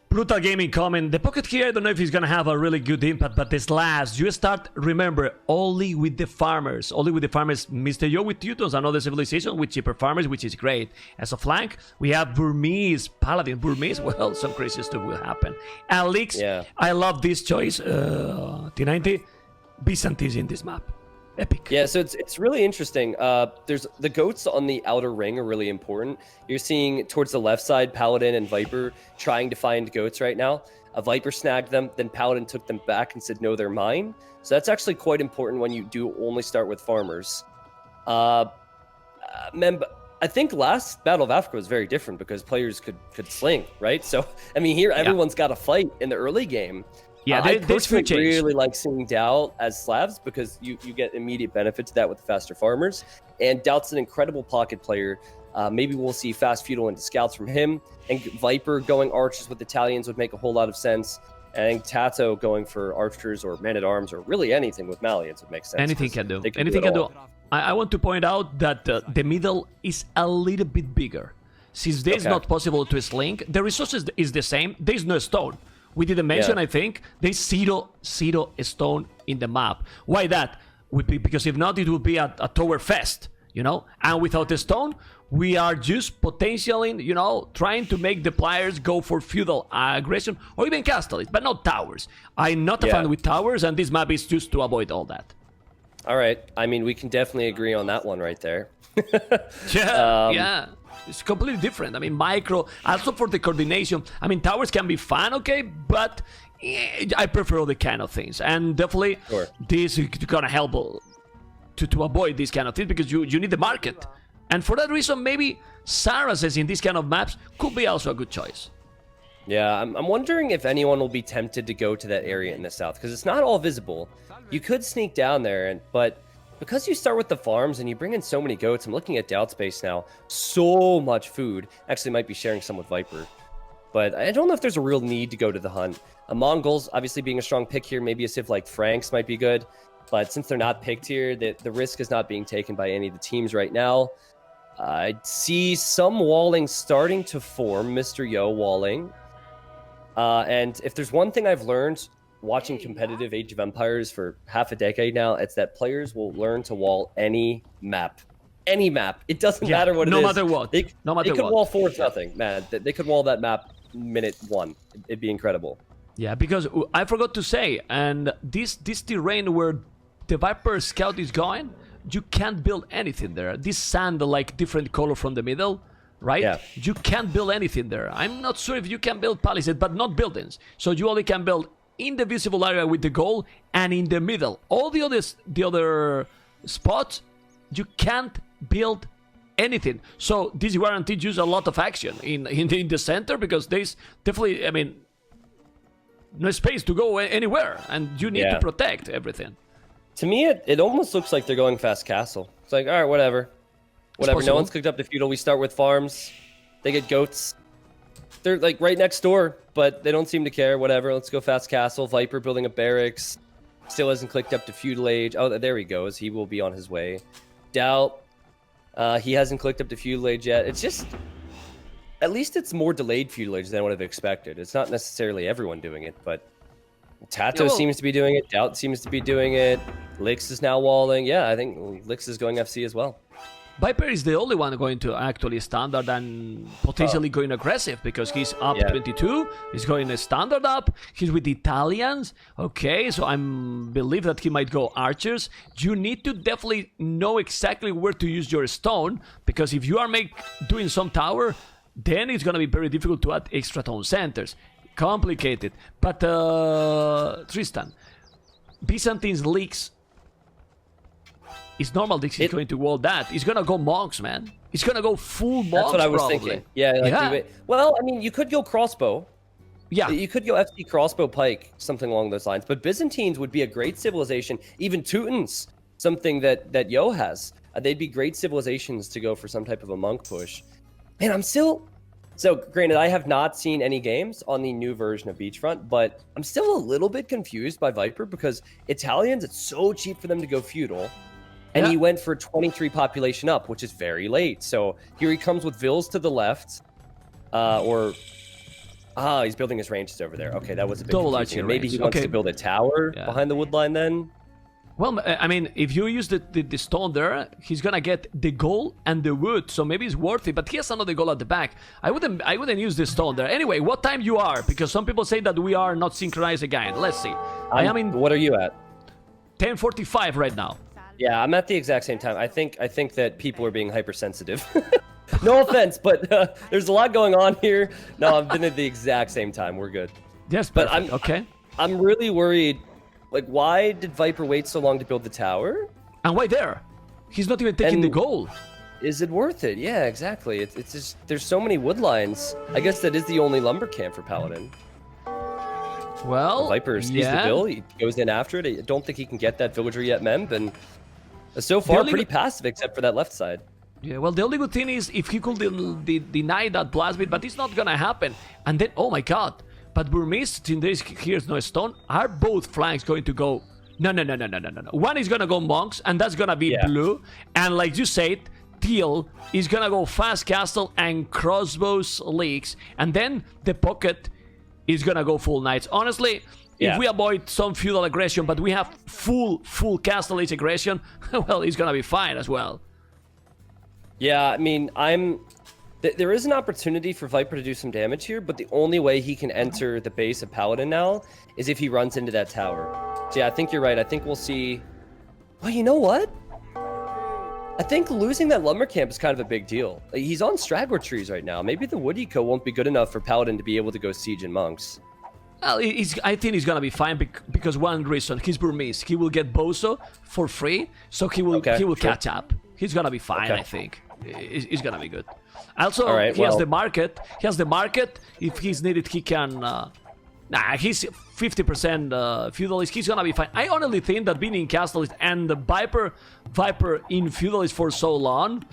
Brutal Gaming comment, the pocket here, I don't know if he's gonna have a really good impact, but this last, you start, remember, only with the farmers. Mr. Yo with Teutons, another civilization with cheaper farmers, which is great. As a flank, we have Burmese, Paladin, Burmese, well, some crazy stuff will happen. Alex, I love this choice, T90, Byzantines in this map. Epic. Yeah, so it's really interesting. There's the goats on the outer ring are really important. You're seeing towards the left side, Paladin and Viper trying to find goats right now. A Viper snagged them, then Paladin took them back and said, no, they're mine. So that's actually quite important when you do only start with farmers. I think last Battle of Africa was very different because players could sling, right? So, I mean, here everyone's got to fight in the early game. Yeah, I personally really like seeing Doubt as Slavs because you get immediate benefit to that with the faster farmers. And Doubt's an incredible pocket player. Maybe we'll see fast feudal into scouts from him. And Viper going archers with Italians would make a whole lot of sense. And I think Tato going for archers or men-at-arms or really anything with Malians would make sense. Anything can do. Anything can do. I want to point out that the middle is a little bit bigger. Since there's not possible to sling, the resources is the same. There's no stone. We didn't mention, I think, there's zero stone in the map. Why that? Because if not, it would be a tower fest, you know? And without the stone, we are just potentially, you know, trying to make the players go for feudal aggression or even castles, but not towers. I'm not a fan with towers, and this map is just to avoid all that. All right. I mean, we can definitely agree on that one right there. Yeah. It's completely different. I mean, micro, also for the coordination. I mean, towers can be fun, okay, but I prefer other kind of things. And definitely, this is gonna help to avoid these kind of things because you need the market. And for that reason, maybe Saracens in these kind of maps could be also a good choice. Yeah, I'm wondering if anyone will be tempted to go to that area in the south because it's not all visible. You could sneak down there, but because you start with the farms and you bring in so many goats, I'm looking at Doubt Space now. So much food. Actually, might be sharing some with Viper. But I don't know if there's a real need to go to the hunt. Mongols, obviously being a strong pick here. Maybe a civ like Franks might be good. But since they're not picked here, the risk is not being taken by any of the teams right now. I see some walling starting to form. Mr. Yo walling. And if there's one thing I've learned watching competitive Age of Empires for half a decade now, it's that players will learn to wall any map. Any map. It doesn't matter what it is. No matter what. They could wall 4-0, man. They could wall that map minute 1. It'd be incredible. Yeah, because I forgot to say, and this terrain where the Viper Scout is going, you can't build anything there. This sand, like different color from the middle, right? Yeah. You can't build anything there. I'm not sure if you can build palisades, but not buildings. So you only can build in the visible area with the goal and in the middle. All the other spots, you can't build anything. So this guarantees you a lot of action in the center because there's definitely, I mean, no space to go anywhere, and you need to protect everything. To me, it almost looks like they're going fast castle. It's like, all right, whatever. No one's clicked up the feudal. We start with farms. They get goats. They're like right next door, but they don't seem to care. Whatever, let's go fast castle. Viper building a barracks. Still hasn't clicked up to feudal age. Oh, there he goes. He will be on his way. Doubt. He hasn't clicked up to feudal age yet. It's just, at least it's more delayed feudal age than I would have expected. It's not necessarily everyone doing it, but Tato seems to be doing it. Doubt seems to be doing it. Lix is now walling. Yeah, I think Lix is going FC as well. Viper is the only one going to actually standard and potentially going aggressive because he's up 22. He's going a standard up. He's with the Italians. Okay, so I believe that he might go archers. You need to definitely know exactly where to use your stone because if you are doing some tower, then it's going to be very difficult to add extra town centers. Complicated. But Tristan, Byzantine's leaks. It's normal that he's going to wall that. He's going to go monks, man. He's going to go full monks, that's what I was probably. Thinking. Yeah. Well, I mean, you could go crossbow. Yeah. You could go FC crossbow pike, something along those lines. But Byzantines would be a great civilization. Even Teutons, something that Yo has. They'd be great civilizations to go for some type of a monk push. Man, I'm still So, granted, I have not seen any games on the new version of Beachfront, but I'm still a little bit confused by Viper because Italians, it's so cheap for them to go feudal. And he went for 23 population up, which is very late. So here he comes with Vills to the left. He's building his ranges over there. Okay, that was a bit confusing. Maybe he wants to build a tower behind the wood line then? Well, I mean, if you use the stone there, he's gonna get the gold and the wood, so maybe it's worth it. But he has another gold at the back. I wouldn't use the stone there. Anyway, what time you are? Because some people say that we are not synchronized again. Let's see. I am in. What are you at? 10:45 right now. Yeah, I'm at the exact same time. I think that people are being hypersensitive. No offense, but there's a lot going on here. No, I've been at the exact same time. We're good. Yes, but I'm really worried. Like, why did Viper wait so long to build the tower? And why there? He's not even taking the gold. Is it worth it? Yeah, exactly. It's just there's so many wood lines. I guess that is the only lumber camp for Paladin. Well, Viper sees the bill. He goes in after it. I don't think he can get that villager yet, Memb, and so far pretty passive except for that left side. Yeah, well, the only good thing is if he could deny that blast beat, but it's not gonna happen. And then, oh my god. But Burmese, since here's no stone, are both flanks going to go? No. One is gonna go monks, and that's gonna be blue. And like you said, teal is gonna go fast castle and crossbows leaks. And then the pocket is gonna go full knights. Honestly, if we avoid some feudal aggression, but we have full castle age aggression, well, it's gonna be fine as well. Yeah, I mean, there is an opportunity for Viper to do some damage here, but the only way he can enter the base of Paladin now is if he runs into that tower. So yeah, I think you're right. I think we'll see... Well, you know what? I think losing that lumber camp is kind of a big deal. He's on straggler trees right now. Maybe the wood eco won't be good enough for Paladin to be able to go siege in monks. Well, I think he's gonna be fine because one reason, he's Burmese. He will get Bozo for free, so he will catch up. He's gonna be fine, I think. He's gonna be good. Also, he has the market. If he's needed, he can... he's 50% feudalist. He's gonna be fine. I honestly think that being in castlist and the Viper in feudalist for so long,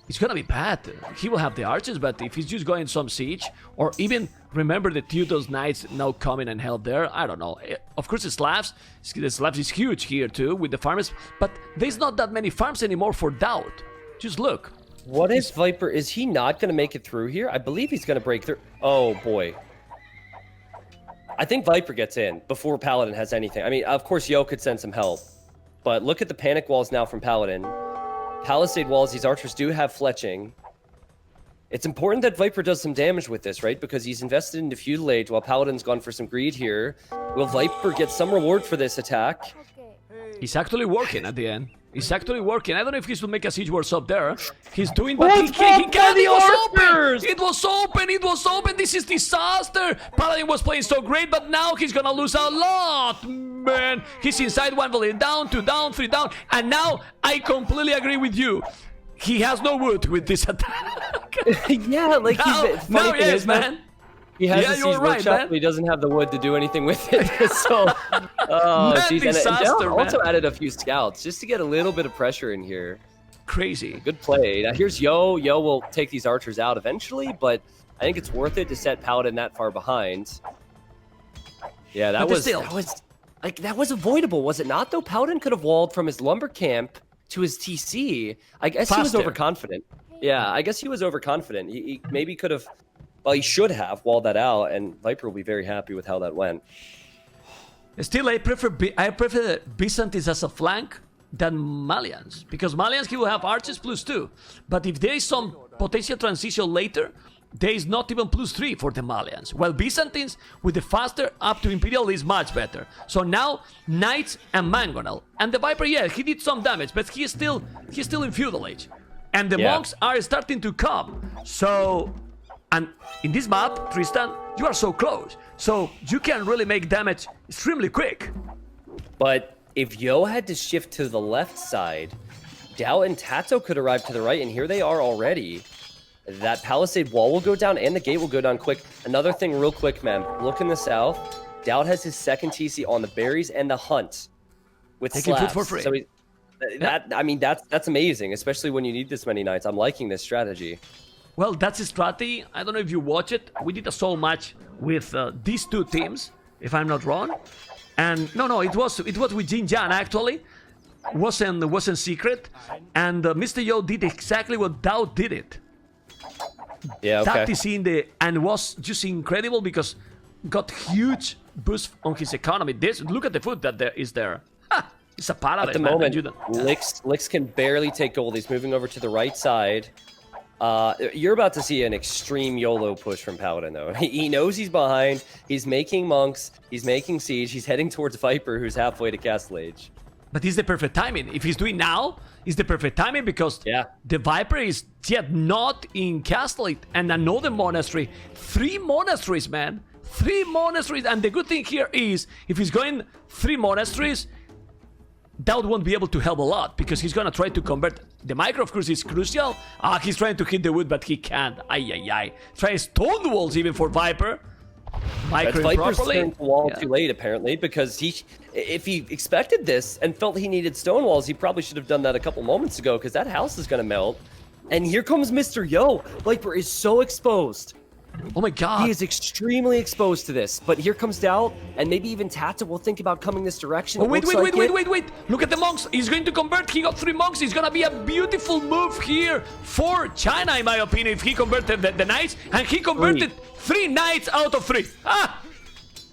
it's gonna be bad. He will have the archers, but if he's just going some siege, or even remember the Teutos knights now coming and help there, I don't know. Of course, the Slavs is huge here too with the farmers, but there's not that many farms anymore for Doubt. Just look. What is Viper? Is he not going to make it through here? I believe he's going to break through. Oh, boy. I think Viper gets in before Paladin has anything. I mean, of course, Yo could send some help. But look at the panic walls now from Paladin. Palisade walls, these archers do have fletching. It's important that Viper does some damage with this, right? Because he's invested into Feudal Age while Paladin's gone for some greed here. Will Viper get some reward for this attack? He's actually working at the end. He's actually working. I don't know if he should make a siege works up there. He's doing, but he can't. It was open. This is disaster. Paladin was playing so great, but now he's gonna lose a lot, man. He's inside one volley, down, 2 down, 3 down, and now I completely agree with you. He has no wood with this attack. Yeah, like yes, man. He has a siege workshop, but he doesn't have the wood to do anything with it. So, disaster, and also added a few scouts just to get a little bit of pressure in here. Crazy. Good play. Now here's Yo. Yo will take these archers out eventually, but I think it's worth it to set Paladin that far behind. Yeah, that was avoidable, was it not? Though Paladin could have walled from his lumber camp to his TC. I guess he was overconfident. Yeah, I guess he was overconfident. He maybe could have. Well, he should have walled that out, and Viper will be very happy with how that went. Still, I prefer Byzantines as a flank than Malians, because Malians he will have archers +2. But if there is some potential transition later, there is not even +3 for the Malians. While Byzantines with the faster up to Imperial is much better. So now Knights and Mangonel, and the Viper, yeah, he did some damage, but he's still in Feudal Age, and the monks are starting to come. So. And in this map, Tristan, you are so close. So you can really make damage extremely quick. But if Yo had to shift to the left side, Dao and Tato could arrive to the right, and here they are already. That palisade wall will go down, and the gate will go down quick. Another thing real quick, man. Look in the south. Dowd has his second TC on the berries and the hunt with Taking food for free. So I mean, that's amazing, especially when you need this many knights. I'm liking this strategy. Well, that's a strategy. I don't know if you watch it. We did a solo match with these two teams, if I'm not wrong. And no, it was with YinYang actually. Wasn't secret. And Mr. Yo did exactly what Dao did it. Yeah, okay. Tactics in the and was just incredible because got huge boost on his economy. Look at the food that there is there. It's a paradise. At the man, moment, Lix can barely take gold. He's moving over to the right side. You're about to see an extreme YOLO push from Paladin, though. He knows he's behind. He's making monks. He's making siege. He's heading towards Viper, who's halfway to Castle Age. But it's the perfect timing. If he's doing now, it's the perfect timing because the Viper is yet not in Castle Age and another monastery. 3 monasteries, man. 3 monasteries. And the good thing here is, if he's going 3 monasteries, Dowd won't be able to help a lot because he's gonna try to convert. The micro, of course, is crucial. He's trying to hit the wood, but he can't. Try stone walls even for Viper. That's Viper's turned the wall too late, apparently, because if he expected this and felt he needed stone walls, he probably should have done that a couple moments ago, because that house is gonna melt. And here comes Mr. Yo. Viper is so exposed. Oh my god. He is extremely exposed to this, but here comes Doubt, and maybe even Tata will think about coming this direction. Oh, wait. Look at the monks. He's going to convert. He got 3 monks. It's going to be a beautiful move here for China, in my opinion, if he converted the knights. And he converted 3 knights out of 3.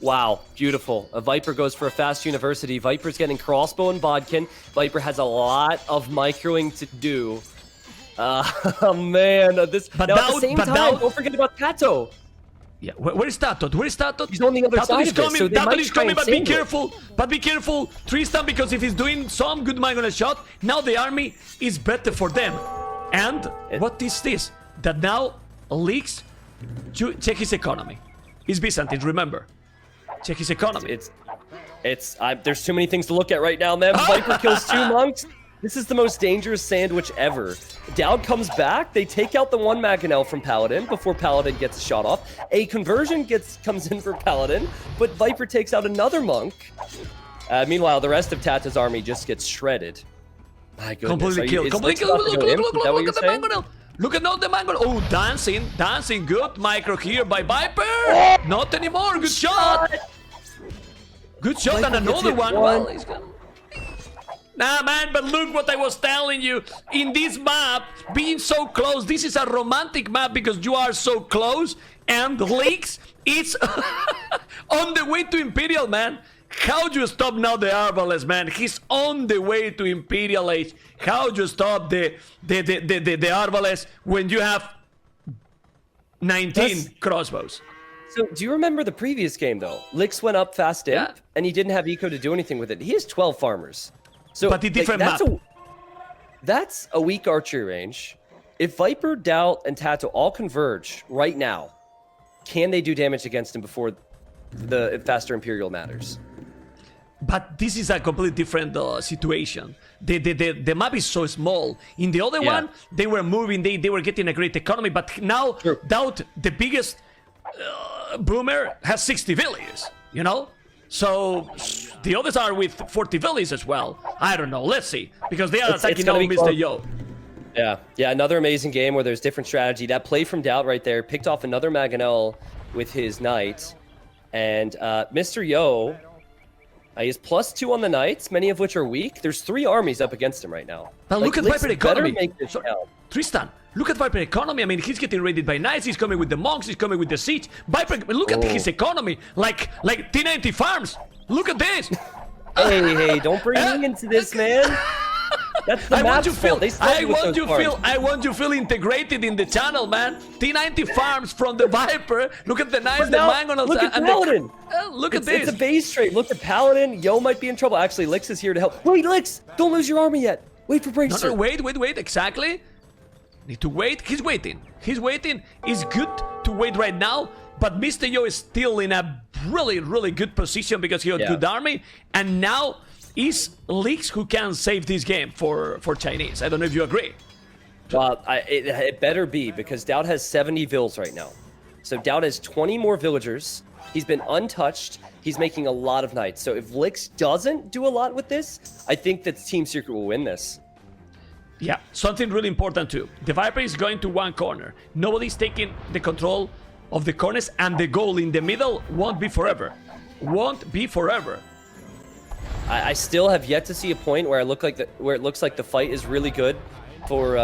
Wow, beautiful. A Viper goes for a fast university. Viper's getting crossbow and bodkin. Viper has a lot of microing to do. Oh man, but now at the same time, don't forget about Tato. Yeah, where is Tato? He's on the other side of this, so they might is try coming, and but be careful, Tristan, because if he's doing some good mind on a shot, now the army is better for them. And what is this? That now leaks. Check his economy. He's Byzantine, remember. Check his economy. There's too many things to look at right now, man. Viper kills 2 monks. This is the most dangerous sandwich ever. Dowd comes back. They take out the 1 Mangonel from Paladin before Paladin gets a shot off. A conversion comes in for Paladin, but Viper takes out another monk. Meanwhile, the rest of Tata's army just gets shredded. My goodness. Completely killed. Look at the Mangonel. Look at the Mangonel. Oh, dancing. Good micro here by Viper. Not anymore. Good shot. Good shot, and another one. Well, he's gonna... Nah, man, but look what I was telling you. In this map, being so close, this is a romantic map because you are so close, and Leaks is on the way to Imperial, man. How do you stop now the Arbalest, man? He's on the way to Imperial Age. How do you stop the Arbalest when you have 19 crossbows? So, do you remember the previous game, though? Lix went up fast imp, and he didn't have eco to do anything with it. He has 12 farmers. So, but the different map. That's a weak archery range. If Viper, Doubt, and Tato all converge right now, can they do damage against him before the faster Imperial matters? But this is a completely different situation. The map is so small. In the other one, they were moving, they were getting a great economy, but now Doubt, the biggest boomer, has 60 villages, you know? So the others are with 40 villages as well. I don't know. Let's see, because they are attacking now Mr. Yo. Yeah, another amazing game where there's different strategy. That play from Doubt right there picked off another Mangonel with his knight, and Mr. Yo, he has +2 on the knights, many of which are weak. There's 3 armies up against him right now. But look at Viper economy. Tristan, look at Viper economy. I mean, he's getting raided by knights. He's coming with the monks. He's coming with the siege. Viper, look at his economy. Like T90 farms. Look at this. Hey, don't bring me into this, man. That's the map's fault. I want you feel integrated in the channel, man. T90 farms from the Viper. Look at the knights, the Mangonels. Look at Paladin. Look at this. It's a base trade. Look at Paladin. Yo might be in trouble. Actually, Lix is here to help. Wait, Lix, don't lose your army yet. Wait for Bracer. No, wait. Exactly. Need to wait. He's waiting. It's good to wait right now. But Mr. Yo is still in a really good position because he had good army. And now is Leaks who can save this game for Chinese. I don't know if you agree. Well, it better be, because Doubt has 70 vills right now. So Doubt has 20 more villagers. He's been untouched. He's making a lot of knights. So if Lix doesn't do a lot with this, I think that Team Secret will win this. Yeah, something really important too. The Viper is going to one corner. Nobody's taking the control of the corners, and the goal in the middle won't be forever. Won't be forever. I still have yet to see a point where it looks like the fight is really good for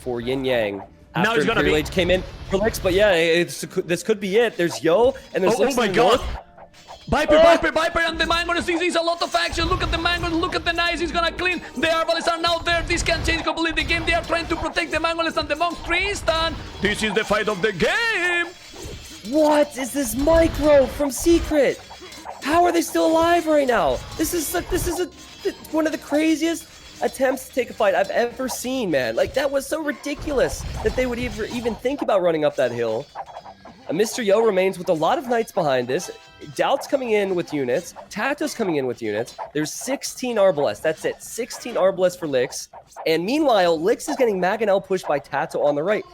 YinYang. Now it's gonna be came in for Licks, but yeah, this could be it. There's Yo, and there's oh my god. Viper, and the Mangoes sees a lot of action. Look at the Mangoes, look at the Knights, he's gonna clean. The Arbalists are now there. This can change completely the game. They are trying to protect the Mangoes and the Monks. Tristan, this is the fight of the game. What is this micro from Secret? How are they still alive right now? This is one of the craziest attempts to take a fight I've ever seen, man. Like, that was so ridiculous that they would even think about running up that hill. Mr. Yo remains with a lot of Knights behind this. Doubt's coming in with units. Tato's coming in with units. There's 16 Arbalests. That's it. 16 Arbalests for Licks. And meanwhile, Licks is getting Maganel pushed by Tato on the right.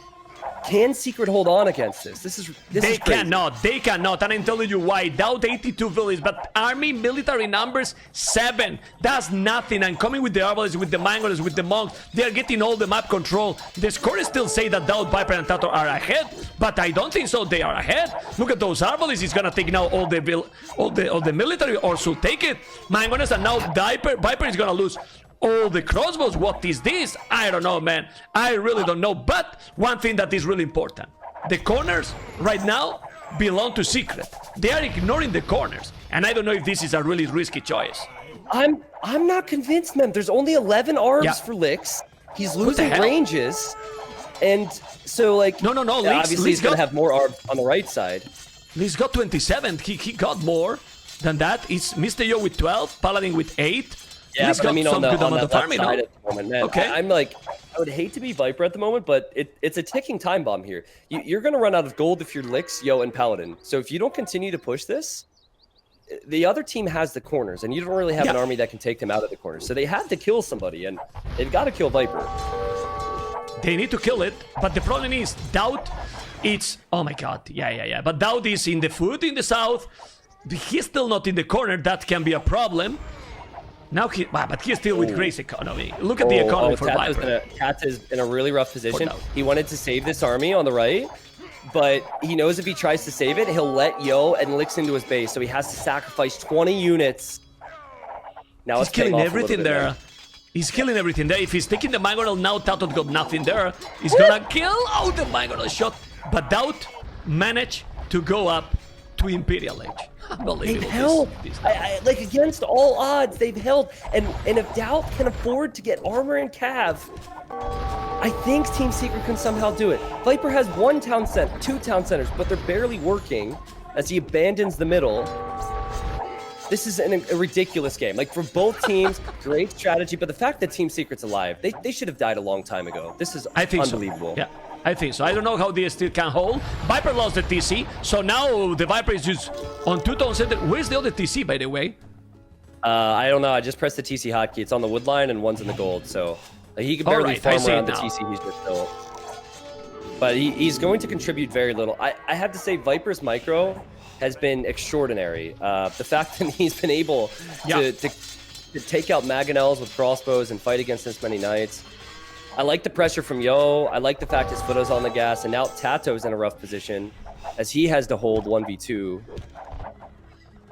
Can Secret hold on against this? This is crazy. They cannot, and I'm telling you why. Doubt 82 villages, but army military numbers 7. That's nothing. And coming with the Arbalists, with the Mangoes, with the Monks, they are getting all the map control. The scores still say that Doubt, Viper, and Tato are ahead, but I don't think so. They are ahead. Look at those Arbalists. He's gonna take now all the military, or should take it. Mangoes, and now Viper is gonna lose all the crossbows. What is this? I don't know, man. I really don't know. But one thing that is really important, the corners right now belong to Secret. They are ignoring the corners, and I don't know if this is a really risky choice. I'm not convinced, man. There's only 11 arbs for Licks. He's losing ranges, and so like no. Obviously, he's gonna have more arbs on the right side. Licks got 27. He got more than that. It's Mr. Yo with 12, Paladin with 8. Yeah, but I mean on that left side at the moment, man. Okay. I'm like, I would hate to be Viper at the moment, but it's a ticking time bomb here. You're going to run out of gold if you're Licks, Yo, and Paladin. So if you don't continue to push this, the other team has the corners, and you don't really have an army that can take them out of the corners. So they have to kill somebody, and they've got to kill Viper. They need to kill it, but the problem is Doubt, it's... Oh my god, yeah. But Doubt is in the foot in the south. He's still not in the corner. That can be a problem. Now but he's still with Grace economy. Look at the economy for Viper. Tat is in a really rough position. He wanted to save this army on the right, but he knows if he tries to save it, he'll let Yo and Licks into his base, so he has to sacrifice 20 units. Now he's killing everything there. He's killing everything there. If he's taking the Mangonel now, Tato got nothing there. He's gonna kill out the Mangonel shot, but Doubt managed to go up to Imperial Age. They've held. Like, against all odds, they've held. And if Doubt can afford to get armor and cav, I think Team Secret can somehow do it. Viper has 2 town centers, but they're barely working as he abandons the middle. This is a ridiculous game. Like, for both teams, great strategy, but the fact that Team Secret's alive, they should have died a long time ago. This is unbelievable. So. Yeah. I think so. I don't know how they still can hold. Viper lost the TC, so now the Viper is just on 2 town center. Where's the other TC, by the way? I don't know. I just pressed the TC hotkey. It's on the wood line and one's in the gold, so he can barely farm around the TC he's just built. But he's going to contribute very little. I have to say, Viper's micro has been extraordinary. The fact that he's been able to take out Maganels with crossbows and fight against this many Knights. I like the pressure from Yo. I like the fact his foot is on the gas, and now Tato's in a rough position as he has to hold 1v2.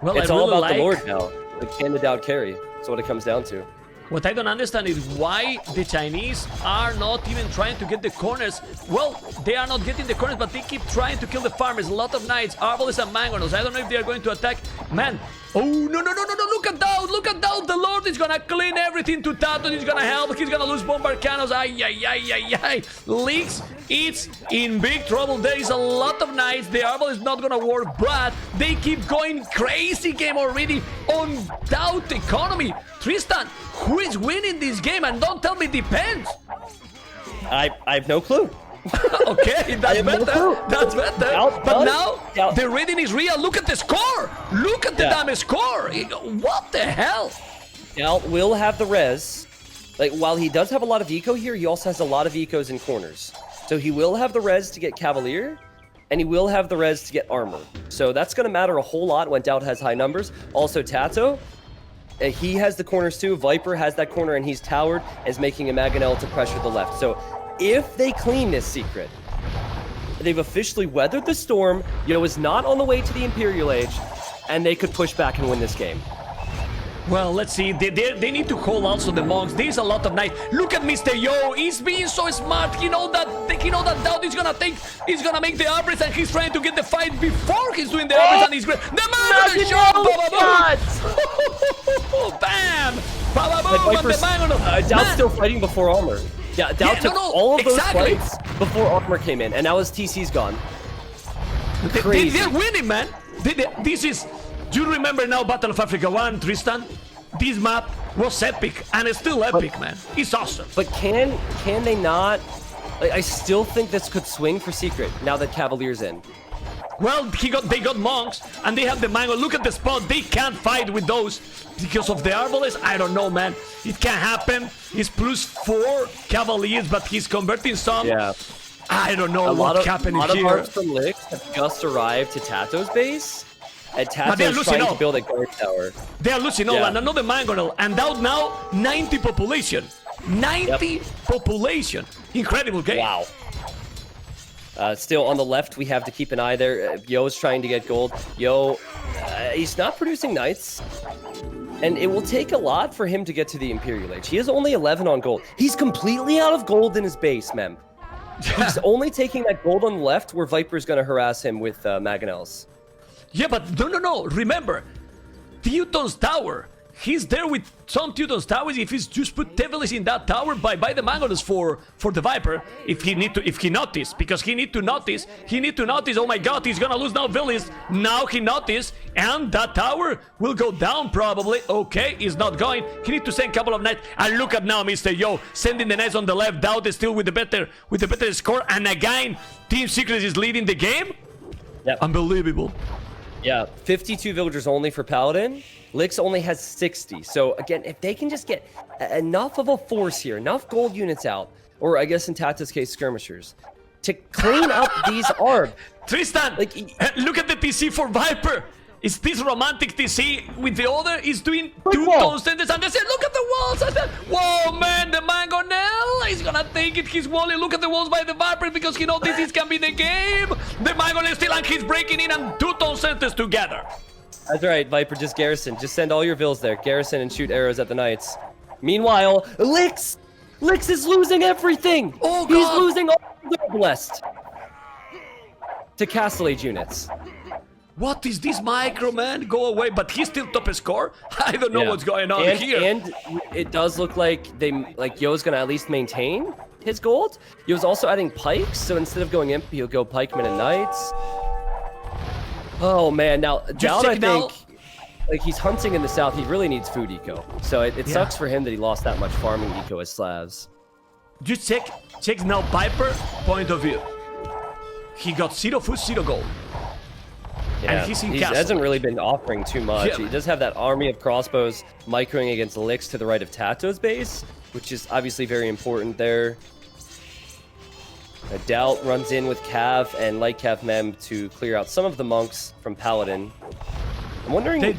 Well, it's all about the Lord now. The can the Doubt carry. That's what it comes down to. What I don't understand is why the Chinese are not even trying to get the corners. Well, they are not getting the corners, but they keep trying to kill the farmers. A lot of Knights, Arbalists, and Mangoes. I don't know if they are going to attack. Man, oh, no. Look at Doubt. The Lord is going to clean everything to Tato. He's going to help. He's going to lose Bombard Cannons. Ay. Leaks, it's in big trouble. There is a lot of Knights. The Arbalist is not going to work, but they keep going crazy game already on Doubt economy. Tristan, who is winning this game? And don't tell me depends. I have no clue. Okay, that's better. That's better. But now the reading is real. Look at the score. Look at the damage score. What the hell? Doubt will have the res. Like, while he does have a lot of eco here, he also has a lot of ecos in corners. So he will have the res to get Cavalier, and he will have the res to get armor. So that's going to matter a whole lot when Doubt has high numbers. Also, Tato, he has the corners too. Viper has that corner, and he's towered, is making a Mangonel to pressure the left. So if they clean this secret, they've officially weathered the storm. Yo is not on the way to the Imperial Age, and they could push back and win this game. Well, let's see. They need to call also the monks. There's a lot of night. Look at Mr. Yo. He's being so smart. He know that Doubt is gonna take. He's gonna make the upgrades, and he's trying to get the fight before he's doing the upgrades. And he's great. The man shot. Bam! Boom! And the man. Doubt's still fighting before armor. Yeah, Doubt took all of those exactly. fights before armor came in, and now his TC's gone. They're winning, man. This is. Do you remember now Battle of Africa 1, Tristan? This map was epic, and it's still epic, man. It's awesome. But can they not? Like, I still think this could swing for Secret now that Cavalier's in. Well, they got monks, and they have the mango. Look at the spot. They can't fight with those because of the Arbalest. I don't know, man. It can happen. He's +4 Cavaliers, but he's converting some. Yeah. I don't know what's happening here. A lot of arms from Lix have just arrived to Tato's base. And Tato's trying to build a guard tower. They are losing all, and another Mangonel. And out now, 90 population. 90 population. Incredible game. Wow. Still on the left, we have to keep an eye there. Yo's trying to get gold. Yo, he's not producing knights. And it will take a lot for him to get to the Imperial Age. He is only 11 on gold. He's completely out of gold in his base, Mem. He's only taking that gold on the left where Viper's going to harass him with Mangonels. Yeah, but no. Remember, Teuton's tower. He's there with some Teuton's towers. If he's just put Tevelis in that tower by the Mangonels for the Viper, if he notice, because he need to notice. Oh my God, he's gonna lose now Villis. Now he noticed, and that tower will go down probably. Okay, he's not going. He need to send a couple of knights. And look at now, Mr. Yo, sending the knights on the left. Doubt is still with the better score. And again, Team Secret is leading the game. Yep. Unbelievable. Yeah, 52 villagers only for Paladin. Lix only has 60. So again, if they can just get enough of a force here, enough gold units out, or I guess in Tata's case, skirmishers, to clean up these ARB. Tristan, look at the TC for Viper. Is this romantic TC with the other? He's doing 2 tone centers, and they said, look at the walls. I said, whoa, man, the Mangonel, he's gonna take it. He's walling. Look at the walls by the Viper because he knows this can be the game. The Mangonel is still, and he's breaking in, and 2 tone centers together. That's right, Viper, just garrison. Just send all your vills there. Garrison and shoot arrows at the knights. Meanwhile, Lix is losing everything. Oh, God. He's losing all the blessed to Castle Age units. What is this micro, man? Go away, but he's still top score. I don't know what's going on here. And it does look like Yo's gonna at least maintain his gold. Yo's also adding pikes, so instead of going imp, he'll go pikemen and knights. Oh man, now Doubt, I think, like he's hunting in the south, he really needs food eco. So it sucks for him that he lost that much farming eco as Slavs. Just check now Viper point of view. He got 0 food, 0 gold. Yeah, and he's in he castle. hasn't really been offering too much. Yeah. He does have that army of crossbows microing against Lix to the right of Tato's base, which is obviously very important there. Doubt runs in with Cav and Light Cav Mem to clear out some of the monks from Paladin. I'm wondering, where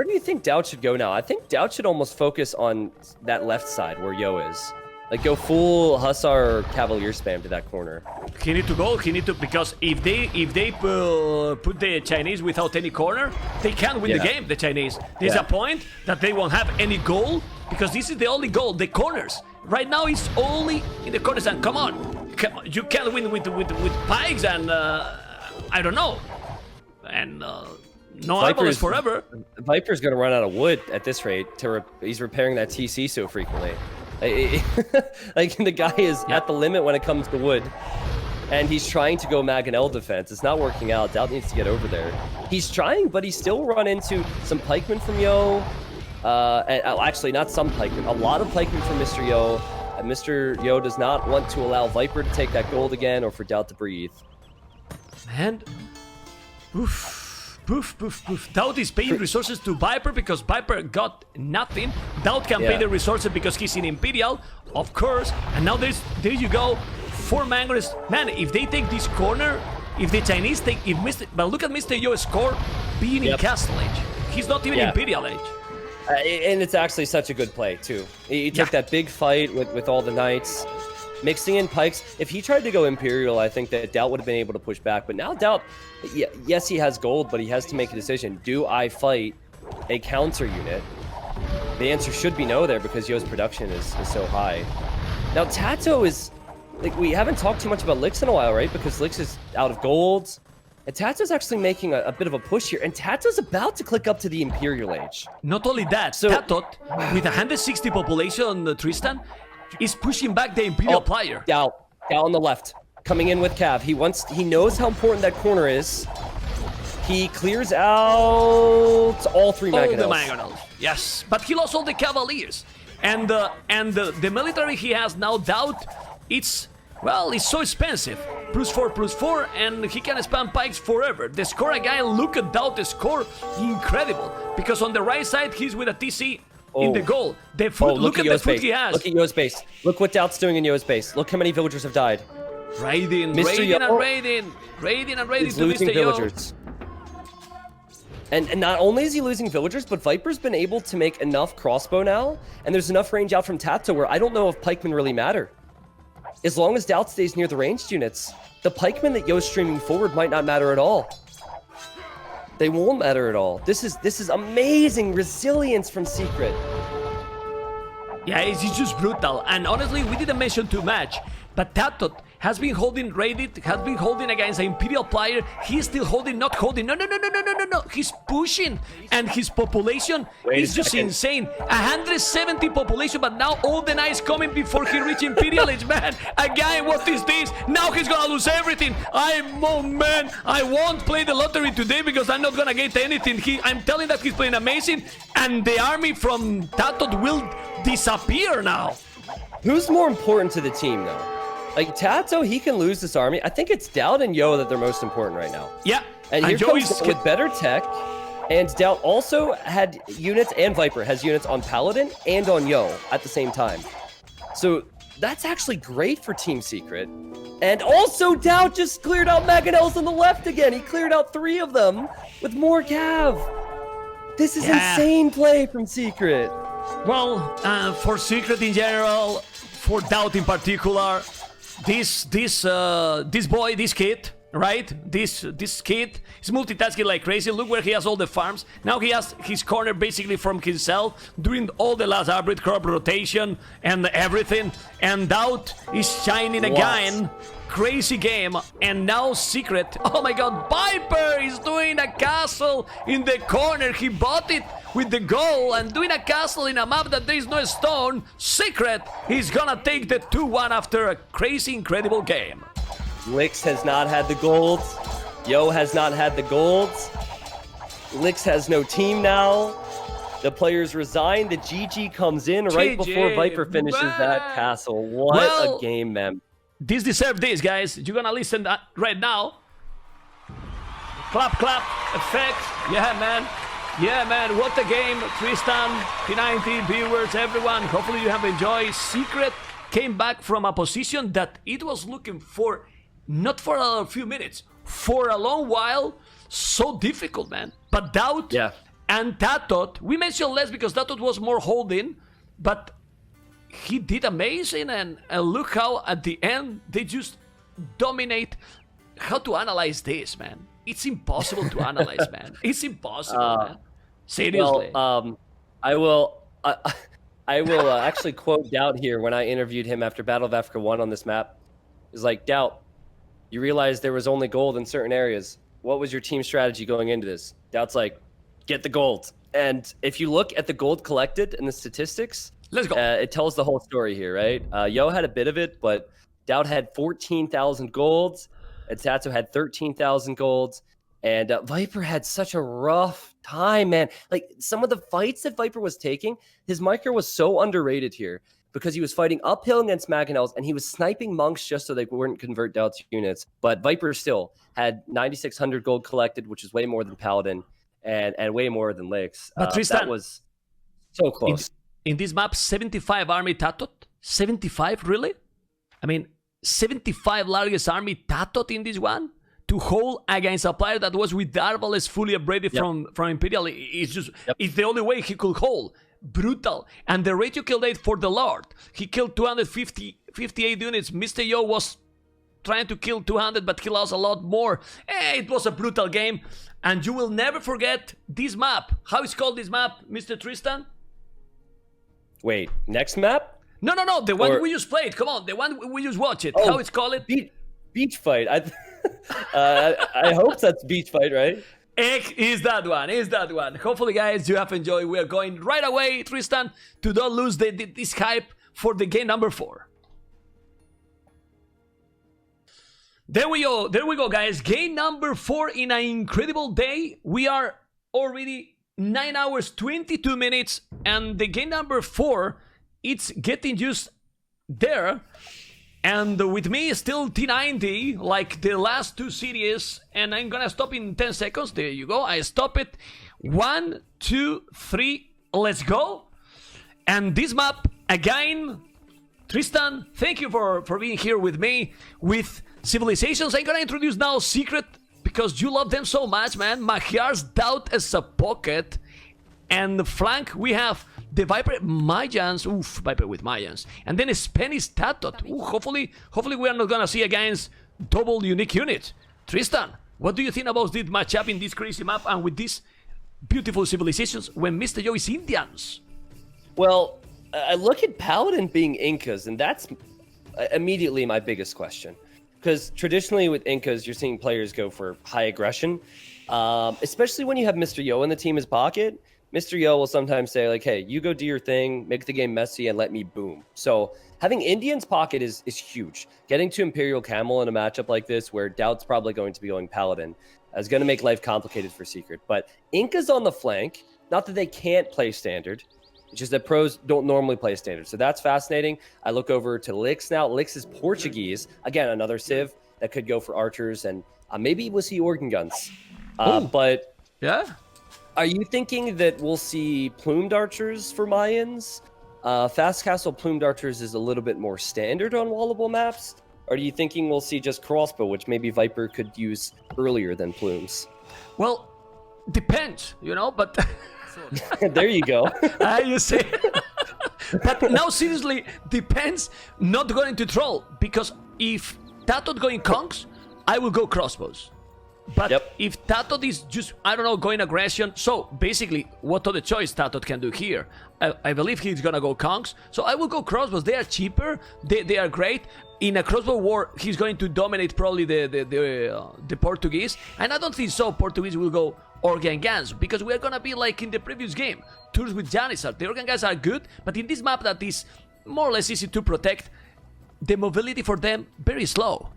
do you think Doubt should go now? I think Doubt should almost focus on that left side where Yo is. Like, go full Hussar or Cavalier spam to that corner. He need to go, because if they put the Chinese without any corner, they can't win the game, the Chinese. There's a point that they won't have any goal, because this is the only goal, the corners. Right now, it's only in the corners, and come on, you can't win with pikes and, I don't know, and no eyeballs forever. Viper's gonna run out of wood at this rate. He's repairing that TC so frequently. Like the guy is at the limit when it comes to wood, and he's trying to go Mangonel defense. It's not working out. Doubt needs to get over there. He's trying, but he's still run into some pikemen from Yo. Actually, not some pikemen. A lot of pikemen from Mr. Yo. And Mr. Yo does not want to allow Viper to take that gold again, or for Doubt to breathe. Man, oof. Poof. Doubt is paying resources to Viper because Viper got nothing. Doubt can pay the resources because he's in Imperial, of course. And now there you go. 4 Mangonels. Man, if they take this corner, if the Chinese take, but look at Mr. Yo's score being in Castle Age. He's not even Imperial Age. And it's actually such a good play, too. He took that big fight with all the knights, mixing in pikes. If he tried to go Imperial, I think that Doubt would have been able to push back. But now Doubt, yes, he has gold, but he has to make a decision. Do I fight a counter unit? The answer should be no there because Yo's production is so high. Now, Tato is... Like, we haven't talked too much about Lix in a while, right? Because Lix is out of gold. And Tato's actually making a bit of a push here. And Tato's about to click up to the Imperial Age. Not only that, so, Tato, with 160 population, Tristan, is pushing back the Imperial player. Doubt on the left. Coming in with Cav. He knows how important that corner is. He clears out all 3 Mangonels. All the Mangonels, yes. But he lost all the Cavaliers. And the military he has now, Doubt, it's so expensive. +4/+4, and he can spam pikes forever. The score again, look at Doubt score, incredible. Because on the right side, he's with a TC in the goal. The foot, look at the foot he has. Look at Yo's base. Look what Doubt's doing in Yo's base. Look how many villagers have died. Raiding to Mr. Villagers. And not only is he losing villagers, but Viper's been able to make enough crossbow now, and there's enough range out from Tato where I don't know if pikemen really matter. As long as Doubt stays near the ranged units, the pikemen that Yo's streaming forward might not matter at all. They won't matter at all. This is amazing resilience from Secret. Yeah, it's just brutal. And honestly, we didn't mention too much, but Tato has been holding raided, has been holding against an Imperial player. He's still holding, not holding. No. He's pushing, and his population is just insane. 170 population, but now all the knights coming before he reach Imperial Age, man. Again, what is this? Now he's gonna lose everything. I won't play the lottery today because I'm not gonna get anything. I'm telling that he's playing amazing, and the army from Tato will disappear now. Who's more important to the team, though? Like, Tato, he can lose this army. I think it's Doubt and Yo that they're most important right now. Yeah. And here comes with better tech. And Doubt also had units, and Viper has units on Paladin and on Yo at the same time. So that's actually great for Team Secret. And also, Doubt just cleared out Mangonels on the left again. He cleared out 3 of them with more Cav. This is insane play from Secret. Well, for Secret in general, for Doubt in particular, this kid, right? This kid is multitasking like crazy. Look where he has all the farms. Now he has his corner basically from himself, doing all the last hybrid crop rotation and everything. And Doubt is shining again. Crazy game. And now Secret, oh my god, Viper is doing a castle in the corner. He bought it with the goal and doing a castle in a map that there is no stone. Secret, he's gonna take the 2-1 after a crazy, incredible game. Lix has not had the gold. Yo has not had the gold. Lix has no team now. The players resign. The GG comes in right before Viper finishes that castle. What a game, man. This deserves this, guys. You're gonna listen that right now. Clap, clap, effect. Yeah, man, what a game. Tristan, T90, viewers, everyone. Hopefully you have enjoyed. Secret came back from a position that it was looking for, not for a few minutes, for a long while. So difficult, man. But Doubt and Tato, we mentioned less because Tato was more holding, but he did amazing, and look how at the end they just dominate. How to analyze this, man? It's impossible to analyze, man. It's impossible, man. Seriously. Well, I will actually quote Doubt here when I interviewed him after Battle of Africa 1 on this map. It's like, Doubt, you realize there was only gold in certain areas. What was your team strategy going into this? Doubt's like, get the gold. And if you look at the gold collected and the statistics, let's go. It tells the whole story here, right? Yo had a bit of it, but Doubt had 14,000 golds, and Tato had 13,000 golds, and Viper had such a rough time, man. Like, some of the fights that Viper was taking, his micro was so underrated here because he was fighting uphill against Mangonels, and he was sniping monks just so they wouldn't convert Doubt's units. But Viper still had 9,600 gold collected, which is way more than Paladin, and way more than Lix. But Tristan, that was so close. In this map, 75 army Tatot? 75, really? I mean, 75 largest army Tatot in this one? to hold against a player that was with Darvales fully upgraded from Imperial. It's just it's the only way he could hold. Brutal. And the ratio kill rate for the Lord, he killed 258 units. Mr. Yo was trying to kill 200, but he lost a lot more. It was a brutal game, and you will never forget this map. How is called this map, Mr. Tristan? Wait, next map? No, the one we just played. Come on, the one we just watched it. How it's called? Beachfight. I hope that's Beachfight, right? Is that one. Hopefully, guys, you have enjoyed. We are going right away, Tristan, to don't lose this hype for the game number 4. There we go, guys. Game number 4 in an incredible day. We are already 9 hours, 22 minutes, and the game number 4, it's getting just there. And with me, still T90, like the last 2 series, and I'm gonna stop in 10 seconds. There you go. I stop it. 1, 2, 3, let's go. And this map, again, Tristan, thank you for being here with me with Civilizations. I'm gonna introduce now Secret, because you love them so much, man. Magyar's Doubt as a pocket. And the flank, we have the Viper Mayans. Oof, Viper with Mayans. And then Spanish Tatot. Ooh, hopefully we are not gonna see against double unique unit. Tristan, what do you think about this matchup in this crazy map and with these beautiful civilizations when Mr. Joe is Indians? Well, I look at Paladin being Incas, and that's immediately my biggest question. Because traditionally with Incas, you're seeing players go for high aggression, especially when you have Mr. Yo in the team as pocket. Mr. Yo will sometimes say, like, hey, you go do your thing, make the game messy, and let me boom. So having Indians pocket is huge. Getting to Imperial Camel in a matchup like this, where Doubt's probably going to be going Paladin, is going to make life complicated for Secret. But Incas on the flank, not that they can't play Standard, it's just that pros don't normally play Standard. So that's fascinating. I look over to Lix now. Lix is Portuguese. Again, another Civ that could go for archers, and maybe we'll see Organ Guns. But yeah. Are you thinking that we'll see plumed archers for Mayans? Fast Castle plumed archers is a little bit more standard on wallable maps. Or are you thinking we'll see just crossbow, which maybe Viper could use earlier than plumes? Well, depends, but... There you go. You say. But now, seriously, depends. Not going to troll, because if Tatot going conks, I will go crossbows. But if Tatot is just, I don't know, going aggression, so basically, what other choice Tatot can do here? I believe he's gonna go conks, so I will go crossbows. They are cheaper, they are great. In a crossbow war, he's going to dominate probably the Portuguese, and I don't think so. Portuguese will go Organ Guns, because we are gonna be like in the previous game, tours with Janissar. The Organ Guns are good, but in this map that is more or less easy to protect, the mobility for them very slow.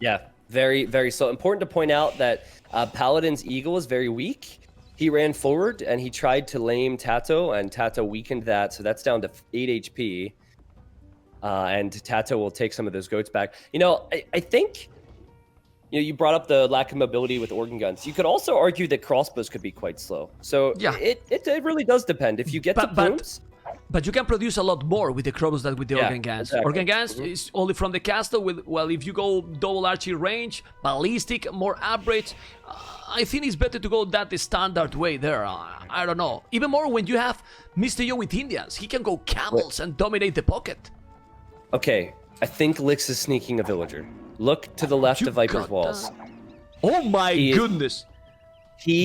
Yeah. Very, very slow. Important to point out that Paladin's Eagle is very weak. He ran forward and he tried to lame Tato, and Tato weakened that, so that's down to 8 HP. And Tato will take some of those goats back. I think you brought up the lack of mobility with organ guns. You could also argue that crossbows could be quite slow. So yeah, it really does depend. If you get to plumes... But you can produce a lot more with the crossbows than with the organ guns. Exactly. Organ guns is only from the castle. If you go double archery range, ballistic, more upgrades, I think it's better to go that standard way there. I don't know. Even more when you have Mr. Yo with Indians. He can go camels and dominate the pocket. Okay, I think Lix is sneaking a villager. Look to the left of Viper's walls. Oh my goodness.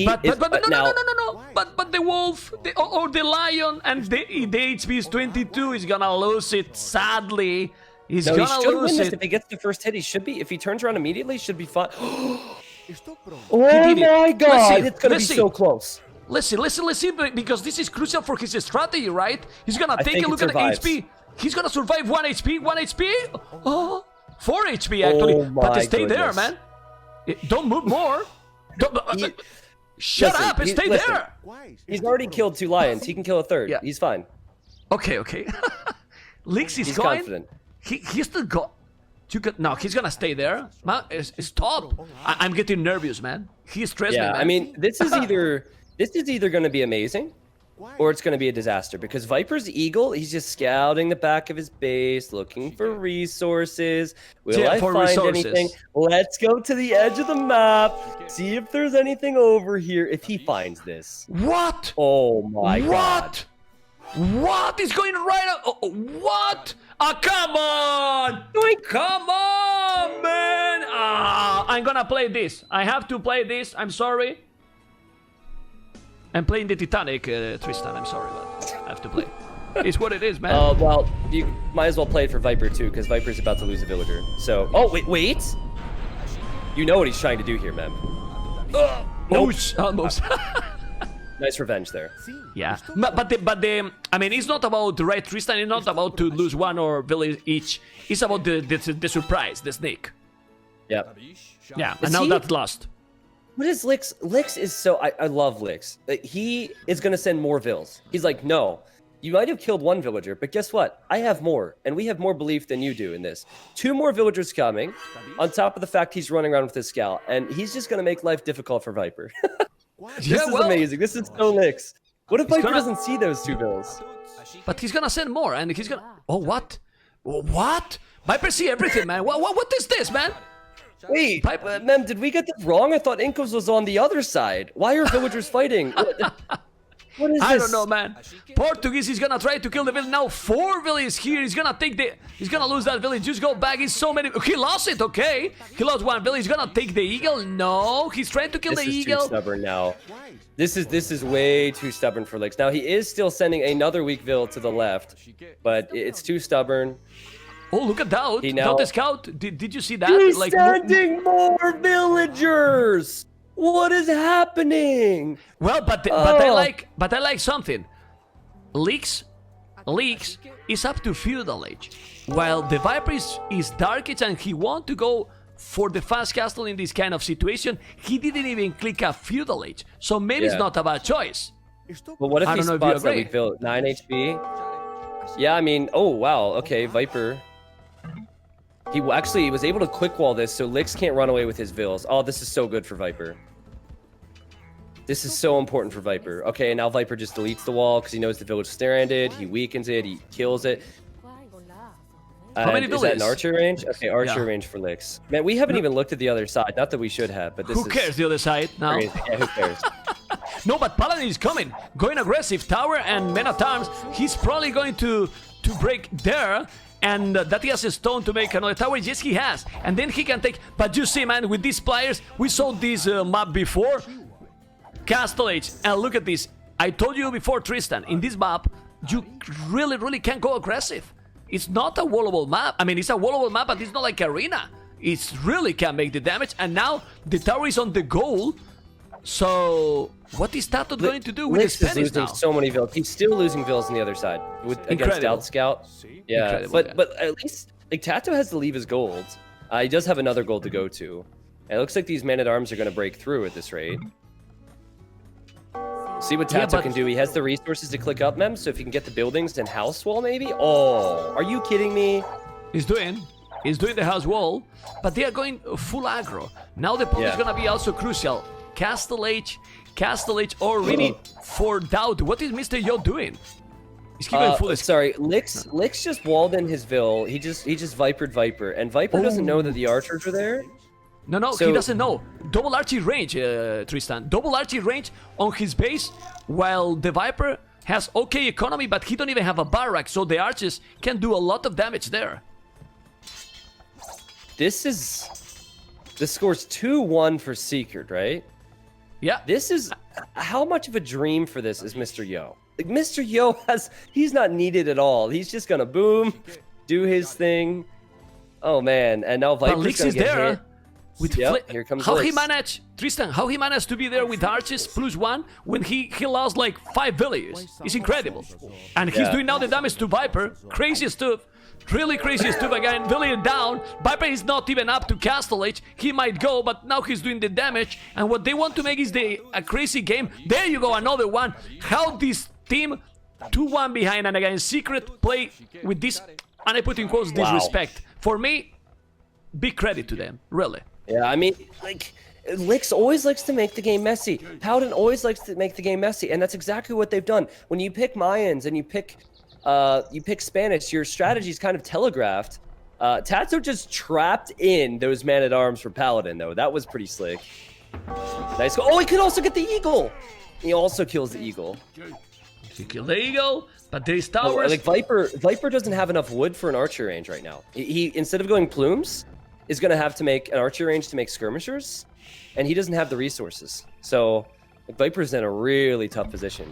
But the wolf or the lion and the HP is 22 is gonna lose it. Sadly, he's gonna lose it. If he gets the first hit, he should be. If he turns around immediately, he should be fine. Oh my god! It's gonna be so close. Let's see, because this is crucial for his strategy, right? He's gonna take a look at the HP. He's gonna survive 1 HP. 1 HP. Oh, 4 HP actually. But stay there, man. Don't move more. Shut up and stay there! He's already killed 2 lions. He can kill a third. Yeah. He's fine. Okay. Lix is going. Confident. He's still got. No, he's gonna stay there. Man, stop! I'm getting nervous, man. He stressed me, man. I mean, this is either gonna be amazing, or it's going to be a disaster. Because Viper's Eagle, he's just scouting the back of his base, looking for resources. Will I find anything? Let's go to the edge of the map, see if there's anything over here. If he finds this. What? Oh my god. What is going right on? Oh, what? Oh, come on! Come on, man! I'm gonna play this. I have to play this. I'm sorry. I'm playing the Titanic, Tristan. I'm sorry, but I have to play. It's what it is, man. Well, you might as well play it for Viper too, because Viper's about to lose a villager. So, wait. You know what he's trying to do here, man. Nope. Almost. Nice revenge there. Yeah, but the I mean, it's not about the right Tristan. It's not about to lose one or village each. It's about the surprise, the snake. Yeah. Yeah, and now that's lost. What is Lix? Lix is so... I love Lix. He is going to send more vills. He's like, no, you might have killed one villager, but guess what? I have more, and we have more belief than you do in this. 2 more villagers coming, on top of the fact he's running around with his scout, and he's just going to make life difficult for Viper. This is amazing. This is so Lix. What if Viper doesn't see those 2 vills? But he's going to send more, and he's going to... Oh, what? What? Viper see everything, man. What is this, man? Wait, Mem, did we get this wrong? I thought Incos was on the other side. Why are villagers fighting? What is this? I don't know, man. Portuguese is gonna try to kill the village. Now 4 villages here. He's gonna take the... He's gonna lose that village. Just go back. He's so many... He lost it, okay. He lost 1 village. He's gonna take the eagle. No, he's trying to kill the eagle. This is too stubborn now. This is way too stubborn for Lix. Now, he is still sending another weak vill to the left, but it's too stubborn. Oh, look at Daud. Daud the scout. Did you see that? He's sending more villagers. What is happening? Well, but I like something. Leaks is up to feudal age, while the Viper is dark age, and he want to go for the fast castle in this kind of situation. He didn't even click a feudal age, so maybe it's not a bad choice. But what if he spots that weak vill? 9 HP. Yeah, I mean, oh wow, okay, Viper. He was able to quick wall this, so Lix can't run away with his vills. Oh, this is so good for Viper. This is so important for Viper. Okay, now Viper just deletes the wall because he knows the village stranded. He weakens it. He kills it. How many villages? Is that an archer range? Okay, archer range for Lix. Man, we haven't even looked at the other side. Not that we should have, but this is... Who cares the other side now? Yeah, who cares? No, but Paladin is coming. Going aggressive. Tower and Men-at-Arms. He's probably going to break there. And that he has a stone to make another tower. Yes, he has. And then he can take... But you see, man, with these players, we saw this map before. Castle Age. And look at this. I told you before, Tristan, in this map, you really can't go aggressive. It's not a wallable map. I mean, it's a wallable map, but it's not like Arena. It really can make the damage. And now the tower is on the goal. So what is Tato going to do with his Spanish now? So many vills. He's still losing vills on the other side against Stout Scout. Yeah, but at least like Tato has to leave his gold. He does have another gold to go to. And it looks like these Man-at-Arms are going to break through at this rate. See what Tato can do. He has the resources to click up, Mem, so if he can get the buildings and house wall, maybe? Oh, are you kidding me? He's doing the house wall, but they are going full aggro. Now the point is going to be also crucial. Castle Age already for Daud. What is Mr. Yo doing? He's keeping full. Sorry, Lix just walled in his vill. He just Vipered Viper, and Viper doesn't know that the archers are there. No, he doesn't know. Double archery range, Tristan. Double archery range on his base, while the Viper has okay economy, but he don't even have a barrack, so the archers can do a lot of damage there. This score's 2-1 for Secret, right? Yeah. This is... How much of a dream for this is Mr. Yo? Like, Mr. Yo he's not needed at all. He's just gonna boom, do his thing. Oh, man. And now Viper's gonna get hit. With here comes how Lix. he managed, Tristan, how he managed to be there with archers +1 when he lost like 5 villages. It's incredible. And he's doing now the damage to Viper. Crazy stuff. Really crazy stuff again. Village down. Viper is not even up to Castle Age. He might go, but now he's doing the damage. And what they want to make is a crazy game. There you go, another one. How this team 2-1 behind, and again Secret play with this, and I put in quotes, disrespect. For me, big credit to them, really. Yeah, I mean, like, Lix always likes to make the game messy. Paladin always likes to make the game messy, and that's exactly what they've done. When you pick Mayans and you pick Spanish, your strategy is kind of telegraphed. Tato just trapped in those man-at-arms for Paladin, though. That was pretty slick. Nice. Oh, he could also get the eagle. He also kills the eagle. He killed the eagle, but there's towers. Like Viper doesn't have enough wood for an archer range right now. He instead of going plumes, is going to have to make an archer range to make skirmishers, and he doesn't have the resources. So Viper's in a really tough position.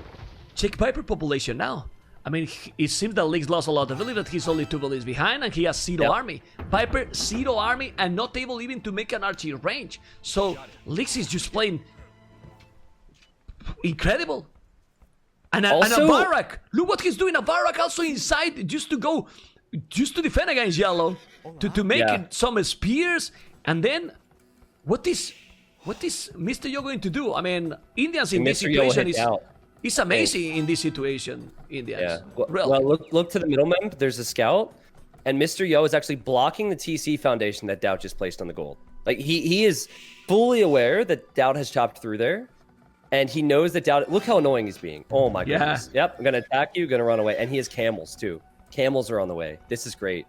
Check Viper population now. I mean, it seems that Lix lost a lot of village, that he's only 2 villages behind, and he has 0 army. Viper, 0 army, and not able even to make an archer range. So Lix is just playing incredible. And a Barak. Look what he's doing. A Barak also inside just to defend against yellow. To make it some spears. And then what is Mr. Yo going to do? I mean, Indians in this situation is amazing in this situation. Indians. Yeah. Well, look to the middleman. There's a scout. And Mr. Yo is actually blocking the TC foundation that Doubt just placed on the gold. Like he is fully aware that Doubt has chopped through there. And he knows that Doubt... Look how annoying he's being. Oh my goodness. Yep, I'm going to attack you, going to run away. And he has camels too. Camels are on the way. This is great.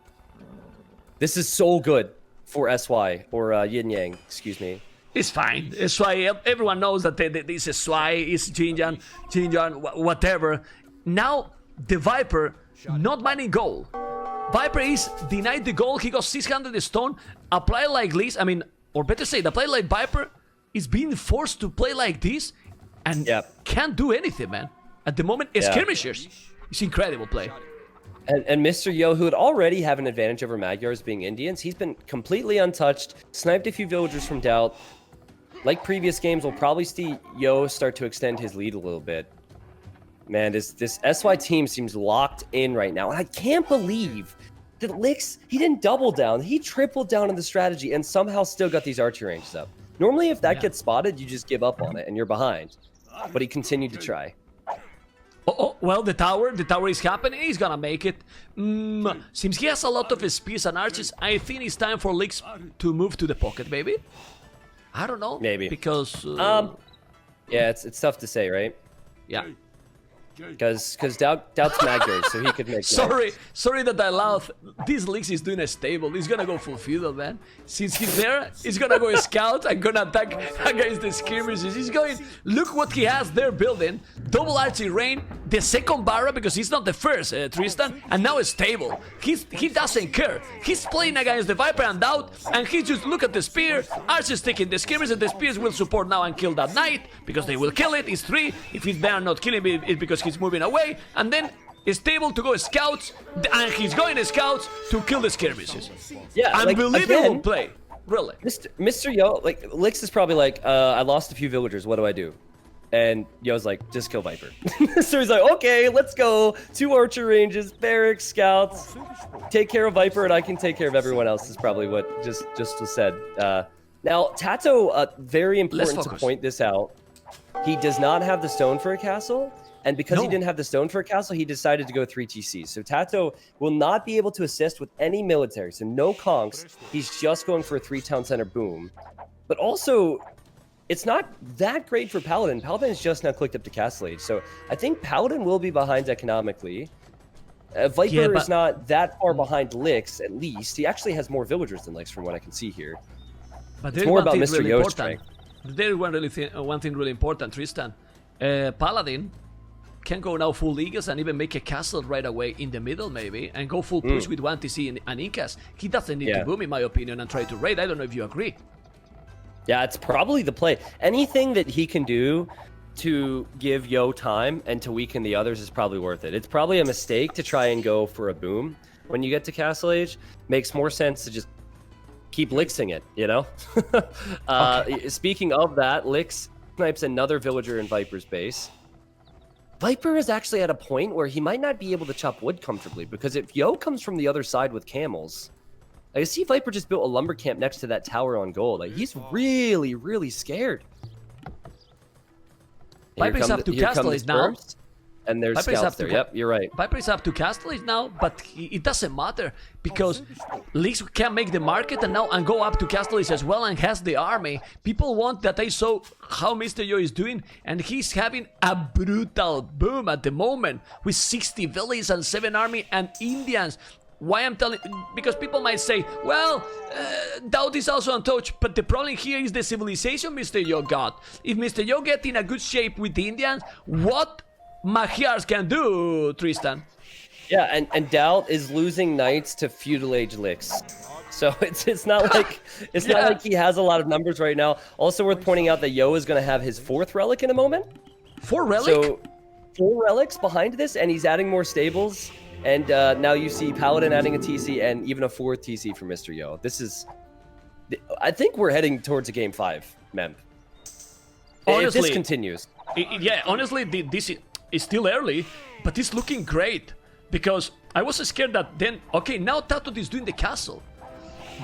This is so good for SY, or YinYang, excuse me. It's fine. SY, everyone knows that this is SY, is YinYang, whatever. Now, the Viper, not mining gold. Viper is denied the gold. He got 600 stone. A player like Liz, I mean, or better say, the player like Viper is being forced to play like this. And can't do anything, man. At the moment, skirmishers. It's incredible play. And Mr. Yo, who would already have an advantage over Magyars being Indians, he's been completely untouched, sniped a few villagers from Doubt. Like previous games, we'll probably see Yo start to extend his lead a little bit. Man, this SY team seems locked in right now. And I can't believe that Lix, he didn't double down. He tripled down on the strategy and somehow still got these archer ranges up. Normally, if that gets spotted, you just give up on it and you're behind. But he continued to try. Oh, well, the tower is happening. He's gonna make it. Seems he has a lot of spears and archers. I think it's time for Lix to move to the pocket, maybe. I don't know. Maybe. Because... yeah, it's tough to say, right? Yeah. Because Doubt's Magyar, so he could make Sorry that I laugh. This Lix is doing a stable. He's gonna go full feudal, man. Since he's there, he's gonna go scout and gonna attack against the skirmishes. He's going, look what he has there building. Double archery rain, the second Bara, because he's not the first, Tristan, and now a stable. He doesn't care. He's playing against the Viper and Doubt, and he just look at the spear. Archer's taking the skirmish, and the spears will support now and kill that knight, because they will kill it. It's 3. If they are not killing it, it's because he's moving away, and then is able to go scouts, and he's going to scouts to kill the skirmishes. Yeah, unbelievable play, really. Mr. Yo, like Lix is probably like, I lost a few villagers. What do I do? And Yo's like, just kill Viper. So he's like, okay, let's go. 2 archer ranges, barracks, scouts. Take care of Viper, and I can take care of everyone else. Is probably what just was said. Now Tato, very important to point this out. He does not have the stone for a castle. And because he didn't have the stone for a castle, he decided to go 3 TCs. So Tato will not be able to assist with any military. So no conks. He's just going for a 3 town center boom. But also, it's not that great for Paladin. Paladin has just now clicked up to Castle Age. So I think Paladin will be behind economically. Viper is not that far behind Lix, at least. He actually has more villagers than Lix from what I can see here. But it's more about Mr. Really Yo's strength. There's one thing really important, Tristan. Paladin can go now full Eagles and even make a castle right away in the middle, maybe, and go full push with 1 TC and Incas. He doesn't need to boom, in my opinion, and try to raid. I don't know if you agree. Yeah, it's probably the play. Anything that he can do to give Yo time and to weaken the others is probably worth it. It's probably a mistake to try and go for a boom when you get to Castle Age. Makes more sense to just keep Lixing it, you know? Speaking of that, Lix snipes another villager in Viper's base. Viper is actually at a point where he might not be able to chop wood comfortably, because if Yo comes from the other side with camels, I see Viper just built a lumber camp next to that tower on gold. Like, he's really, really scared. Viper's up to Castle Age now. And there's Viper is scouts up to there. Yep, you're right. Viper is up to Castle now, but it doesn't matter because Leaks can make the market and go up to Castle as well and has the army. People want that. I saw how Mr. Yo is doing, and he's having a brutal boom at the moment with 60 villages and 7 army and Indians. Why I'm telling? Because people might say, well, Doubt is also untouched, but the problem here is the civilization Mr. Yo got. If Mr. Yo get in a good shape with the Indians, what Magyars can do, Tristan? Yeah, and Doubt is losing knights to feudal age licks. So it's not like not like he has a lot of numbers right now. Also worth pointing out that Yo is going to have his 4th relic in a moment. 4 relic? So 4 relics behind this, and he's adding more stables. And now you see Paladin adding a TC and even a 4th TC for Mr. Yo. This is... I think we're heading towards a game 5, Mem. Honestly, if this continues. Yeah, honestly, this is still early, but it's looking great. Because I was scared that then... Okay, now Tatot is doing the castle.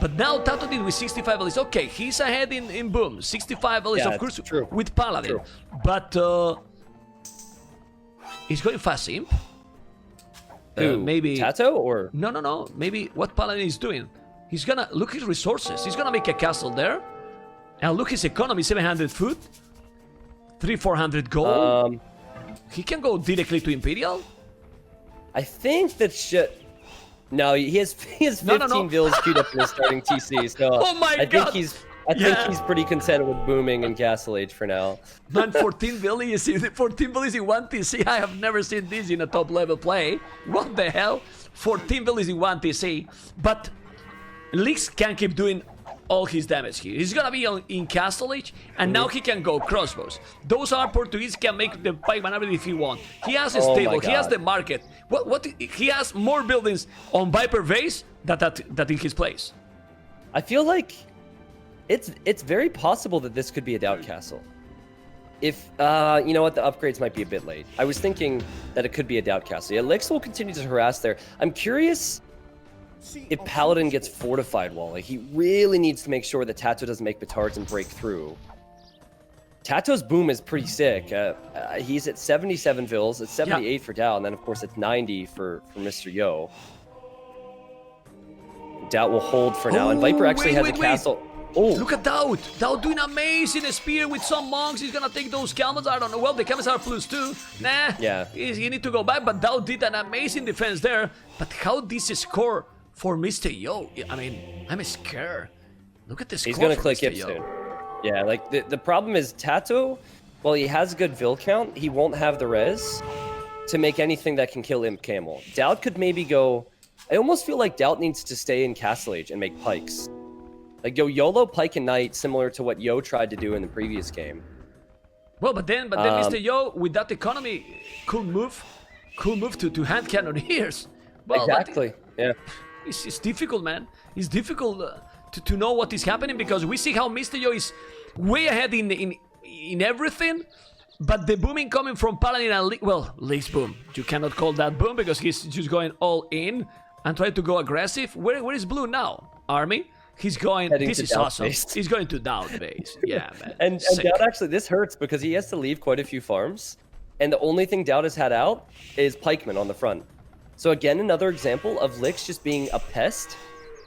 But now Tatot is with 65 is okay, he's ahead in boom. 65 is of course true. with Paladin. True. But he's going fast imp. Maybe Tato or no. Maybe what Paladin is doing. He's gonna look his resources. He's gonna make a castle there, and look his economy: 700 food, 300-400 gold. He can go directly to Imperial. I think that shit. No, he has 15 vills queued up in his starting TC. So Oh my God. I think he's pretty content with booming in Castle Age for now. Man, 14 villies in 14 villies in 1 TC. I have never seen this in a top level play. What the hell? 14 villies in 1 TC. But Leaks can keep doing all his damage here. He's gonna be in Castle Age, and now he can go crossbows. Those are Portuguese can make the pikeman ability if he wants. He has a stable. He has the market. What he has more buildings on Viper Vase that in his place. I feel like it's very possible that this could be a Doubt Castle. If you know what, the upgrades might be a bit late. I was thinking that it could be a Doubt Castle. Yeah, Lix will continue to harass there. I'm curious if Paladin gets fortified wall. Like, he really needs to make sure that Tato doesn't make Batards and break through. Tato's boom is pretty sick. He's at 77 vills, it's 78 for Doubt, and then of course it's 90 for Mr. Yo. Doubt will hold for now, and Viper actually has a castle. Oh, look at Doubt. Doubt doing amazing spear with some monks. He's gonna take those camels. I don't know. Well, the camels are +2. Nah. Yeah. He need to go back, but Doubt did an amazing defense there. But how this score for Mr. Yo? I mean, I'm scared. Look at this. He's gonna click it soon. Yeah, like the problem is Tato, while he has good vill count, he won't have the res to make anything that can kill Imp Camel. Doubt could maybe go... I almost feel like Doubt needs to stay in Castle Age and make pikes. Like, go YOLO, Pike, and Knight, similar to what Yo tried to do in the previous game. Well, but then Mr. Yo, with that economy, could move to hand cannoneers. Well, exactly, yeah. It's difficult, man. It's difficult to know what is happening, because we see how Mr. Yo is way ahead in everything, but the booming coming from Paladin and Leaks boom. You cannot call that boom because he's just going all in and trying to go aggressive. Where is Blue now? Army? He's going, this is awesome. Based. He's going to Doubt base. Yeah, man. and Doubt actually, this hurts because he has to leave quite a few farms. And the only thing Doubt has had out is pikemen on the front. So again, another example of Licks just being a pest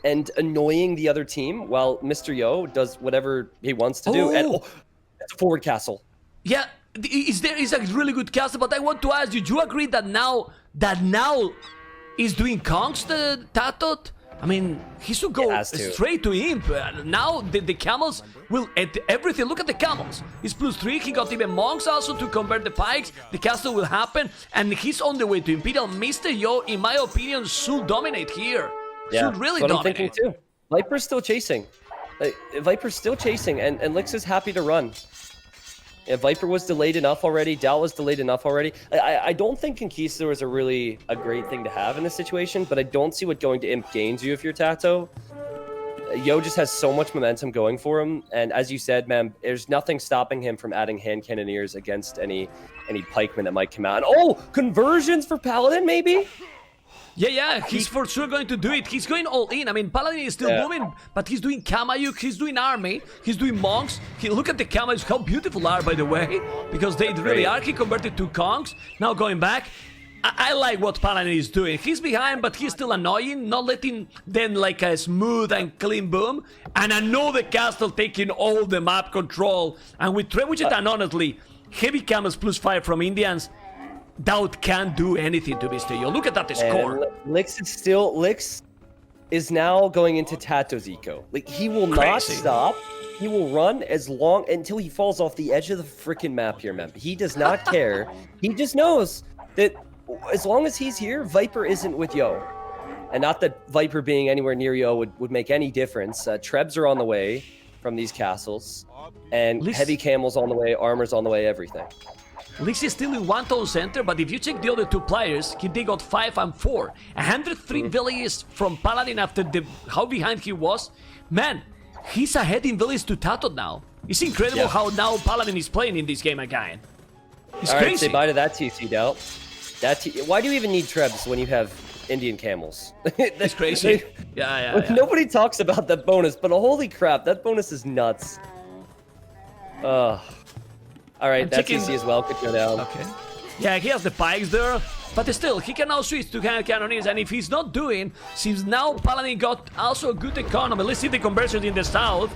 and annoying the other team while Mr. Yo does whatever he wants to do. And it's a forward castle. Yeah, is a really good castle, but I want to ask you, do you agree that now is doing conks the Tatot? I mean, he should go straight to Imp. Now the camels will at everything. Look at the camels. He's +3. He got even monks also to convert the pikes. The castle will happen, and he's on the way to Imperial. Mr. Yo, in my opinion, should dominate here. Yeah, should really that's what dominate. I'm thinking too. Viper's still chasing. Viper's still chasing, and Lix is happy to run. Yeah, Viper was delayed enough already. Doubt was delayed enough already. I don't think Conquistador is a great thing to have in this situation, but I don't see what going to Imp gains you if you're Tato. Yo just has so much momentum going for him, and as you said, man, there's nothing stopping him from adding hand cannoneers against any pikemen that might come out. And conversions for Paladin, maybe? Yeah, he's for sure going to do it. He's going all in. I mean, Paladin is still booming, but he's doing Kamayuk, he's doing Army, he's doing Monks. Look at the Kamayuks, how beautiful are, by the way, because they really are. He converted to Kongs, now going back. I like what Paladin is doing. He's behind, but he's still annoying, not letting them like a smooth and clean boom. And I know the castle taking all the map control. And with Trebuchet and honestly, heavy camels +5 from Indians, Doubt can't do anything to Mr. Yo. Look at that score. Lix is now going into Tato's eco. Like, he will not stop. He will run as long until he falls off the edge of the freaking map here, man. He does not care. He just knows that as long as he's here, Viper isn't with Yo. And not that Viper being anywhere near Yo would make any difference. Trebs are on the way from these castles. And heavy camels on the way, armor's on the way, everything. Lix is still in one tone center, but if you check the other two players, they got 5 and 4. 103 villages from Paladin after how behind he was. Man, he's ahead in villages to Tato now. It's incredible how now Paladin is playing in this game again. It's crazy. Alright, say bye to that TC, Doubt. Why do you even need Trebs when you have Indian camels? That's crazy. Yeah. Nobody talks about that bonus, but holy crap, that bonus is nuts. Alright, that TC as well could go down. Okay. Yeah, he has the pikes there, but still, he can now switch to cannoneers, and if he's not doing, since now Paladin got also a good economy, let's see the conversions in the south.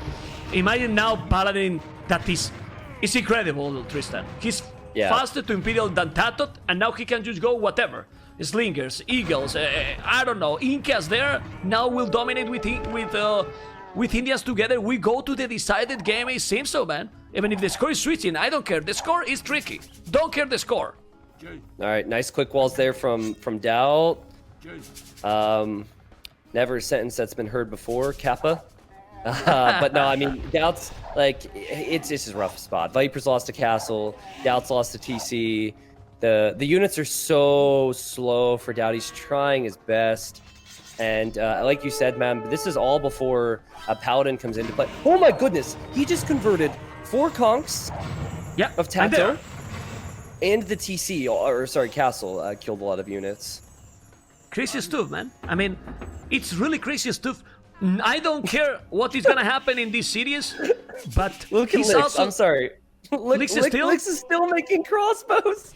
Imagine now Paladin, it's incredible, Tristan. He's faster to Imperial than Tatot, and now he can just go whatever. Slingers, Eagles, I don't know, Incas there, now will dominate with Indians together. We go to the decided game, it seems so, man. Even if the score is switching, I don't care. The score is tricky. Don't care the score. Alright, nice quick walls there from Doubt. Never a sentence that's been heard before, Kappa. But no, I mean, Doubt's, like, it's just a rough spot. Viper's lost to Castle, Doubt's lost to TC. The units are so slow for Doubt. He's trying his best. And like you said, man, this is all before a Paladin comes into play. Oh my goodness, he just converted 4 conks of Tato and the TC, or sorry, Castle killed a lot of units. Crazy stuff, man. I mean, it's really crazy stuff. I don't care what is gonna happen in this series, but look at Lix. I'm sorry. Lix is still making crossbows.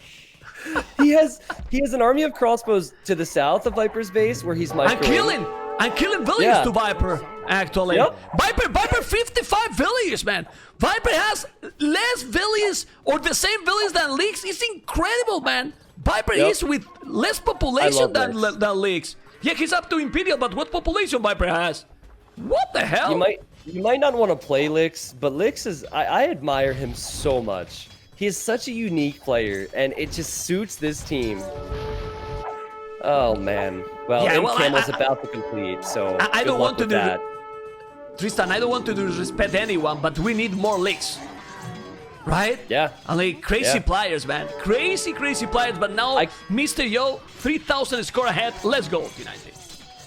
He has an army of crossbows to the south of Viper's base where he's microwaving. I'm killing villages to Viper, actually. Viper 55 villages, man. Viper has less villages or the same villages than Lix. It's incredible, man. Viper is with less population than Lix. Yeah, he's up to Imperial, but what population Viper has? What the hell? You might not want to play Lix, but Lix is... I admire him so much. He is such a unique player, and it just suits this team. Oh, man. Well, Camel's about to complete, so I don't want to Tristan, I don't want to disrespect anyone, but we need more Lix. Right? Yeah. I like crazy players, man. Crazy players, but now Mr. Yo, 3,000 score ahead. Let's go, T90.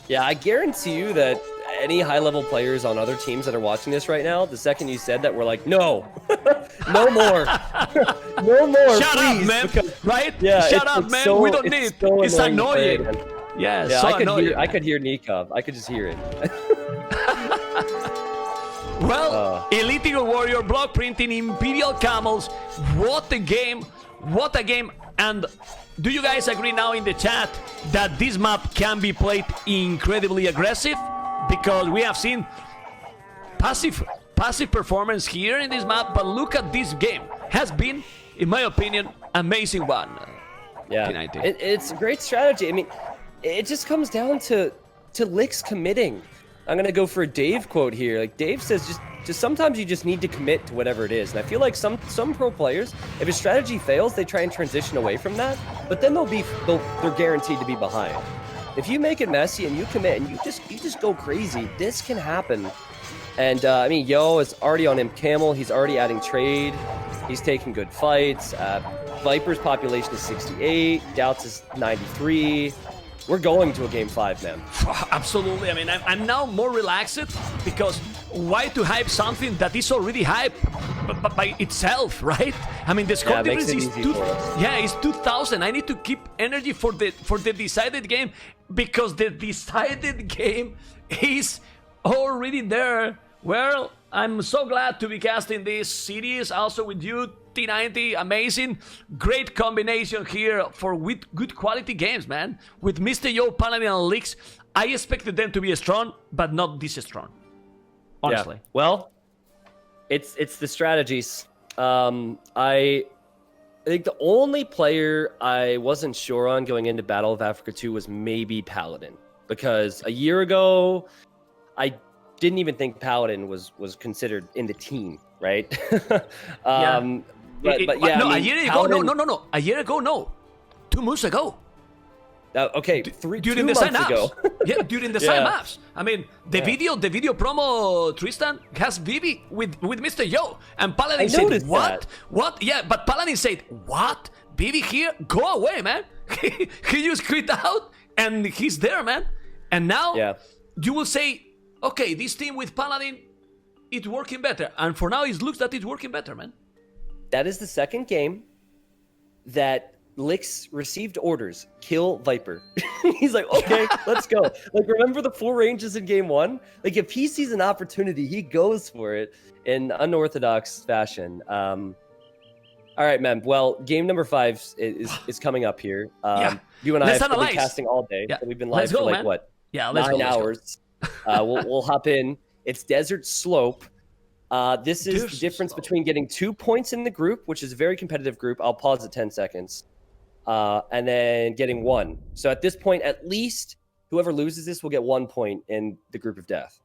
Yeah, I guarantee you that any high-level players on other teams that are watching this right now, the second you said that, we're like, no. No more. No more, Shut please, up, man. because, right? Shut up, man. So, we don't need. So it's annoying. Yeah, so I could hear Nikov. I could just hear it. Well, Elite Eagle Warrior, block printing, Imperial Camels. What a game. What a game. And do you guys agree now in the chat that this map can be played incredibly aggressive? Because we have seen passive performance here in this map, but look at this game. Has been, in my opinion, amazing one. Yeah, it's a great strategy. I mean, it just comes down to Lix committing. I'm gonna go for a Dave quote here. Like Dave says, just sometimes you just need to commit to whatever it is. And I feel like some pro players, if a strategy fails, they try and transition away from that. But then they're guaranteed to be behind. If you make it messy and you commit and you just go crazy, this can happen. And I mean, Yo is already on Imp Camel. He's already adding trade. He's taking good fights. Viper's population is 68. Doubts is 93. We're going to a game 5, man. Absolutely. I mean, I'm now more relaxed because why to hype something that is already hype by itself, right? I mean, the score difference is is 2,000. I need to keep energy for the decided game because the decided game is already there. Well, I'm so glad to be casting this series also with you, T90. Amazing, great combination here with good quality games, man. With Mr. Yo, Paladin, and Licks, I expected them to be strong, but not this strong. Honestly. Yeah. Well, it's the strategies. I think the only player I wasn't sure on going into Battle of Africa 2 was maybe Paladin, because a year ago, I didn't even think Paladin was considered in the team, right? But yeah, no, I mean, a year ago, Paladin, no. A year ago, no. 2 months ago. Okay, during the 2 sign months ago. Yeah, during the sign ups. I mean, the video promo, Tristan has Vivi with Mr. Yo, and Paladin said, "What? What? Yeah, but Paladin said, "What? Vivi here? Go away, man." He just quit out, and he's there, man. And now you will say, "Okay, this team with Paladin, it's working better." And for now, it looks that it's working better, man. That is the second game that Licks received orders, kill Viper. He's like, okay, let's go. Like, remember the 4 ranges in game 1? Like, if he sees an opportunity, he goes for it in unorthodox fashion. All right, man. Well, game number 5 is coming up here. You and I have been casting all day. So we've been live for like, man. What? Yeah, 9 hours. We'll hop in. It's Desert Slope. This is the difference between getting 2 points in the group, which is a very competitive group. I'll pause at 10 seconds. And then getting 1. So at this point, at least whoever loses this will get 1 point in the group of death.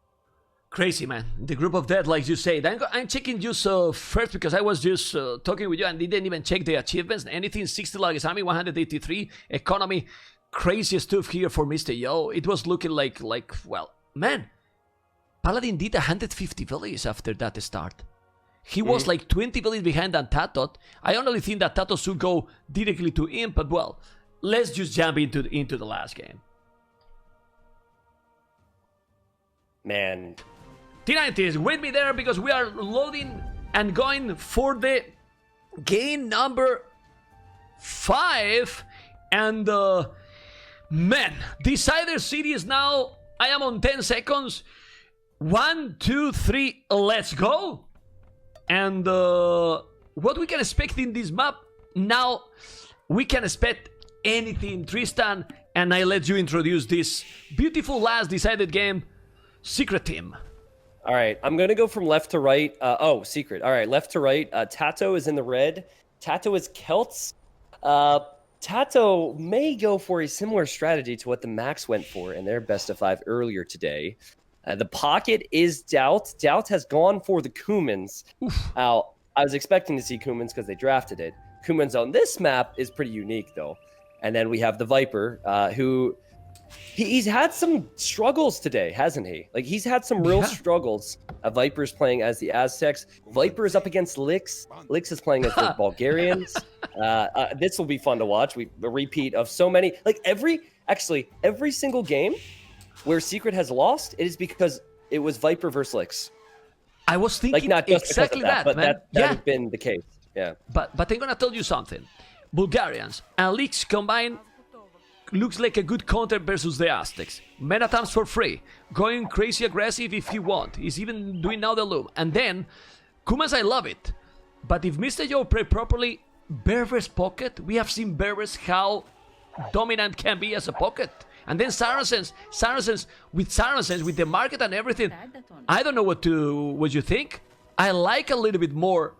Crazy, man. The group of death, like you said. I'm checking just first because I was just talking with you and didn't even check the achievements. Anything 60 like Army, 183 economy. Crazy stuff here for Mr. Yo. It was looking like well, man. Paladin did 150 villages after that start. He was like 20 villages behind than Tatot. I only think that Tatot should go directly to Imp, but well, let's just jump into the last game. Man. T90 is with me there because we are loading and going for the game number 5. And man, Decider series now. I am on 10 seconds. 1, 2, 3, let's go. And what we can expect in this map now, we can expect anything, Tristan, and I let you introduce this beautiful last decided game, Secret Team. All right, I'm gonna go from left to right. Secret. All right, left to right. Tato is in the red. Tato is Celts. Tato may go for a similar strategy to what the Max went for in their best of 5 earlier today. The pocket is Doubt. Doubt has gone for the Kumans. Now, I was expecting to see Kumans because they drafted it. Kumans on this map is pretty unique, though. And then we have the Viper, who he's had some struggles today, hasn't he? Like, he's had some real struggles. Viper's playing as the Aztecs. Viper is up against Licks. Licks is playing as the Bulgarians. This will be fun to watch. A repeat of so many. Like, every single game where Secret has lost, it is because it was Viper versus Licks. I was thinking like, not just exactly that, but man. that has been the case. Yeah. But I'm gonna tell you something. Bulgarians and Licks combined looks like a good counter versus the Aztecs. Meta times for free. Going crazy aggressive if he want. He's even doing now the loop. And then, Kumans, I love it. But if Mr. Joe play properly, Berber's pocket, we have seen Berber's how dominant can be as a pocket. And then Saracens with the market and everything. I don't know what you think. I like a little bit more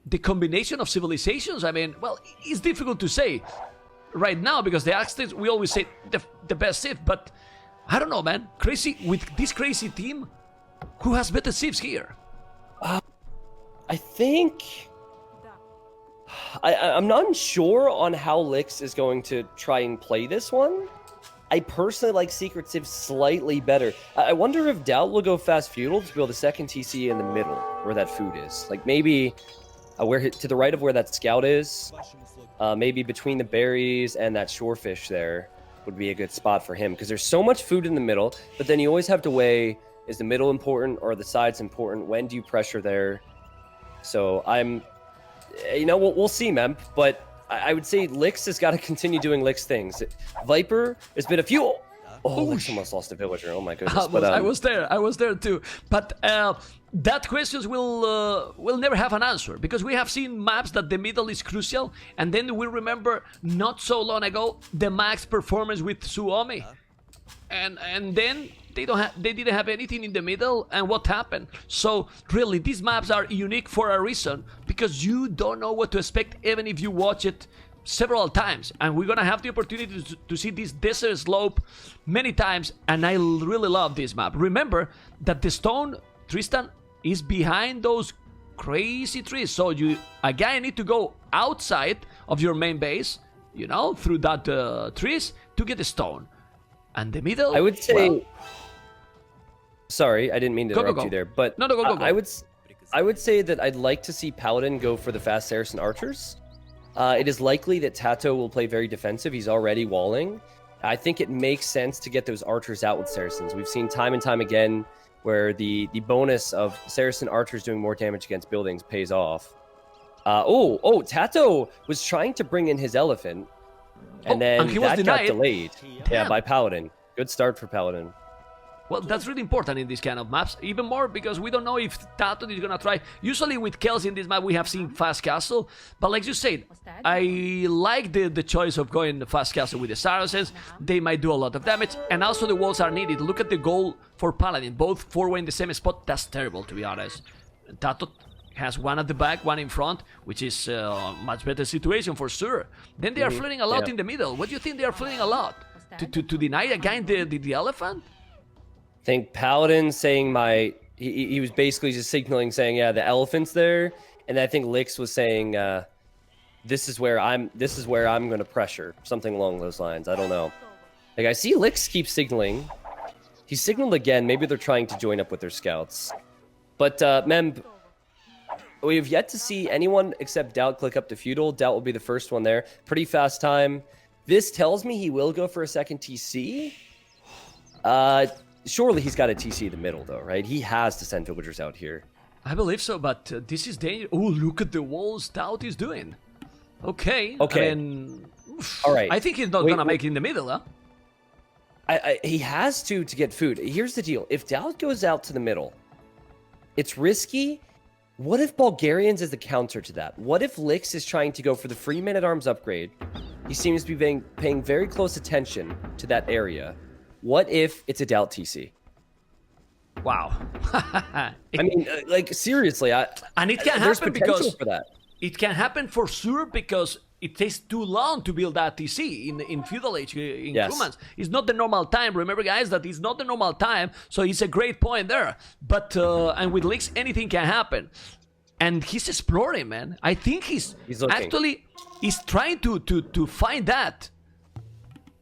the combination of civilizations. I mean, well, it's difficult to say right now because the Aztecs, we always say the best civ, but I don't know, man. Crazy with this crazy team, who has better civs here? I think I'm not unsure on how Licks is going to try and play this one. I personally like Secret Civ slightly better. I wonder if Doubt will go fast feudal to build a second TC in the middle where that food is. Like maybe where to the right of where that scout is. Maybe between the berries and that shorefish there. would be a good spot for him because there's so much food in the middle, but then you always have to weigh, is the middle important or the sides important? When do you pressure there? So we'll see, Mem, but I would say Lix has got to continue doing Lix things. Viper has been a few... Oh, Lix almost lost a villager. Oh my goodness. I was there too. But that question will never have an answer because we have seen maps that the middle is crucial, and then we remember not so long ago the max performance with Suomi, and then they didn't have anything in the middle, and what happened? So really, these maps are unique for a reason because you don't know what to expect even if you watch it several times, and we're gonna have the opportunity to see this desert slope many times, and I really love this map. Remember that the stone, Tristan, is behind those crazy trees, so you again need to go outside of your main base, through that trees to get the stone. And the middle, I would say, sorry, I didn't mean to interrupt you there, but no, go. I would say that I'd like to see Paladin go for the fast Saracen archers. It is likely that Tato will play very defensive. He's already walling. I think it makes sense to get those archers out with Saracens. We've seen time and time again where the bonus of Saracen archers doing more damage against buildings pays off. Tato was trying to bring in his elephant, and then that got delayed. Yeah, by Paladin. Good start for Paladin. Well, that's really important in this kind of maps, even more because we don't know if Tato is gonna try. Usually with Kels in this map we have seen fast castle, but like you said, I like the choice of going fast castle with the Saracens. They might do a lot of damage, and also the walls are needed. Look at the goal for Paladin, both 4-way in the same spot. That's terrible, to be honest. Tato has one at the back, one in front, which is a much better situation for sure. Then they are flooding a lot in the middle. What do you think they are flooding a lot? To deny again the elephant? I think Paladin saying he was basically just signaling saying, yeah, the elephant's there, and I think Lix was saying, this is where I'm going to pressure, something along those lines. I don't know. Like I see Lix keep signaling. He signaled again. Maybe they're trying to join up with their scouts. But Mem, we have yet to see anyone except Doubt click up to feudal. Doubt will be the first one there. Pretty fast time. This tells me he will go for a second TC. Surely he's got a TC in the middle, though, right? He has to send villagers out here. I believe so, but this is dangerous. Oh, look at the walls Doubt is doing. Okay. All right. I think he's not gonna make it in the middle, huh? He has to get food. Here's the deal. If Doubt goes out to the middle, it's risky. What if Bulgarians is the counter to that? What if Lix is trying to go for the free man-at-arms upgrade? He seems to be paying very close attention to that area. What if it's a Doubt TC? Wow. I mean, like, seriously. And it can there's happen potential because... for that. It can happen for sure because it takes too long to build that TC in Feudal Age, in humans. It's not the normal time. Remember, guys, that it's not the normal time, so it's a great point there. But, and with Lix, anything can happen. And he's exploring, man. I think he's actually... He's trying to find that.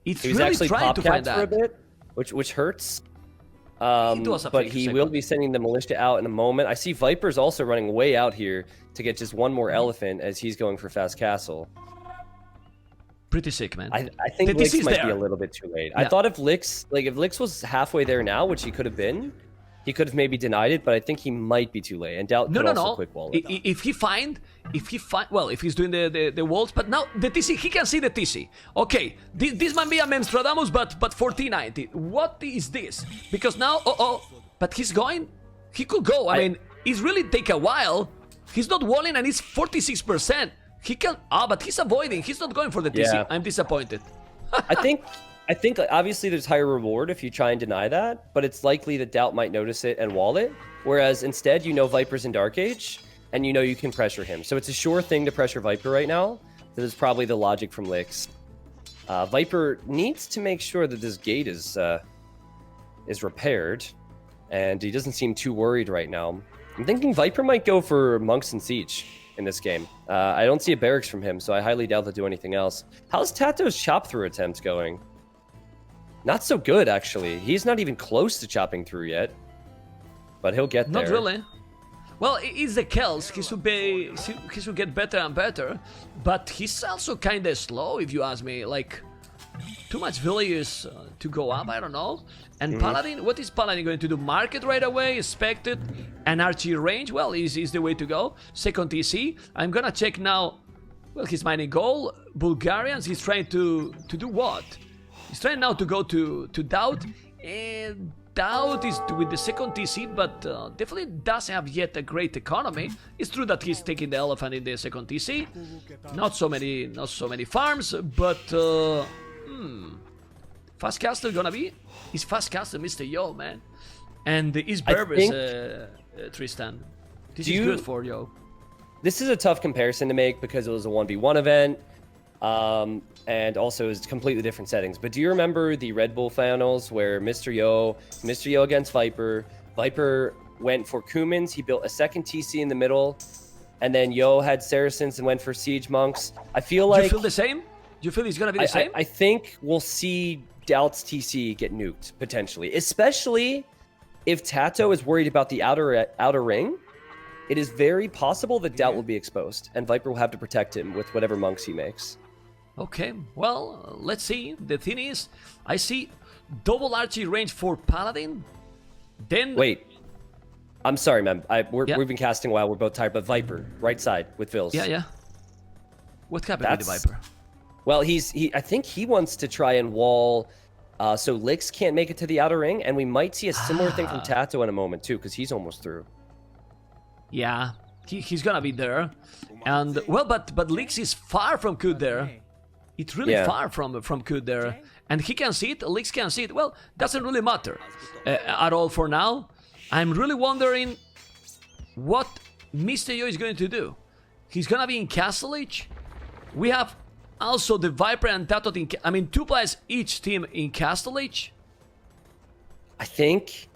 He's really actually trying to find that. For a bit, which hurts. But he will be sending the militia out in a moment. I see Viper's also running way out here to get just one more elephant as he's going for fast castle. Pretty sick, man. I think Lix might be a little bit too late. Yeah. I thought if Lix was halfway there now, which he could have been, he could have maybe denied it, but I think he might be too late. And Doubt could also quick wall it. If he's doing the walls, but now the TC, he can see the TC. Okay, this might be a Memstradamus, but for T90. What is this? Because now, but he could go. I mean, it's really take a while. He's not walling and it's 46%. He can, but he's avoiding. He's not going for the TC. Yeah. I'm disappointed. I think obviously there's higher reward if you try and deny that, but it's likely that Doubt might notice it and wall it. Whereas instead, Viper's in Dark Age, and you can pressure him. So it's a sure thing to pressure Viper right now. That is probably the logic from Lix. Viper needs to make sure that this gate is repaired, and he doesn't seem too worried right now. I'm thinking Viper might go for Monks and Siege in this game. I don't see a barracks from him, so I highly doubt they'll do anything else. How's Tato's chop through attempt going? Not so good, actually. He's not even close to chopping through yet. But he'll get there. Not really. Well, it's the Kels. He should get better and better. But he's also kind of slow, if you ask me. Like, too much villagers to go up, I don't know. And Paladin, what is Paladin going to do? Market right away, expected, and archery range? Well, is the way to go. Second TC, I'm gonna check now. Well, he's mining gold. Bulgarians, he's trying to do what? He's trying now to go to Doubt, and Doubt is with the second TC, but definitely doesn't have yet a great economy. It's true that he's taking the elephant in the second TC. Not so many farms, but Fast Castle gonna be? Is Fast Castle Mr. Yo, man? And is Berber's Tristan. This is good for Yo. This is a tough comparison to make because it was a 1v1 event. And also it's completely different settings. But do you remember the Red Bull finals where Mr. Yo against Viper went for Kumans, he built a second TC in the middle, and then Yo had Saracens and went for Siege Monks. I feel like... Do you feel the same? Do you feel he's gonna be the same? I think we'll see Doubt's TC get nuked, potentially. Especially if Tato is worried about the outer ring. It is very possible that Doubt will be exposed, and Viper will have to protect him with whatever monks he makes. Okay, well, let's see. The thing is, I see double archery range for Paladin. Then wait, I'm sorry, man. We've been casting a while. We're both tired, but Viper, right side with Vils. Yeah. What happened with the Viper? Well, I think he wants to try and wall, so Lix can't make it to the outer ring, and we might see a similar thing from Tato in a moment too, because he's almost through. Yeah, he's gonna be there, and well, but Lix is far from good there. It's really far from good there, and he can see it. Lix can see it. Well, doesn't really matter at all for now. I'm really wondering what Mr. Yo is going to do. He's gonna be in Castle Age. We have also the Viper and Tato in. I mean, 2 players each team in Castle Age. I think.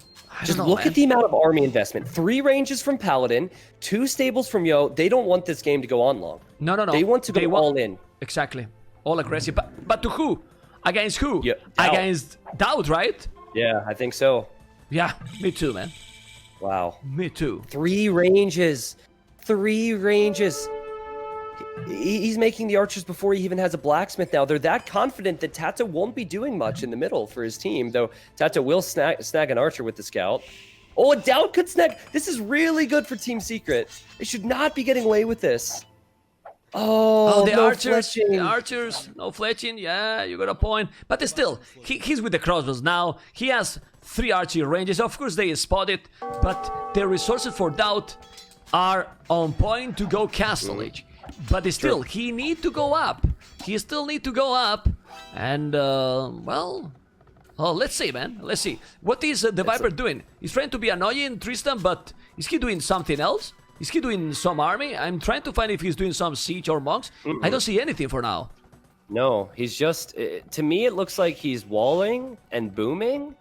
Just look at the amount of army investment. 3 ranges from Paladin, 2 stables from Yo. They don't want this game to go on long. No. They want to go all in. Exactly. All aggressive. But to who? Against who? Yeah, against Doubt, right? Yeah, I think so. Yeah, me too, man. Wow. Me too. 3 ranges. 3 ranges. He's making the archers before he even has a blacksmith now. They're that confident that Tato won't be doing much in the middle for his team, though Tato will snag an archer with the scout. Oh, Doubt could snag. This is really good for Team Secret. They should not be getting away with this. Oh, the no archers, fletching. the archers, no fletching. Yeah, you got a point. But still, he's with the crossbows now. He has 3 archery ranges. Of course, they spot it, but the resources for Doubt are on point to go Castle Age. But still, he need to go up. He still need to go up. And, well... Oh, let's see, man. Let's see. What is the Viper doing? He's trying to be annoying, Tristan, but is he doing something else? Is he doing some army? I'm trying to find if he's doing some siege or monks. I don't see anything for now. No, he's just... To me, it looks like he's walling and booming.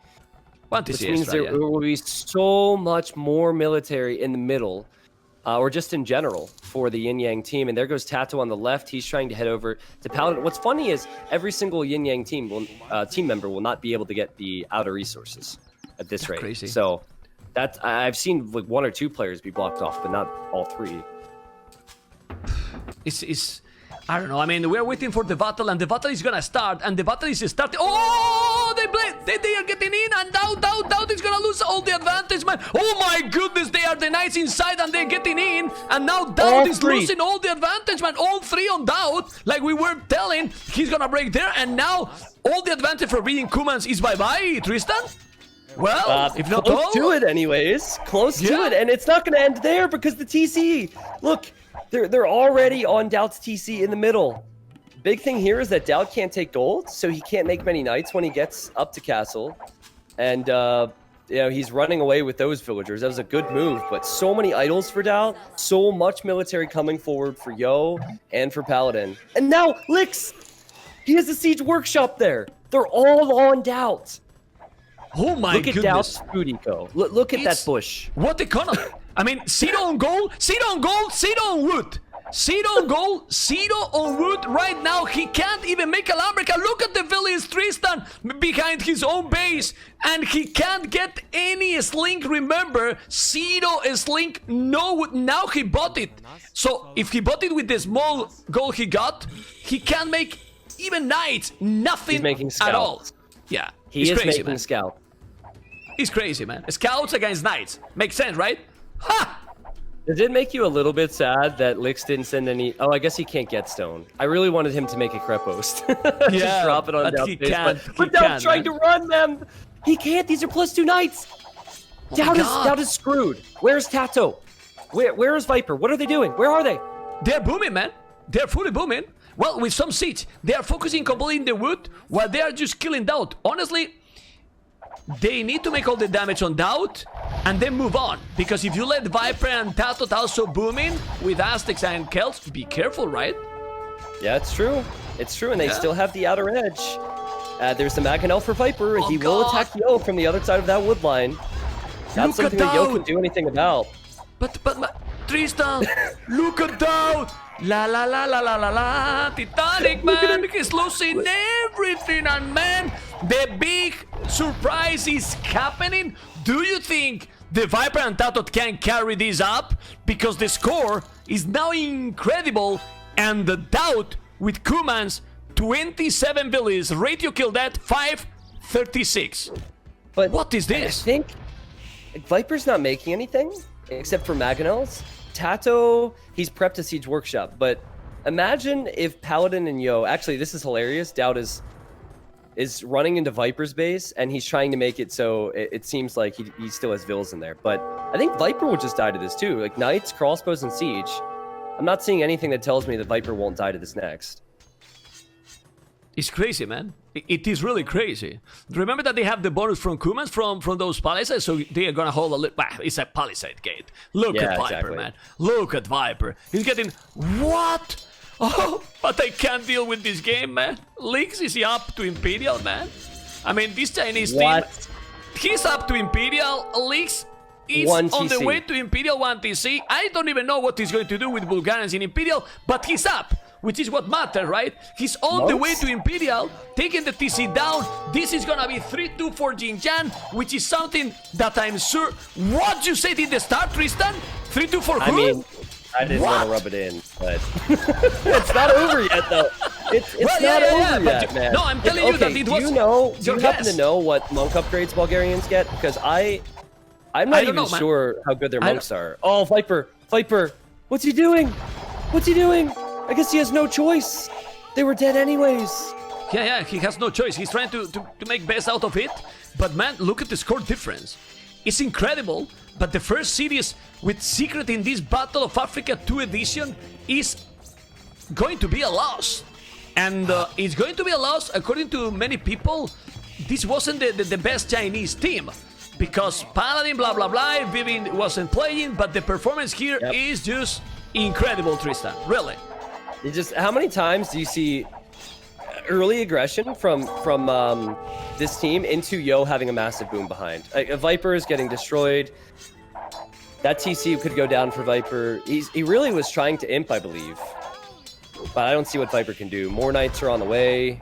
Which means there will be so much more military in the middle. Or just in general for the YinYang team. And there goes Tato on the left. He's trying to head over to Paladin. What's funny is every single YinYang team member will not be able to get the outer resources at this rate. Crazy. So I've seen like 1 or 2 players be blocked off, but not all 3. It's I don't know. I mean, we're waiting for the battle, and the battle is gonna start, and the battle is starting. Oh, they are getting in, and Doubt is gonna lose all the advantage, man. Oh my goodness, they are the knights inside, and they're getting in, and now Doubt is losing all the advantage, man. All 3 on Doubt, like we were telling, he's gonna break there, and now all the advantage for being Kumans is bye-bye, Tristan. Well, if not close to it anyways. Close to it, and it's not gonna end there because the TC, look. They're already on Doubt's TC in the middle. Big thing here is that Doubt can't take gold, so he can't make many knights when he gets up to castle. And, he's running away with those villagers. That was a good move, but so many idols for Doubt, so much military coming forward for Yo and for Paladin. And now, Lix! He has a siege workshop there. They're all on Doubt. Oh my goodness. Look at Doubt's food eco. Look at that bush. What economy? I mean, Cito on gold, Cito on gold, Cito on wood. Cito on gold, Cito on wood right now. He can't even make a Lambrica. Look at the village Tristan behind his own base. And he can't get any slink. Remember, Cito slink, no wood. Now he bought it. So if he bought it with the small gold he got, he can make even Knights, nothing He's making at all. scouts. Yeah, He he's is crazy, making man. scout. He's crazy, man. Scouts against Knights. Makes sense, right? Ha! Does it make you a little bit sad that Lix didn't send any? Oh, I guess he can't get stone. I really wanted him to make a Krepost. Yeah, Just drop it on but Doubt's he face, can't. but He Doubt's can't, trying man. to run them. He can't. These are +2 knights. Doubt God. is screwed. Where's Tato? Where is Viper? What are they doing? Where are they? They're booming, man. They're fully booming. Well, with some siege. They are focusing completely in the wood while they are just killing Doubt. Honestly, they need to make all the damage on Doubt and then move on. Because if you let Viper and Tato also booming with Aztecs and Celts, be careful, right? Yeah, it's true. It's true, and they Yeah. still have the outer edge. There's the Mangonel for Viper. Oh, He will God. attack Yo from the other side of that wood line. Not Look something at that Yo Doubt. can do anything about. But Tristan, look at Doubt. La la la la la la la. Titanic, man. He's losing everything, and man, the big surprise is happening. Do you think the Viper and Tato can carry this up? Because the score is now incredible, and the Doubt with Kumans 27 villages, ratio kill death 536. But What is I this? think Viper's not making anything except for Mangonels. Tato, he's prepped a siege workshop, but imagine if Paladin and Yo, actually this is hilarious, Doubt is running into Viper's base and he's trying to make it so it seems like he still has vills in there, but I think Viper would just die to this too, like Knights, Crossbows, and Siege. I'm not seeing anything that tells me that Viper won't die to this next. It's crazy, man. It is really crazy. Remember that they have the bonus from Kumans from those palisades, so they are gonna hold a little. Bah, it's a palisade gate. Look Yeah, at Viper, exactly. man. Look at Viper. He's getting what? Oh, but I can't deal with this game, man. Lix is up to Imperial, man. I mean, this Chinese What? team. He's up to Imperial. Lix is 1 on the TC. way to Imperial 1 TC. I don't even know what he's going to do with Bulgarians in Imperial, but he's up, which is what matters, right? He's on the way to Imperial, taking the TC down. This is gonna be 3-2 for YinYang, which is something that I'm sure. What you said in the start, Tristan? 3-2 for who? I mean, I didn't want to What? rub it in, but it's not over yet, though. It's Well, not over but yet, man. no, I'm telling you that it was Do you your happen guess. to know what monk upgrades Bulgarians get? Because I'm I not don't even know, man. sure how good their I monks are. Oh, Viper, what's he doing? What's he doing? I guess he has no choice. They were dead anyways. Yeah, he has no choice. He's trying to make best out of it. But man, look at the score difference. It's incredible, but the first series with Secret in this Battle of Africa 2 edition is going to be a loss. And it's going to be a loss, according to many people. This wasn't the best Chinese team. Because Paladin, blah, blah, blah, Vivian wasn't playing, but the performance here is just incredible, Tristan. Really. How many times do you see early aggression from this team into Yo having a massive boom behind? A Viper is getting destroyed. That TC could go down for Viper. He really was trying to imp, I believe. But I don't see what Viper can do. More Knights are on the way.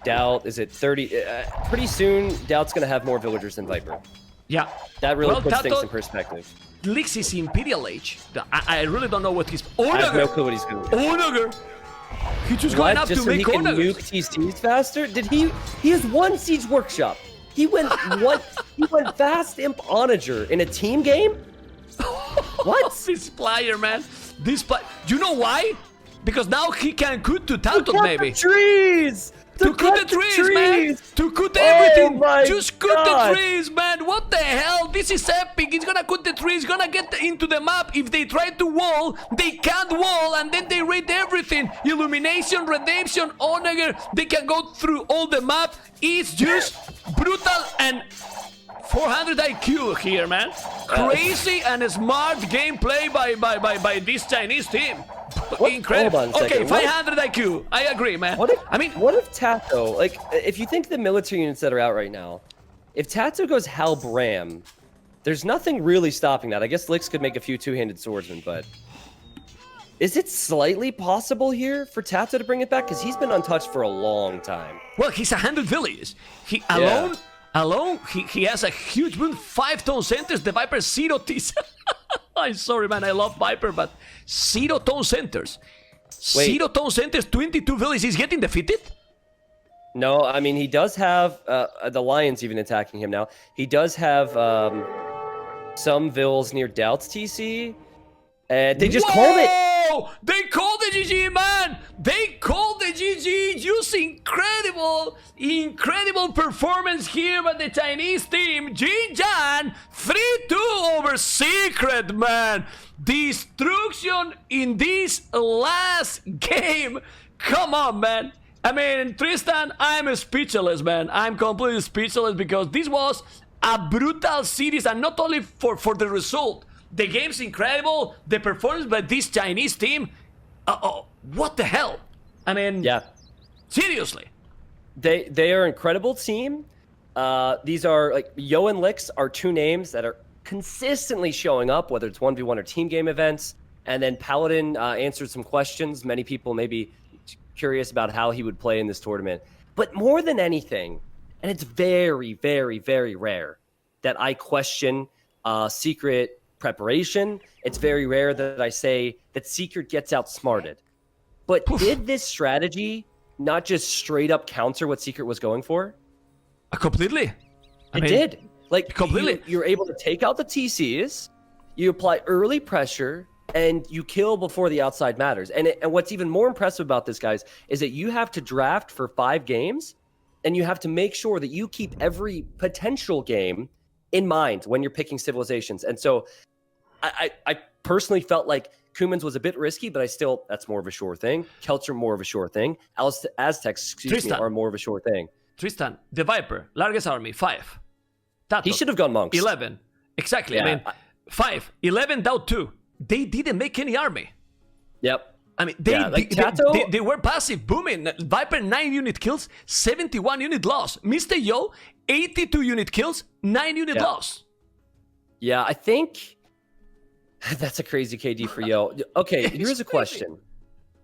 Doubt, is it 30? Pretty soon, Doubt's going to have more villagers than Viper. Yeah. That really Well, puts Tato- things in perspective. Lix is Imperial Age. I really don't know what he's. I have no Onager! clue what he's going to do. Onager! He's just going What? up Just to so he make can Onagers. nuke TCs faster? Did he? He has one siege workshop. He went what? He went fast imp onager in a team game. What? This player, man. This player. Do you know why? Because now he can cut to Tato, Cut maybe. the trees. To cut the trees, man. To cut everything. my Just cut God. the trees, man. What the hell? This is epic. He's gonna cut the trees. Gonna get into the map. If they try to wall, they can't wall, and then they raid everything. Illumination, redemption, Onager. They can go through all the map. It's just brutal and 400 IQ here, man. Crazy and smart gameplay by this Chinese team. Incredible. Hold on a Okay, second. What- 500 IQ. I agree, man. What if, I mean, what if Tato, like, if you think the military units that are out right now, if Tato goes Hal Bram, there's nothing really stopping that. I guess Lix could make a few two-handed swordsmen, but is it slightly possible here for Tato to bring it back? Because he's been untouched for a long time. well, he's 100 villages. He Yeah. alone, he has a huge boon, 5 tone centers. The Viper 0 T. I'm sorry, man. I love Viper, but 0 tone centers. Zero Tone Center's 22 villages. He's getting defeated? No, I mean, he does have the Lions even attacking him now. He does have some vills near Doubt's TC. And they just called it. They called the GG, man! They called the GG! Just incredible performance here by the Chinese team. YinYang 3-2 over Secret, man! Destruction in this last game. Come on, man. I mean, Tristan, I'm speechless, man. I'm completely speechless because this was a brutal series, and not only for the result. The game's incredible. The performance by this Chinese team, what the hell? I mean, yeah, seriously. They are an incredible team. These are like Yo and Lix are two names that are consistently showing up, whether it's 1v1 or team game events. And then Paladin answered some questions. Many people may be curious about how he would play in this tournament. But more than anything, and it's very, very, very rare that I question Secret preparation. It's very rare that I say that Secret gets outsmarted. But did this strategy not just straight up counter what Secret was going for? Completely. It did. Like, completely. You're able to take out the TCs, you apply early pressure, and you kill before the outside matters. And what's even more impressive about this, guys, is that you have to draft for 5 games, and you have to make sure that you keep every potential game in mind when you're picking civilizations. And so I personally felt like Kumans was a bit risky, but that's more of a sure thing. Celts are more of a sure thing. Aztecs, are more of a sure thing. Tristan, the Viper, largest army, 5. Tato, he should have gone monks. 11. Exactly. Yeah. I mean, 5, 11, Doubt 2. They didn't make any army. Yep. I mean, they were passive, booming. Viper, 9 unit kills, 71 unit loss. Mr. Yo, 82 unit kills, 9 unit loss. Yeah, I think that's a crazy KD for Yo. Okay, here's a question.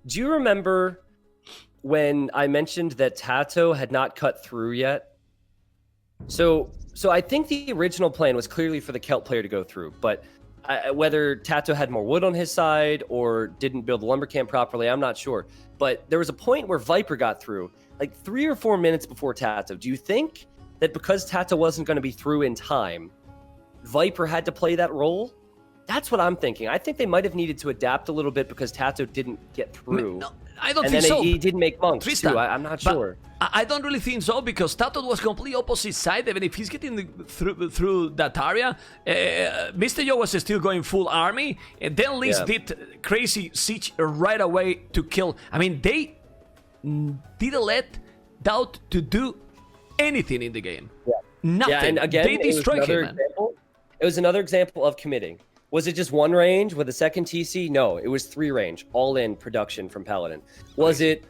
Do you remember when I mentioned that Tato had not cut through yet? So I think the original plan was clearly for the Celt player to go through, but whether Tato had more wood on his side or didn't build the lumber camp properly, I'm not sure. But there was a point where Viper got through, like 3 or 4 minutes before Tato. Do you think that because Tato wasn't going to be through in time, Viper had to play that role? That's what I'm thinking. I think they might have needed to adapt a little bit because Tato didn't get through. No, I don't and think then so. He didn't make monks Tristan, too. I'm not sure. I don't really think so because Tato was completely opposite side. Even if he's getting through that area, Mr. Yo was still going full army, and then Liz did crazy siege right away to kill. I mean, they didn't let Doubt to do anything in the game. Yeah. Nothing. Yeah, and again, they destroyed him, man. It was another example of committing. Was it just 1 range with a second TC? No, it was 3 range, all in production from Paladin. Was it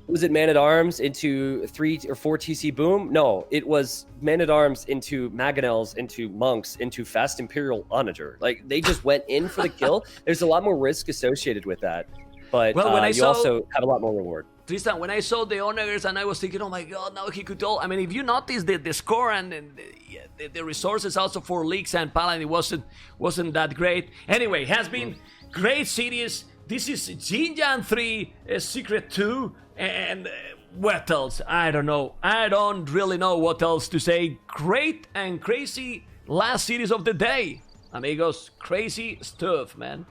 Man-at-Arms into 3 or 4 TC boom? No, it was Man-at-Arms into Mangonels, into Monks, into Fast Imperial Onager. Like, they just went in for the kill. There's a lot more risk associated with that, but you also have a lot more reward. Tristan, when I saw the Onagers and I was thinking, oh my god, now he could all... I mean, if you notice the score and the resources also for Leaks and Paladin, it wasn't that great. Anyway, has been great series. This is YinYang 3, Secret 2, and what else? I don't know. I don't really know what else to say. Great and crazy last series of the day. Amigos, crazy stuff, man.